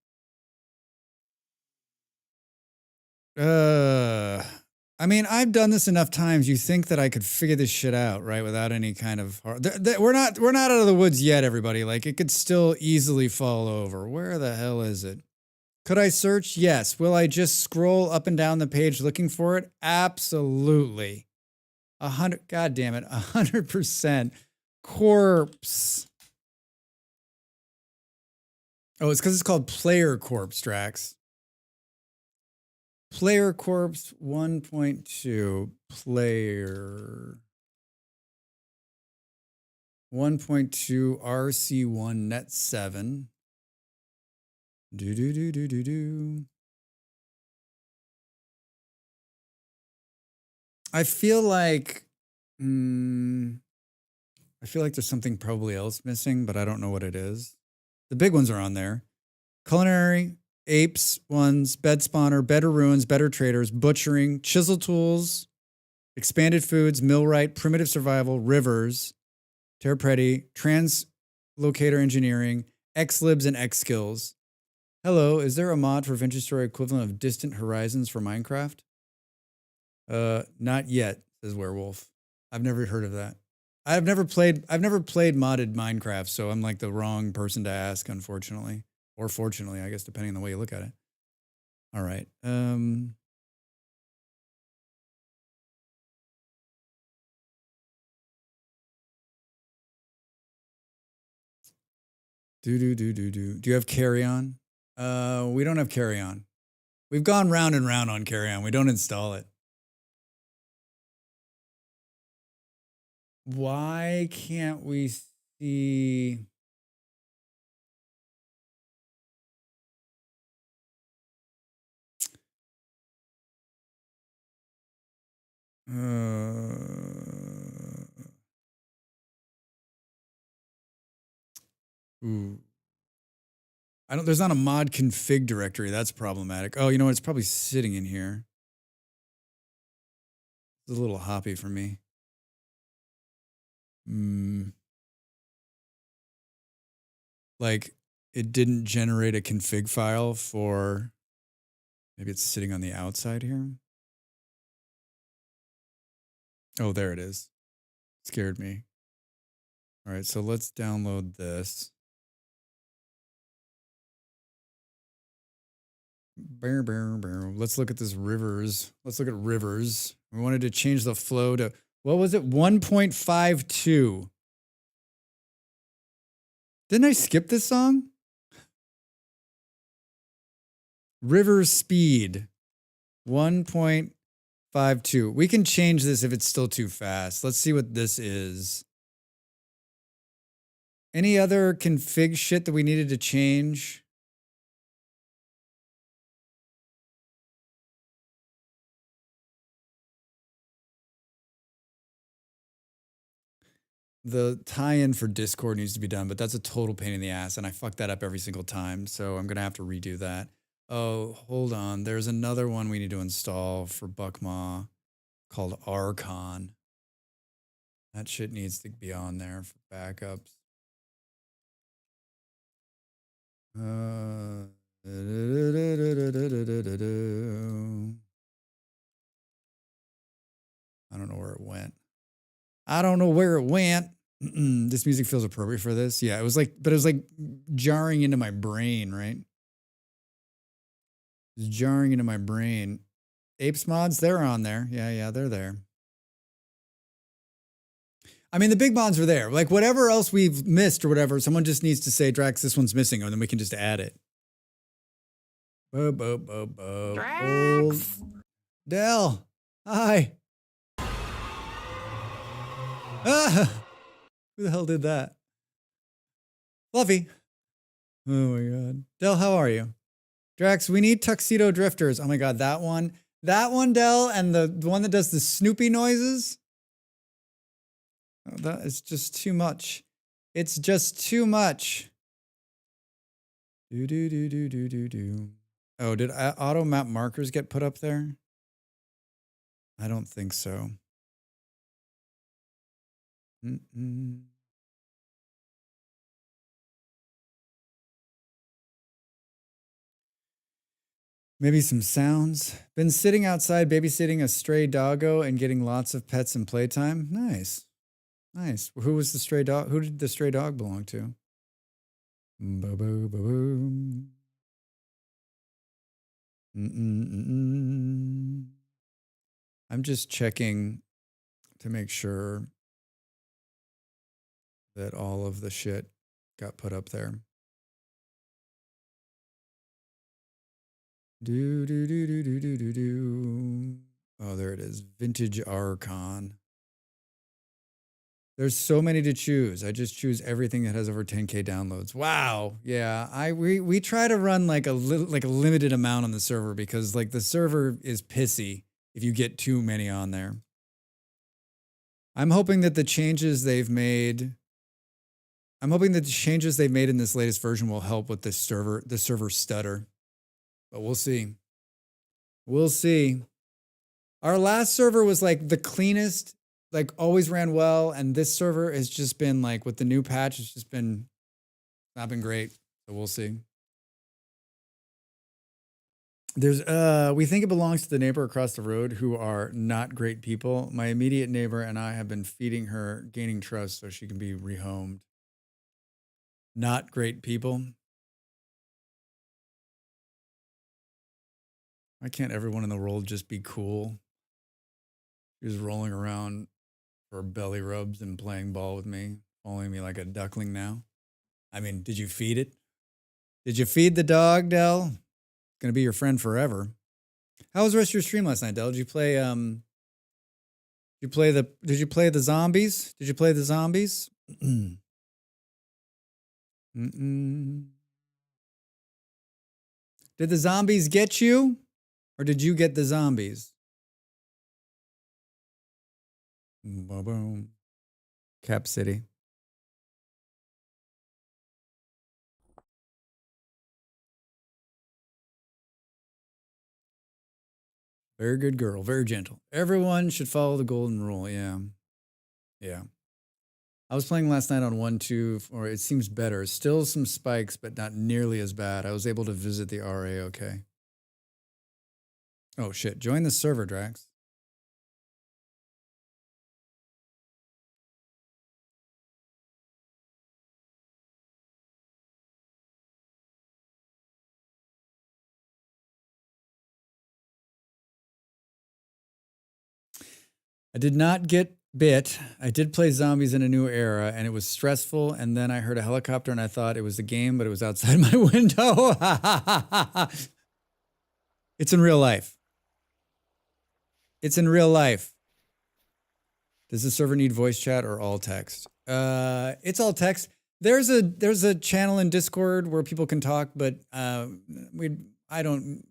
I mean, I've done this enough times. You think that I could figure this shit out, right? Without any kind of we're not out of the woods yet, everybody. Like, it could still easily fall over. Where the hell is it? Could I search? Yes. Will I just scroll up and down the page looking for it? Absolutely. 100. God damn it. 100%. Corpse. Oh, it's because it's called Player Corpse, Drax. Player Corpse 1.2. Player 1.2 RC1 Net 7. I feel like there's something probably else missing, but I don't know what it is. The big ones are on there. Culinary, apes ones, bed spawner, better ruins, better traders, butchering, chisel tools, expanded foods, millwright, primitive survival, rivers, terrapreti, translocator engineering, xlibs and xskills. Hello, is there a mod for Vintage Story equivalent of Distant Horizons for Minecraft? Not yet, says Werewolf. I've never heard of that. I've never played modded Minecraft, so I'm like the wrong person to ask, unfortunately. Or fortunately, I guess, depending on the way you look at it. All right. Do you have carry on? We don't have carry on. We've gone round and round on carry on. We don't install it. Why can't we see? Ooh. There's not a mod config directory. That's problematic. Oh, you know what? It's probably sitting in here. It's a little hoppy for me. Like it didn't generate a config file for, maybe it's sitting on the outside here. Oh, there it is. Scared me. All right, so let's download this. Let's look at this rivers. Let's look at rivers. We wanted to change the flow to, what was it? 1.52. Didn't I skip this song? River speed. 1.52. We can change this if it's still too fast. Let's see what this is. Any other config shit that we needed to change? The tie-in for Discord needs to be done, but that's a total pain in the ass, and I fuck that up every single time, so I'm going to have to redo that. Oh, hold on. There's another one we need to install for Buckmaw called Archon. That shit needs to be on there for backups. I don't know where it went. I don't know where it went. This music feels appropriate for this. Yeah, it was like, but it was like jarring into my brain, right? It was jarring into my brain. Apes mods, they're on there. Yeah, they're there. I mean, the big mods are there. Like whatever else we've missed or whatever, someone just needs to say, Drax, this one's missing, and then we can just add it. Drax! Del, hi. Ah, who the hell did that? Fluffy. Oh my God. Del, how are you? Drax, we need Tuxedo Drifters. Oh my God, that one. That one, Del, and the one that does the Snoopy noises. Oh, that is just too much. It's just too much. Do. Oh, did auto map markers get put up there? I don't think so. Maybe some sounds. Been sitting outside babysitting a stray doggo and getting lots of pets and playtime. Nice. Nice. Who was the stray dog? Who did the stray dog belong to? I'm just checking to make sure that all of the shit got put up there. Oh, there it is. Vintage Archon. There's so many to choose. I just choose everything that has over 10K downloads. Wow. Yeah. We try to run like a limited amount on the server because like the server is pissy if you get too many on there. I'm hoping that the changes they've made in this latest version will help with the server stutter. But we'll see. We'll see. Our last server was like the cleanest, like always ran well. And this server has just been like with the new patch, it's just been not been great. So we'll see. There's we think it belongs to the neighbor across the road who are not great people. My immediate neighbor and I have been feeding her, gaining trust so she can be rehomed. Not great people. Why can't everyone in the world just be cool? She's rolling around for belly rubs and playing ball with me, following me like a duckling now. I mean, did you feed it? Did you feed the dog, Del? Gonna be your friend forever. How was the rest of your stream last night, Del? Did you play did you play the zombies? Did you play the zombies? Mm-mm. Did the zombies get you? Or did you get the zombies? Boom. Cap City. Very good girl, very gentle. Everyone should follow the golden rule. Yeah. Yeah. I was playing last night on 1-2, or it seems better. Still some spikes, but not nearly as bad. I was able to visit the RA okay. Oh shit. Join the server, Drax. I did not get bit. I did play Zombies in a New Era, and it was stressful. And then I heard a helicopter, and I thought it was the game, but it was outside my window. It's in real life. It's in real life. Does the server need voice chat or all text? It's all text. There's a channel in Discord where people can talk, but I don't.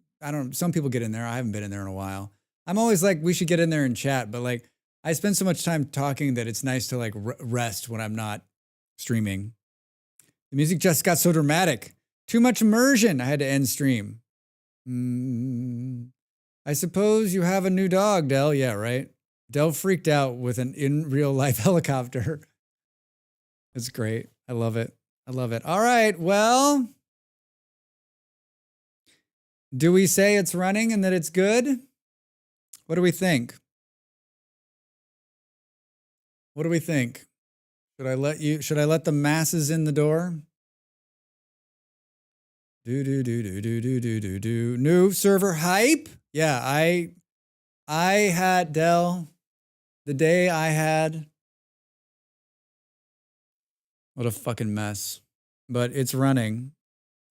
Some people get in there. I haven't been in there in a while. I'm always like, we should get in there and chat, but like, I spend so much time talking that it's nice to like rest when I'm not streaming. The music just got so dramatic. Too much immersion. I had to end stream. I suppose you have a new dog, Del. Yeah, right. Del freaked out with an in real life helicopter. It's great. I love it. I love it. All right. Well, do we say it's running and that it's good? What do we think? What do we think? Should I let the masses in the door? Do. New server hype? Yeah, I had Del the day I had. What a fucking mess. But it's running.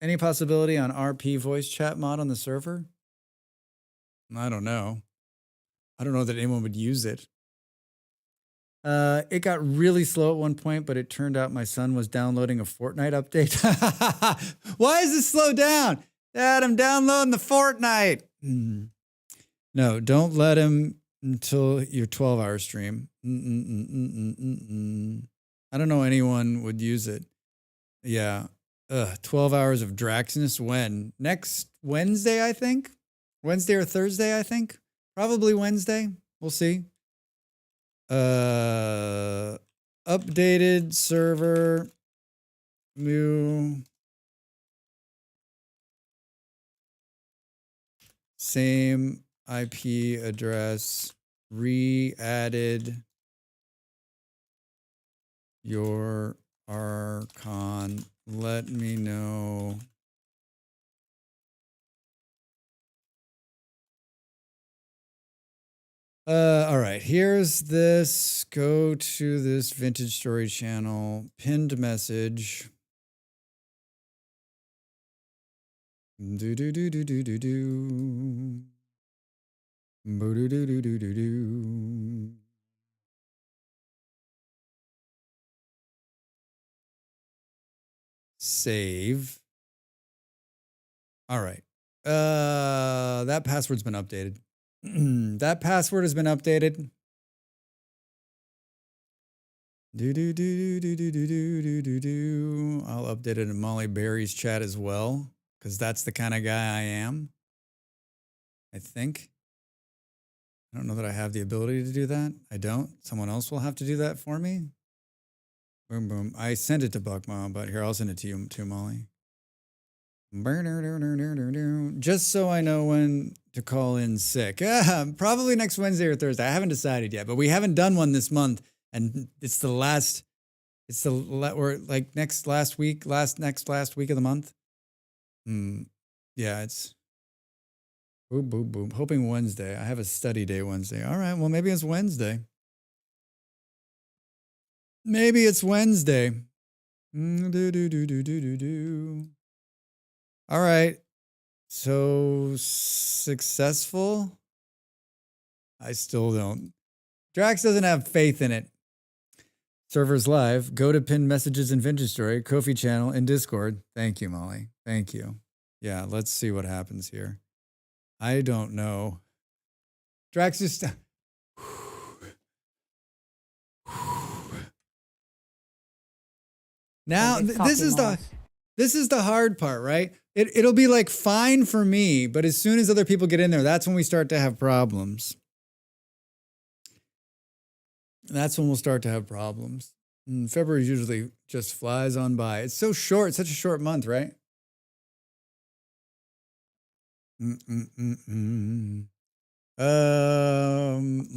Any possibility on RP voice chat mod on the server? I don't know. I don't know that anyone would use it. It got really slow at one point, but it turned out my son was downloading a Fortnite update. Why is this slow down? Dad, I'm downloading the Fortnite. No, don't let him until your 12-hour stream. I don't know anyone would use it. Yeah. 12 hours of Draxness when? Next Wednesday, I think? Wednesday or Thursday, I think? Probably Wednesday. We'll see. Updated server. New. Same IP address. Re-added your Archon. Let me know. All right, here's this. Go to this vintage story channel, pinned message. Do. Save. All right. That password's been updated. That password has been updated. I'll update it in Molly Berry's chat as well, because that's the kind of guy I am. I think. I don't know that I have the ability to do that. I don't. Someone else will have to do that for me. Boom, boom. I sent it to Buckmom, but here, I'll send it to you too, Molly. Just so I know when to call in sick. Probably next Wednesday or Thursday. I haven't decided yet, but we haven't done one this month, and it's the last. We're like next last week of the month. Yeah, it's boom, boom, boom. Hoping Wednesday. I have a study day Wednesday. All right, well maybe it's Wednesday. Maybe it's Wednesday. All right. So successful? I still don't. Drax doesn't have faith in it. Servers live. Go to pinned messages in Vintage Story, Ko-fi channel, and Discord. Thank you, Molly. Thank you. Yeah, let's see what happens here. I don't know. Drax just... Now, this is the hard part, right? It'll be like fine for me, but as soon as other people get in there, that's when we start to have problems. That's when we'll start to have problems. February usually just flies on by. It's so short. It's such a short month, right?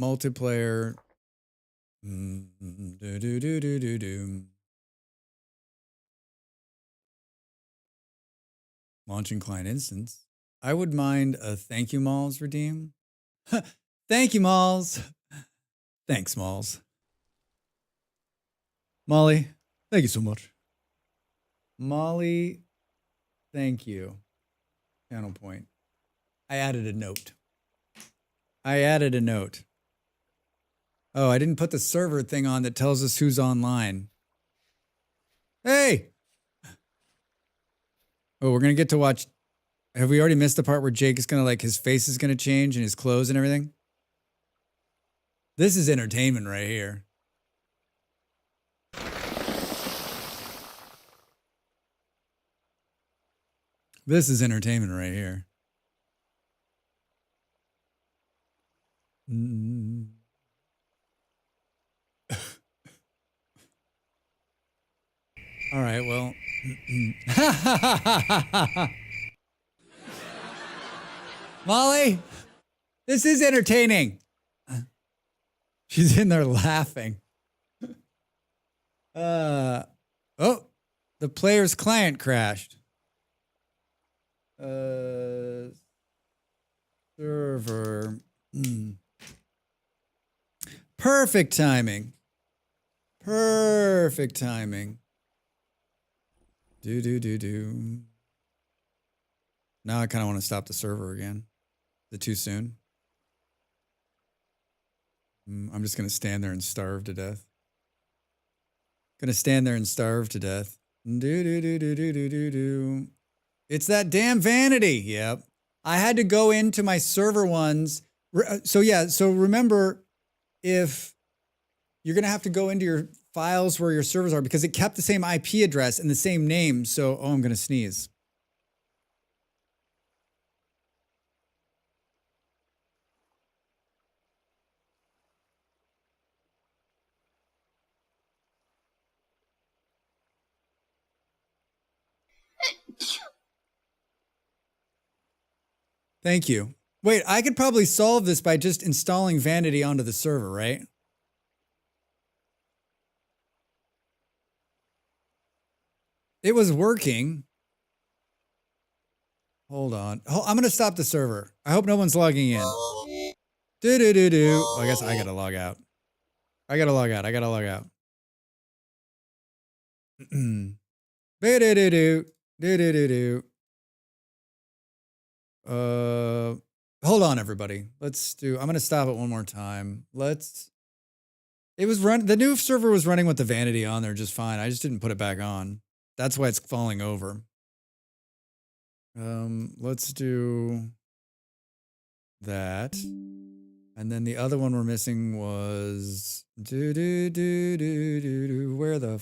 Multiplayer. Launching client instance. I would mind a thank you, Malls redeem. Thank you, Malls. Thanks, Malls. Molly, thank you so much. Molly, thank you. Channel point. I added a note. Oh, I didn't put the server thing on that tells us who's online. Hey! Oh, we're going to get to watch. Have we already missed the part where Jake is going to, like, his face is going to change and his clothes and everything? This is entertainment right here. This is entertainment right here. All right, well. Molly, this is entertaining. She's in there laughing. Oh, the player's client crashed. Server. Perfect timing. Perfect timing. Do. Now I kind of want to stop the server again. Is it too soon? I'm just going to stand there and starve to death. Gonna stand there and starve to death. Do. It's that damn vanity. Yep. I had to go into my server ones. So yeah, so remember, if you're gonna have to go into your files where your servers are, because it kept the same IP address and the same name. So, oh, I'm gonna sneeze. Thank you. Wait, I could probably solve this by just installing Vanity onto the server, right? It was working. Hold on. I'm going to stop the server. I hope no one's logging in. Oh, I guess I got to log out. I got to log out. Hold on, everybody. I'm going to stop it one more time. The new server was running with the Vanity on there just fine. I just didn't put it back on. That's why it's falling over. Let's do that. And then the other one we're missing was where the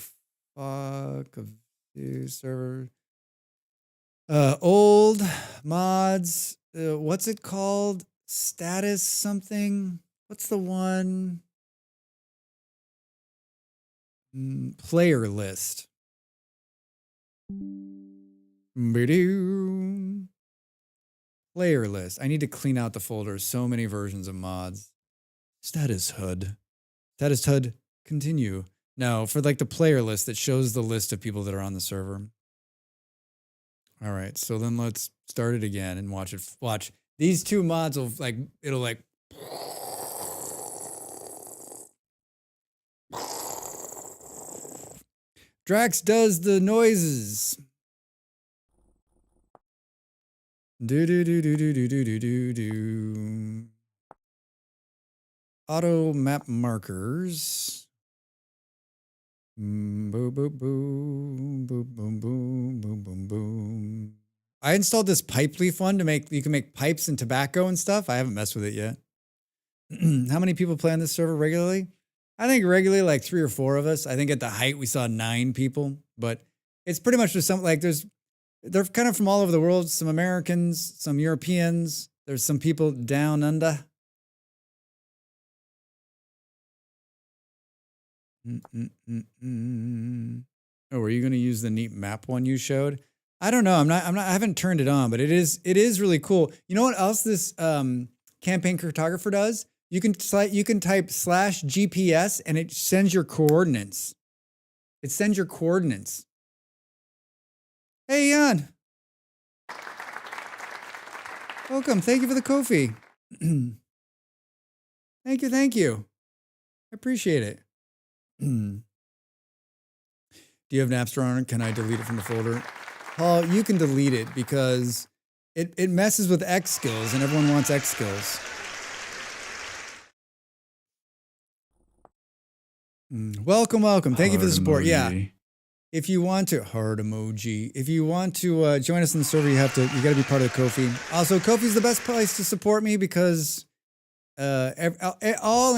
fuck of the server? Old mods. What's it called? Status something. What's the one? Player list. Ba-doo. Player list. I need to clean out the folder. So many versions of mods. Status HUD. Status HUD. Continue. No, for like the player list that shows the list of people that are on the server. All right, so then let's start it again and watch it. Watch. These two mods will like, it'll like. Drax does the noises. Do do do do do do do do do do. Auto map markers. Boom boom boom boom boom boom boom boom boom. I installed this pipe leaf one to make you can make pipes and tobacco and stuff. I haven't messed with it yet. How many people play on this server regularly? I think regularly like 3 or 4 of us. I think at the height we saw 9 people, but it's pretty much just something like they're kind of from all over the world. Some Americans, some Europeans. There's some people down under. Oh, were you going to use the neat map one you showed? I don't know. I haven't turned it on, but it is really cool. You know what else this campaign cartographer does? You can type /GPS and it sends your coordinates. It sends your coordinates. Hey, Jan. Welcome. Thank you for the Ko-fi. Thank you. I appreciate it. Do you have Napster on? Can I delete it from the folder? Paul, you can delete it because it messes with X skills and everyone wants X skills. Welcome. Thank you for the support. Emoji. Yeah. If you want to, heart emoji. If you want to join us in the server, you got to be part of the Ko-fi. Also, Ko-fi's the best place to support me because all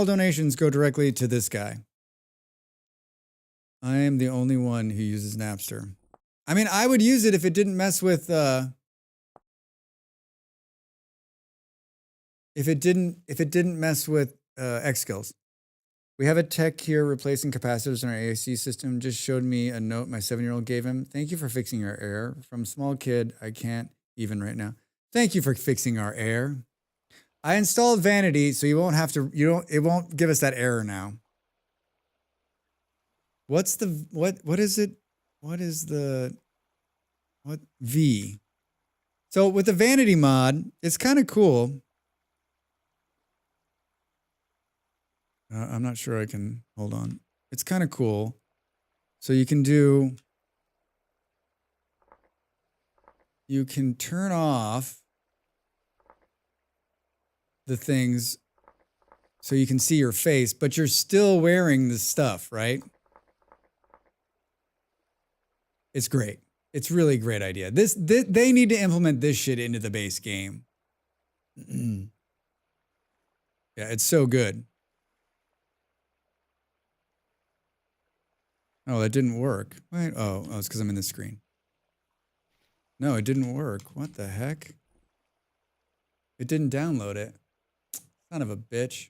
donations go directly to this guy. I am the only one who uses Napster. I mean, I would use it if it didn't mess with if it didn't mess with X skills. We have a tech here replacing capacitors in our AAC system. Just showed me a note my 7-year-old gave him. Thank you for fixing our error. From small kid, I can't even right now. Thank you for fixing our error. I installed Vanity, so you won't have to. It won't give us that error now. What is it? What is the V? So with the Vanity mod, it's kind of cool. I'm not sure I can, hold on. It's kind of cool. So you can turn off the things so you can see your face, but you're still wearing the stuff, right? It's great. It's really a great idea. They need to implement this shit into the base game. Yeah, it's so good. Oh, that didn't work. Wait, oh, it's because I'm in the screen. No, it didn't work. What the heck? It didn't download it. Son of a bitch.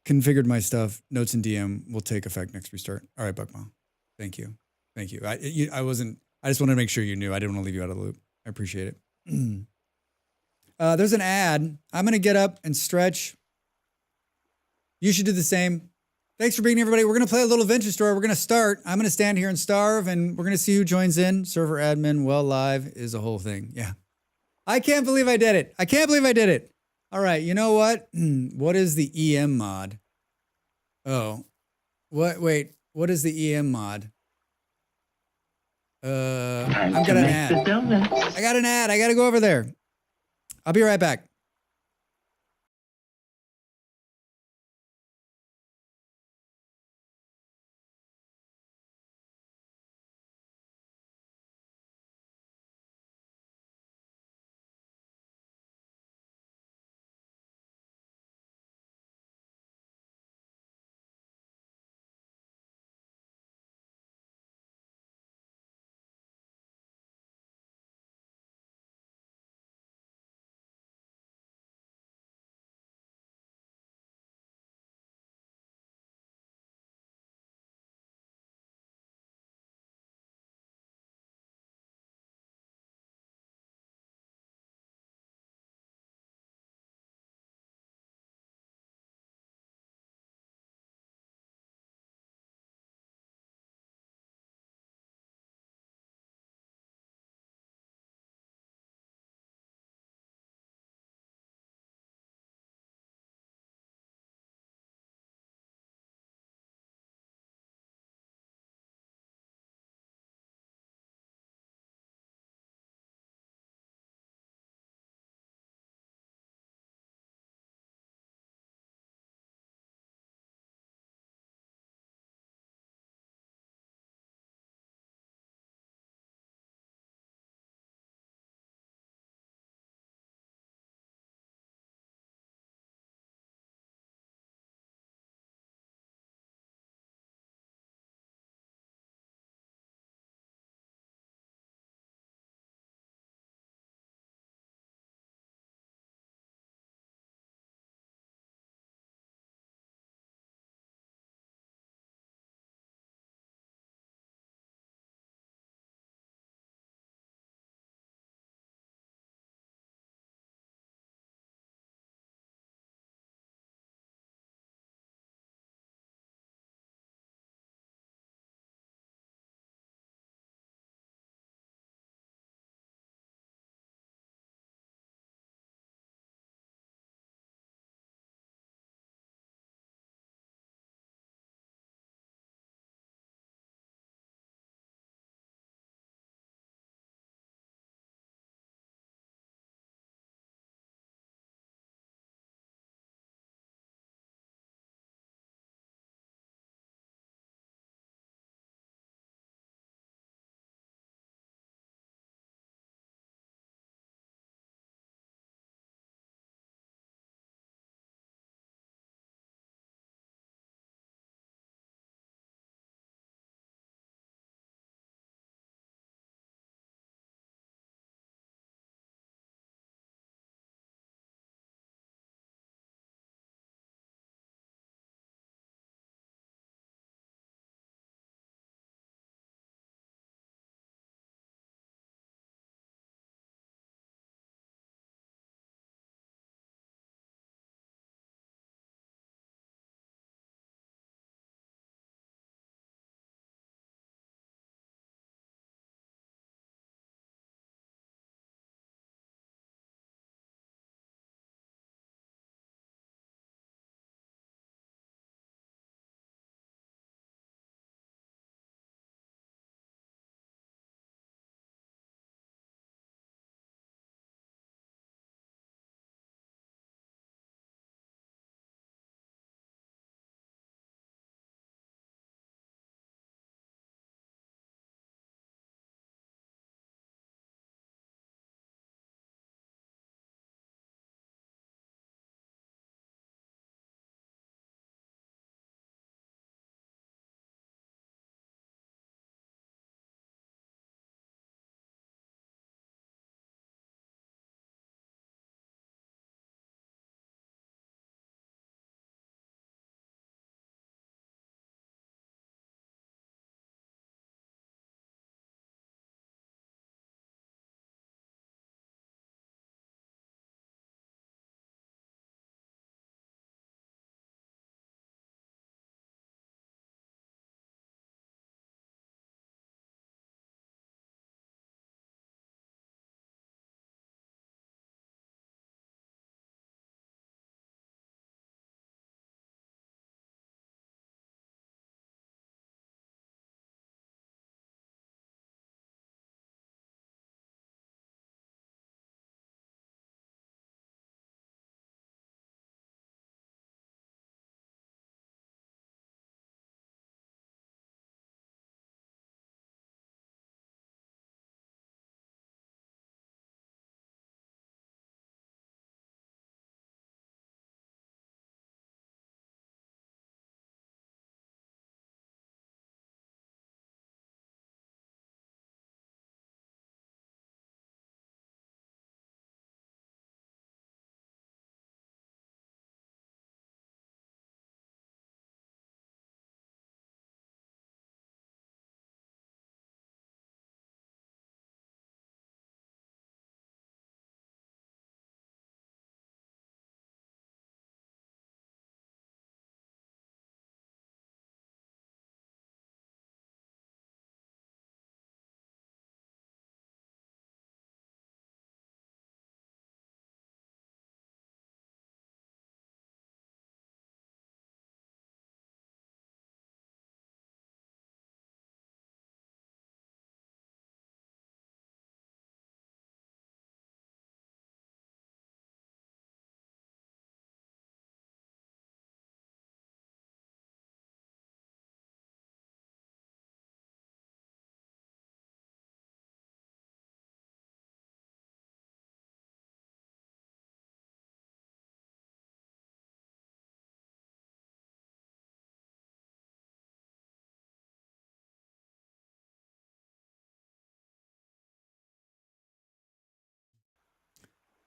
Configured my stuff. Notes in DM will take effect next restart. All right, Buckmall. Thank you. I just wanted to make sure you knew. I didn't want to leave you out of the loop. I appreciate it. There's an ad. I'm going to get up and stretch. You should do the same. Thanks for being here, everybody. We're going to play a little Venture Story. We're going to start. I'm going to stand here and starve, and we're going to see who joins in. Server admin, live is a whole thing. Yeah. I can't believe I did it. All right. You know what? What is the EM mod? Oh. Wait. What is the EM mod? I've got an ad. I got an ad. I got to go over there. I'll be right back.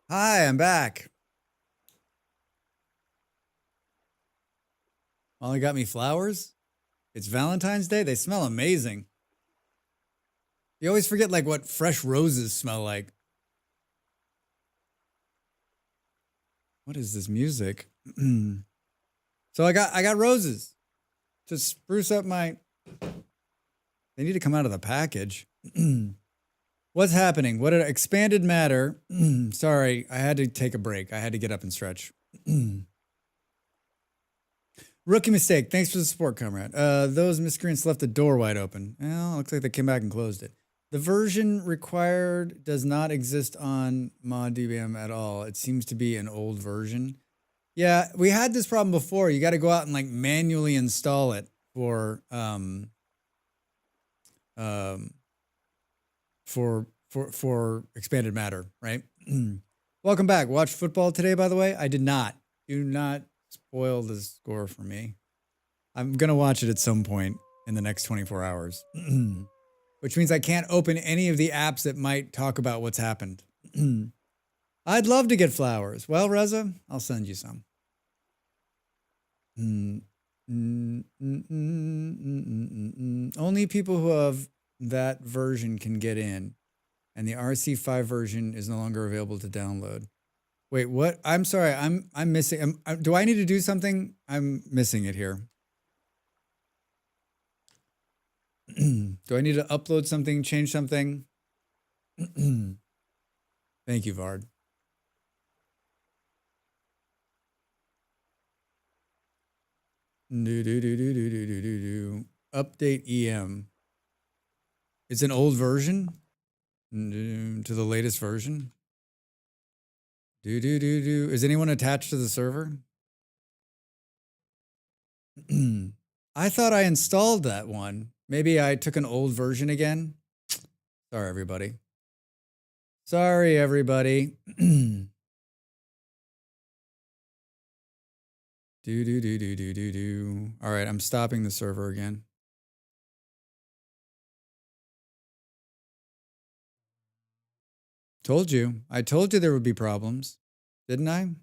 Hi, I'm back. Molly got me flowers. It's Valentine's Day. They smell amazing. You always forget like what fresh roses smell like. What is this music? So I got roses to spruce up my. They need to come out of the package. What's happening? What expanded matter? Sorry, I had to take a break. I had to get up and stretch. Rookie mistake. Thanks for the support, comrade. Those miscreants left the door wide open. Well, looks like they came back and closed it. The version required does not exist on ModDBM at all. It seems to be an old version. Yeah, we had this problem before. You got to go out and like manually install it for expanded matter, right? Welcome back. Watch football today, by the way. I did not. Do not spoil the score for me. I'm gonna watch it at some point in the next 24 hours. Which means I can't open any of the apps that might talk about what's happened. I'd love to get flowers. Well, Reza, I'll send you some. Only people who have that version can get in, and the RC5 version is no longer available to download. Wait, what? I'm sorry. I'm missing. Do I need to do something? I'm missing it here. Do I need to upload something, change something? Thank you, Vard. Update EM. It's an old version to the latest version. Is anyone attached to the server? I thought I installed that one. Maybe I took an old version again. Sorry, everybody. Sorry, everybody. All right, I'm stopping the server again. Told you. I told you there would be problems. Didn't I?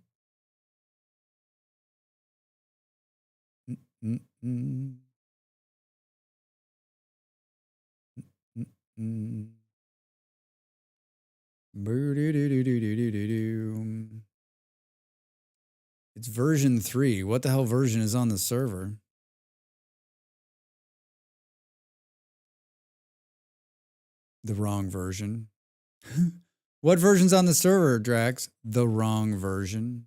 It's version 3. What the hell version is on the server? The wrong version. What version's on the server, Drax? The wrong version.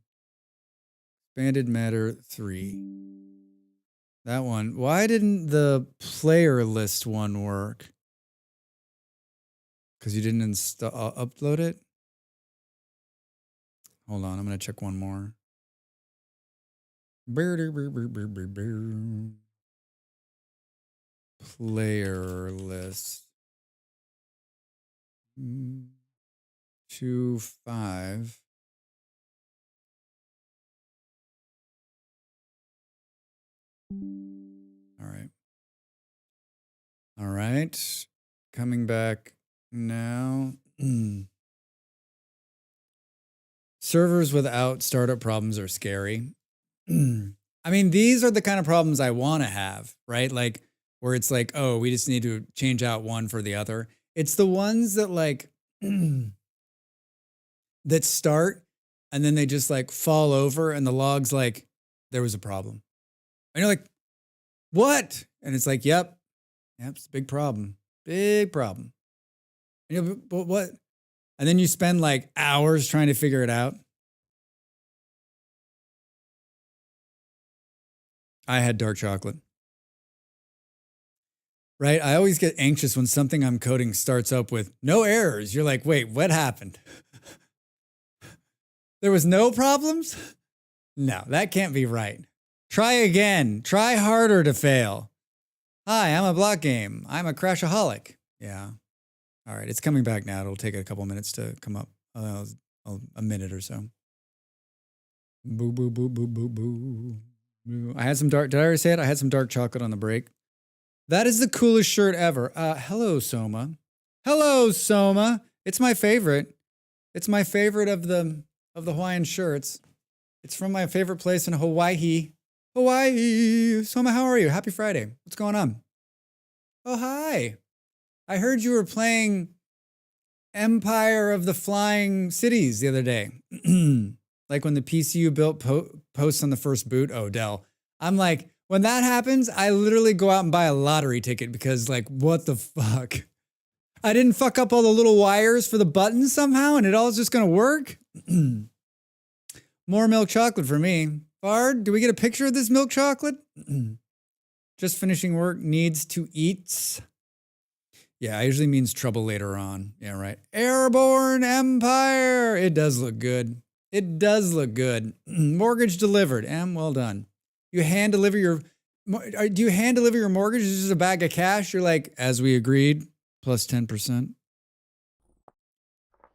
Expanded matter 3. That one. Why didn't the player list one work? Because you didn't upload it? Hold on, I'm going to check one more. Player list. 2.5. All right. All right. Coming back now. Servers without startup problems are scary. I mean, these are the kind of problems I want to have, right? Like where it's like, oh, we just need to change out one for the other. It's the ones that like that start and then they just like fall over and the log's like, there was a problem. And you're like, what? And it's like, yep, it's a big problem. Big problem. And you're like, but what? And then you spend like hours trying to figure it out. I had dark chocolate. Right? I always get anxious when something I'm coding starts up with no errors. You're like, wait, what happened? There was no problems? No, that can't be right. Try again. Try harder to fail. Hi, I'm a block game. I'm a crashaholic. Yeah. All right, it's coming back now. It'll take a couple minutes to come up. A minute or so. Boo, boo, boo, boo, boo, boo. I had some dark, did I already say it? I had some dark chocolate on the break. That is the coolest shirt ever. Hello, Soma. Hello, Soma. It's my favorite. It's my favorite of the Hawaiian shirts. It's from my favorite place in Hawaii. Hawaii. Soma, how are you? Happy Friday. What's going on? Oh, hi. I heard you were playing Empire of the Flying Cities the other day. Like when the PCU built posts on the first boot. Oh, Dell. I'm like, when that happens, I literally go out and buy a lottery ticket because like, what the fuck? I didn't fuck up all the little wires for the buttons somehow and it all is just going to work? More milk chocolate for me. Bard, do we get a picture of this milk chocolate? Just finishing work, needs to eat. Yeah, it usually means trouble later on. Yeah, right. Airborne Empire. It does look good. It does look good. Mortgage delivered. Well done. You hand deliver your, do you hand deliver your mortgage? Is it just a bag of cash? You're like, as we agreed, plus 10%.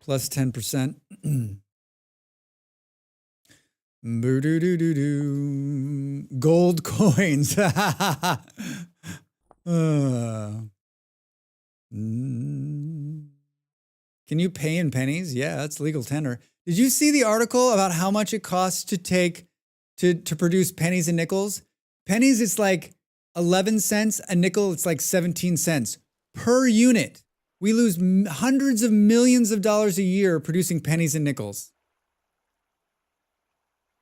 Plus 10%. Boo-doo-doo-doo-doo. Gold coins. Can you pay in pennies? Yeah, that's legal tender. Did you see the article about how much it costs to produce pennies and nickels? Pennies, it's like 11 cents. A nickel, it's like 17 cents per unit. We lose hundreds of millions of dollars a year producing pennies and nickels.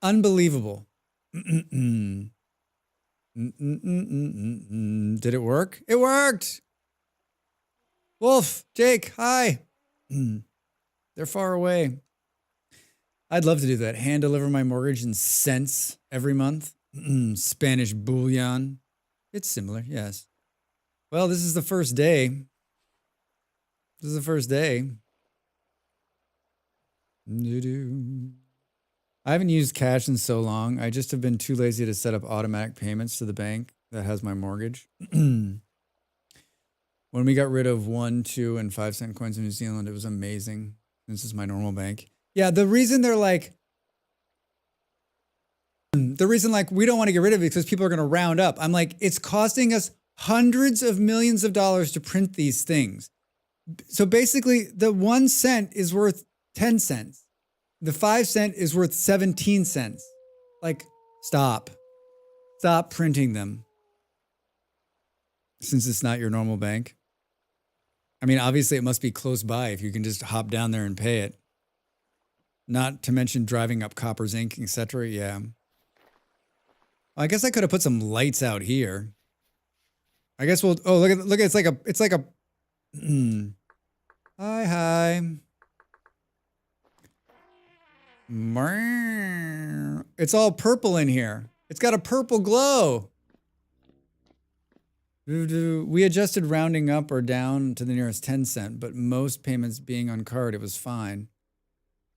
Unbelievable. Did it work? It worked. Wolf, Jake, hi. They're far away. I'd love to do that. Hand deliver my mortgage in cents every month. Spanish bullion. It's similar, yes. Well, this is the first day. This is the first day. I haven't used cash in so long. I just have been too lazy to set up automatic payments to the bank that has my mortgage. When we got rid of 1, 2, and 5 cent coins in New Zealand, it was amazing. This is my normal bank. Yeah, the reason they're like, we don't want to get rid of it because people are going to round up. I'm like, it's costing us hundreds of millions of dollars to print these things. So basically, the 1 cent is worth 10 cents. The 5 cent is worth 17 cents. Like, stop. Stop printing them. Since it's not your normal bank. I mean, obviously it must be close by if you can just hop down there and pay it. Not to mention driving up Copper's Inc., etc. Yeah. I guess I could have put some lights out here. I guess we'll, oh, look at, it's like a, hi. It's all purple in here. It's got a purple glow. We adjusted rounding up or down to the nearest 10 cent, but most payments being on card, it was fine.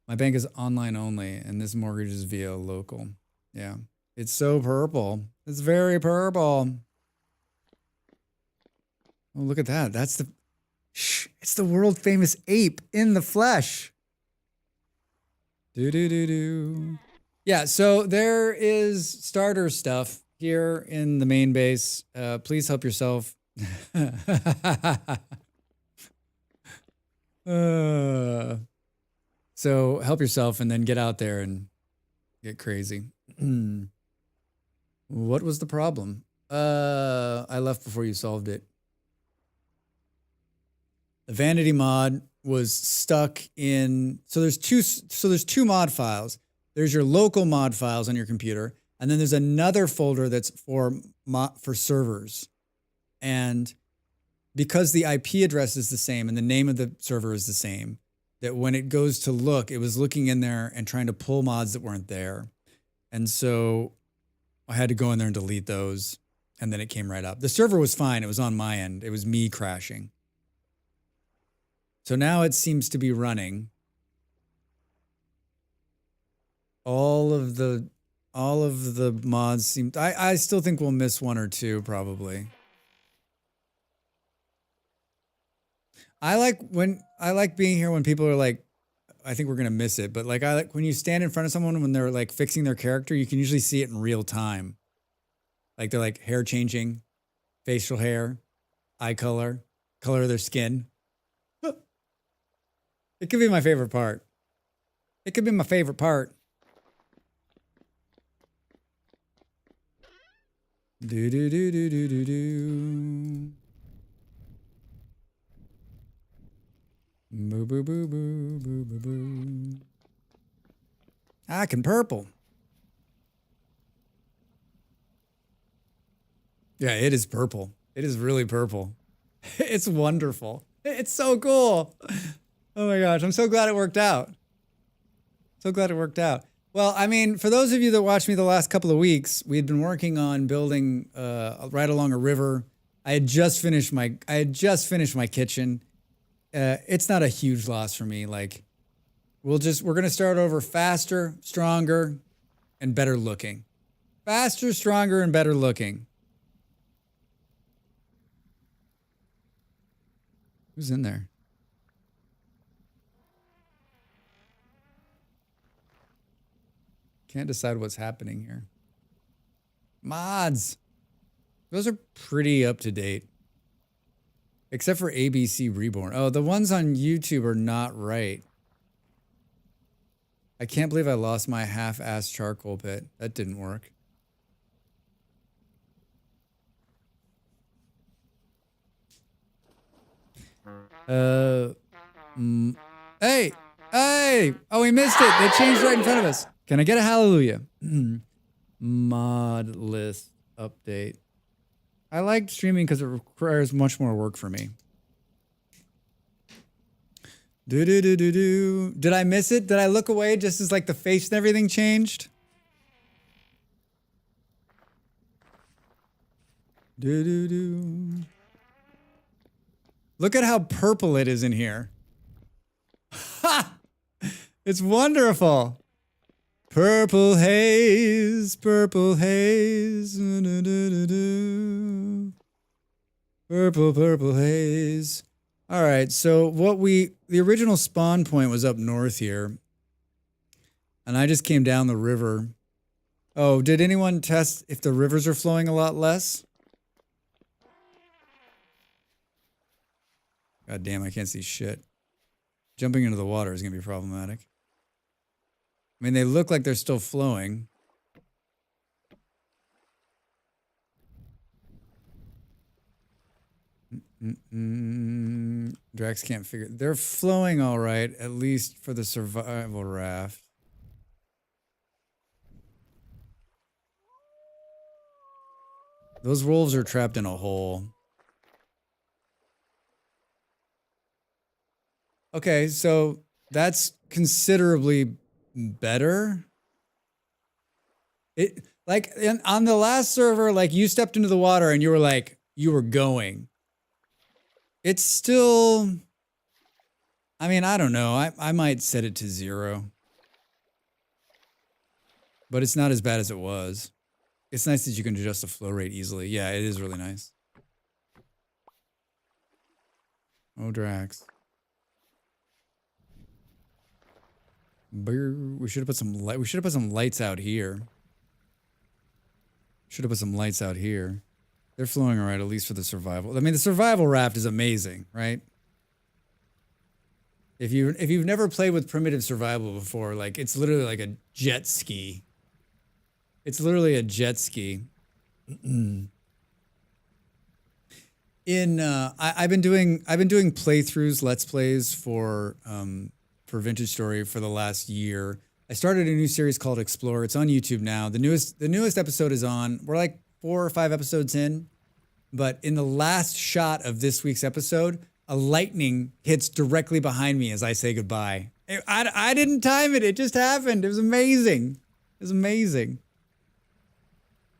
My bank is online only, and this mortgage is via local. Yeah, it's so purple. It's very purple. Oh, look at that. That's the, it's the world famous ape in the flesh. Yeah, so there is starter stuff here in the main base. Please help yourself. So help yourself and then get out there and get crazy. What was the problem? I left before you solved it. The vanity mod was stuck in, so there's two mod files. There's your local mod files on your computer, and then there's another folder that's for servers. And because the IP address is the same and the name of the server is the same, that when it goes to look, it was looking in there and trying to pull mods that weren't there. And so I had to go in there and delete those, and then it came right up. The server was fine. It was on my end. It was me crashing. So now it seems to be running. All of the mods seem, I still think we'll miss one or two probably. I like being here when people are like, I think we're going to miss it. But like, I like when you stand in front of someone when they're like fixing their character, you can usually see it in real time. Like they're like hair changing, facial hair, eye color of their skin. It could be my favorite part. It could be my favorite part. Do do do do do do do. Boo boo boo boo boo boo boo. I can purple. Yeah, it is purple. It is really purple. It's wonderful. It's so cool. Oh my gosh, I'm so glad it worked out. So glad it worked out. Well, I mean, for those of you that watched me the last couple of weeks, we had been working on building right along a river. I had just finished my kitchen. It's not a huge loss for me. Like, we're gonna start over faster, stronger, and better looking. Faster, stronger, and better looking. Who's in there? Can't decide what's happening here. Mods. Those are pretty up to date. Except for ABC Reborn. Oh, the ones on YouTube are not right. I can't believe I lost my half-assed charcoal pit. That didn't work. Hey! Hey! Oh, we missed it. They changed right in front of us. Can I get a hallelujah? Mod list update. I like streaming because it requires much more work for me. Do. Did I miss it? Did I look away just as like the face and everything changed? Do. Look at how purple it is in here. Ha! It's wonderful. Purple haze, purple haze. Purple haze. All right, so the original spawn point was up north here. And I just came down the river. Oh, did anyone test if the rivers are flowing a lot less? God damn, I can't see shit. Jumping into the water is going to be problematic. I mean, they look like they're still flowing. Drax can't figure... They're flowing all right, at least for the survival raft. Those wolves are trapped in a hole. Okay, so that's considerably better. It like on the last server, like you stepped into the water and you were like, you were going. It's still, I mean, I don't know. I might set it to 0. But it's not as bad as it was. It's nice that you can adjust the flow rate easily. Yeah, it is really nice. Oh, Drax. We should have put some light. We should have put some lights out here. Should have put some lights out here. They're flowing all right, at least for the survival. I mean, the survival raft is amazing, right? If you've never played with primitive survival before, like it's literally like a jet ski. It's literally a jet ski. I've been doing playthroughs, let's plays for Vintage Story for the last year. I started a new series called Explore. It's on YouTube now. The newest episode is on. We're like 4 or 5 episodes in, but in the last shot of this week's episode, a lightning hits directly behind me as I say goodbye. I didn't time it. It just happened. It was amazing. It was amazing.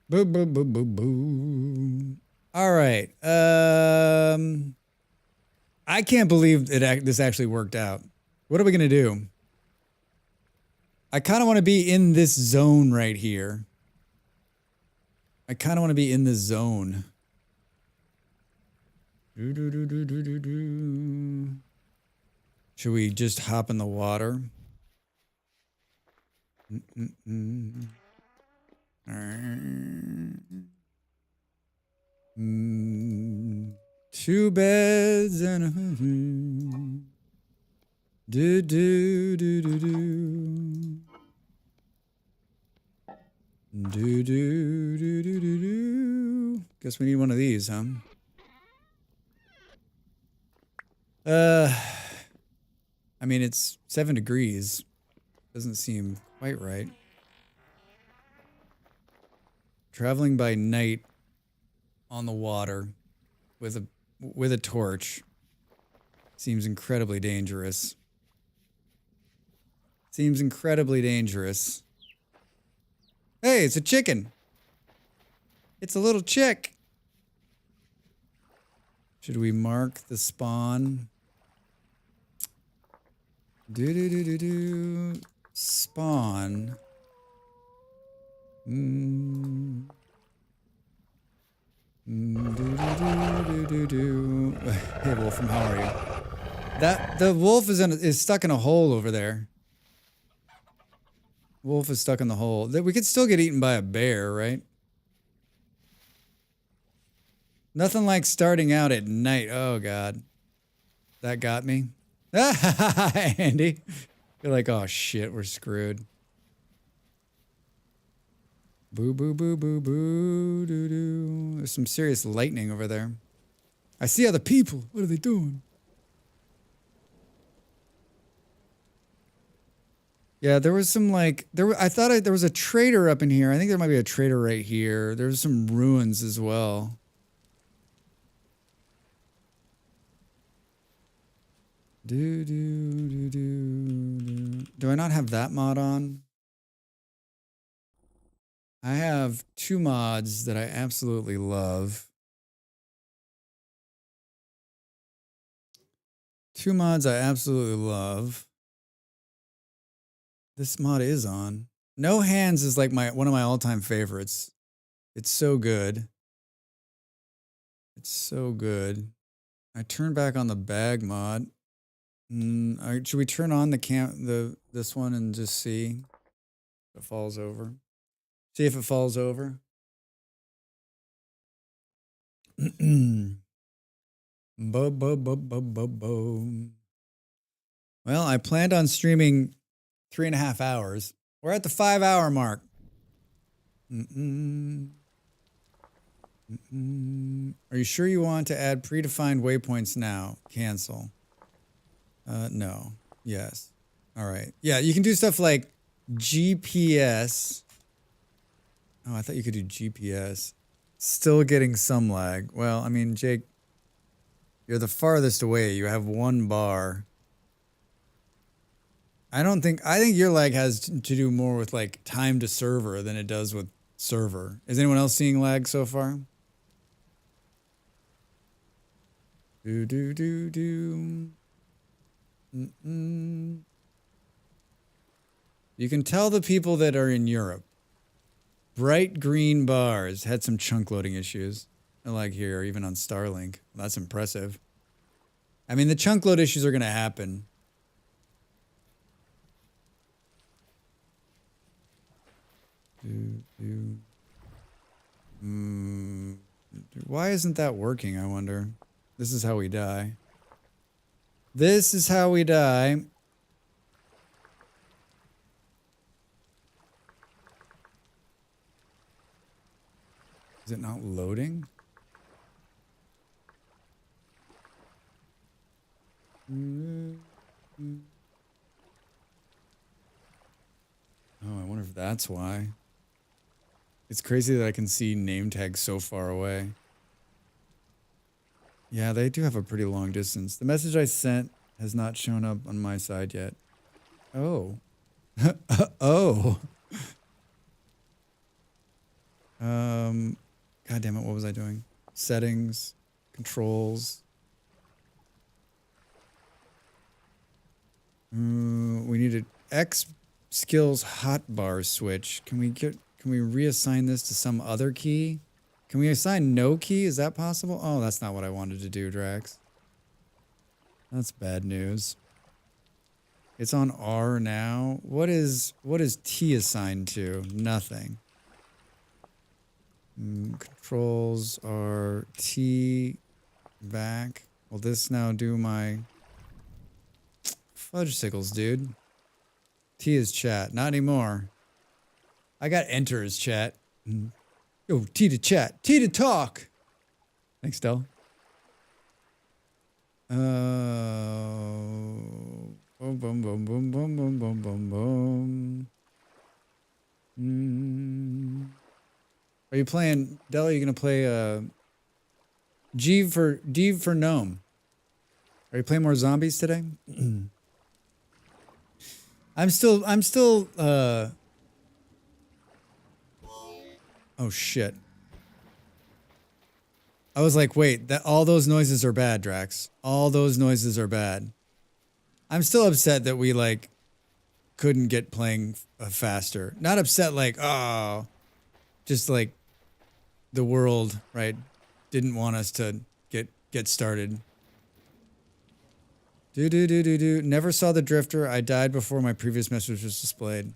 Boo, boo, boo, boo, boo. All right. I can't believe this actually worked out. What are we going to do? I kind of want to be in this zone right here. I kind of want to be in this zone. Should we just hop in the water? Two beds and a... Do. Do do do do do do. Guess we need one of these, huh? I mean, it's 7 degrees. Doesn't seem quite right. Traveling by night on the water with a torch seems incredibly dangerous. Seems incredibly dangerous. Hey, it's a chicken. It's a little chick. Should we mark the spawn? Do do do do do. Spawn. Do do do do do. Hey, Wolfram, how are you? The wolf is stuck in a hole over there. Wolf is stuck in the hole. We could still get eaten by a bear, right? Nothing like starting out at night. Oh, God. That got me. Andy. You're like, oh, shit, we're screwed. Boo, boo, boo, boo, boo, doo, doo. There's some serious lightning over there. I see other people. What are they doing? Yeah, there was some like I thought there was a trader up in here. I think there might be a trader right here. There's some ruins as well. Do do do do. Do I not have that mod on? I have 2 mods that I absolutely love. 2 mods I absolutely love. This mod is on. No Hands is like one of my all-time favorites. It's so good. It's so good. I turned back on the bag mod. Should we turn on this one and just see if it falls over? See if it falls over. Well, I planned on streaming 3.5 hours. We're at the 5-hour mark. Are you sure you want to add predefined waypoints now? Cancel. No. Yes. All right. Yeah, you can do stuff like GPS. Oh, I thought you could do GPS. Still getting some lag. Well, I mean, Jake, you're the farthest away. You have 1 bar. I think your lag has to do more with like time to server than it does with server. Is anyone else seeing lag so far? Do do do do. You can tell the people that are in Europe. Bright green bars had some chunk loading issues. Like here, even on Starlink. That's impressive. I mean, the chunk load issues are going to happen. Why isn't that working, I wonder? This is how we die. This is how we die. Is it not loading? Oh, I wonder if that's why. It's crazy that I can see name tags so far away. Yeah, they do have a pretty long distance. The message I sent has not shown up on my side yet. Oh. Oh. God damn it, what was I doing? Settings, controls. We need an X skills hotbar switch. Can we reassign this to some other key? Can we assign no key? Is that possible? Oh, that's not what I wanted to do, Drax. That's bad news. It's on R now. What is T assigned to? Nothing. Controls are T back. Will this now do my fudge sickles, dude? T is chat. Not anymore. I got enters, chat. Yo, T to chat. T to talk. Thanks, Del. Boom, boom, boom, boom, boom, boom, boom, boom, boom. Are you playing, Del, are you going to play D for Gnome? Are you playing more zombies today? I'm still oh shit. I was like, wait, that all those noises are bad, Drax. All those noises are bad. I'm still upset that we like couldn't get playing faster. Not upset like, oh, just like the world, right, didn't want us to get started. Do. Never saw the drifter. I died before my previous message was displayed.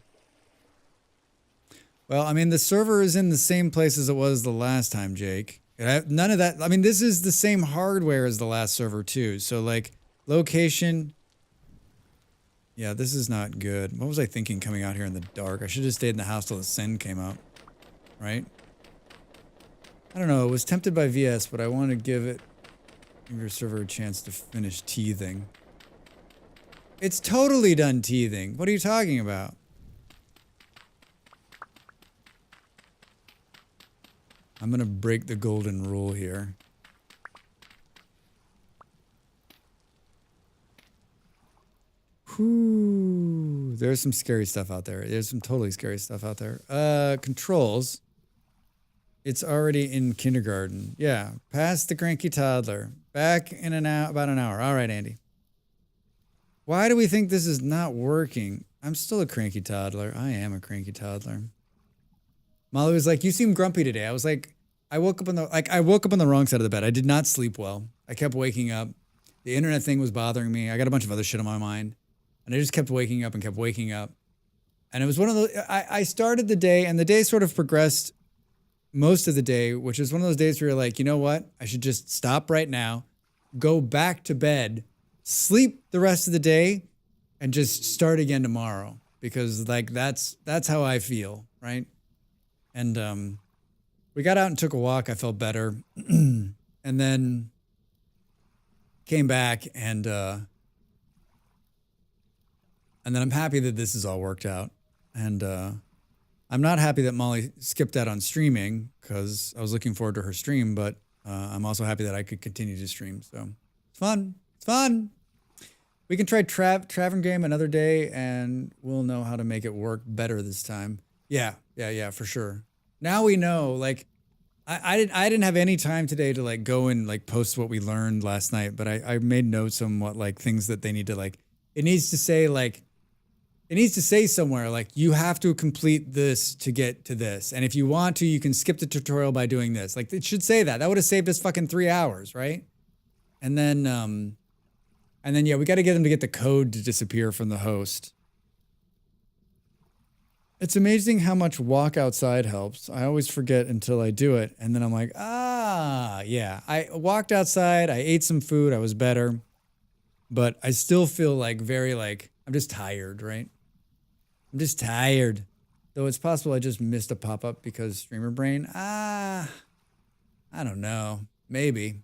Well, I mean, the server is in the same place as it was the last time, Jake. None of that. I mean, this is the same hardware as the last server too. So like location. Yeah, this is not good. What was I thinking coming out here in the dark? I should have stayed in the house till the sun came out, right? I don't know. I was tempted by VS, but I want to give your server a chance to finish teething. It's totally done teething. What are you talking about? I'm gonna break the golden rule here. Whew. There's some scary stuff out there. There's some totally scary stuff out there. Controls. It's already in kindergarten. Yeah, past the cranky toddler. Back in about an hour. All right, Andy. Why do we think this is not working? I'm still a cranky toddler. I am a cranky toddler. Molly was like, "You seem grumpy today." I was like, I woke up on the wrong side of the bed. I did not sleep well. I kept waking up. The internet thing was bothering me. I got a bunch of other shit on my mind, and I just kept waking up and kept waking up. And it was one of those. I started the day, and the day sort of progressed most of the day, which is one of those days where you're like, you know what? I should just stop right now, go back to bed, sleep the rest of the day, and just start again tomorrow, because like that's how I feel, right? And we got out and took a walk. I felt better, and then came back and then I'm happy that this has all worked out, and I'm not happy that Molly skipped out on streaming because I was looking forward to her stream, but I'm also happy that I could continue to stream. So it's fun. It's fun. We can try Tavern Game another day, and we'll know how to make it work better this time. Yeah, for sure. Now we know. Like, I didn't have any time today to like go and like post what we learned last night, but I made notes on what like things that they need to like. It needs to say somewhere like you have to complete this to get to this, and if you want to, you can skip the tutorial by doing this. Like it should say that. That would have saved us fucking 3 hours, right? And then yeah, we got to get them to get the code to disappear from the host. It's amazing how much walk outside helps. I always forget until I do it, and then I'm like, yeah. I walked outside. I ate some food. I was better, but I still feel like I'm just tired, right? I'm just tired. Though it's possible I just missed a pop-up because streamer brain. I don't know. Maybe.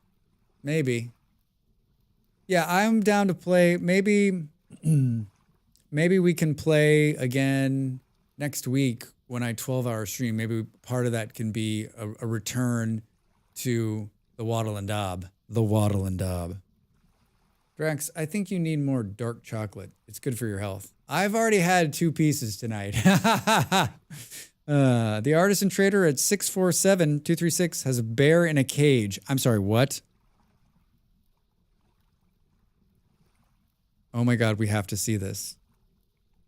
Yeah, I'm down to play. Maybe we can play again next week when I 12-hour stream. Maybe part of that can be a return to the Waddle and Daub. The Waddle and Daub. Drax, I think you need more dark chocolate. It's good for your health. I've already had 2 pieces tonight. The Artisan Trader at 647-236 has a bear in a cage. I'm sorry, what? Oh my God, we have to see this.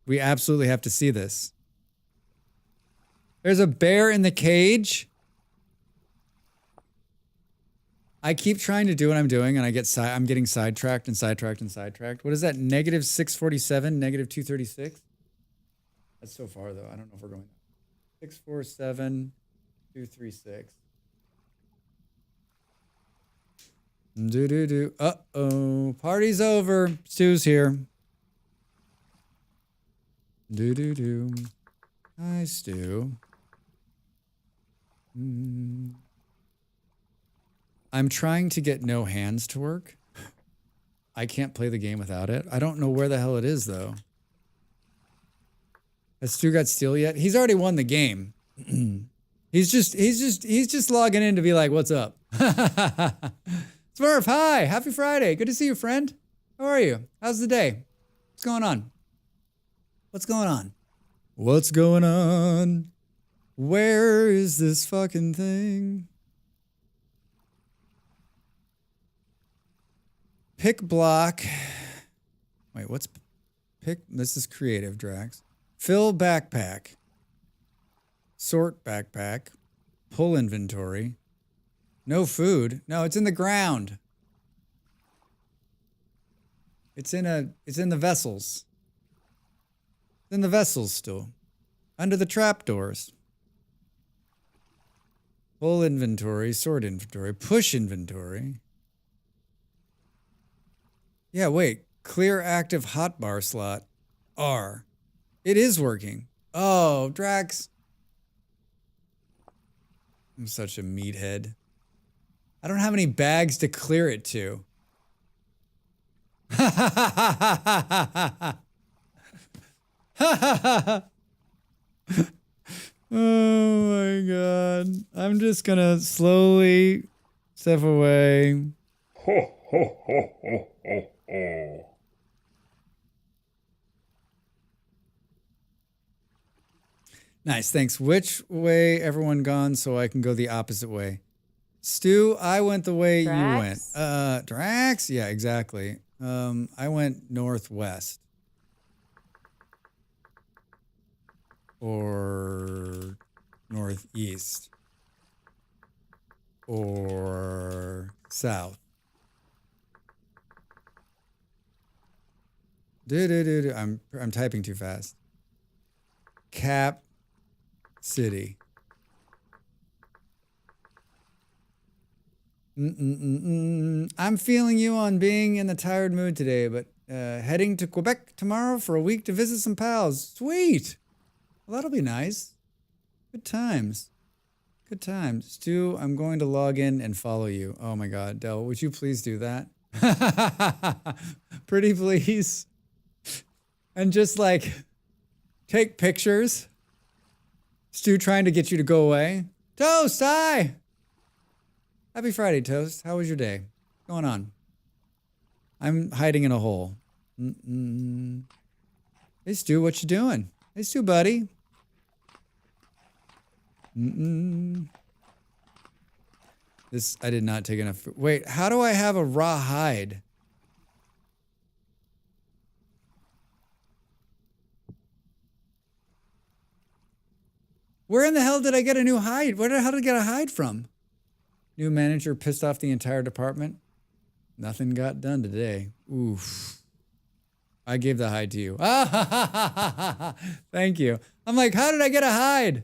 We absolutely have to see this. There's a bear in the cage. I keep trying to do what I'm doing, and I'm getting sidetracked. What is that? Negative 647, negative 236? That's so far, though. I don't know if we're going 647, 236. Uh-oh. Party's over. Stu's here. Hi, Stu. I'm trying to get no hands to work. I can't play the game without it. I don't know where the hell it is, though. Has Stu got steel yet? He's already won the game. He's just logging in to be like, what's up? Smurf, hi, happy Friday. Good to see you, friend. How are you? How's the day? What's going on? What's going on? What's going on? Where is this fucking thing? Pick block. Wait, what's pick? This is creative, Drax. Fill backpack. Sort backpack. Pull inventory. No food. No, it's in the ground. It's in the vessels. It's in the vessels still. Under the trapdoors. Pull inventory, sort inventory, push inventory. Yeah, wait. Clear active hotbar slot. R. It is working. Oh, Drax. I'm such a meathead. I don't have any bags to clear it to. Oh my God. I'm just gonna slowly step away. Nice, thanks. Which way everyone gone so I can go the opposite way? Stu, I went the way Drax? you went. Drax? Yeah, exactly. I went northwest. Or northeast. Or south. I'm typing too fast. Cap City. I'm feeling you on being in the tired mood today, but heading to Quebec tomorrow for a week to visit some pals. Sweet. Well, that'll be nice. Good times. Good times. Stu, I'm going to log in and follow you. Oh my God, Del, would you please do that? Pretty please. And just like take pictures. Stu trying to get you to go away. Toast, hi. Happy Friday, Toast. How was your day? What's going on? I'm hiding in a hole. Hey, Stu, what you doing? Hey, Stu, buddy. This, I did not take enough food. Wait, how do I have a raw hide? Where in the hell did I get a new hide? How did I get a hide from? New manager pissed off the entire department. Nothing got done today. Oof. I gave the hide to you. Thank you. I'm like, how did I get a hide?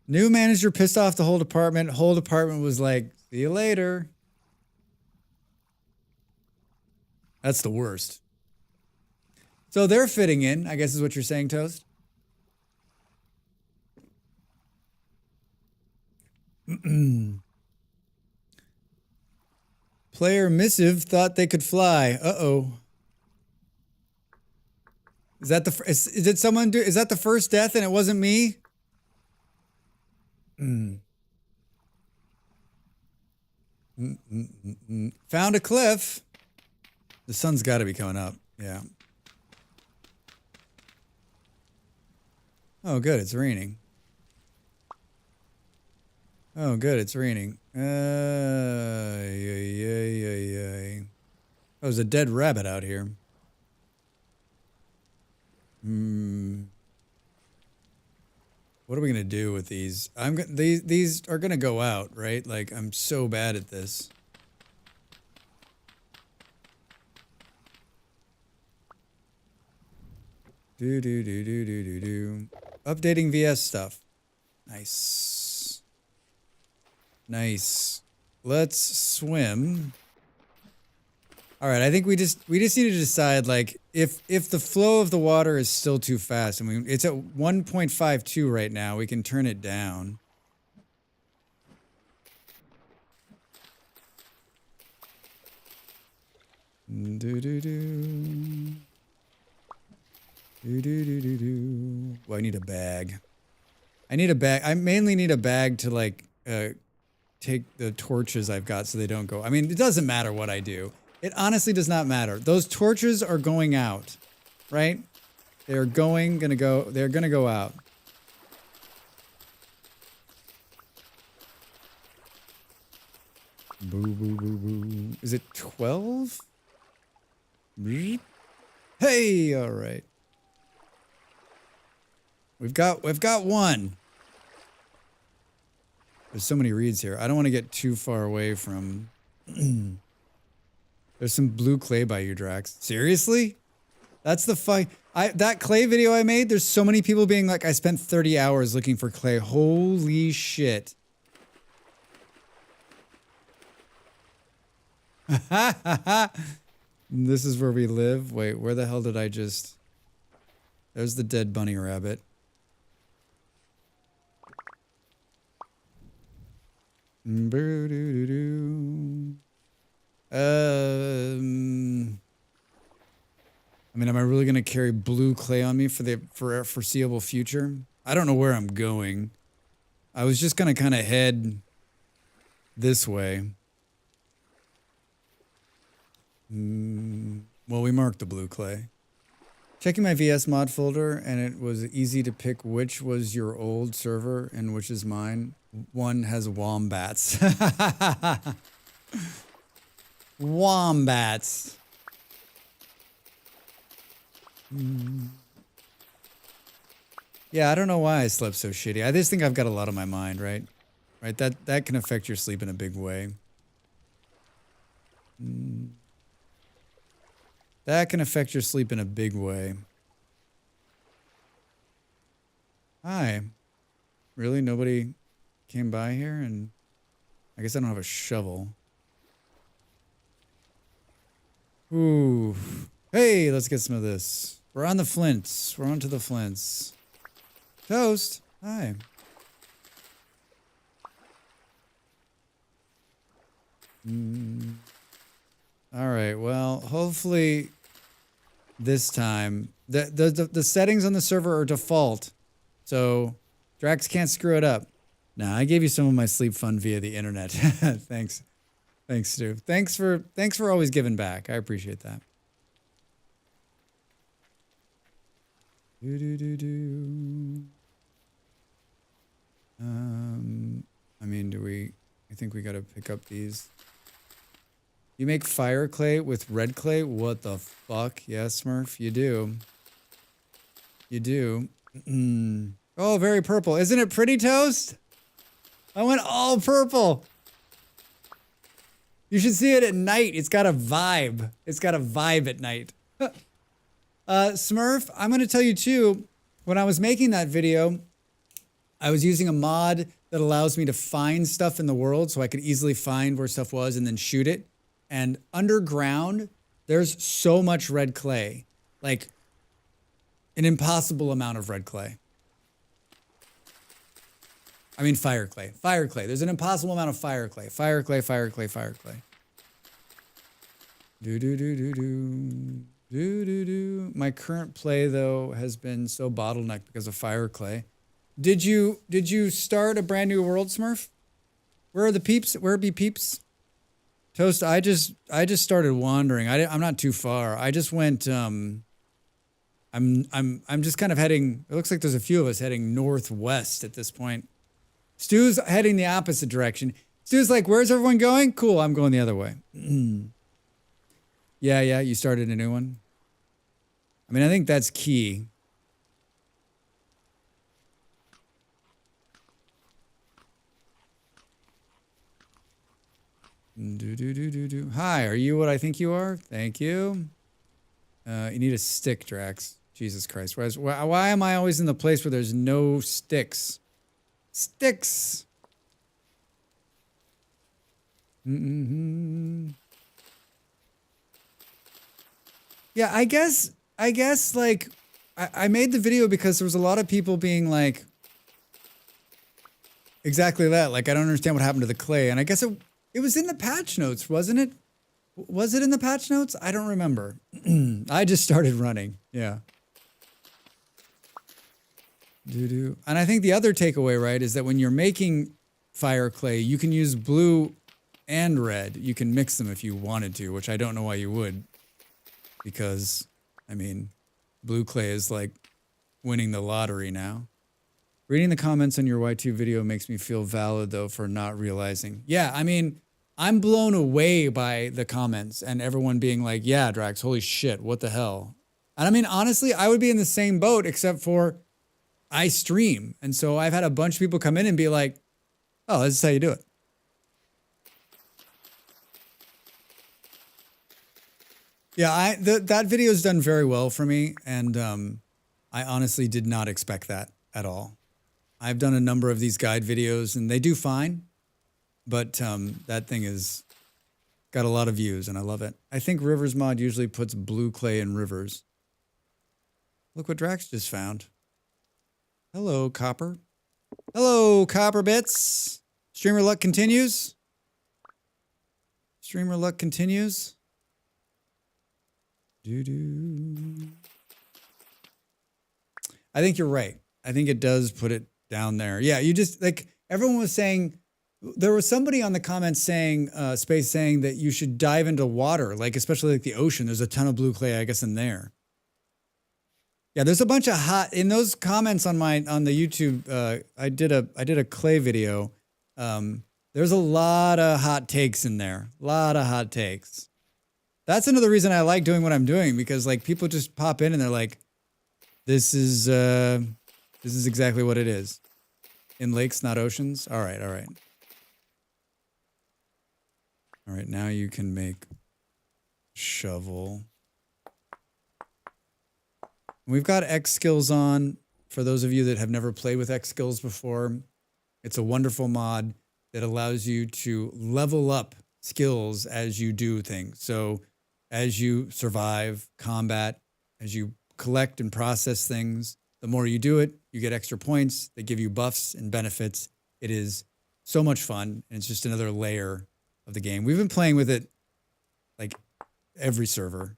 New manager pissed off the whole department. Whole department was like, see you later. That's the worst. So they're fitting in, I guess is what you're saying, Toast. Player missive thought they could fly. Uh-oh. Is that the did someone do, is that the first death and it wasn't me? Found a cliff. The sun's got to be coming up. Yeah. Oh, good. It's raining. Oh, good. It's raining. Oh, there's a dead rabbit out here. What are we gonna do with these? These are gonna go out, right? Like, I'm so bad at this. Updating VS stuff. Nice. Nice. Let's swim. All right, I think we just need to decide like if the flow of the water is still too fast. I mean, it's at 1.52 right now. We can turn it down. Do do do. Do do do do do. Well, I need a bag. I need a bag. I mainly need a bag to like take the torches I've got so they don't go. I mean, it doesn't matter what I do. It honestly does not matter. Those torches are going out, right? They're gonna go out. Boo, boo, boo, boo. Is it 12? Hey, all right. We've got one. There's so many reeds here. I don't want to get too far away from... There's some blue clay by you, Drax. Seriously? That's the fight. That clay video I made, there's so many people being like, I spent 30 hours looking for clay. Holy shit. This is where we live. Wait, where the hell did I just... There's the dead bunny rabbit. I mean, am I really going to carry blue clay on me for a foreseeable future? I don't know where I'm going. I was just going to kind of head this way. Well, we marked the blue clay. Checking my VS mod folder, and it was easy to pick which was your old server and which is mine. One has wombats. Wombats. Yeah, I don't know why I slept so shitty. I just think I've got a lot on my mind, right? Right, that can affect your sleep in a big way. That can affect your sleep in a big way. Hi. Really? Nobody came by here? And I guess I don't have a shovel. Ooh. Hey, let's get some of this. We're on the flints. We're onto the flints. Toast. Hi. All right. Well, hopefully this time the settings on the server are default, so Drax can't screw it up. Nah, I gave you some of my sleep fun via the internet. Thanks, Stu. Thanks for always giving back. I appreciate that. I mean, I think we gotta pick up these. You make fire clay with red clay? What the fuck? Yeah, Smurf, you do. You do. Oh, very purple. Isn't it pretty, Toast? I went all purple. You should see it at night. It's got a vibe. It's got a vibe at night. Smurf, I'm going to tell you too, when I was making that video, I was using a mod that allows me to find stuff in the world so I could easily find where stuff was and then shoot it. And underground, there's so much red clay, like an impossible amount of red clay. I mean, fire clay. Fire clay. There's an impossible amount of fire clay. Fire clay, fire clay, fire clay. Do. My current play, though, has been so bottlenecked because of fire clay. Did you start a brand new world, Smurf? Where are the peeps? Where be peeps? Toast, I just started wandering. I'm not too far. I just went. I'm just kind of heading. It looks like there's a few of us heading northwest at this point. Stu's heading the opposite direction. Stu's like, "Where's everyone going?" Cool, I'm going the other way. Yeah. You started a new one. I mean, I think that's key. Hi, are you what I think you are? Thank you. You need a stick, Drax. Jesus Christ. Why am I always in the place where there's no sticks? Sticks. Yeah, I guess like I made the video because there was a lot of people being like exactly that. Like, I don't understand what happened to the clay. And I guess it was in the patch notes, wasn't it? Was it in the patch notes? I don't remember. I just started running. Yeah. Doo-doo. And I think the other takeaway, right, is that when you're making fire clay, you can use blue and red. You can mix them if you wanted to, which I don't know why you would. Because, I mean, blue clay is like winning the lottery now. Reading the comments on your Y2 video makes me feel valid, though, for not realizing. Yeah, I mean, I'm blown away by the comments and everyone being like, yeah, Drax, holy shit, what the hell? And I mean, honestly, I would be in the same boat except for I stream. And so I've had a bunch of people come in and be like, oh, this is how you do it. Yeah, that video's done very well for me. And I honestly did not expect that at all. I've done a number of these guide videos and they do fine. But that thing has got a lot of views and I love it. I think Rivers Mod usually puts blue clay in rivers. Look what Drax just found. Hello, Copper. Hello, Copper Bits. Streamer luck continues. Streamer luck continues. Doo-doo. I think you're right. I think it does put it down there. Yeah, you just, like, everyone was saying, there was somebody on the comments saying, Space saying that you should dive into water, like, especially like the ocean. There's a ton of blue clay, I guess, in there. Yeah, there's a bunch of hot, in those comments on the YouTube, I did a clay video. There's a lot of hot takes in there. A lot of hot takes. That's another reason I like doing what I'm doing, because like people just pop in and they're like, this is exactly what it is. In lakes, not oceans. All right, all right. All right, now you can make shovel. We've got X skills on. For those of you that have never played with X skills before, it's a wonderful mod that allows you to level up skills as you do things. So as you survive combat, as you collect and process things, the more you do it, you get extra points. They give you buffs and benefits. It is so much fun. And it's just another layer of the game. We've been playing with it like every server.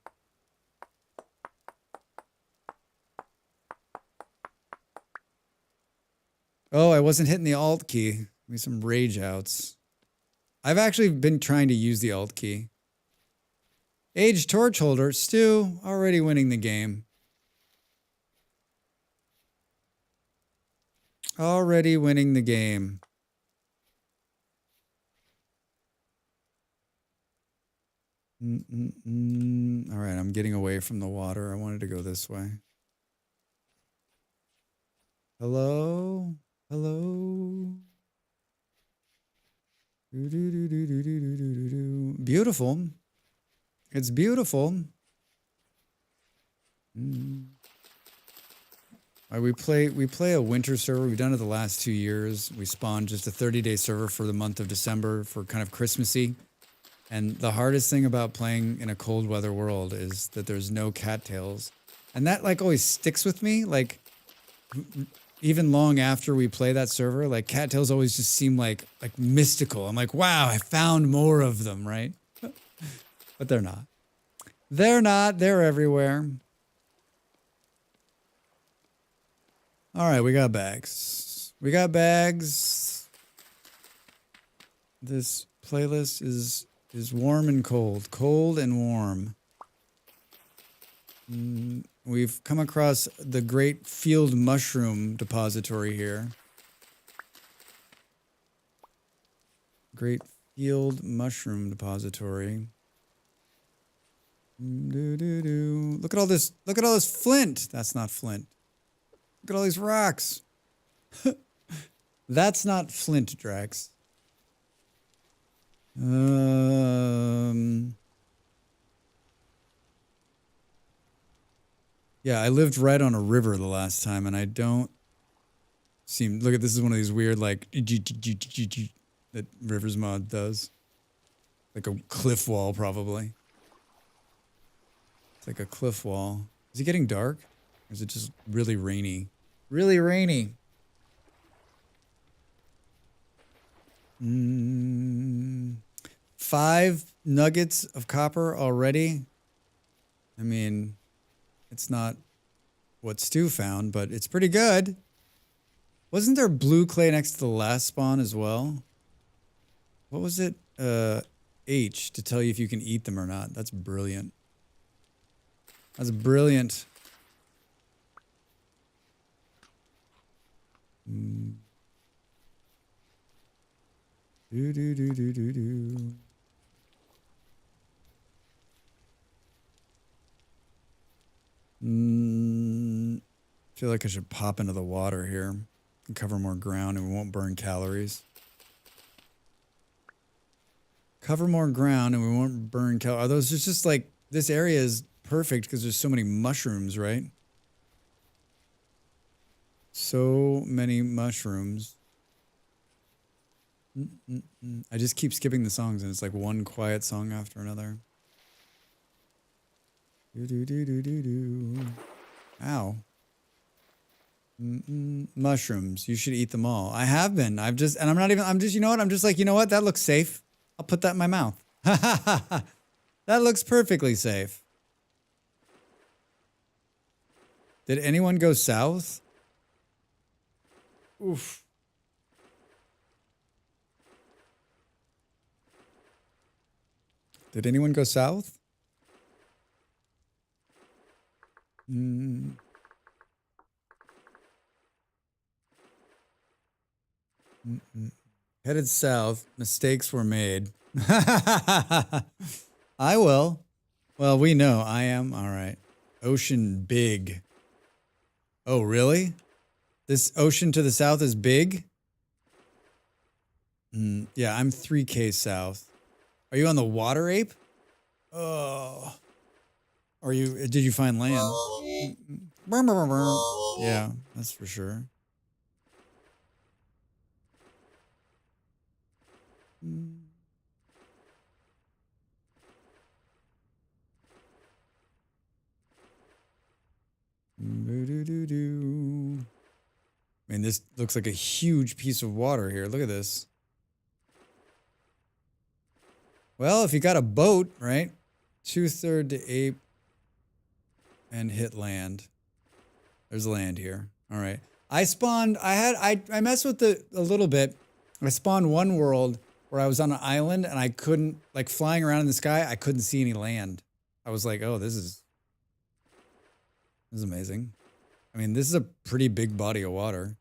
Oh, I wasn't hitting the Alt key. Give me some rage outs. I've actually been trying to use the Alt key. Age Torch Holder, Stu, already winning the game. Already winning the game. All right, I'm getting away from the water. I wanted to go this way. Hello? Hello? Beautiful. It's beautiful. We play a winter server. We've done it the last 2 years. We spawned just a 30-day server for the month of December for kind of Christmassy. And the hardest thing about playing in a cold weather world is that there's no cattails. And that like always sticks with me. Like even long after we play that server, like cattails always just seem like mystical. I'm like, wow, I found more of them, right? But they're not. They're not. They're everywhere. All right, we got bags. We got bags. This playlist is warm and cold. Cold and warm. We've come across the great field mushroom depository here. Great field mushroom depository. Look at all this. Look at all this flint. That's not flint. Look at all these rocks. That's not flint, Drax. Yeah, I lived right on a river the last time, and I don't seem... Look at this is one of these weird, like... that Rivers mod does. Like a cliff wall, probably. It's like a cliff wall. Is it getting dark? Or is it just really rainy? Really rainy. 5 nuggets of copper already. I mean, it's not what Stu found, but it's pretty good. Wasn't there blue clay next to the last spawn as well? What was it? H to tell you if you can eat them or not. That's brilliant. That's brilliant. Do do do do do do. Feel like I should pop into the water here and cover more ground and we won't burn calories. Cover more ground and we won't burn calories. Are those just like, this area is perfect because there's so many mushrooms, right? So many mushrooms. I just keep skipping the songs and it's like one quiet song after another. Do do do do do do. Ow. Mushrooms. You should eat them all. I have been. I'm just, you know what? I'm just like, you know what? That looks safe. I'll put that in my mouth. That looks perfectly safe. Did anyone go south? Oof. Did anyone go south? Headed south. Mistakes were made. I will. Well, we know I am. All right. Ocean big. Oh, really? This ocean to the south is big? Yeah, I'm 3K south. Are you on the water ape? Oh. Did you find land? Yeah, that's for sure. I mean, this looks like a huge piece of water here. Look at this. Well, if you got a boat, right? 2/3 to ape and hit land. There's land here. All right. I messed with it a little bit. I spawned one world where I was on an island and I couldn't, like flying around in the sky, I couldn't see any land. I was like, oh, this is amazing. I mean, this is a pretty big body of water.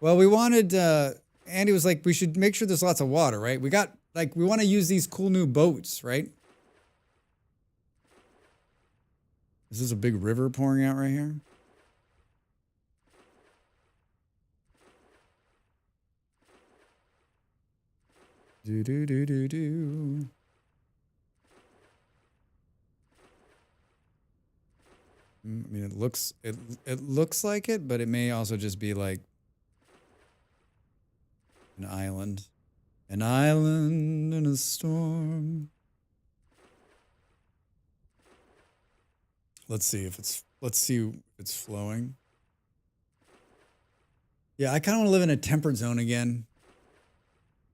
Well, we wanted, Andy was like, we should make sure there's lots of water, right? We want to use these cool new boats, right? Is this a big river pouring out right here? Do do do do do. I mean, it looks like it, but it may also just be like an island. An island in a storm. Let's see if it's flowing. Yeah, I kind of want to live in a temperate zone again.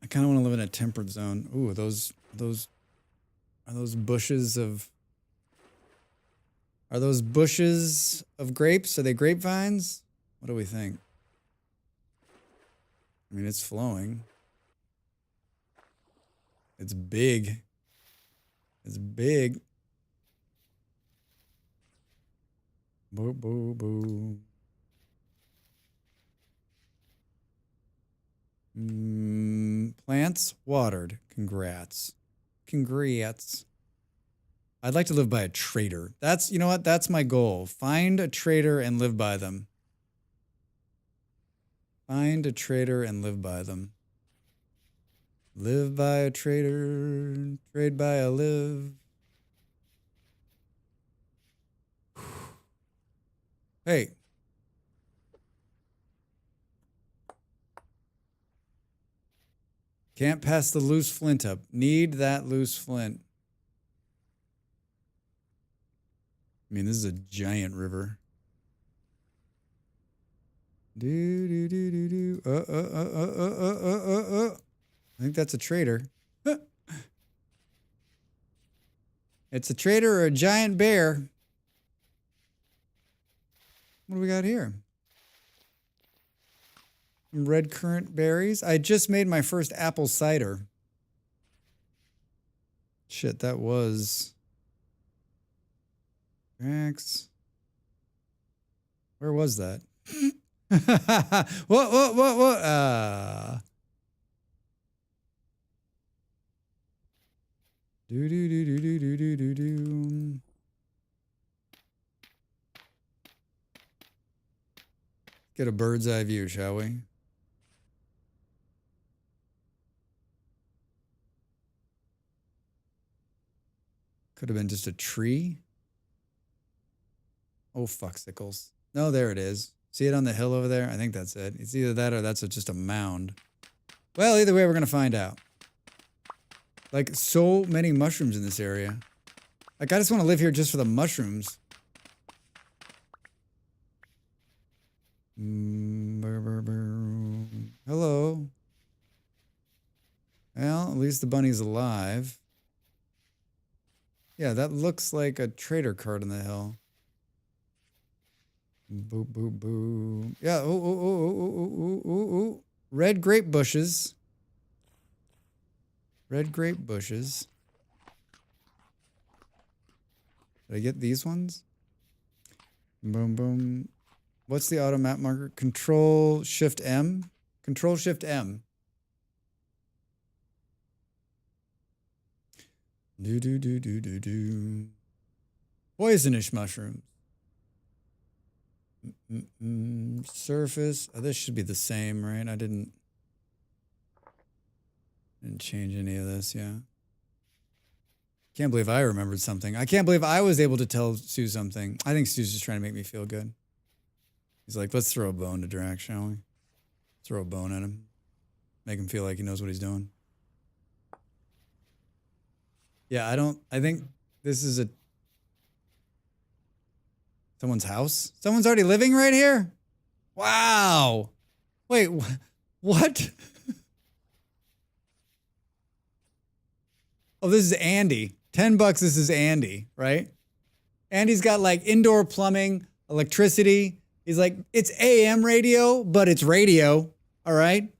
I kind of want to live in a temperate zone. Ooh, are those bushes of grapes? Are they grapevines? What do we think? I mean, it's flowing. It's big. It's big. Boo, boo, boo. Plants watered. Congrats. Congrats. I'd like to live by a trader. You know what? That's my goal. Find a trader and live by them. Find a trader and live by them. Live by a trader, trade by a live. Hey. Can't pass the loose flint up. Need that loose flint. I mean, this is a giant river. Do do do do do. I think that's a traitor. It's a traitor or a giant bear. What do we got here? Some red currant berries. I just made my first apple cider. Shit, that was... Max. Where was that? What? Do do do do do do do do do. Get a bird's eye view, shall we? Could have been just a tree. Oh, fuck sickles. No, there it is. See it on the hill over there? I think that's it. It's either that or that's just a mound. Well, either way, we're going to find out. Like, so many mushrooms in this area. Like, I just want to live here just for the mushrooms. Hello. Well, at least the bunny's alive. Yeah, that looks like a trader card on the hill. Boo, boo, boo. Yeah, ooh. Red grape bushes. Red grape bushes. Did I get these ones? Boom, boom. What's the auto map marker? Control Shift M? Control Shift M. Do, do, do, do, do, do. Poisonous mushrooms. Surface. Oh, this should be the same, right? I didn't change any of this, yeah. Can't believe I remembered something. I can't believe I was able to tell Stu something. I think Stu's just trying to make me feel good. He's like, let's throw a bone to Drax, shall we? Throw a bone at him. Make him feel like he knows what he's doing. Yeah, I think this is someone's house? Someone's already living right here? Wow. Wait, what? Oh, this is Andy. $10, this is Andy, right? Andy's got like indoor plumbing, electricity. He's like, it's AM radio, but it's radio, all right?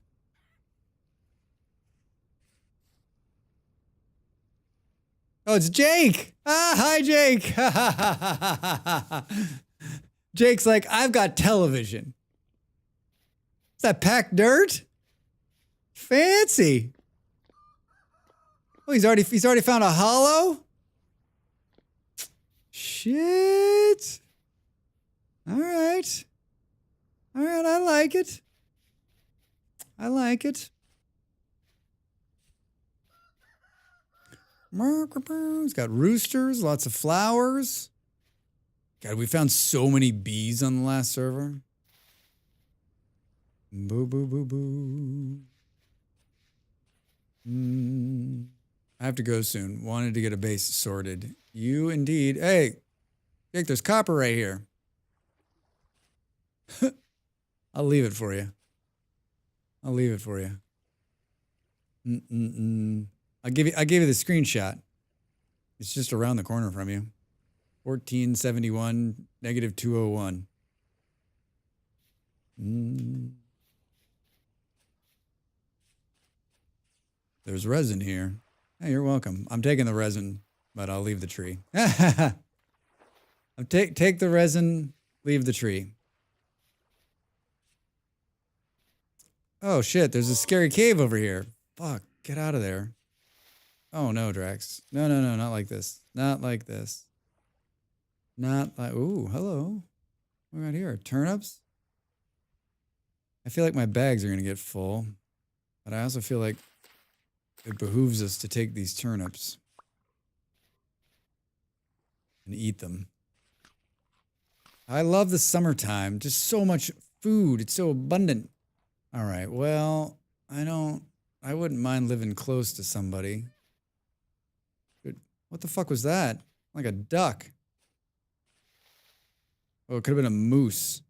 Oh, it's Jake. Ah, hi, Jake. Jake's like, I've got television. Is that packed dirt? Fancy. Oh, he's already found a hollow? Shit. All right. All right, I like it. I like it. It's got roosters, lots of flowers. God, we found so many bees on the last server. Boo, boo, boo, boo. I have to go soon. Wanted to get a base sorted. You indeed. Hey, Jake, there's copper right here. I'll leave it for you. I'll leave it for you. I'll give you the screenshot. It's just around the corner from you. 1471 -201. There's resin here. Hey, you're welcome. I'm taking the resin, but I'll leave the tree. Take the resin, leave the tree. Oh shit, there's a scary cave over here. Fuck, get out of there. Oh no, Drax. No, not like this. Not like this. Not like, ooh, hello. What we got here? Turnips? I feel like my bags are gonna get full, but I also feel like it behooves us to take these turnips and eat them. I love the summertime. Just so much food. It's so abundant. All right, well, I wouldn't mind living close to somebody. What the fuck was that? Like a duck. Oh, it could have been a moose.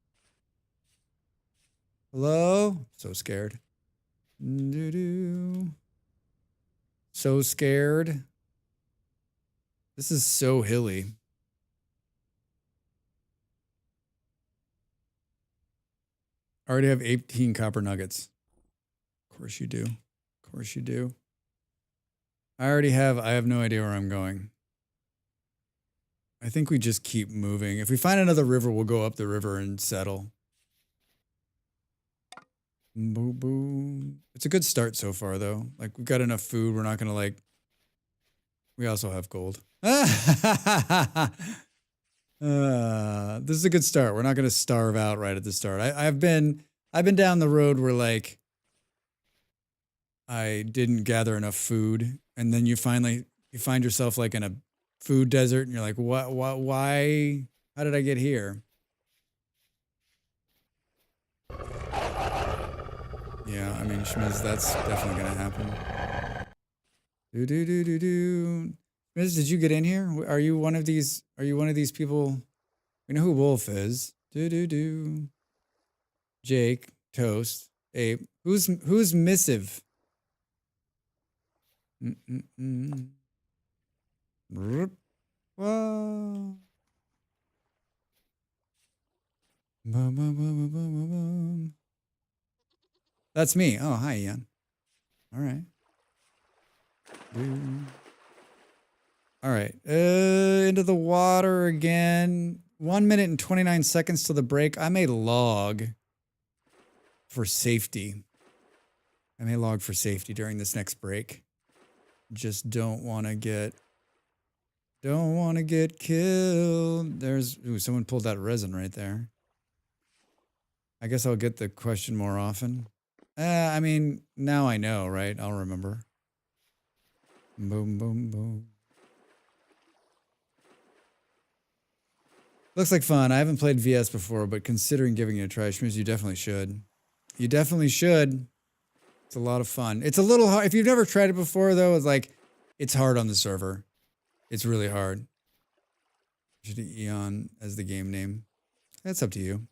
Hello? So scared. Doo-doo. So scared. This is so hilly. I already have 18 copper nuggets. Of course you do. Of course you do. I have no idea where I'm going. I think we just keep moving. If we find another river, we'll go up the river and settle. Boom, boom. It's a good start so far, though. Like, we've got enough food. We're not going to, like... We also have gold. This is a good start. We're not going to starve out right at the start. I've been down the road where, like, I didn't gather enough food, and then you find yourself, like, in a food desert, and you're like, what, why, how did I get here? Yeah, I mean, Schmiz, that's definitely gonna happen. Schmiz, did you get in here? Are you one of these people? We know who Wolf is. Jake, Toast, Ape. Who's Missive? Whoa. That's me. Oh, hi, Ian. All right. All right. Into the water again. 1 minute and 29 seconds to the break. I may log for safety. During this next break. Just don't want to get killed. Someone pulled that resin right there. I guess I'll get the question more often. I mean, now I know, right? I'll remember. Boom, boom, boom. Looks like fun. I haven't played VS before, but considering giving it a try, Schmiz, you definitely should. You definitely should. It's a lot of fun. It's a little hard. If you've never tried it before, though, it's hard on the server. It's really hard. Should Eon as the game name. That's up to you.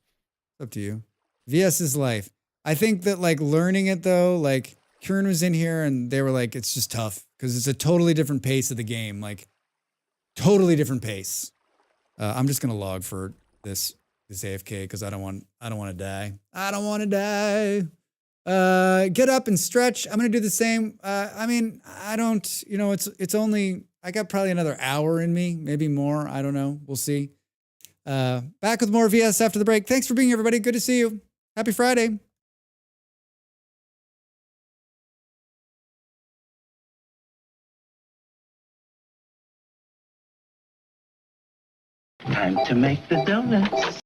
It's up to you. VS is life. I think that, like, learning it, though, like, Kieran was in here and they were like, it's just tough because it's a totally different pace of the game. Like, totally different pace. I'm just going to log for this AFK because I don't want to die. I don't want to die. Get up and stretch. I'm going to do the same. I mean, I don't, it's only, I got probably another hour in me, maybe more. I don't know. We'll see. Back with more VS after the break. Thanks for being here, everybody. Good to see you. Happy Friday. Time to make the donuts.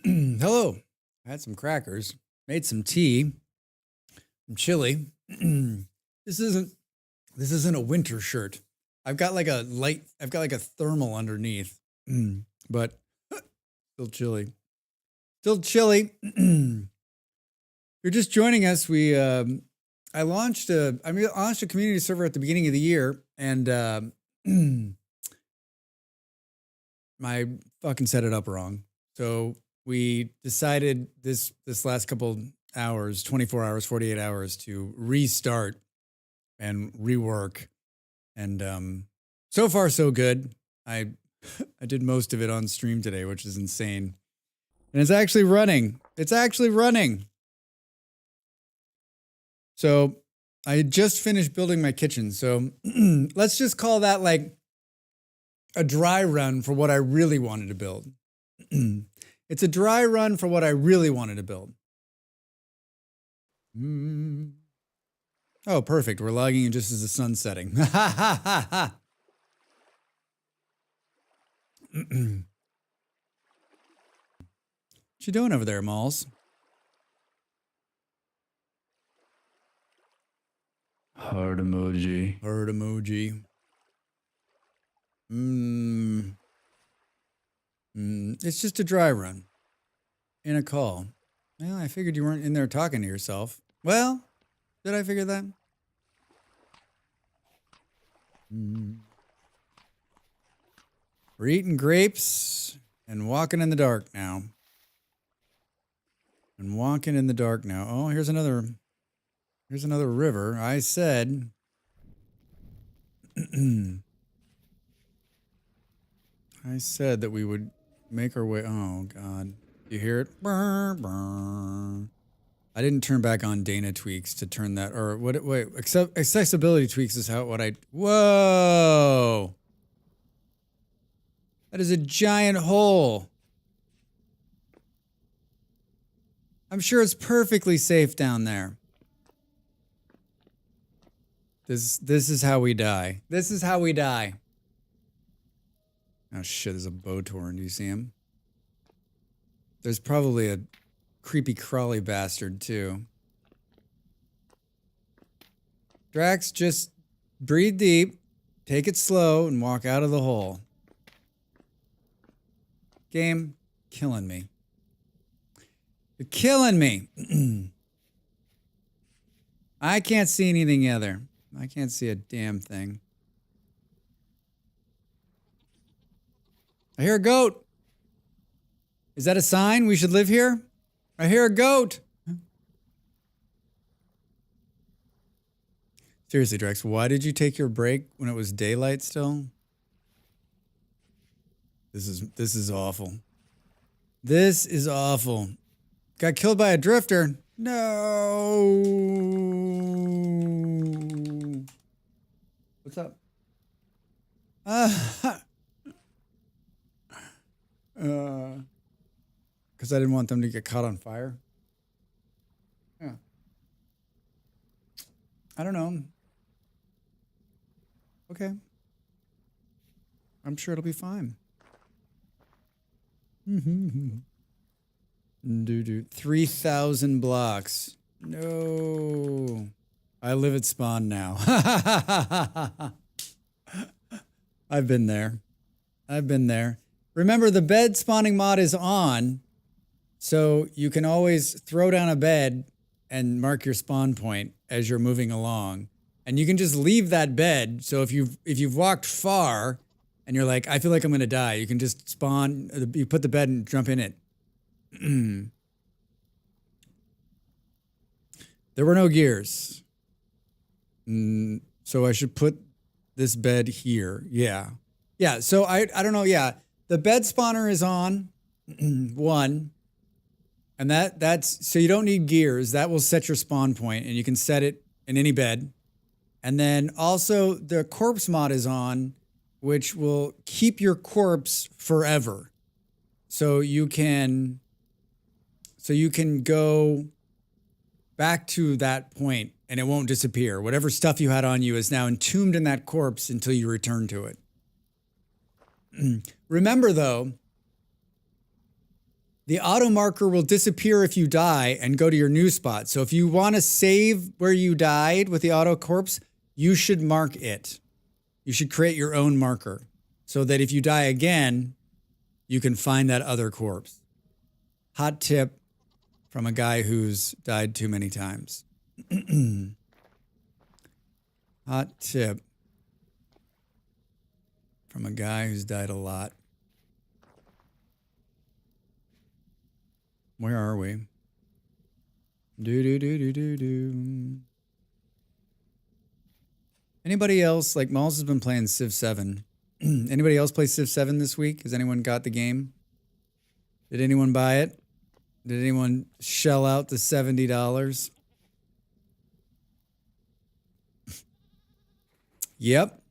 Hello. I had some crackers, made some tea. I'm chilly. This isn't a winter shirt. I've got like a thermal underneath, but still chilly. Still chilly. If you're just joining us, I launched a community server at the beginning of the year, and I fucking set it up wrong. So we decided this last couple hours, 24 hours, 48 hours, to restart and rework. And so far so good. I did most of it on stream today, which is insane. And it's actually running. So I just finished building my kitchen. So let's just call that like a dry run for what I really wanted to build. It's a dry run for what I really wanted to build. Oh, perfect. We're logging in just as the sun's setting. What you doing over there, Malls? Heart emoji. Heart emoji. It's just a dry run. In a call. Well, I figured you weren't in there talking to yourself. Well, did I figure that? We're eating grapes and walking in the dark now. Oh, here's another river. I said that we would make our way. Oh God. You hear it? Burr, burr. I didn't turn back on Dana tweaks to turn that, or what? Wait, accessibility tweaks is whoa. That is a giant hole. I'm sure it's perfectly safe down there. This is how we die. Oh shit, there's a Botorn. Do you see him? There's probably a creepy crawly bastard too. Drax, just breathe deep, take it slow, and walk out of the hole. Game, killing me. You're killing me. I can't see anything either. I can't see a damn thing. I hear a goat. Is that a sign we should live here? I hear a goat. Seriously, Drex, why did you take your break when it was daylight still? This is awful. This is awful. Got killed by a drifter. No. What's up? Because I didn't want them to get caught on fire. Yeah. I don't know. Okay. I'm sure it'll be fine. 3,000 blocks. No. I live at spawn now. I've been there. Remember, the bed spawning mod is on, so you can always throw down a bed and mark your spawn point as you're moving along. And you can just leave that bed. So if you've walked far and you're like, I feel like I'm going to die, you can just spawn, you put the bed and jump in it. There were no gears. So I should put this bed here. Yeah. So I don't know. Yeah. The bed spawner is on. One. And that's so you don't need gears. That will set your spawn point, and you can set it in any bed. And then also the corpse mod is on, which will keep your corpse forever. So you can go back to that point and it won't disappear. Whatever stuff you had on you is now entombed in that corpse until you return to it. Remember though, The auto marker will disappear if you die and go to your new spot. So if you want to save where you died with the auto corpse, you should mark it. You should create your own marker so that if you die again, you can find that other corpse. Hot tip from a guy who's died too many times. Hot tip from a guy who's died a lot. Where are we? Do. Anybody else, like Malls has been playing Civ 7. Anybody else play Civ 7 this week? Has anyone got the game? Did anyone buy it? Did anyone shell out the $70? Yep.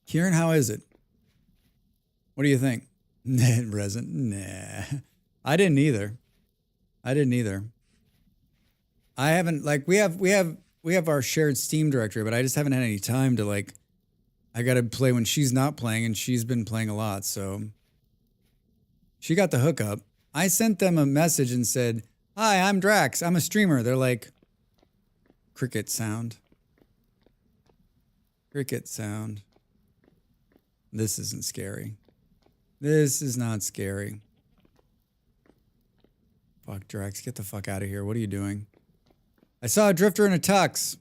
Kieran, how is it? What do you think? Present? Nah. I didn't either. I haven't, like, we have our shared Steam directory, but I just haven't had any time to, like, I got to play when she's not playing, and she's been playing a lot, so she got the hookup. I sent them a message and said, "Hi, I'm Drax. I'm a streamer." They're like, cricket sound. Cricket sound. This isn't scary. This is not scary. Fuck, Drax, get the fuck out of here. What are you doing? I saw a drifter in a tux.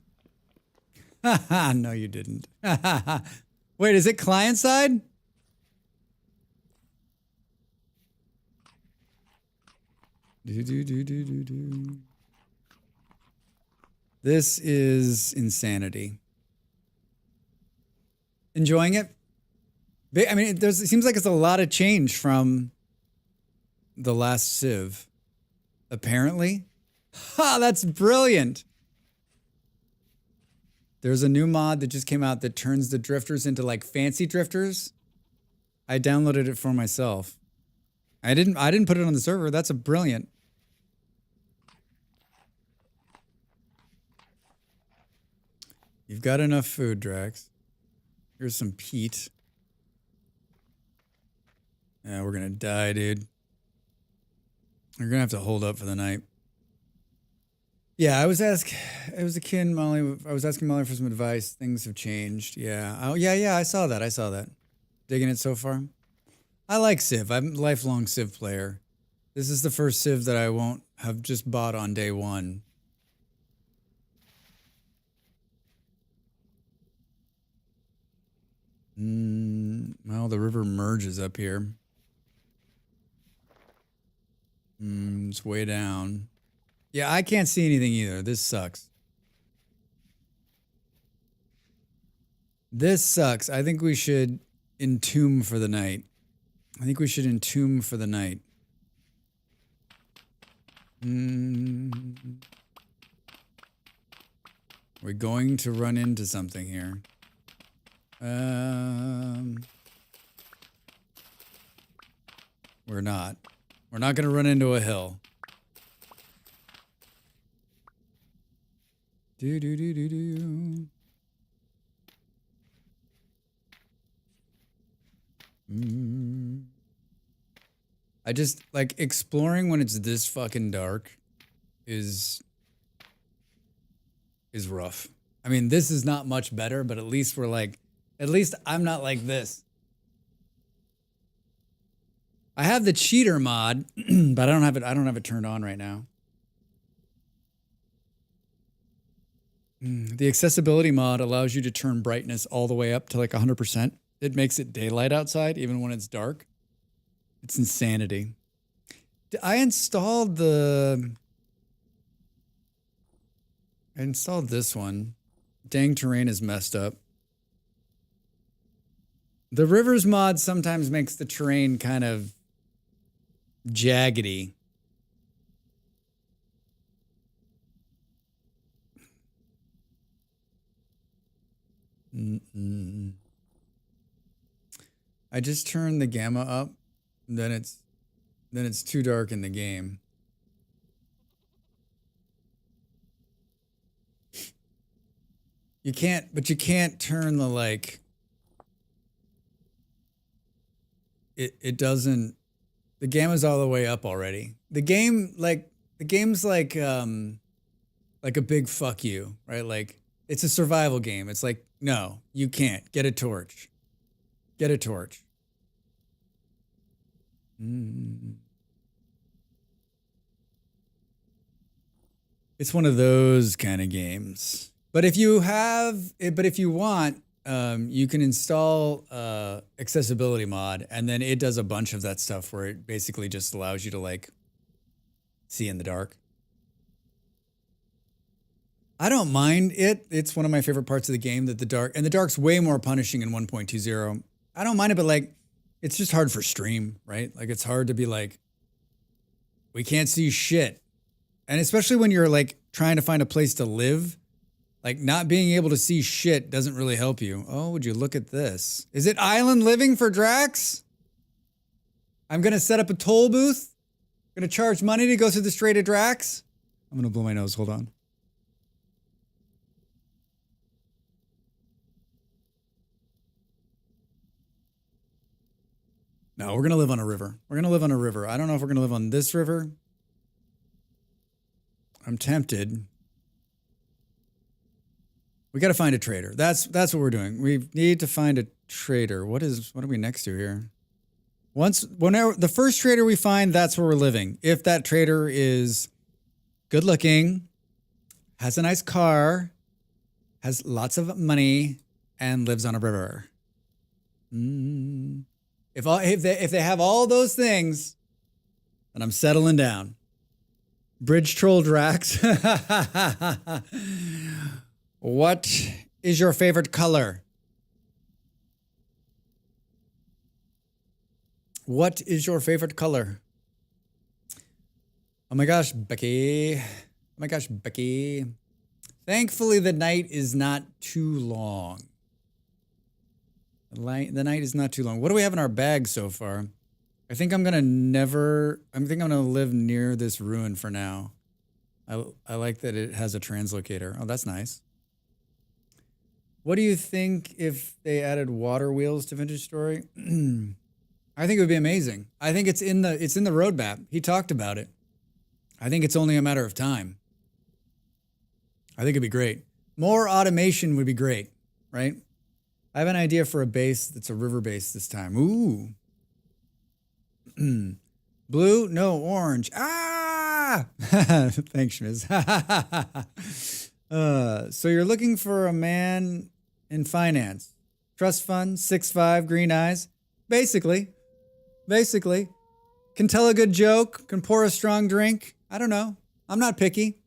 Haha, no you didn't. Wait, is it client side? This is insanity. Enjoying it? I mean, it seems like it's a lot of change from the last Civ. Apparently. Ha, that's brilliant. There's a new mod that just came out that turns the drifters into like fancy drifters. I downloaded it for myself. I didn't put it on the server. That's a brilliant. You've got enough food, Drax. Here's some peat. Yeah, we're gonna die, dude. You're gonna have to hold up for the night. Yeah, I was asking Molly for some advice. Things have changed. Yeah. Oh, yeah, I saw that. Digging it so far? I like Civ. I'm a lifelong Civ player. This is the first Civ that I won't have just bought on day one. Well, the river merges up here. It's way down. Yeah, I can't see anything either. This sucks. I think we should entomb for the night. We're going to run into something here. We're not. We're not going to run into a hill. I just like exploring when it's this fucking dark is rough. I mean, this is not much better, but at least I'm not like this. I have the cheater mod, but I don't have it turned on right now. The accessibility mod allows you to turn brightness all the way up to like 100%. It makes it daylight outside even when it's dark. It's insanity. I installed this one. Dang, terrain is messed up. The rivers mod sometimes makes the terrain kind of jaggedy. I just turned the gamma up, then it's too dark in the game. You can't turn the like it doesn't The gamma's all the way up already. The game's like a big fuck you, right? Like it's a survival game. It's like, no, you can't. Get a torch. Get a torch. It's one of those kind of games. But if you want, you can install accessibility mod, and then it does a bunch of that stuff where it basically just allows you to like see in the dark. I don't mind it. It's one of my favorite parts of the game, that the dark's way more punishing in 1.20. I don't mind it, but like, it's just hard for stream, right? Like it's hard to be like, we can't see shit. And especially when you're like trying to find a place to live, like not being able to see shit doesn't really help you. Oh, would you look at this? Is it island living for Drax? I'm going to set up a toll booth. I'm going to charge money to go through the Strait of Drax. I'm going to blow my nose. Hold on. No, we're going to live on a river. We're going to live on a river. I don't know if we're going to live on this river. I'm tempted. We got to find a trader. That's what we're doing. We need to find a trader. What are we next to here? Whenever the first trader we find, that's where we're living. If that trader is good looking, has a nice car, has lots of money, and lives on a river. If they have all those things, then I'm settling down. Bridge Troll Drax. What is your favorite color? What is your favorite color? Oh my gosh, Becky. Oh my gosh, Becky. Thankfully, the night is not too long. The night is not too long. What do we have in our bag so far? I think I'm gonna live near this ruin for now. I like that it has a translocator. Oh, that's nice. What do you think if they added water wheels to Vintage Story? I think it would be amazing. I think it's in the roadmap. He talked about it. I think it's only a matter of time. I think it'd be great. More automation would be great, right? I have an idea for a base that's a river base this time. Ooh. Blue? No, orange. Ah! Thanks, Schmiz. So you're looking for a man in finance. Trust fund, 6'5", green eyes. Basically. Can tell a good joke, can pour a strong drink. I don't know. I'm not picky.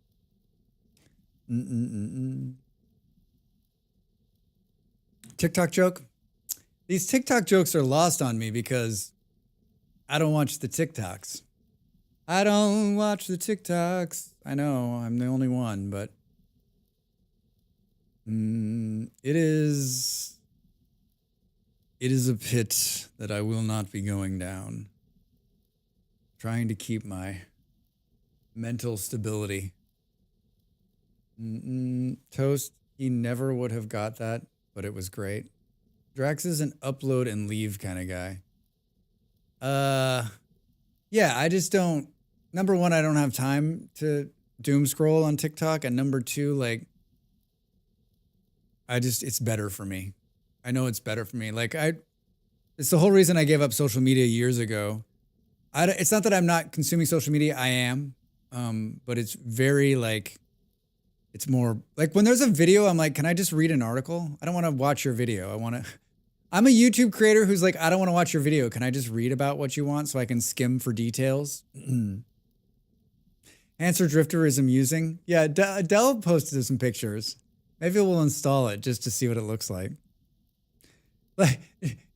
TikTok joke? These TikTok jokes are lost on me because I don't watch the TikToks. I don't watch the TikToks. I know, I'm the only one, but it is a pit that I will not be going down. Trying to keep my mental stability. Toast, he never would have got that, but it was great. Drax is an upload and leave kind of guy. Yeah, I just don't. Number one, I don't have time to doom scroll on TikTok, and number two, like, it's better for me. I know it's better for me. Like, it's the whole reason I gave up social media years ago. It's not that I'm not consuming social media. I am, but it's very like. It's more like when there's a video, I'm like, can I just read an article? I don't want to watch your video. I'm a YouTube creator who's like, I don't want to watch your video. Can I just read about what you want so I can skim for details? Answer Drifter is amusing. Yeah, Adele posted some pictures. Maybe we'll install it just to see what it looks like. Like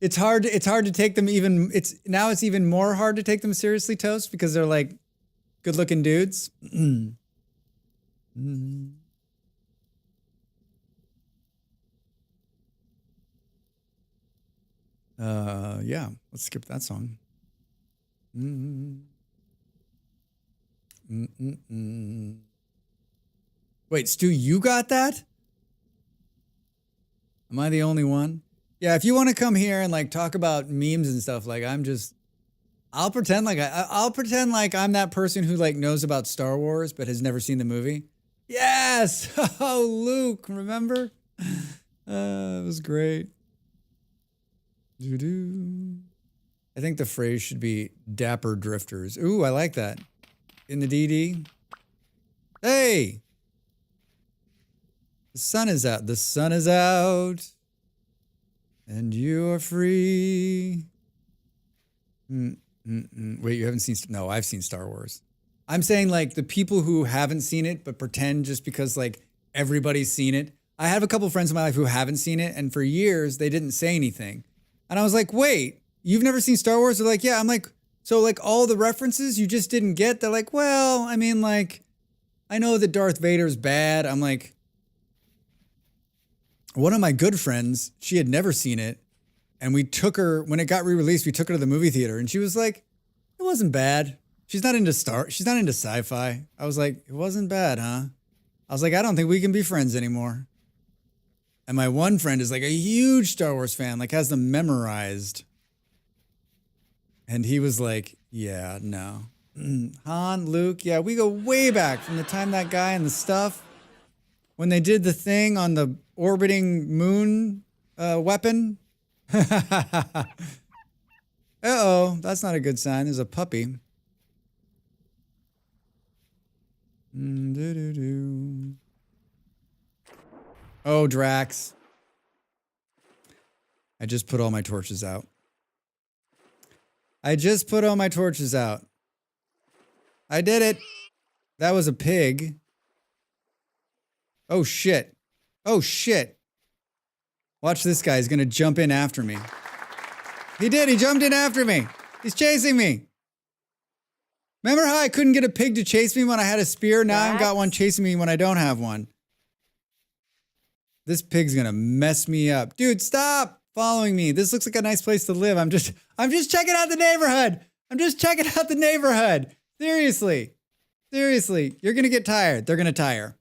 it's hard to take them even. It's even more hard to take them seriously, Toast, because they're like good looking dudes. Yeah, let's skip that song. Wait, Stu, you got that? Am I the only one? Yeah, if you want to come here and like talk about memes and stuff, like I'm I'll pretend like I'll pretend like I'm that person who like knows about Star Wars but has never seen the movie. Yes! Oh, Luke, remember? It was great. Doo-doo. I think the phrase should be dapper drifters. Ooh, I like that. In the DD. Hey! The sun is out. The sun is out. And you are free. Wait, you haven't seen... No, I've seen Star Wars. I'm saying like the people who haven't seen it but pretend just because like everybody's seen it. I have a couple friends in my life who haven't seen it, and for years they didn't say anything. And I was like, wait, you've never seen Star Wars? They're like, yeah. I'm like, so like all the references you just didn't get? They're like, well, I mean, like, I know that Darth Vader's bad. I'm like, one of my good friends, she had never seen it. And we took her, when it got re-released, we took her to the movie theater, and she was like, it wasn't bad. She's not into sci-fi. I was like, it wasn't bad, huh? I was like, I don't think we can be friends anymore. And my one friend is like a huge Star Wars fan, like has them memorized. And he was like, yeah, no. Han, Luke, yeah, we go way back from the time that guy and the stuff, when they did the thing on the orbiting moon weapon. Uh-oh, that's not a good sign. There's a puppy. Oh, Drax. I just put all my torches out. I just put all my torches out. I did it. That was a pig. Oh, shit. Oh, shit. Watch this guy. He's going to jump in after me. He did. He jumped in after me. He's chasing me. Remember how I couldn't get a pig to chase me when I had a spear? Now I've got one chasing me when I don't have one. This pig's going to mess me up. Dude, stop following me. This looks like a nice place to live. I'm just checking out the neighborhood. I'm just checking out the neighborhood. Seriously. Seriously. You're going to get tired. They're going to tire.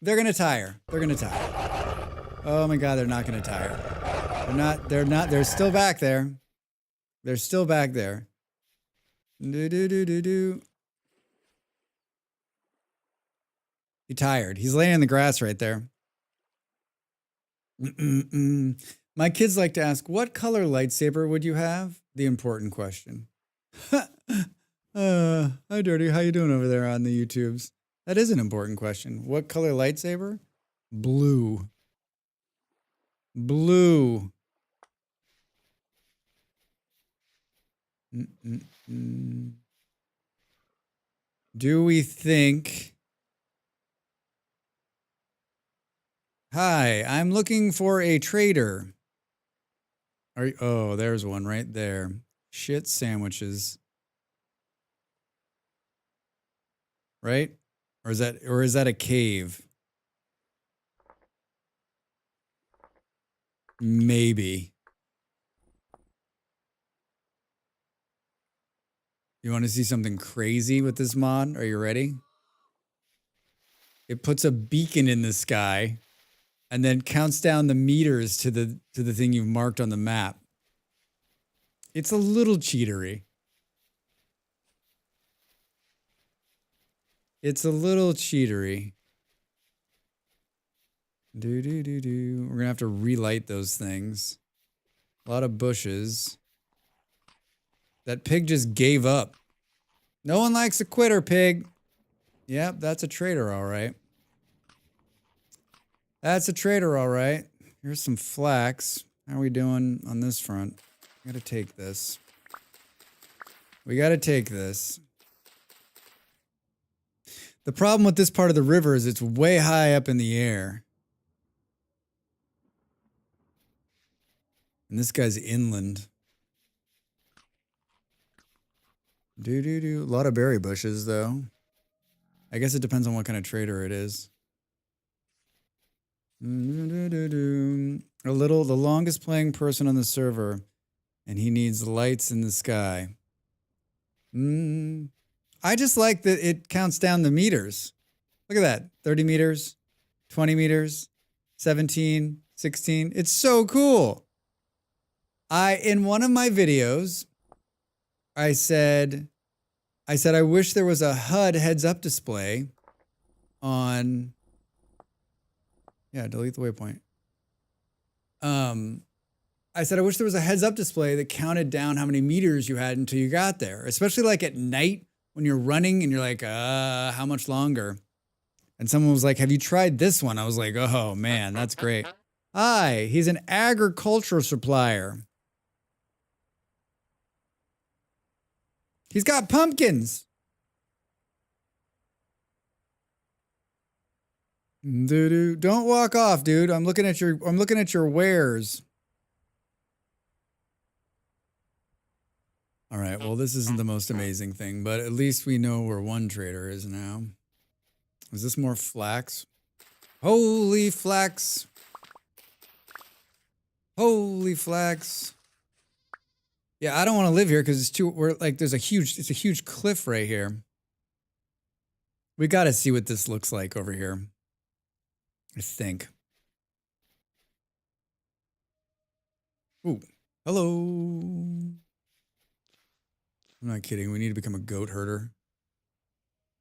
They're going to tire. They're going to tire. Oh my God, they're not going to tire. They're still back there. They're still back there. Do. He's tired. He's laying in the grass right there. My kids like to ask, what color lightsaber would you have? The important question. Hi, Dirty. How you doing over there on the YouTubes? That is an important question. What color lightsaber? Blue. Blue. Do we think... Hi, I'm looking for a trader. Oh, there's one right there. Shit sandwiches. Right? Or is that a cave? Maybe. You want to see something crazy with this mod? Are you ready? It puts a beacon in the sky and then counts down the meters to the thing you've marked on the map. It's a little cheatery. It's a little cheatery. We're going to have to relight those things. A lot of bushes. That pig just gave up. No one likes a quitter, pig. Yep, that's a traitor, all right. That's a traitor, all right. Here's some flax. How are we doing on this front? We gotta take this. We gotta take this. The problem with this part of the river is it's way high up in the air. And this guy's inland. A lot of berry bushes, though. I guess it depends on what kind of trader it is. The longest playing person on the server, and he needs lights in the sky. I just like that it counts down the meters. Look at that. 30 meters, 20 meters, 17, 16. It's so cool. In one of my videos, I said, I wish there was a HUD heads-up display on. Yeah, delete the waypoint. I said, I wish there was a heads-up display that counted down how many meters you had until you got there, especially like at night when you're running and you're like, how much longer? And someone was like, have you tried this one? I was like, oh man, that's great. Hi, he's an agricultural supplier. He's got pumpkins. Don't walk off, dude. I'm looking at your wares. All right, well, this isn't the most amazing thing, but at least we know where one trader is now. Is this more flax? Holy flax. Holy flax. Yeah, I don't want to live here because it's a huge cliff right here. We got to see what this looks like over here. I think. Ooh, hello. I'm not kidding. We need to become a goat herder.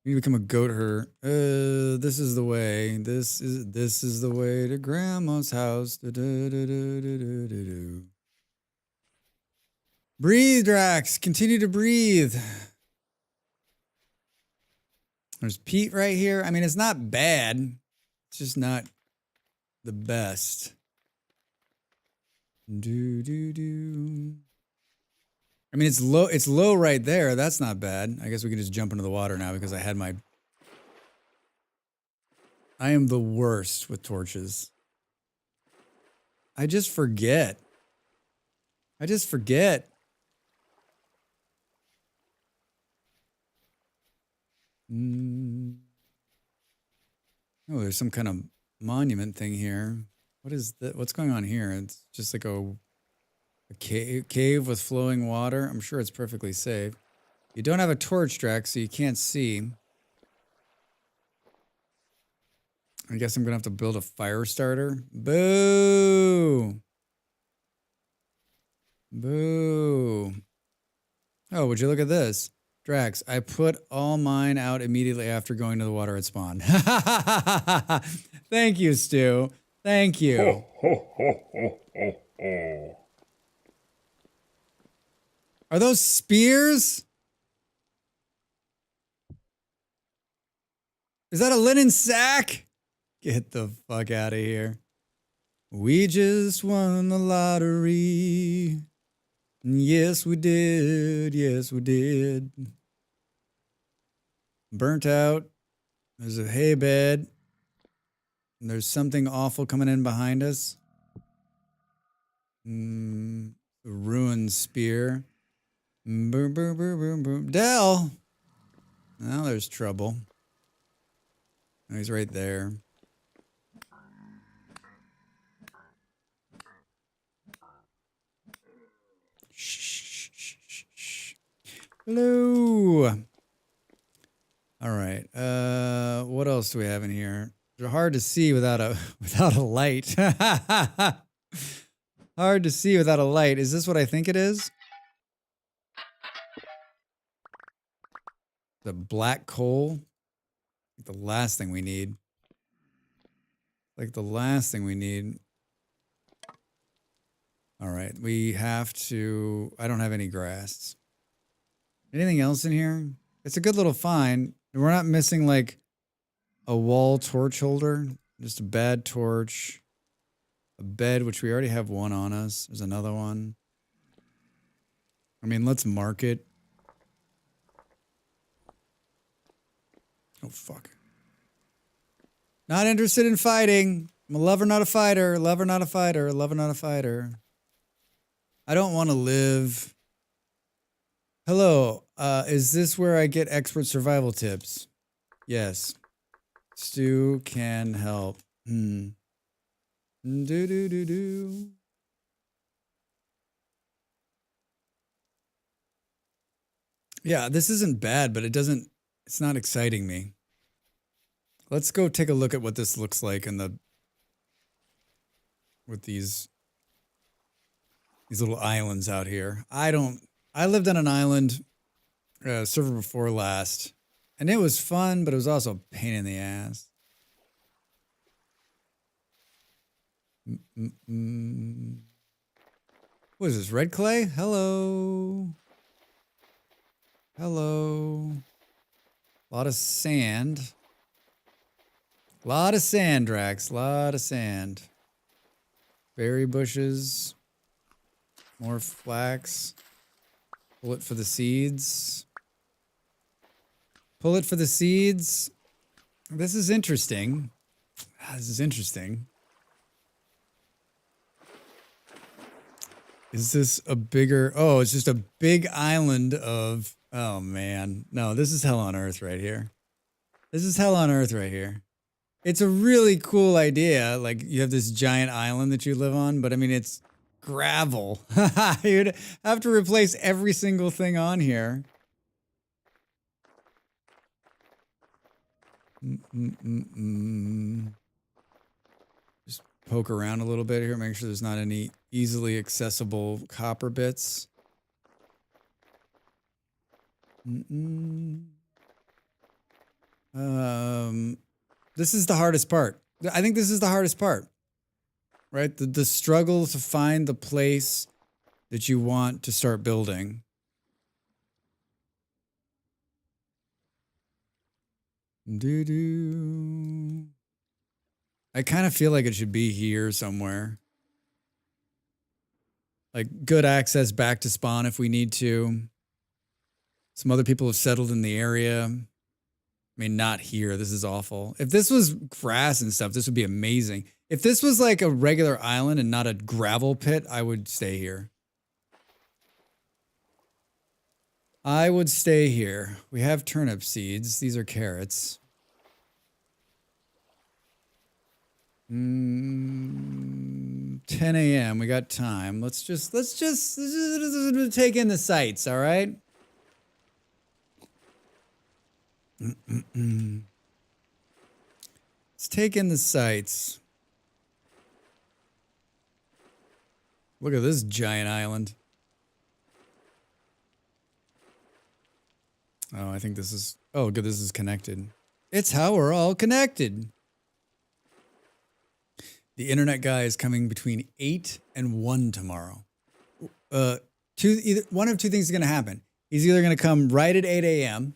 We need to become a goat herder. This is the way. This is the way to Grandma's house. Breathe, Drax. Continue to breathe. There's peat right here. I mean, it's not bad. It's just not the best. I mean, it's low. It's low right there. That's not bad. I guess we can just jump into the water now because I had my. I am the worst with torches. I just forget. Oh, there's some kind of monument thing here. What is that? What's going on here? It's just like a cave with flowing water. I'm sure it's perfectly safe. You don't have a torch, Drax, so you can't see. I guess I'm going to have to build a fire starter. Boo! Boo! Oh, would you look at this? Drax, I put all mine out immediately after going to the water at spawn. Thank you, Stu. Thank you. Are those spears? Is that a linen sack? Get the fuck out of here. We just won the lottery. Yes, we did. Yes, we did. Burnt out. There's a hay bed. And there's something awful coming in behind us. A ruined spear. Boom, boom, boom, boom, boom. Dell! Now there's trouble. Oh, he's right there. Hello. All right. What else do we have in here? They're hard to see without a light. Hard to see without a light. Is this what I think it is? The black coal? The last thing we need. Like the last thing we need. All right. We have to. I don't have any grass. Anything else in here? It's a good little find. We're not missing like a wall torch holder. Just a bad torch. A bed, which we already have one on us. There's another one. I mean, let's mark it. Oh, fuck. Not interested in fighting. I'm a lover, not a fighter. Lover, not a fighter. Lover, not a fighter. I don't want to live. Hello, is this where I get expert survival tips? Yes. Stu can help. Do. Yeah, this isn't bad, but it's not exciting me. Let's go take a look at what this looks like with these little islands out here. I don't I lived on an island, server before last, and it was fun, but it was also a pain in the ass. What is this, red clay? Hello. Hello. A lot of sand. A lot of sand, Drax. A lot of sand. Berry bushes. More flax. Pull it for the seeds. Pull it for the seeds. This is interesting. This is interesting. Is this a bigger... Oh, it's just a big island of... Oh, man. No, this is hell on earth right here. This is hell on earth right here. It's a really cool idea. Like, you have this giant island that you live on, but I mean, it's gravel. You'd have to replace every single thing on here. Just poke around a little bit here, make sure there's not any easily accessible copper bits. This is the hardest part. I think this is the hardest part, right? The struggle to find the place that you want to start building. Doo-doo. I kind of feel like it should be here somewhere. Like good access back to spawn if we need to. Some other people have settled in the area. I mean, not here. This is awful. If this was grass and stuff, this would be amazing. If this was like a regular island and not a gravel pit, I would stay here. I would stay here. We have turnip seeds. These are carrots. 10 a.m. We got time. Let's just take in the sights, all right? Let's take in the sights. Look at this giant island. Oh, I think this is... Oh, good, this is connected. It's how we're all connected. The internet guy is coming between 8 and 1 tomorrow. One of two things is going to happen. He's either going to come right at 8 a.m.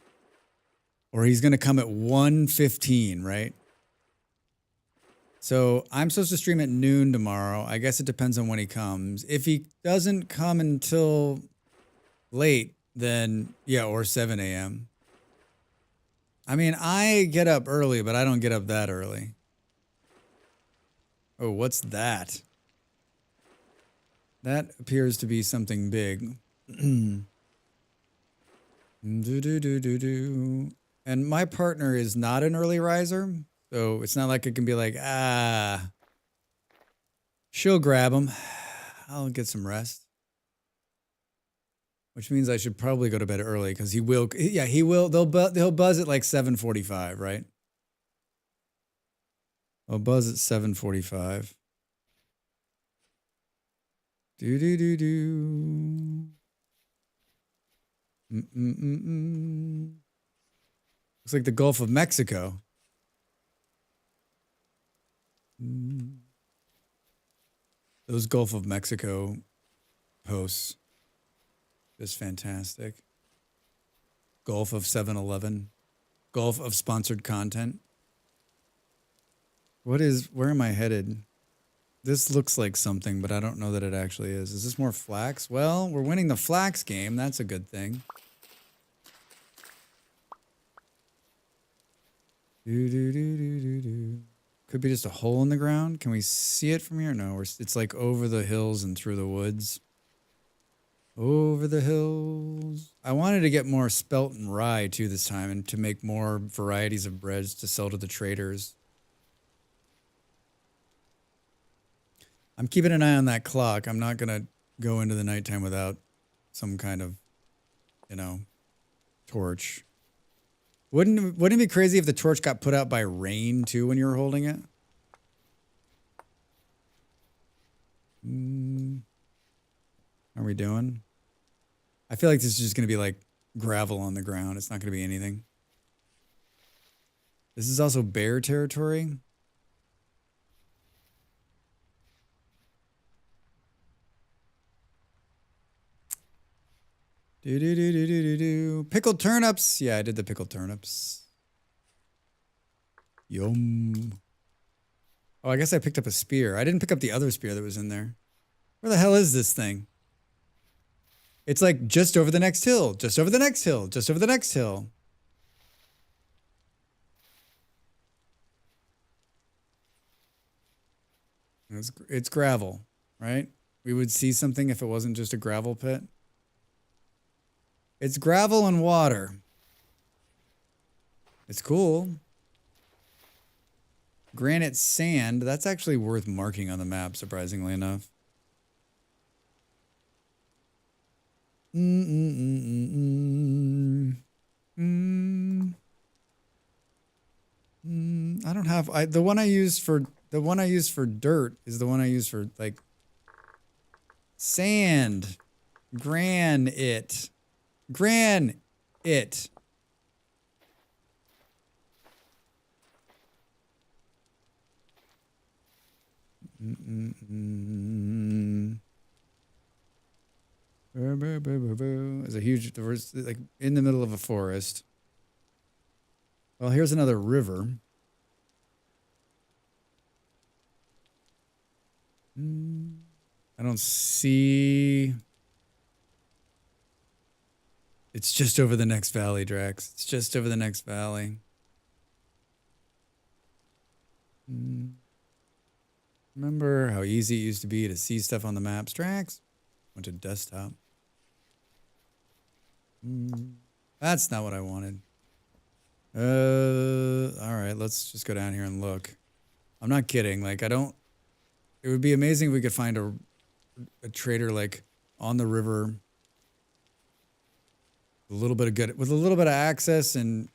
or he's going to come at 1:15, right? So I'm supposed to stream at noon tomorrow. I guess it depends on when he comes. If he doesn't come until late, then yeah, or 7 a.m. I mean, I get up early, but I don't get up that early. Oh, what's that? That appears to be something big. And my partner is not an early riser, so it's not like it can be like, she'll grab him. I'll get some rest. Which means I should probably go to bed early because he will. Yeah, he will. He'll buzz at like 7:45, right? I'll buzz at 7:45. Looks like the Gulf of Mexico. Those Gulf of Mexico posts. Just fantastic. Gulf of 7-Eleven. Gulf of sponsored content. Where am I headed? This looks like something, but I don't know that it actually is. Is this more flax? Well, we're winning the flax game. That's a good thing. Could be just a hole in the ground. Can we see it from here? No, it's like over the hills and through the woods. Over the hills. I wanted to get more spelt and rye too this time and to make more varieties of breads to sell to the traders. I'm keeping an eye on that clock. I'm not going to go into the nighttime without some kind of, torch. Wouldn't it be crazy if the torch got put out by rain too when you were holding it? How are we doing? I feel like this is just going to be like gravel on the ground. It's not going to be anything. This is also bear territory. Pickled turnips. Yeah, I did the pickled turnips. Yum. Oh, I guess I picked up a spear. I didn't pick up the other spear that was in there. Where the hell is this thing? It's like just over the next hill, just over the next hill, just over the next hill. It's gravel, right? We would see something if it wasn't just a gravel pit. It's gravel and water. It's cool. Granite sand, that's actually worth marking on the map, surprisingly enough. I don't have the one I used for dirt is the one I use for like sand. Granite. There's a huge, there's like in the middle of a forest. Well, here's another river. I don't see. It's just over the next valley, Drax. It's just over the next valley. Remember how easy it used to be to see stuff on the maps, Drax? Went to desktop. That's not what I wanted. All right, let's just go down here and look. I'm not kidding. Like, it would be amazing if we could find a trader like on the river with a little bit of access and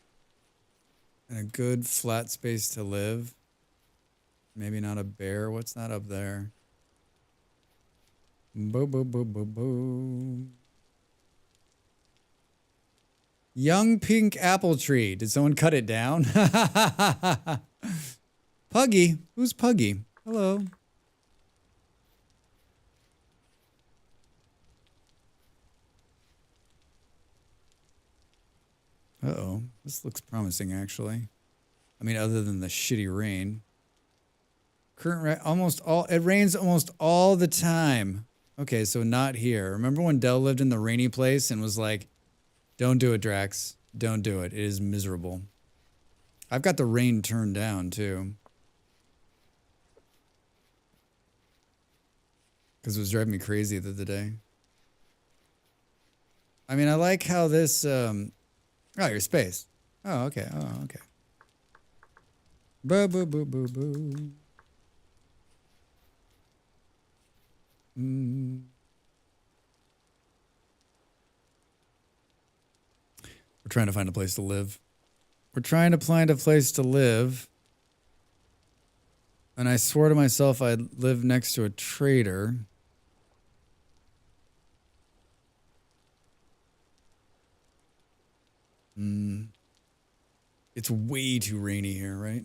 a good flat space to live. Maybe not a bear. What's that up there? Boo, boo, boo, boo, boo. Young pink apple tree. Did someone cut it down? Puggy. Who's Puggy? Hello. Uh-oh. This looks promising, actually. I mean, other than the shitty rain. It rains almost all the time. Okay, so not here. Remember when Dell lived in the rainy place and was like, don't do it, Drax. Don't do it. It is miserable. I've got the rain turned down, too. Because it was driving me crazy the other day. I mean, I like how this... Oh, your space. Oh, okay. Oh, okay. Boo, boo, boo, boo, boo. We're trying to find a place to live. We're trying to find a place to live. And I swore to myself I'd live next to a trader. It's way too rainy here, right?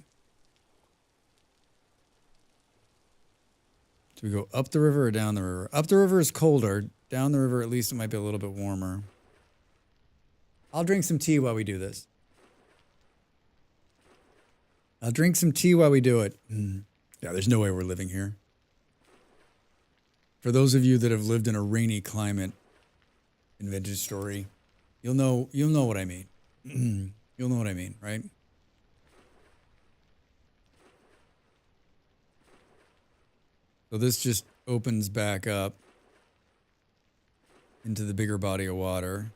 Do we go up the river or down the river? Up the river is colder. Down the river, at least it might be a little bit warmer. I'll drink some tea while we do this. I'll drink some tea while we do it. Yeah, there's no way we're living here. For those of you that have lived in a rainy climate in Vintage Story, you'll know what I mean. You'll know what I mean, right? So this just opens back up into the bigger body of water.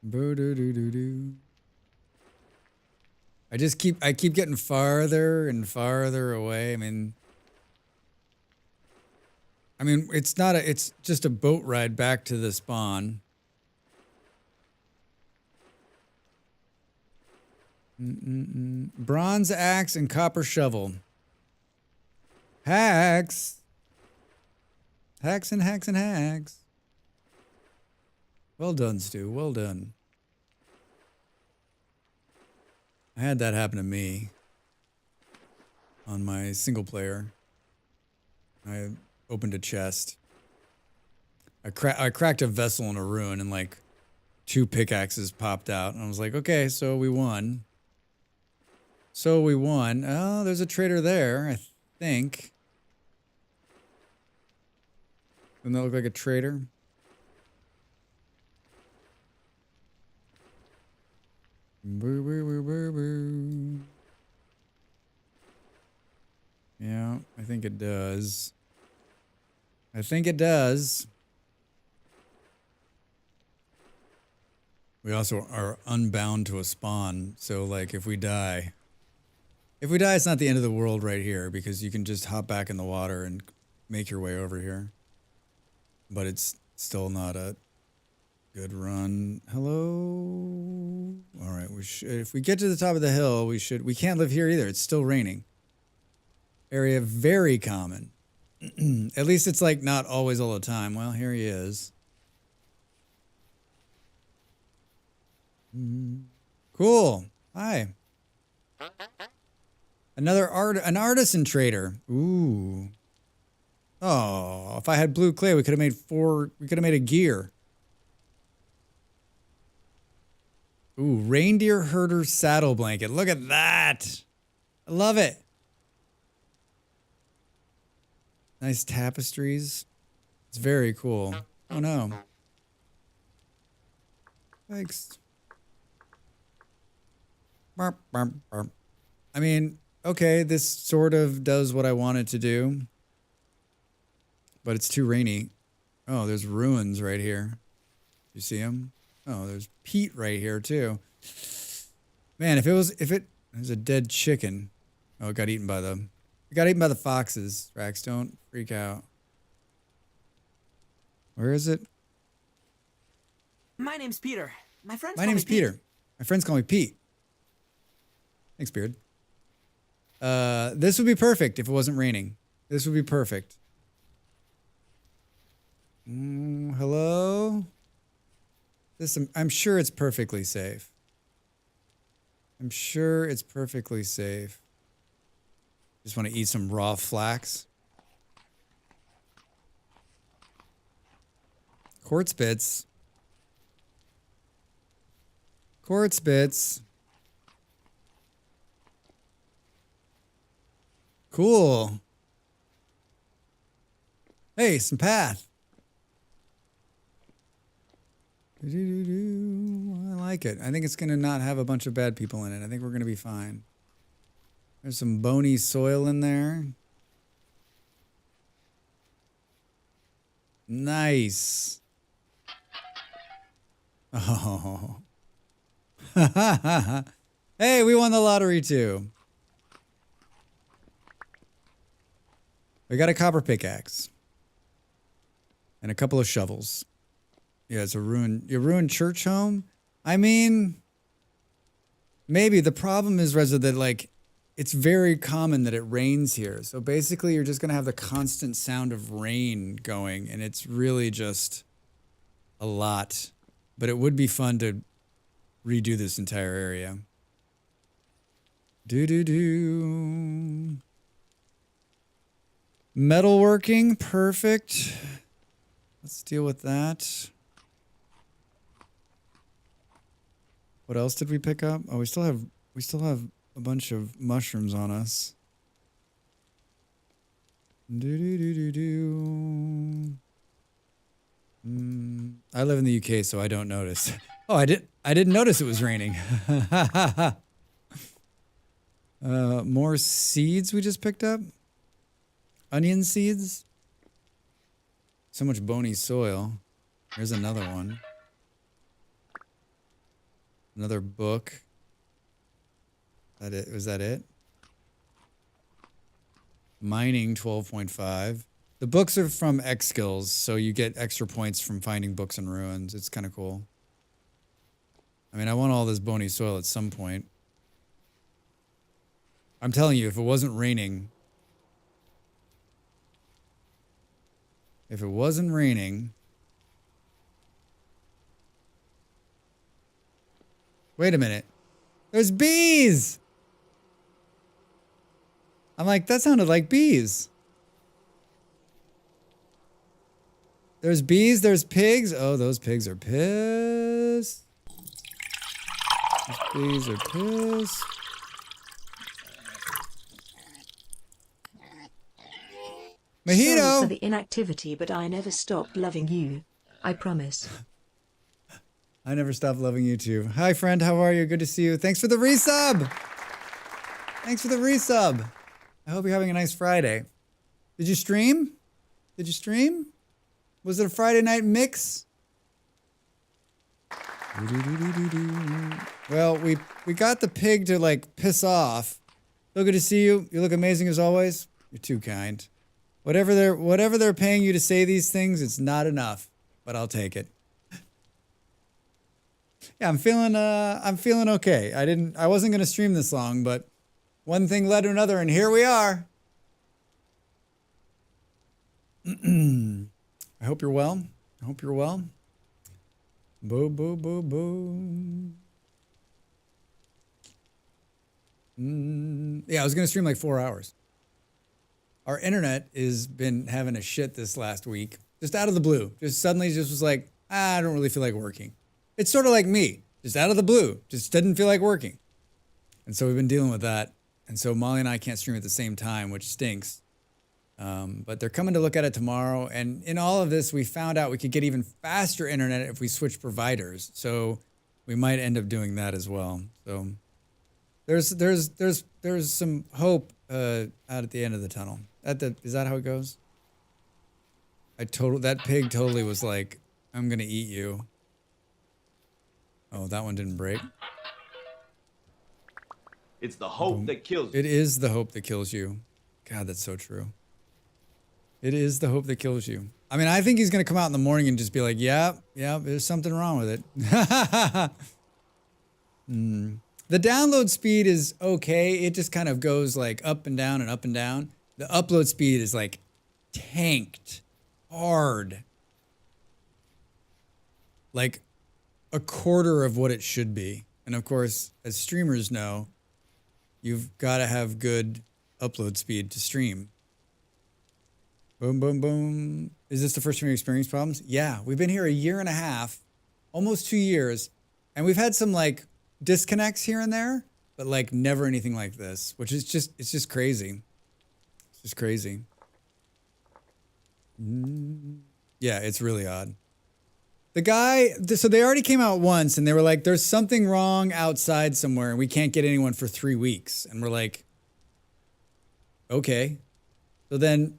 Boo-doo-doo-doo-doo. I keep getting farther and farther away. I mean, it's just a boat ride back to the spawn. Bronze axe and copper shovel. Hacks. Hacks and hacks and hacks. Well done, Stu. Well done. I had that happen to me on my single player. I opened a chest. I cracked a vessel in a ruin and like 2 pickaxes popped out. And I was like, okay, so we won. So we won. Oh, there's a trader there, I think. Doesn't that look like a trader? Boo, boo, boo, boo, boo. Yeah, I think it does. I think it does. We also are unbound to a spawn, so like if we die, it's not the end of the world right here because you can just hop back in the water and make your way over here. But it's still not a good run. Hello? All right, if we get to the top of the hill, we can't live here either. It's still raining. Area very common. At least it's like not always all the time. Well, here he is. Cool. Hi. An artisan trader. Ooh. Oh, if I had blue clay, we could have made a gear. Ooh, reindeer herder saddle blanket. Look at that. I love it. Nice tapestries. It's very cool. Oh no. Thanks. Burp, burp, burp. I mean, okay, this sort of does what I want it to do. But it's too rainy. Oh, there's ruins right here. You see them? Oh, there's peat right here too. Man, there's a dead chicken. Oh, it got eaten by the foxes. Rax, don't freak out. Where is it? My name's Peter. My friends My call me name's Pete. Peter. My friends call me Pete. Thanks, Beard. This would be perfect if it wasn't raining. This would be perfect. Hello? I'm sure it's perfectly safe. I'm sure it's perfectly safe. Just want to eat some raw flax. Quartz bits. Quartz bits. Cool. Hey, some path. I like it. I think it's going to not have a bunch of bad people in it. I think we're going to be fine. There's some bony soil in there. Nice. Oh. Hey, we won the lottery too. We got a copper pickaxe. And a couple of shovels. Yeah, it's a ruined church home. I mean, maybe the problem is, Reza, that like it's very common that it rains here. So basically you're just gonna have the constant sound of rain going, and it's really just a lot. But it would be fun to redo this entire area. Do. Metalworking, perfect. Let's deal with that. What else did we pick up? Oh, we still have a bunch of mushrooms on us. I live in the UK, so I don't notice. Oh, I didn't notice it was raining. More seeds we just picked up. Onion seeds. So much bony soil. There's another one. Another book. Was that it? Mining 12.5. The books are from X skills, so you get extra points from finding books in ruins. It's kind of cool. I mean, I want all this bony soil at some point. I'm telling you, if it wasn't raining, Wait a minute. There's bees! I'm like, that sounded like bees. There's bees, there's pigs. Oh, those pigs are pissed. Those bees are pissed. Mojito! Sorry for the inactivity, but I never stopped loving you. I promise. I never stopped loving you too. Hi, friend. How are you? Good to see you. Thanks for the resub. Thanks for the resub. I hope you're having a nice Friday. Did you stream? Did you stream? Was it a Friday night mix? Well, we got the pig to like piss off. So good to see you. You look amazing as always. You're too kind. Whatever they're paying you to say these things, it's not enough, but I'll take it. Yeah, I'm feeling okay. I wasn't going to stream this long, but one thing led to another and here we are. I hope you're well. I hope you're well. Boo, boo, boo, boo. Yeah, I was going to stream like 4 hours. Our internet has been having a shit this last week. Just out of the blue. Just suddenly just was like, I don't really feel like working. It's sort of like me. Just out of the blue. Just didn't feel like working. And so we've been dealing with that. And so Molly and I can't stream at the same time, which stinks. But they're coming to look at it tomorrow. And in all of this, we found out we could get even faster internet if we switch providers. So we might end up doing that as well. So there's some hope out at the end of the tunnel. Is that how it goes? That pig totally was like, I'm gonna eat you. Oh, that one didn't break. It's the hope that kills you. It is the hope that kills you. God, that's so true. It is the hope that kills you. I mean, I think he's gonna come out in the morning and just be like, yeah, there's something wrong with it. The download speed is okay. It just kind of goes like up and down and up and down. The upload speed is like tanked hard. Like a quarter of what it should be. And of course, as streamers know, you've got to have good upload speed to stream. Boom, boom, boom. Is this the first time you experienced problems? Yeah, we've been here a year and a half, almost 2 years. And we've had some like disconnects here and there, but like never anything like this, which is it's just crazy. It's just crazy. Yeah, it's really odd. The guy, so they already came out once and they were like, there's something wrong outside somewhere and we can't get anyone for 3 weeks. And we're like, okay. So then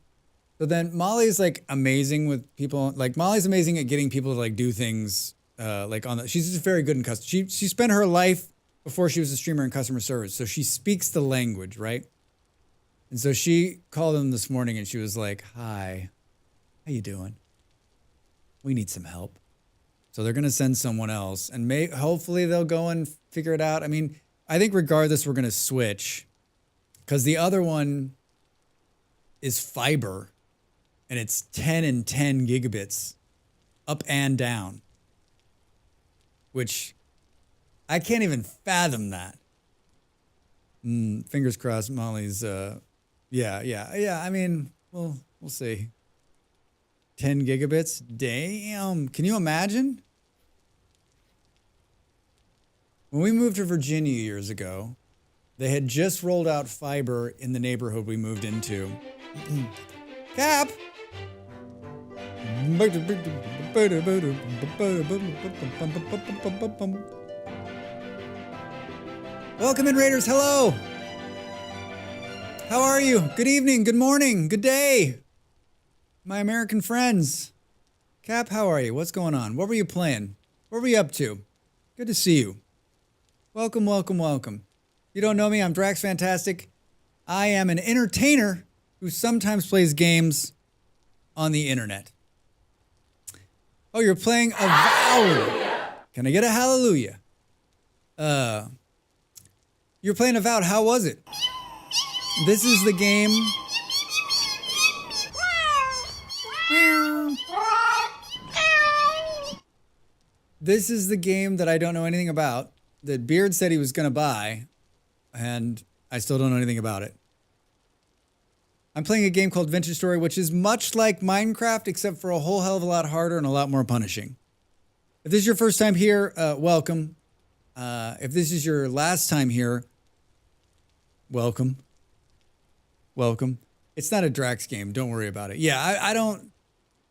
Molly's like amazing with people. Like Molly's amazing at getting people to like do things she's just very good in customer. She spent her life before she was a streamer in customer service. So she speaks the language, right? And so she called them this morning and she was like, hi, how you doing? We need some help. So they're going to send someone else and hopefully they'll go and figure it out. I mean, I think regardless, we're going to switch because the other one is fiber and it's 10 and 10 gigabits up and down, which I can't even fathom that. Fingers crossed Molly's, yeah. I mean, we'll see. 10 gigabits? Damn. Can you imagine? When we moved to Virginia years ago, they had just rolled out fiber in the neighborhood we moved into. Cap! Welcome in, Raiders. Hello. How are you? Good evening, good morning, good day. My American friends. Cap, how are you? What's going on? What were you playing? What were you up to? Good to see you. Welcome, welcome, welcome. You don't know me, I'm Drax Fantastic. I am an entertainer who sometimes plays games on the internet. Oh, you're playing Avowed. Can I get a hallelujah? You're playing Avowed. How was it? This is the game. This is the game that I don't know anything about. that Beard said he was going to buy, and I still don't know anything about it. I'm playing a game called Vintage Story, which is much like Minecraft, except for a whole hell of a lot harder and a lot more punishing. If this is your first time here, welcome. If this is your last time here, welcome. Welcome. It's not a Drax game. Don't worry about it. Yeah, I don't...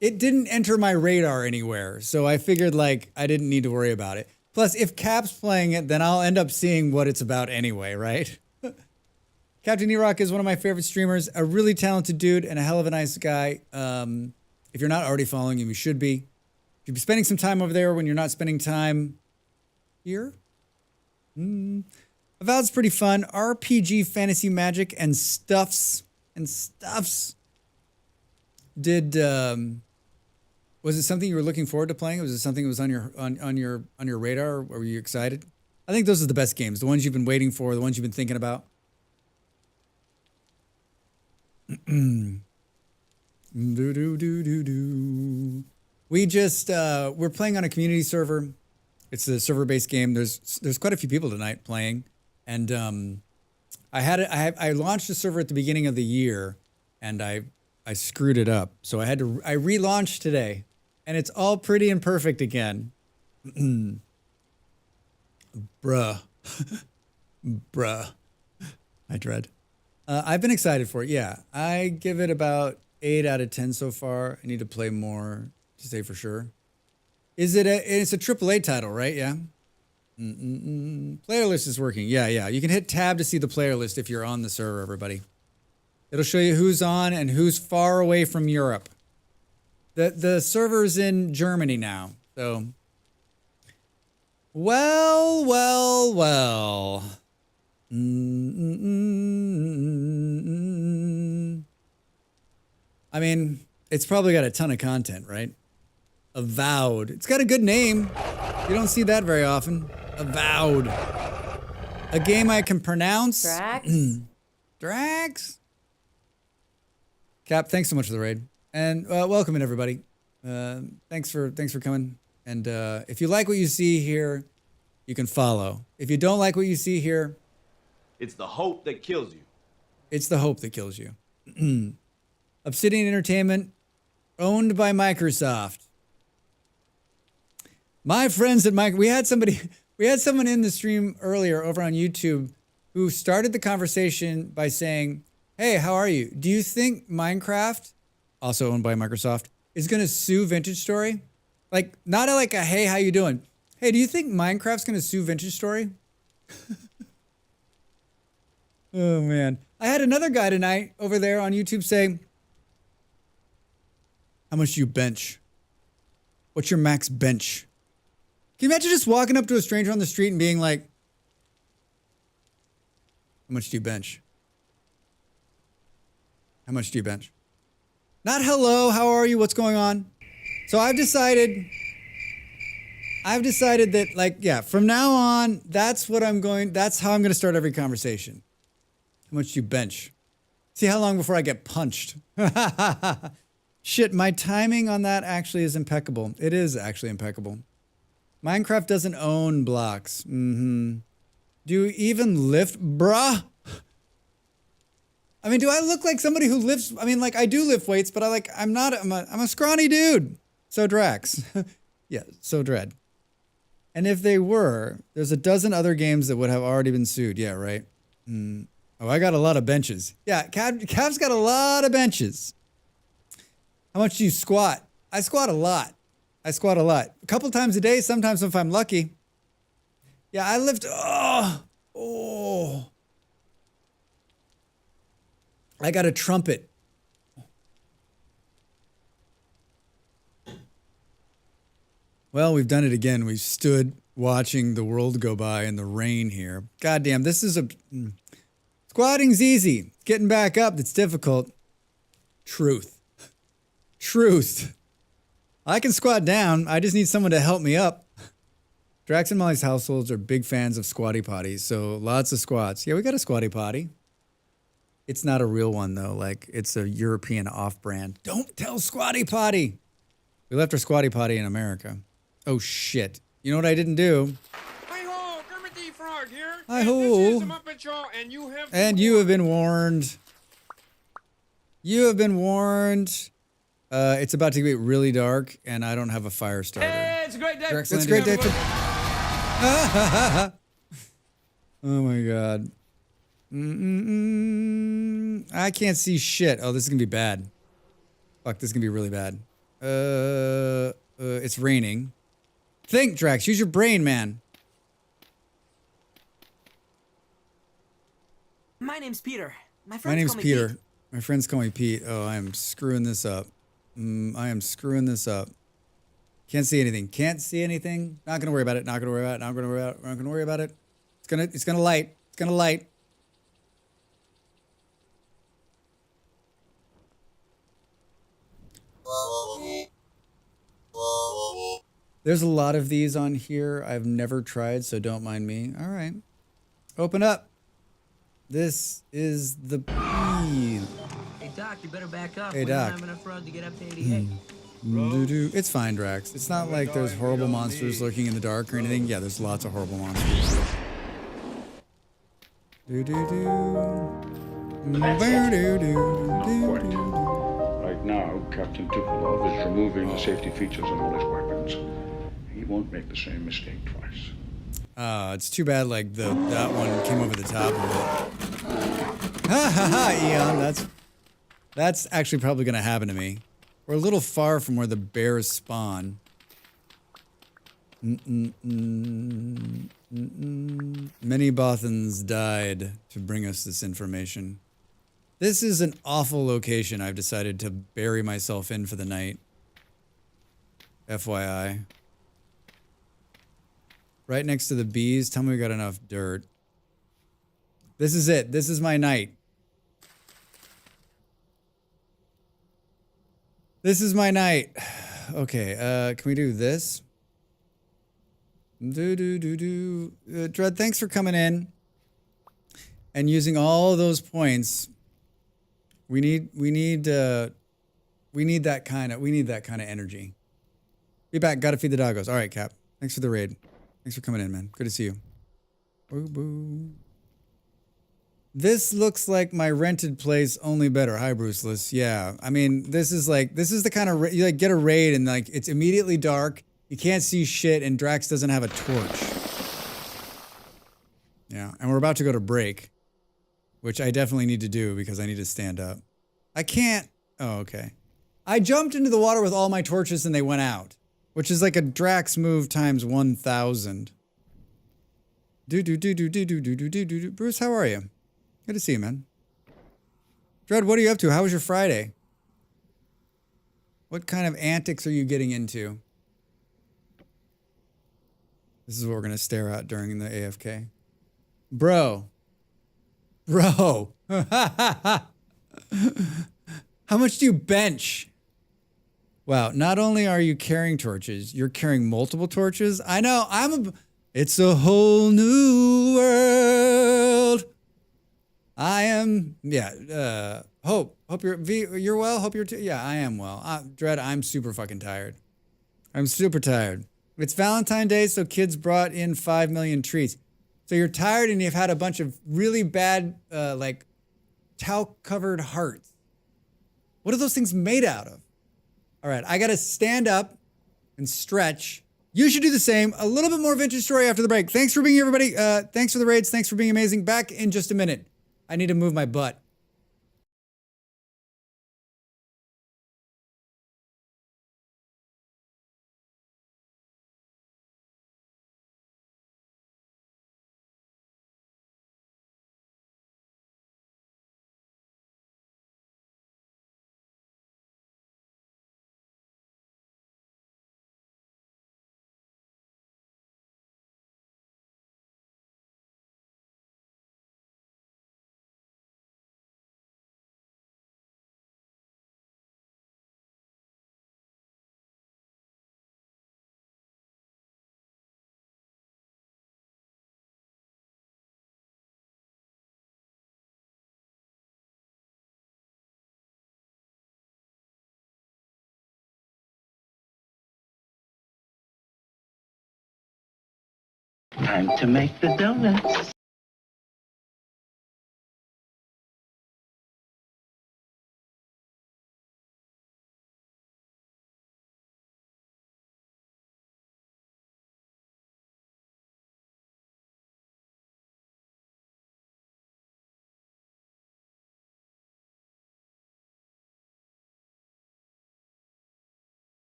It didn't enter my radar anywhere, so I figured, like, I didn't need to worry about it. Plus, if Cap's playing it, then I'll end up seeing what it's about anyway, right? Captain E-Rock is one of my favorite streamers, a really talented dude and a hell of a nice guy. If you're not already following him, you should be. You should be spending some time over there when you're not spending time here. Avowed's pretty fun. RPG, fantasy, magic, and stuffs. Did was it something you were looking forward to playing? Was it something that was on your radar? Or were you excited? I think those are the best games, the ones you've been waiting for, the ones you've been thinking about. We just we're playing on a community server. It's a server-based game. There's quite a few people tonight playing, and I launched a server at the beginning of the year, and I screwed it up. So I relaunched today, and it's all pretty and perfect again. Bruh. Bruh. I dread. I've been excited for it. Yeah, I give it about 8 out of 10 so far. I need to play more to say for sure. It's a AAA title, right? Yeah. Player list is working. Yeah. You can hit tab to see the player list if you're on the server, everybody. It'll show you who's on and who's far away from Europe. The server's in Germany now. So, well. I mean, it's probably got a ton of content, right? Avowed. It's got a good name. You don't see that very often. Avowed. A game I can pronounce. Drax. Drax. Cap, thanks so much for the raid. And welcome in, everybody. Thanks for coming. And if you like what you see here, you can follow. If you don't like what you see here, it's the hope that kills you. It's the hope that kills you. Obsidian Entertainment, owned by Microsoft. My friends at we had someone in the stream earlier over on YouTube who started the conversation by saying, "Hey, how are you? Do you think Minecraft, also owned by Microsoft, is going to sue Vintage Story?" Like, not like a, "Hey, how you doing?" "Hey, do you think Minecraft's going to sue Vintage Story?" Oh, man. I had another guy tonight over there on YouTube say, "How much do you bench? What's your max bench?" Can you imagine just walking up to a stranger on the street and being like, "How much do you bench? How much do you bench?" Not hello, how are you, what's going on? So I've decided that, like, yeah, from now on, that's how I'm going to start every conversation. How much do you bench? See how long before I get punched. Shit, my timing on that actually is impeccable. It is actually impeccable. Minecraft doesn't own blocks. Do you even lift, bruh? I mean, do I look like somebody who lifts? I mean, like, I do lift weights, but I'm a scrawny dude. So Drax. Yeah, so Dread. And if they were, there's a dozen other games that would have already been sued. Yeah, right? Oh, I got a lot of benches. Yeah, Cav's got a lot of benches. How much do you squat? I squat a lot. A couple times a day, sometimes if I'm lucky. Yeah, I lift, I got a trumpet. Well, we've done it again. We've stood watching the world go by in the rain here. Goddamn, this is squatting's easy. Getting back up, that's difficult. Truth. I can squat down. I just need someone to help me up. Drax and Molly's households are big fans of squatty potties, so lots of squats. Yeah, we got a squatty potty. It's not a real one, though. Like, it's a European off-brand. Don't tell squatty potty. We left our squatty potty in America. Oh, shit. You know what I didn't do? Hi-ho. And you have been warned. You have been warned. It's about to get really dark, and I don't have a fire starter. Hey, it's a great day. It's a great day for... Oh my god. I can't see shit. Oh, this is gonna be bad. Fuck, this is gonna be really bad. It's raining. Think, Drax. Use your brain, man. My name's Peter. My My name's call me Peter. Pete. My friends call me Pete. Oh, I am screwing this up. I am screwing this up. Can't see anything. Can't see anything. Not gonna worry about it. Not gonna worry about it. Not gonna worry about it. Not gonna worry about it. It's gonna light. It's gonna light. There's a lot of these on here I've never tried, so don't mind me. All right. Open up. This is the bee. Hey, Doc, you better back up. Hey, We don't Doc. have enough road to get up to 88. It's fine, Drax. It's not like there's horrible monsters lurking in the dark or anything. Yeah, there's lots of horrible monsters. Right now, Captain Tupolev is removing the safety features on all his weapons. He won't make the same mistake twice. It's too bad like that one came over the top of it. Ha ha ha, Eon. That's actually probably gonna happen to me. We're a little far from where the bears spawn. Many Bothans died to bring us this information. This is an awful location I've decided to bury myself in for the night. FYI. Right next to the bees. Tell me we got enough dirt. This is it. This is my night. This is my night. Okay, can we do this? Dread, thanks for coming in and using all those points. We need that kind of energy. Be back. Gotta feed the doggos. All right, Cap. Thanks for the raid. Thanks for coming in, man. Good to see you. Boo boo. This looks like my rented place, only better. Hi, Bruceless. Yeah, I mean, this is the kind of you like get a raid and like it's immediately dark. You can't see shit, and Drax doesn't have a torch. Yeah, and we're about to go to break, which I definitely need to do because I need to stand up. I can't. Oh, okay. I jumped into the water with all my torches and they went out, which is like a Drax move times 1,000. Bruce, how are you? Good to see you, man. Dread, what are you up to? How was your Friday? What kind of antics are you getting into? This is what we're going to stare at during the AFK. Bro. How much do you bench? Wow, not only are you carrying torches, you're carrying multiple torches. I know, it's a whole new world. I am, Hope you're well. Hope yeah, I am well. Dread, I'm super fucking tired. I'm super tired. It's Valentine's Day, so kids brought in 5 million treats. So you're tired and you've had a bunch of really bad, like, talc-covered hearts. What are those things made out of? All right, I gotta stand up and stretch. You should do the same. A little bit more vintage story after the break. Thanks for being here, everybody. Thanks for the raids. Thanks for being amazing. Back in just a minute. I need to move my butt. Time to make the donuts.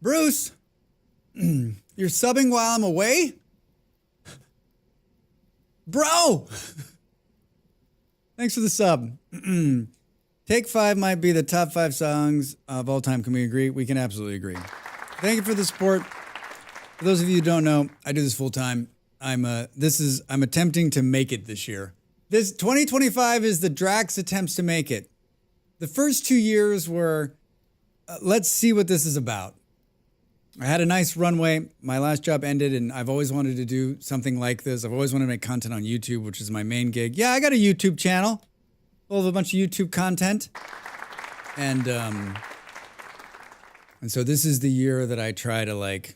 Bruce, you're subbing while I'm away? Bro! Thanks for the sub. Take 5 might be the top 5 songs of all time. Can we agree? We can absolutely agree. Thank you for the support. For those of you who don't know, I do this full time. I'm attempting to make it this year. This 2025 is the Drax attempts to make it. The first 2 years were, let's see what this is about. I had a nice runway. My last job ended, and I've always wanted to do something like this. I've always wanted to make content on YouTube, which is my main gig. Yeah, I got a YouTube channel full of a bunch of YouTube content. And so this is the year that I try to like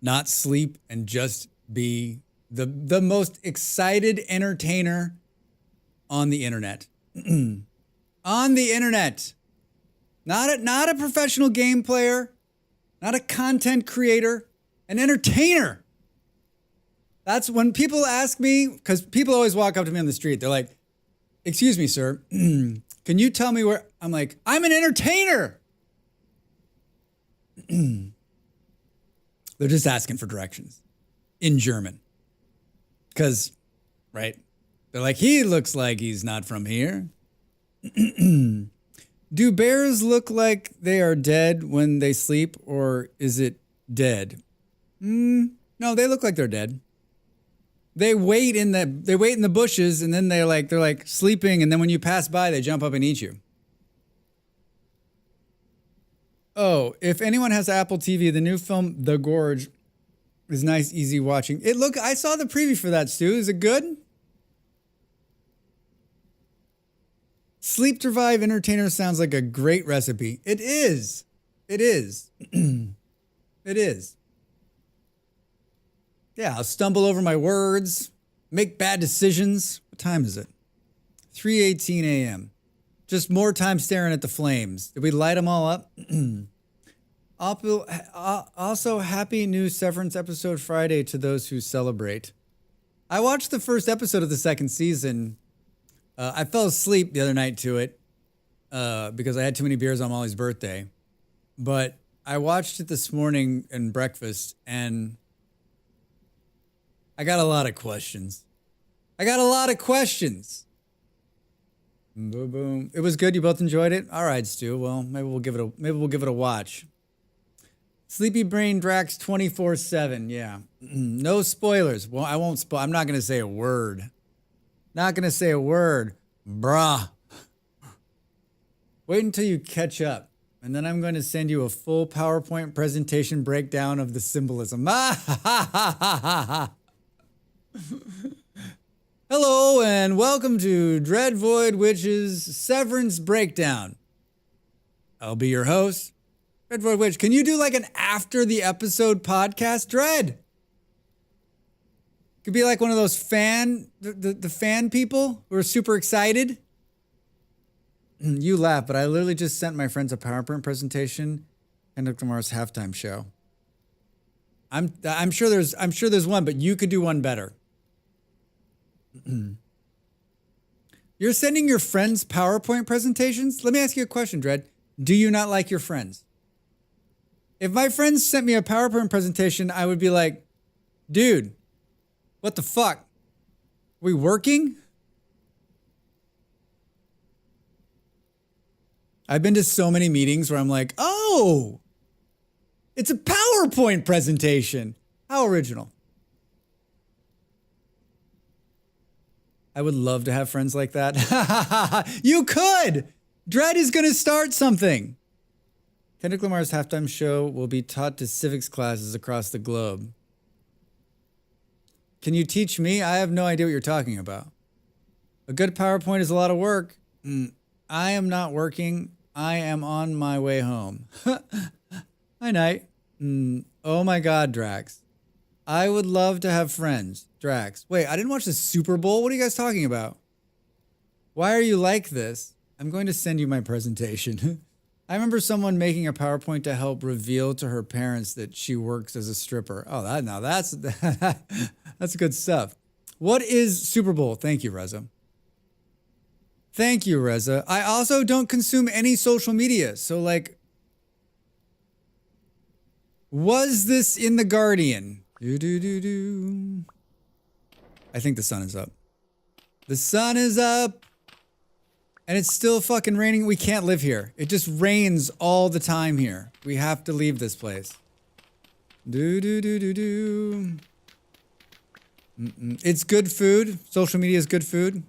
not sleep and just be the most excited entertainer on the internet. On the internet. Not a professional game player, not a content creator, an entertainer. That's when people ask me, because people always walk up to me on the street. They're like, excuse me, sir, can you tell me where? I'm like, I'm an entertainer. They're just asking for directions in German. Because, right? They're like, he looks like he's not from here. Do bears look like they are dead when they sleep, or is it dead? No, they look like they're dead. They wait in the bushes, and then they're like sleeping, and then when you pass by, they jump up and eat you. Oh, if anyone has Apple TV, the new film The Gorge is nice, easy watching. I saw the preview for that, Stu. Is it good? Sleep Deprived Entertainer sounds like a great recipe. It is. It is. It is. Yeah, I'll stumble over my words, make bad decisions. What time is it? 3:18 a.m. Just more time staring at the flames. Did we light them all up? Also, happy new Severance episode Friday to those who celebrate. I watched the first episode of the second season. I fell asleep the other night to it because I had too many beers on Molly's birthday. But I watched it this morning in breakfast, and I got a lot of questions. Boom, boom. It was good. You both enjoyed it. All right, Stu. Well, maybe we'll give it a watch. Sleepy Brain Drax 24/7. Yeah. No spoilers. Well, I won't spoil. I'm not gonna say a word. Bruh. Wait until you catch up, and then I'm going to send you a full PowerPoint presentation breakdown of the symbolism. Hello, and welcome to Dread Void Witch's Severance Breakdown. I'll be your host, Dread Void Witch. Can you do like an after the episode podcast, Dread? Could be like one of those the fan people who are super excited. You laugh, but I literally just sent my friends a PowerPoint presentation and Dr. Tomorrow's halftime show. I'm sure there's one, but you could do one better. You're sending your friends PowerPoint presentations? Let me ask you a question, Dredd. Do you not like your friends? If my friends sent me a PowerPoint presentation, I would be like, dude, what the fuck? Are we working? I've been to so many meetings where I'm like, oh, it's a PowerPoint presentation. How original. I would love to have friends like that. You could. Dredd is going to start something. Kendrick Lamar's halftime show will be taught to civics classes across the globe. Can you teach me? I have no idea what you're talking about. A good PowerPoint is a lot of work. I am not working. I am on my way home. Hi, Night. Oh my God, Drax. I would love to have friends. Drax. Wait, I didn't watch the Super Bowl. What are you guys talking about? Why are you like this? I'm going to send you my presentation. I remember someone making a PowerPoint to help reveal to her parents that she works as a stripper. Oh, that's good stuff. What is Super Bowl? Thank you, Reza. Thank you, Reza. I also don't consume any social media. So like, Was this in The Guardian? Do. I think the sun is up. The sun is up. And it's still fucking raining. We can't live here. It just rains all the time here. We have to leave this place. Do. It's good food. Social media is good food.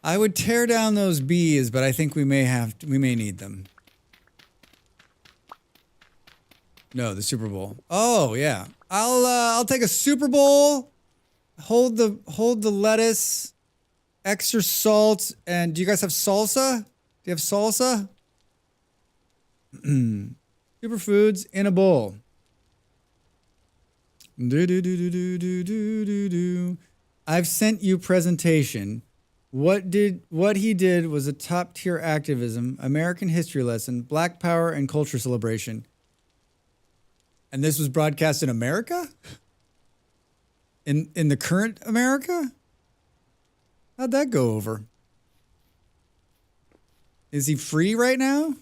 I would tear down those bees, but I think we may need them. No, the Super Bowl. Oh yeah. I'll take a Super Bowl. Hold the lettuce. Extra salt. And do you guys have salsa? Do you have salsa? Superfoods in a bowl. I've sent you presentation. What he did was a top tier activism, American history lesson, Black Power and culture celebration. And this was broadcast in America? In the current America? How'd that go over? Is he free right now?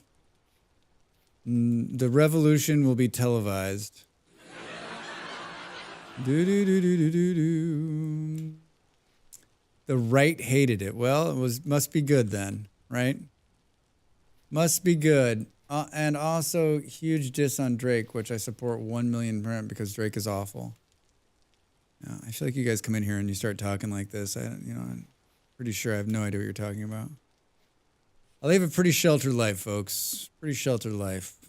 The revolution will be televised. The right hated it. Well, must be good then, right? Must be good. And also huge diss on Drake, which I support 1,000,000% because Drake is awful. Yeah, I feel like you guys come in here and you start talking like this. I'm pretty sure I have no idea what you're talking about. I live a pretty sheltered life, folks. Pretty sheltered life.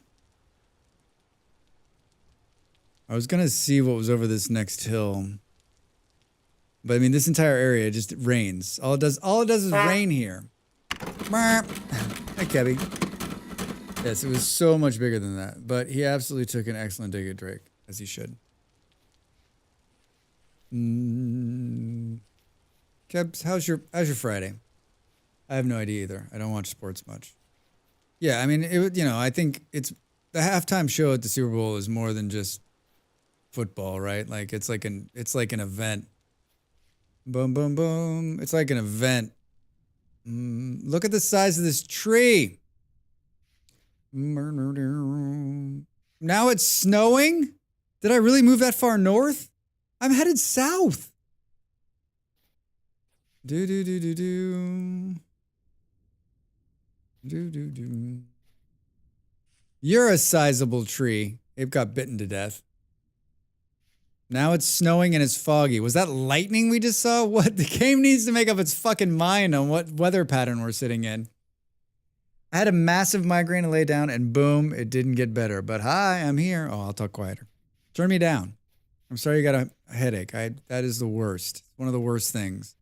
I was gonna see what was over this next hill. But I mean, this entire area just rains. All it does is rain here. Hi, Kebby. Yes, it was so much bigger than that. But he absolutely took an excellent dig at Drake, as he should. Kebs, how's your Friday? I have no idea either. I don't watch sports much. Yeah, I mean, I think it's the halftime show at the Super Bowl is more than just football, right? Like it's like an event. Boom, boom, boom. It's like an event. Look at the size of this tree. Now it's snowing? Did I really move that far north? I'm headed south. Do. You're a sizable tree. It got bitten to death. Now it's snowing and it's foggy. Was that lightning we just saw? What? The game needs to make up its fucking mind on what weather pattern we're sitting in. I had a massive migraine to lay down and boom, it didn't get better. But hi, I'm here. Oh, I'll talk quieter. Turn me down. I'm sorry you got a headache. That is the worst. One of the worst things.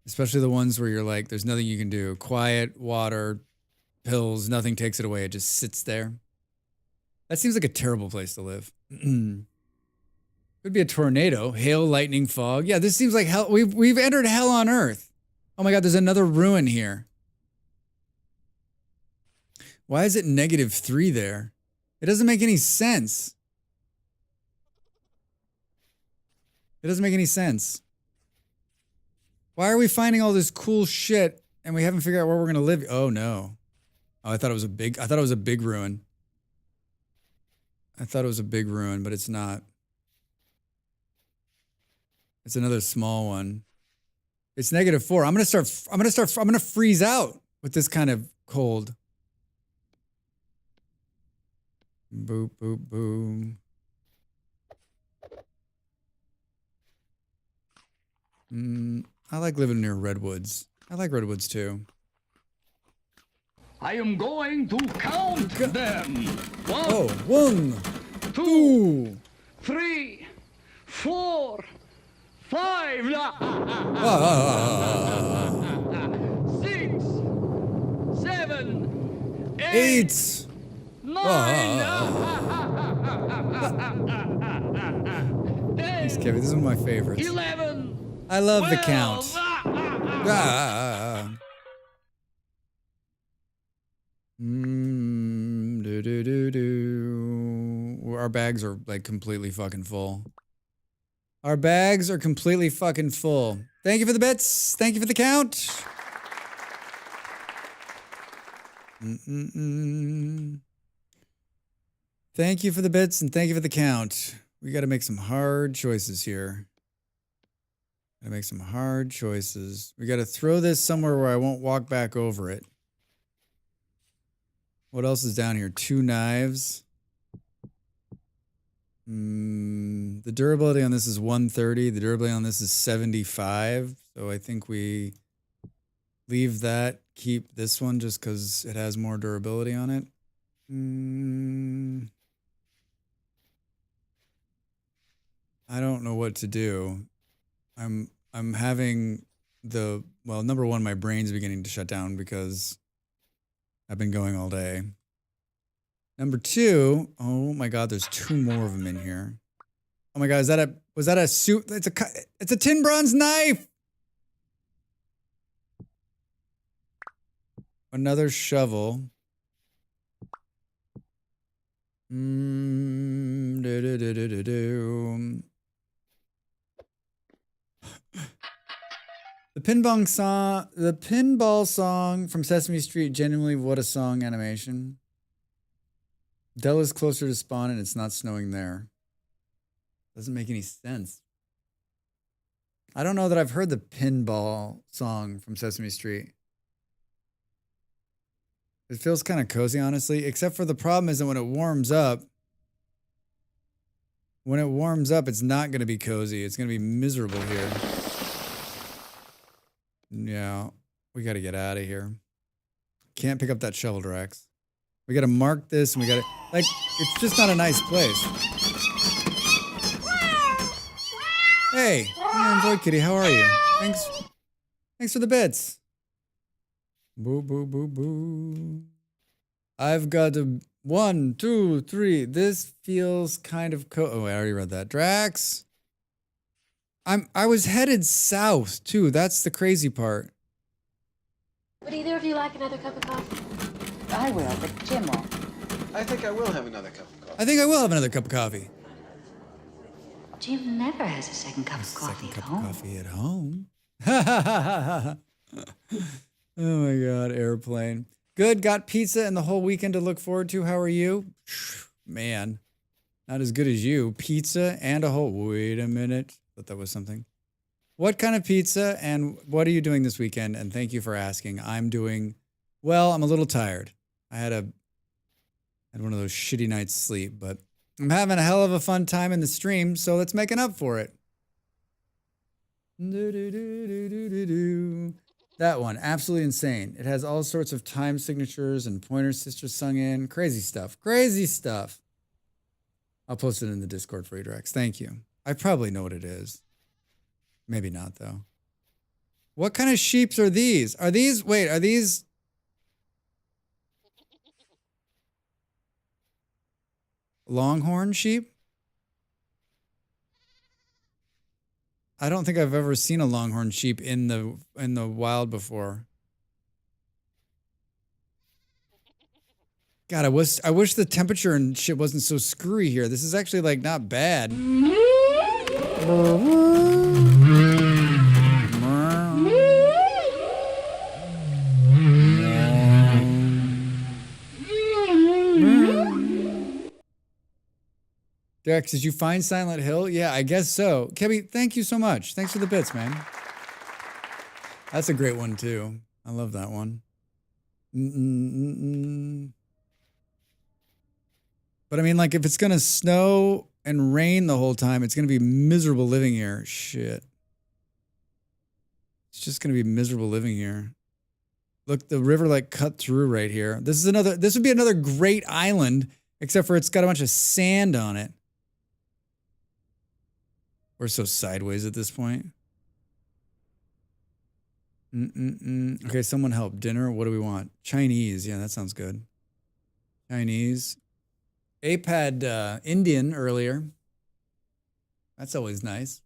Especially the ones where you're like, there's nothing you can do. Quiet, water, pills, nothing takes it away. It just sits there. That seems like a terrible place to live. Could be a tornado, hail, lightning, fog. Yeah, this seems like hell. We've entered hell on earth. Oh my God, there's another ruin here. Why is it -3 there? It doesn't make any sense. It doesn't make any sense. Why are we finding all this cool shit and we haven't figured out where we're gonna live? Oh no. Oh, I thought it was a big ruin. I thought it was a big ruin, but it's not. It's another small one. It's -4. I'm gonna freeze out with this kind of cold. Boop, boop, boom. I like living near redwoods. I like redwoods too. I am going to count them. 1, 2, 3, 4, 5, 6, 7, 8. 9. Thanks, Kevin. This is one of my favorites. 11. I love the count. Our bags are like completely fucking full. Our bags are completely fucking full. Thank you for the bits. Thank you for the count. Thank you for the bits and thank you for the count. We got to make some hard choices here. Gotta make some hard choices. We got to throw this somewhere where I won't walk back over it. What else is down here? 2 knives. The durability on this is 130. The durability on this is 75. So I think we leave that. Keep this one just because it has more durability on it. I don't know what to do. I'm having number one, my brain's beginning to shut down because I've been going all day. Number 2, oh my God, there's 2 more of them in here. Oh my God, was that a suit? It's a tin bronze knife. Another shovel. The pinball song from Sesame Street, genuinely what a song animation. Della's closer to spawn and it's not snowing there. Doesn't make any sense. I don't know that I've heard the pinball song from Sesame Street. It feels kind of cozy, honestly, except for the problem is that when it warms up, it's not going to be cozy. It's going to be miserable here. Yeah, we got to get out of here. Can't pick up that shovel, Drax. We got to mark this and we got to, like, it's just not a nice place. Hey, Void Kitty, how are you? Thanks for the bits. Boo, boo, boo, boo. I've got a 1, 2, 3. This feels kind of oh, I already read that. Drax. I was headed south too. That's the crazy part. Would either of you like another cup of coffee? I will, but Jim won't. I think I will have another cup of coffee. I think I will have another cup of coffee. Jim never has a second cup of coffee Second at cup home. of coffee at home. Oh my God, airplane. Good, got pizza and the whole weekend to look forward to. How are you? Man, not as good as you. Pizza and a whole, wait a minute. Thought that was something. What kind of pizza and what are you doing this weekend? And thank you for asking. I'm doing, well, I'm a little tired. I had one of those shitty nights sleep, but I'm having a hell of a fun time in the stream, so let's make it up for it. That one, absolutely insane. It has all sorts of time signatures and Pointer Sisters sung in. Crazy stuff. Crazy stuff. I'll post it in the Discord for you, Drex. Thank you. I probably know what it is. Maybe not, though. What kind of sheeps are these? Are these longhorn sheep? I don't think I've ever seen a longhorn sheep in the wild before. God, I wish the temperature and shit wasn't so screwy here. This is actually like not bad. Dex, did you find Silent Hill? Yeah, I guess so. Kebby, thank you so much. Thanks for the bits, man. That's a great one, too. I love that one. But I mean, like, if it's going to snow and rain the whole time, it's going to be miserable living here. Shit. It's just going to be miserable living here. Look, the river, like, cut through right here. This would be another great island, except for it's got a bunch of sand on it. We're so sideways at this point. Okay, someone help. Dinner, what do we want? Chinese. Yeah, that sounds good. Chinese. Ape had Indian earlier. That's always nice.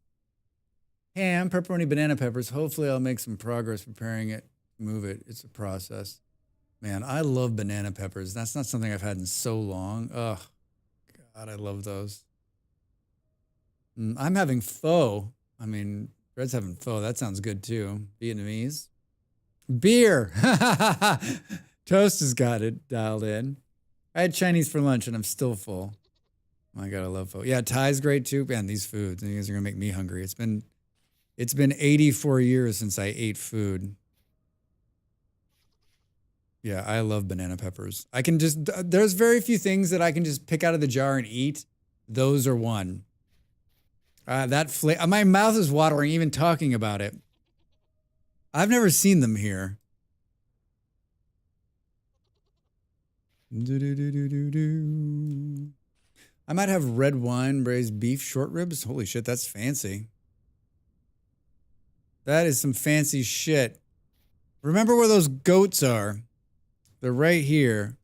Ham, pepperoni, banana peppers. Hopefully I'll make some progress preparing it. Move it. It's a process. Man, I love banana peppers. That's not something I've had in so long. Oh, God, I love those. I'm having pho. I mean, Red's having pho. That sounds good too. Vietnamese. Beer. Toast has got it dialed in. I had Chinese for lunch and I'm still full. I gotta love pho. Yeah, Thai's great too. Man, these foods, you guys are gonna make me hungry. It's been 84 years since I ate food. Yeah, I love banana peppers. I can just, there's very few things that I can just pick out of the jar and eat. Those are one. My mouth is watering even talking about it. I've never seen them here. I might have red wine, braised beef, short ribs. Holy shit, that's fancy. That is some fancy shit. Remember where those goats are. They're right here.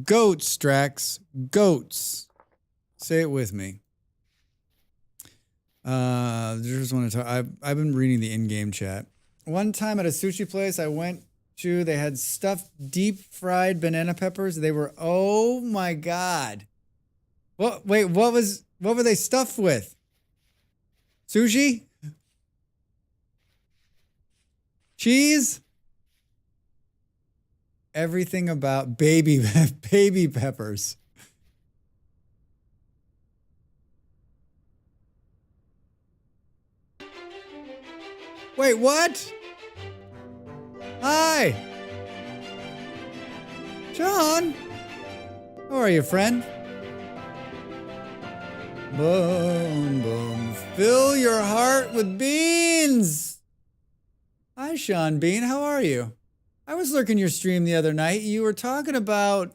Goats, Strax. Goats. Say it with me. Just want to talk. I've been reading the in-game chat. One time at a sushi place I went to, they had stuffed deep fried banana peppers. They were, oh my God. What? Wait, what were they stuffed with? Sushi? Cheese? Everything about baby peppers. Wait, what? Hi. John. How are you, friend? Boom, boom. Fill your heart with beans. Hi, Sean Bean. How are you? I was lurking your stream the other night. You were talking about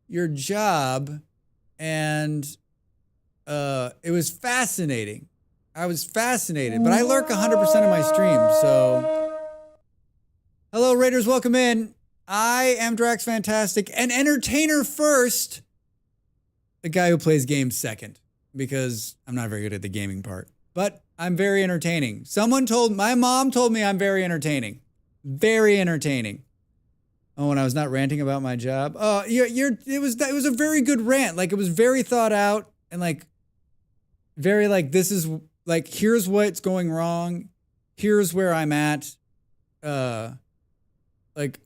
your job, and it was fascinating. I was fascinated, but I lurk 100% of my stream, so. Hello, Raiders. Welcome in. I am Drax Fantastic, an entertainer first, the guy who plays games second, because I'm not very good at the gaming part. But I'm very entertaining. My mom told me I'm very entertaining. Very entertaining. Oh, and I was not ranting about my job. Oh, it was a very good rant. Like, it was very thought out and like very like, this is like, here's what's going wrong. Here's where I'm at. Like,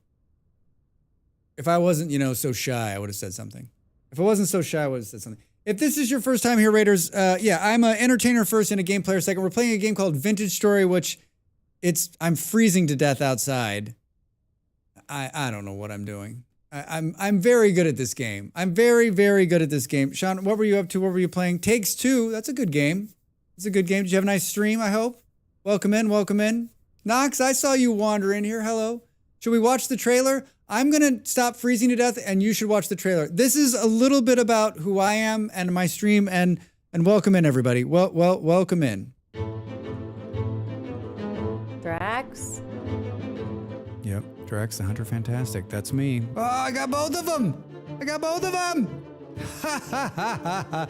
if I wasn't, so shy, I would have said something. If I wasn't so shy, I would have said something. If this is your first time here, Raiders, I'm an entertainer first and a game player second. We're playing a game called Vintage Story, which I'm freezing to death outside. I don't know what I'm doing. I'm very good at this game. I'm very, very good at this game. Sean, what were you up to? What were you playing? Takes Two. That's a good game. It's a good game. Did you have a nice stream, I hope? Welcome in. Welcome in. Knox, I saw you wander in here. Hello. Should we watch the trailer? I'm going to stop freezing to death, and you should watch the trailer. This is a little bit about who I am and my stream, and welcome in, everybody. Welcome in. Drax? Yep, Drax the Hunter Fantastic. That's me. Oh, I got both of them! I got both of them! Ha ha ha ha ha!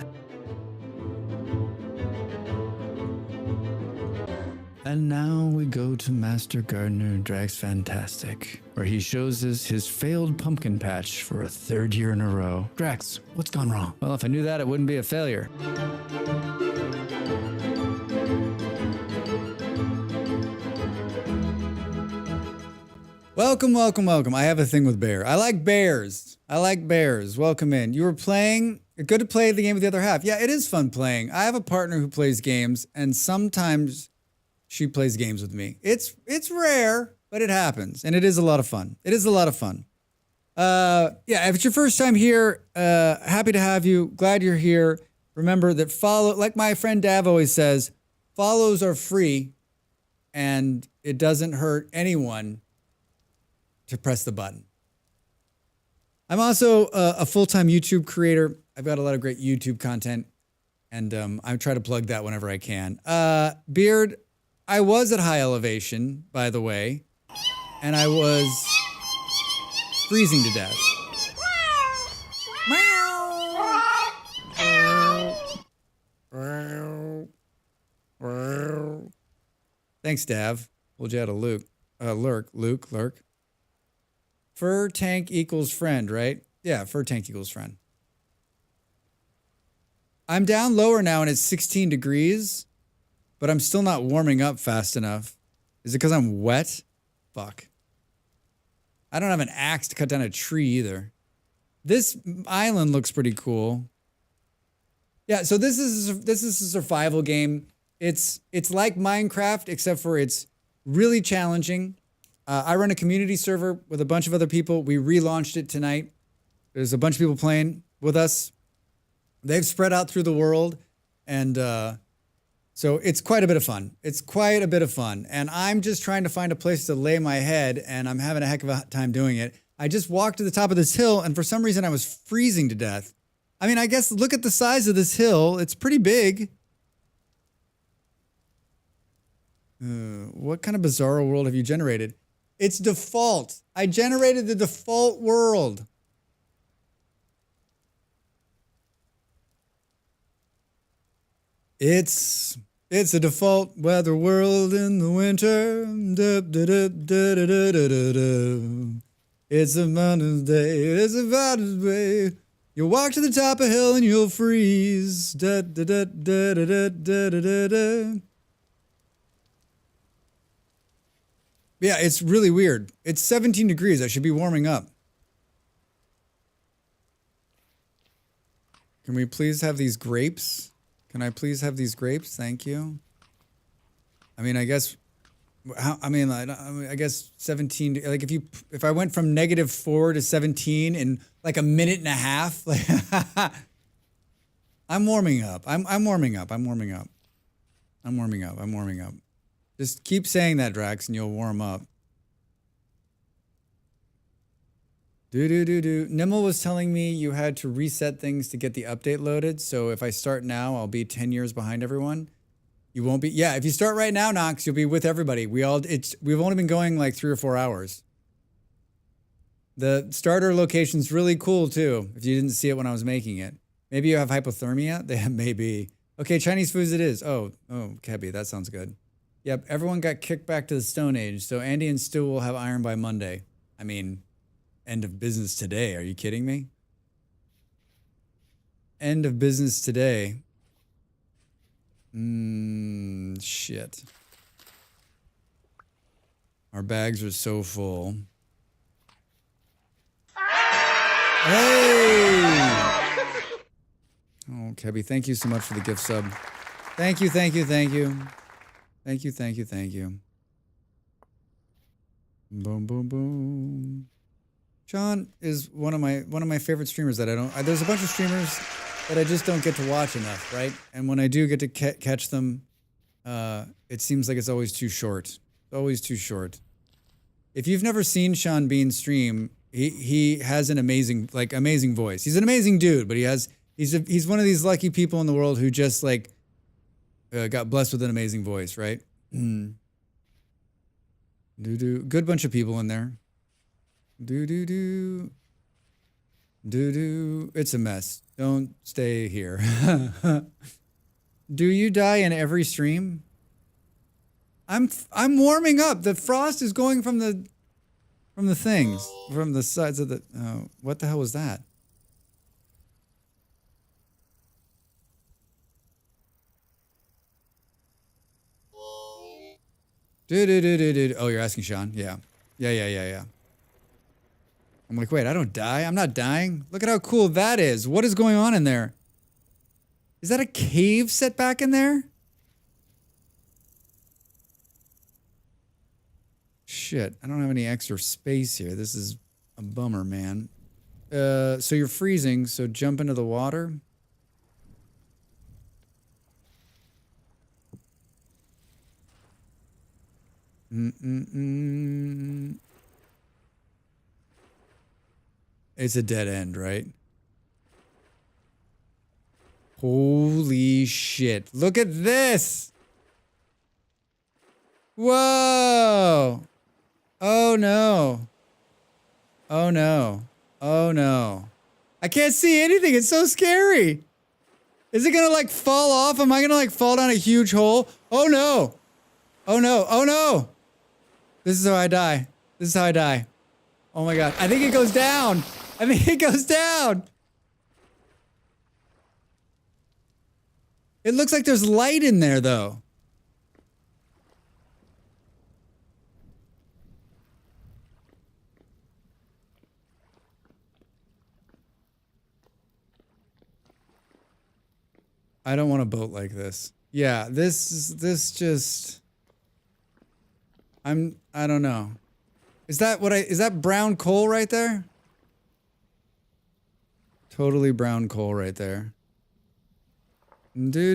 And now we go to Master Gardener Drax Fantastic, where he shows us his failed pumpkin patch for a third year in a row. Drax, what's gone wrong? Well, if I knew that, it wouldn't be a failure. Welcome, welcome, welcome. I have a thing with bear. I like bears. Welcome in. You were playing. Good to play the game with the other half. Yeah, it is fun playing. I have a partner who plays games, and sometimes she plays games with me. It's rare, but it happens, and it is a lot of fun. Yeah, if it's your first time here, happy to have you. Glad you're here. Remember that like my friend Dav always says, follows are free, and it doesn't hurt anyone to press the button. I'm also a full-time YouTube creator. I've got a lot of great YouTube content, and I try to plug that whenever I can. Beard, I was at high elevation, by the way, and I was freezing to death. Thanks, Dav. Pulled you out of lurk. Fur tank equals friend, right? Yeah, fur tank equals friend. I'm down lower now and it's 16 degrees, but I'm still not warming up fast enough. Is it because I'm wet? Fuck. I don't have an axe to cut down a tree either. This island looks pretty cool. Yeah, so this is a survival game. It's like Minecraft, except for it's really challenging. I run a community server with a bunch of other people. We relaunched it tonight. There's a bunch of people playing with us. They've spread out through the world, and so it's quite a bit of fun. It's quite a bit of fun, and I'm just trying to find a place to lay my head, and I'm having a heck of a time doing it. I just walked to the top of this hill, and for some reason I was freezing to death. I mean, I guess look at the size of this hill. It's pretty big. What kind of bizarre world have you generated? It's default. I generated the default world. It's a default weather world in the winter. It's a mountain's day. It's a mountain's way. You'll walk to the top of a hill and you'll freeze. Da, da, da, da, da, da, da, da, da. Yeah, it's really weird. It's 17 degrees. I should be warming up. Can we please have these grapes? Can I please have these grapes? Thank you. I mean, I guess... I guess 17, like if I went from -4 to 17 in like a minute and a half, like I'm warming up. I'm warming up. I'm warming up. I'm warming up. I'm warming up. Just keep saying that, Drax, and you'll warm up. Nimble was telling me you had to reset things to get the update loaded. So if I start now, I'll be 10 years behind everyone. You won't be. Yeah, if you start right now, Knox, you'll be with everybody. We've only been going like 3 or 4 hours. The starter location's really cool too. If you didn't see it when I was making it, maybe you have hypothermia. They maybe. Okay, Chinese foods it is. Oh, Kebby, that sounds good. Yep, everyone got kicked back to the Stone Age. So Andy and Stu will have iron by Monday. I mean, end of business today. Are you kidding me? End of business today. Shit. Our bags are so full. Hey! Oh, Kebby, thank you so much for the gift sub. Thank you, thank you, thank you. Thank you, thank you, thank you. Boom, boom, boom. Sean is one of my favorite streamers that there's a bunch of streamers that I just don't get to watch enough, right? And when I do get to catch them, it seems like it's always too short. It's always too short. If you've never seen Sean Bean stream, he has an amazing voice. He's an amazing dude, but he's one of these lucky people in the world who just like got blessed with an amazing voice, right? Good bunch of people in there. It's a mess. Don't stay here. Do you die in every stream? I'm warming up. The frost is going from the things, from the sides of the. What the hell was that? Oh, you're asking Sean? Yeah. I'm like, wait, I don't die. I'm not dying. Look at how cool that is. What is going on in there? Is that a cave set back in there? Shit, I don't have any extra space here. This is a bummer, man. So you're freezing, so jump into the water. It's a dead end, right? Holy shit. Look at this. Whoa. Oh no. Oh no. Oh no. I can't see anything. It's so scary. Is it gonna like fall off? Am I gonna like fall down a huge hole? Oh no. Oh no. Oh no. This is how I die. This is how I die. Oh my god. I think it goes down. I think it goes down. It looks like there's light in there though. I don't want a boat like this. Yeah, this just... I don't know. Is that brown coal right there? Totally brown coal right there. Brown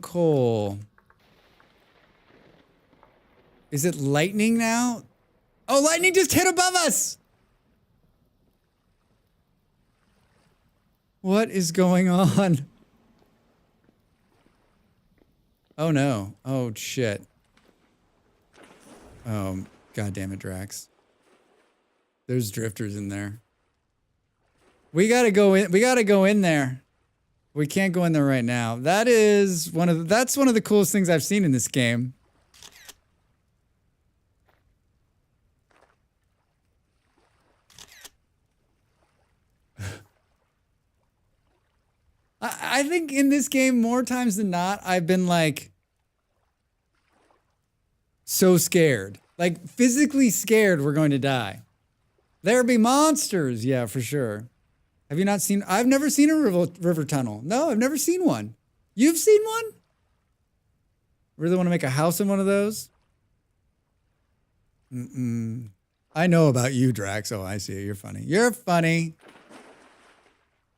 coal. Is it lightning now? Oh, lightning just hit above us! What is going on? Oh no. Oh shit. Oh, god damn it, Drax. There's drifters in there. We gotta go in. We gotta go in there. We can't go in there right now. That's one of the coolest things I've seen in this game. I think in this game, more times than not, I've been like so scared. Like physically scared we're going to die. There be monsters. Yeah, for sure. Have you not seen? I've never seen a river tunnel. No, I've never seen one. You've seen one? Really want to make a house in one of those? I know about you, Drax. Oh, I see. You're funny. You're funny.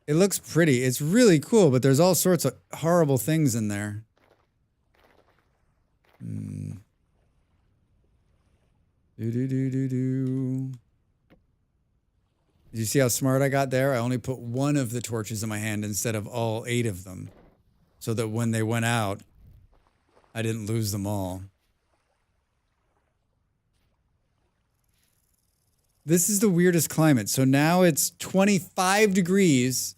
It looks pretty. It's really cool, but there's all sorts of horrible things in there. Did you see how smart I got there? I only put one of the torches in my hand instead of all 8 of them. So that when they went out, I didn't lose them all. This is the weirdest climate. So now it's 25 degrees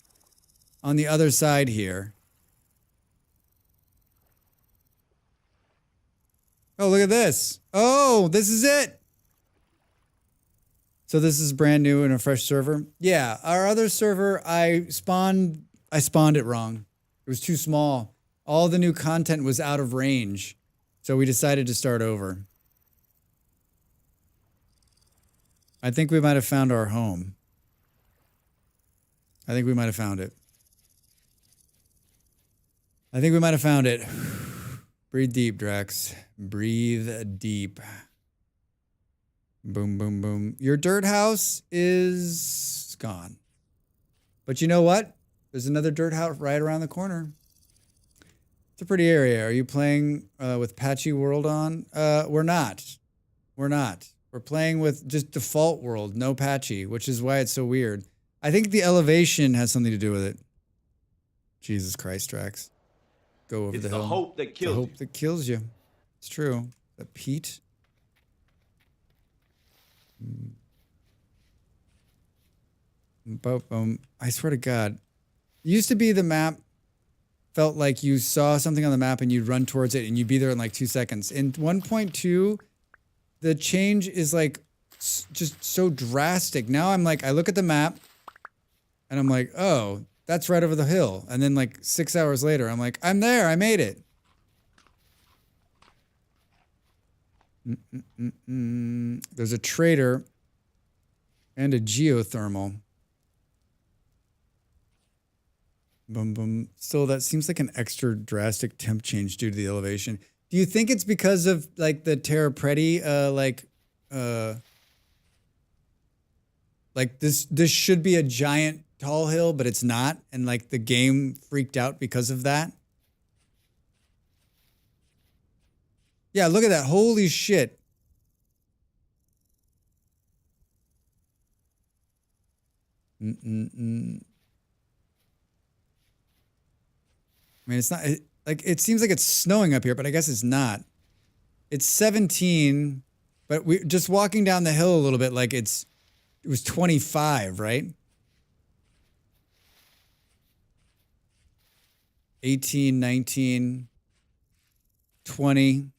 on the other side here. Oh, look at this. Oh, this is it. So this is brand new and a fresh server. Yeah, our other server, I spawned it wrong. It was too small. All the new content was out of range. So we decided to start over. I think we might have found our home. I think we might have found it. I think we might have found it. Breathe deep, Drax. Breathe deep. Boom, boom, boom. Your dirt house is gone. But you know what? There's another dirt house right around the corner. It's a pretty area. Are you playing with Patchy World on? We're not. We're not. We're playing with just default world, no patchy, which is why it's so weird. I think the elevation has something to do with it. Jesus Christ, Drax. Go over the hill. It's the hope that kills you. The hope that kills you. It's true. The Pete. I swear to God. It used to be the map felt like you saw something on the map and you'd run towards it and you'd be there in like 2 seconds. In 1.2, the change is like just so drastic. Now I'm like, I look at the map and I'm like, oh, that's right over the hill. And then like 6 hours later, I'm like, I'm there. I made it. There's a trader and a geothermal. Boom, boom. Still, that seems like an extra drastic temp change due to the elevation. Do you think it's because of like the Terra Preti, like this should be a giant tall hill, but it's not, and like the game freaked out because of that? Yeah, look at that. Holy shit. I mean, it's not... Like, it seems like it's snowing up here, but I guess it's not. It's 17, but we just walking down the hill a little bit, like it was 25, right? 18, 19, 20,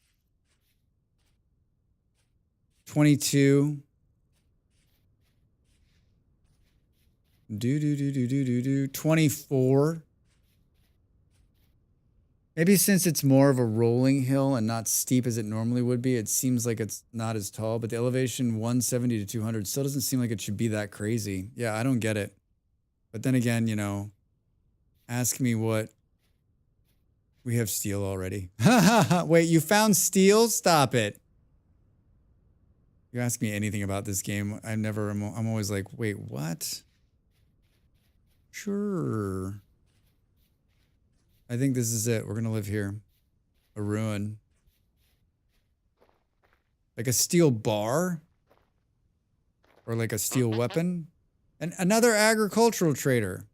22. 24. Maybe since it's more of a rolling hill and not steep as it normally would be, it seems like it's not as tall, but the elevation 170 to 200 still doesn't seem like it should be that crazy. Yeah, I don't get it. But then again, you know, Ask me what. We have steel already. Wait, you found steel? Stop it. You ask me anything about this game, I'm always like, wait, what? Sure. I think this is it. We're gonna live here. A ruin. Like a steel bar? Or like a steel weapon? And another agricultural trader.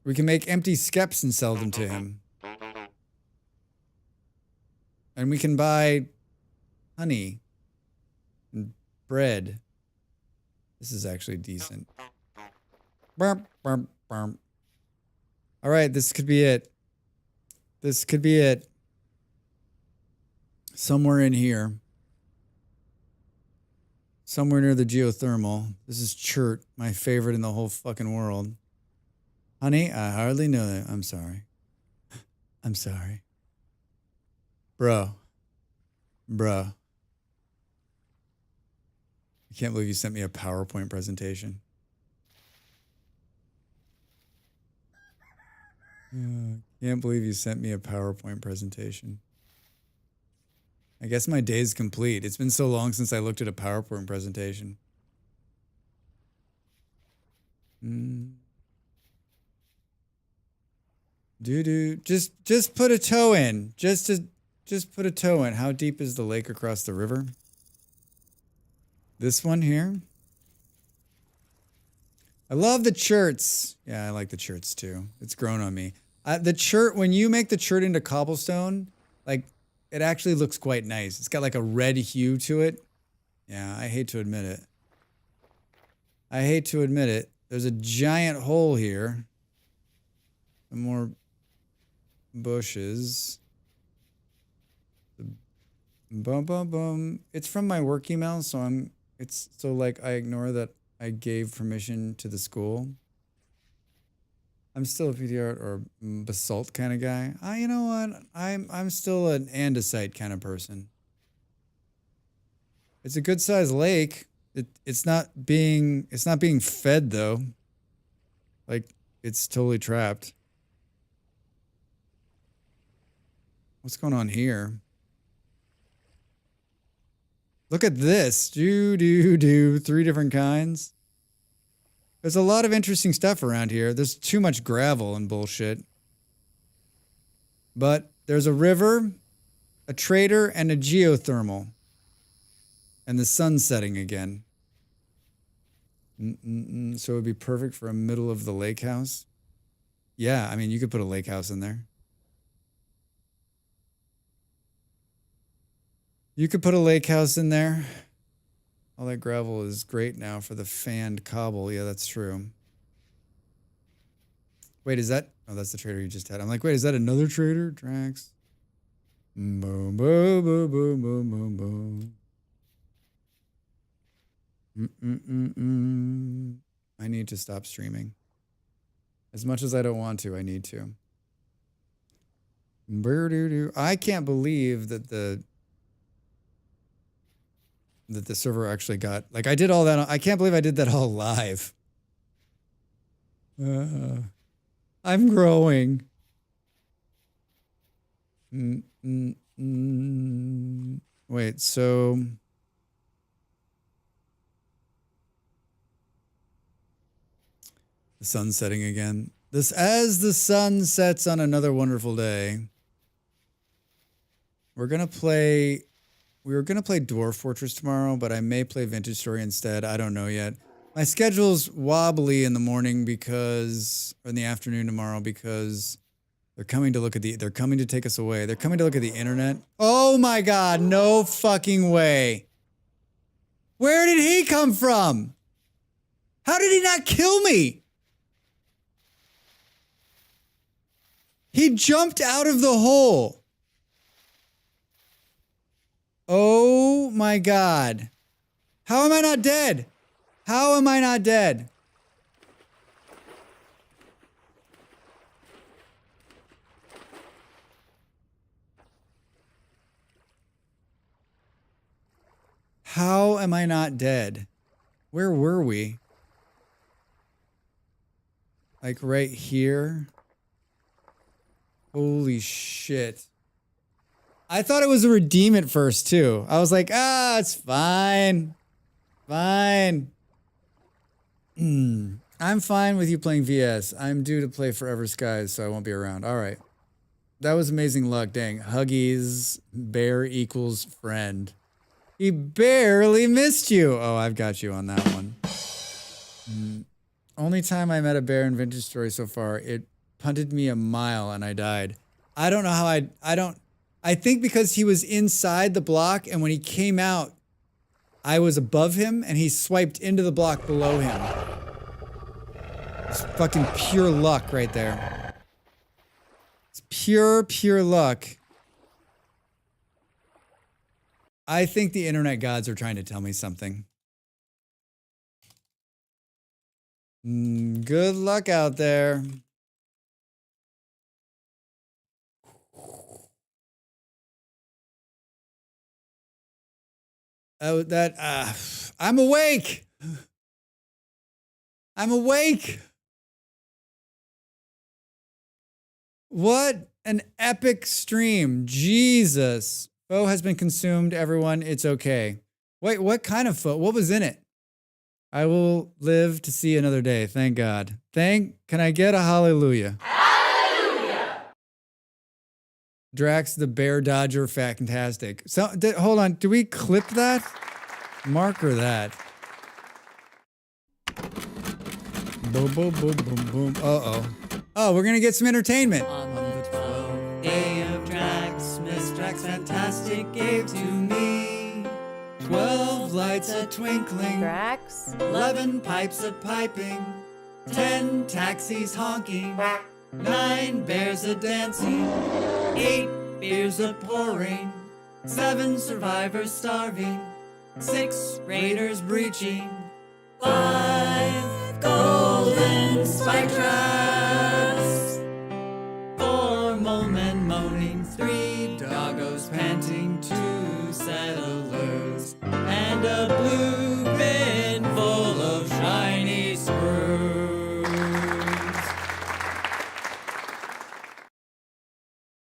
We can make empty skeps and sell them to him. And we can buy honey and bread. This is actually decent. Burp, burp, burp. All right, this could be it. This could be it. Somewhere in here. Somewhere near the geothermal. This is Chert, my favorite in the whole fucking world. Honey, I hardly know that. I'm sorry. I'm sorry. Bro. I can't believe you sent me a PowerPoint presentation. Can't believe you sent me a PowerPoint presentation. I guess my day's complete. It's been so long since I looked at a PowerPoint presentation. Just put a toe in. Just put a toe in. How deep is the lake across the river? This one here. I love the churts. Yeah, I like the churts too. It's grown on me. The chert, when you make the chert into cobblestone, like it actually looks quite nice. It's got like a red hue to it. Yeah, I hate to admit it. I hate to admit it. There's a giant hole here. Some more bushes. Bum bum bum. It's from my work email, so I ignore that I gave permission to the school. I'm still a PTR or basalt kind of guy. You know what? I'm still an andesite kind of person. It's a good sized lake. It's not being fed though. Like it's totally trapped. What's going on here? Look at this. 3 different kinds. There's a lot of interesting stuff around here. There's too much gravel and bullshit. But there's a river, a trader, and a geothermal. And the sun's setting again. So it would be perfect for a middle of the lake house. Yeah, I mean, you could put a lake house in there. You could put a lake house in there. All that gravel is great now for the fanned cobble. Yeah, that's true. Wait, is that... Oh, that's the trader you just had. I'm like, wait, is that another trader? Drax. Boom, boom, boom, boom, boom, boom, boom. I need to stop streaming. As much as I don't want to, I need to. I can't believe that the server actually got, like, I did all that. I can't believe I did that all live. I'm growing. Wait, so the sun's setting again. As the sun sets on another wonderful day, we were gonna play Dwarf Fortress tomorrow, but I may play Vintage Story instead. I don't know yet. My schedule's wobbly in the morning or in the afternoon tomorrow because they're coming to take us away. They're coming to look at the internet. Oh my God, no fucking way. Where did he come from? How did he not kill me? He jumped out of the hole. Oh my God. How am I not dead? How am I not dead? How am I not dead? Where were we? Like right here. Holy shit. I thought it was a redeem at first too. I was like, it's fine. Fine. I'm fine with you playing VS. I'm due to play Forever Skies, so I won't be around. All right. That was amazing luck. Dang. Huggies, bear equals friend. He barely missed you. Oh, I've got you on that one. Only time I met a bear in Vintage Story so far, it punted me a mile and I died. I don't know how I think because he was inside the block and when he came out, I was above him and he swiped into the block below him. It's fucking pure luck right there. It's pure luck. I think the internet gods are trying to tell me something. Good luck out there. Oh, I'm awake. I'm awake. What an epic stream. Jesus. Foe has been consumed, everyone. It's okay. Wait, what kind of foe? What was in it? I will live to see another day. Thank God. Can I get a hallelujah? Hallelujah! Drax the Bear Dodger, fantastic. So, hold on. Do we clip that? Marker that. Boom, boom, boom, boom, boom. Uh-oh. Oh, we're going to get some entertainment. On the 12th day of Draxmas, Drax Fantastic gave to me 12 lights a twinkling, Drax? 11 pipes a piping, 10 taxis honking, 9 bears a dancing, 8 beers a pouring, 7 survivors starving, 6 raiders breaching, 5 golden spike traps, 4 molemen moaning, 3 doggos panting, 2 settlers, and a blue bin full of shiny screws.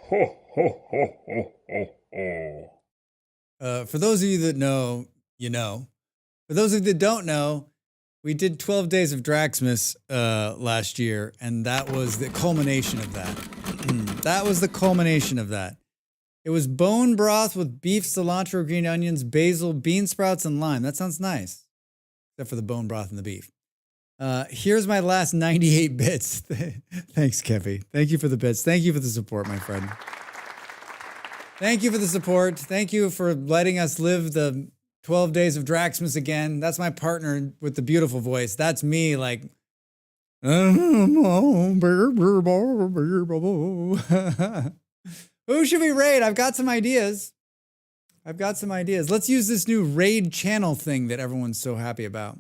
Ho, ho, ho, ho, ho, ho. For those of you that know, you know. For those of you that don't know, we did 12 Days of Draxmas last year, and that was the culmination of that. That was the culmination of that. It was bone broth with beef, cilantro, green onions, basil, bean sprouts, and lime. That sounds nice, except for the bone broth and the beef. Here's my last 98 bits. Thanks, Kevy. Thank you for the bits. Thank you for the support, my friend. Thank you for the support. Thank you for letting us live the 12 Days of Draxmas again. That's my partner with the beautiful voice. That's me, like. Who should we raid? I've got some ideas. Let's use this new raid channel thing that everyone's so happy about.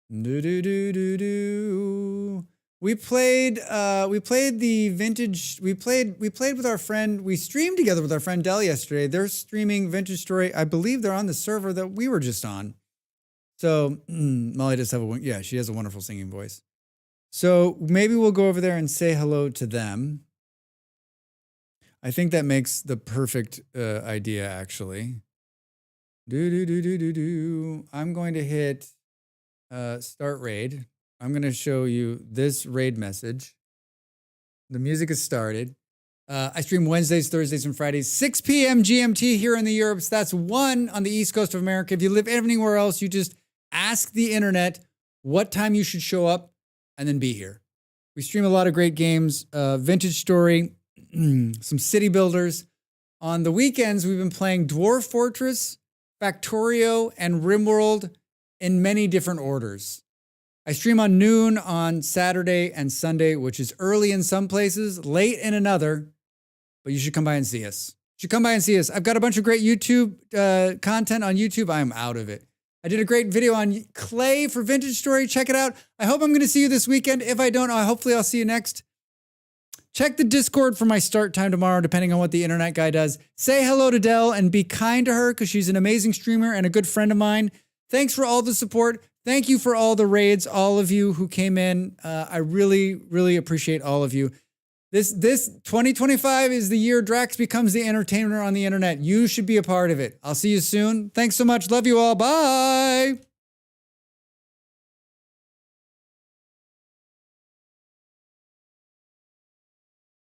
We played the vintage. We played with our friend. We streamed together with our friend Dell yesterday. They're streaming Vintage Story. I believe they're on the server that we were just on. So Molly does have she has a wonderful singing voice. So maybe we'll go over there and say hello to them. I think that makes the perfect idea, actually. I'm going to hit start raid. I'm going to show you this raid message. The music has started. I stream Wednesdays, Thursdays, and Fridays, 6 p.m. GMT here in the Europes. That's 1 on the East Coast of America. If you live anywhere else, you just ask the internet what time you should show up and then be here. We stream a lot of great games, Vintage Story, some city builders. On the weekends, we've been playing Dwarf Fortress, Factorio, and RimWorld in many different orders. I stream on noon on Saturday and Sunday, which is early in some places, late in another, but you should come by and see us. I've got a bunch of great YouTube content on YouTube. I'm out of it. I did a great video on clay for Vintage Story. Check it out. I hope I'm going to see you this weekend. If I don't, hopefully I'll see you next. Check the Discord for my start time tomorrow, depending on what the internet guy does. Say hello to Dell and be kind to her because she's an amazing streamer and a good friend of mine. Thanks for all the support. Thank you for all the raids, all of you who came in. I really, really appreciate all of you. This 2025 is the year Drax becomes the entertainer on the internet. You should be a part of it. I'll see you soon. Thanks so much. Love you all. Bye.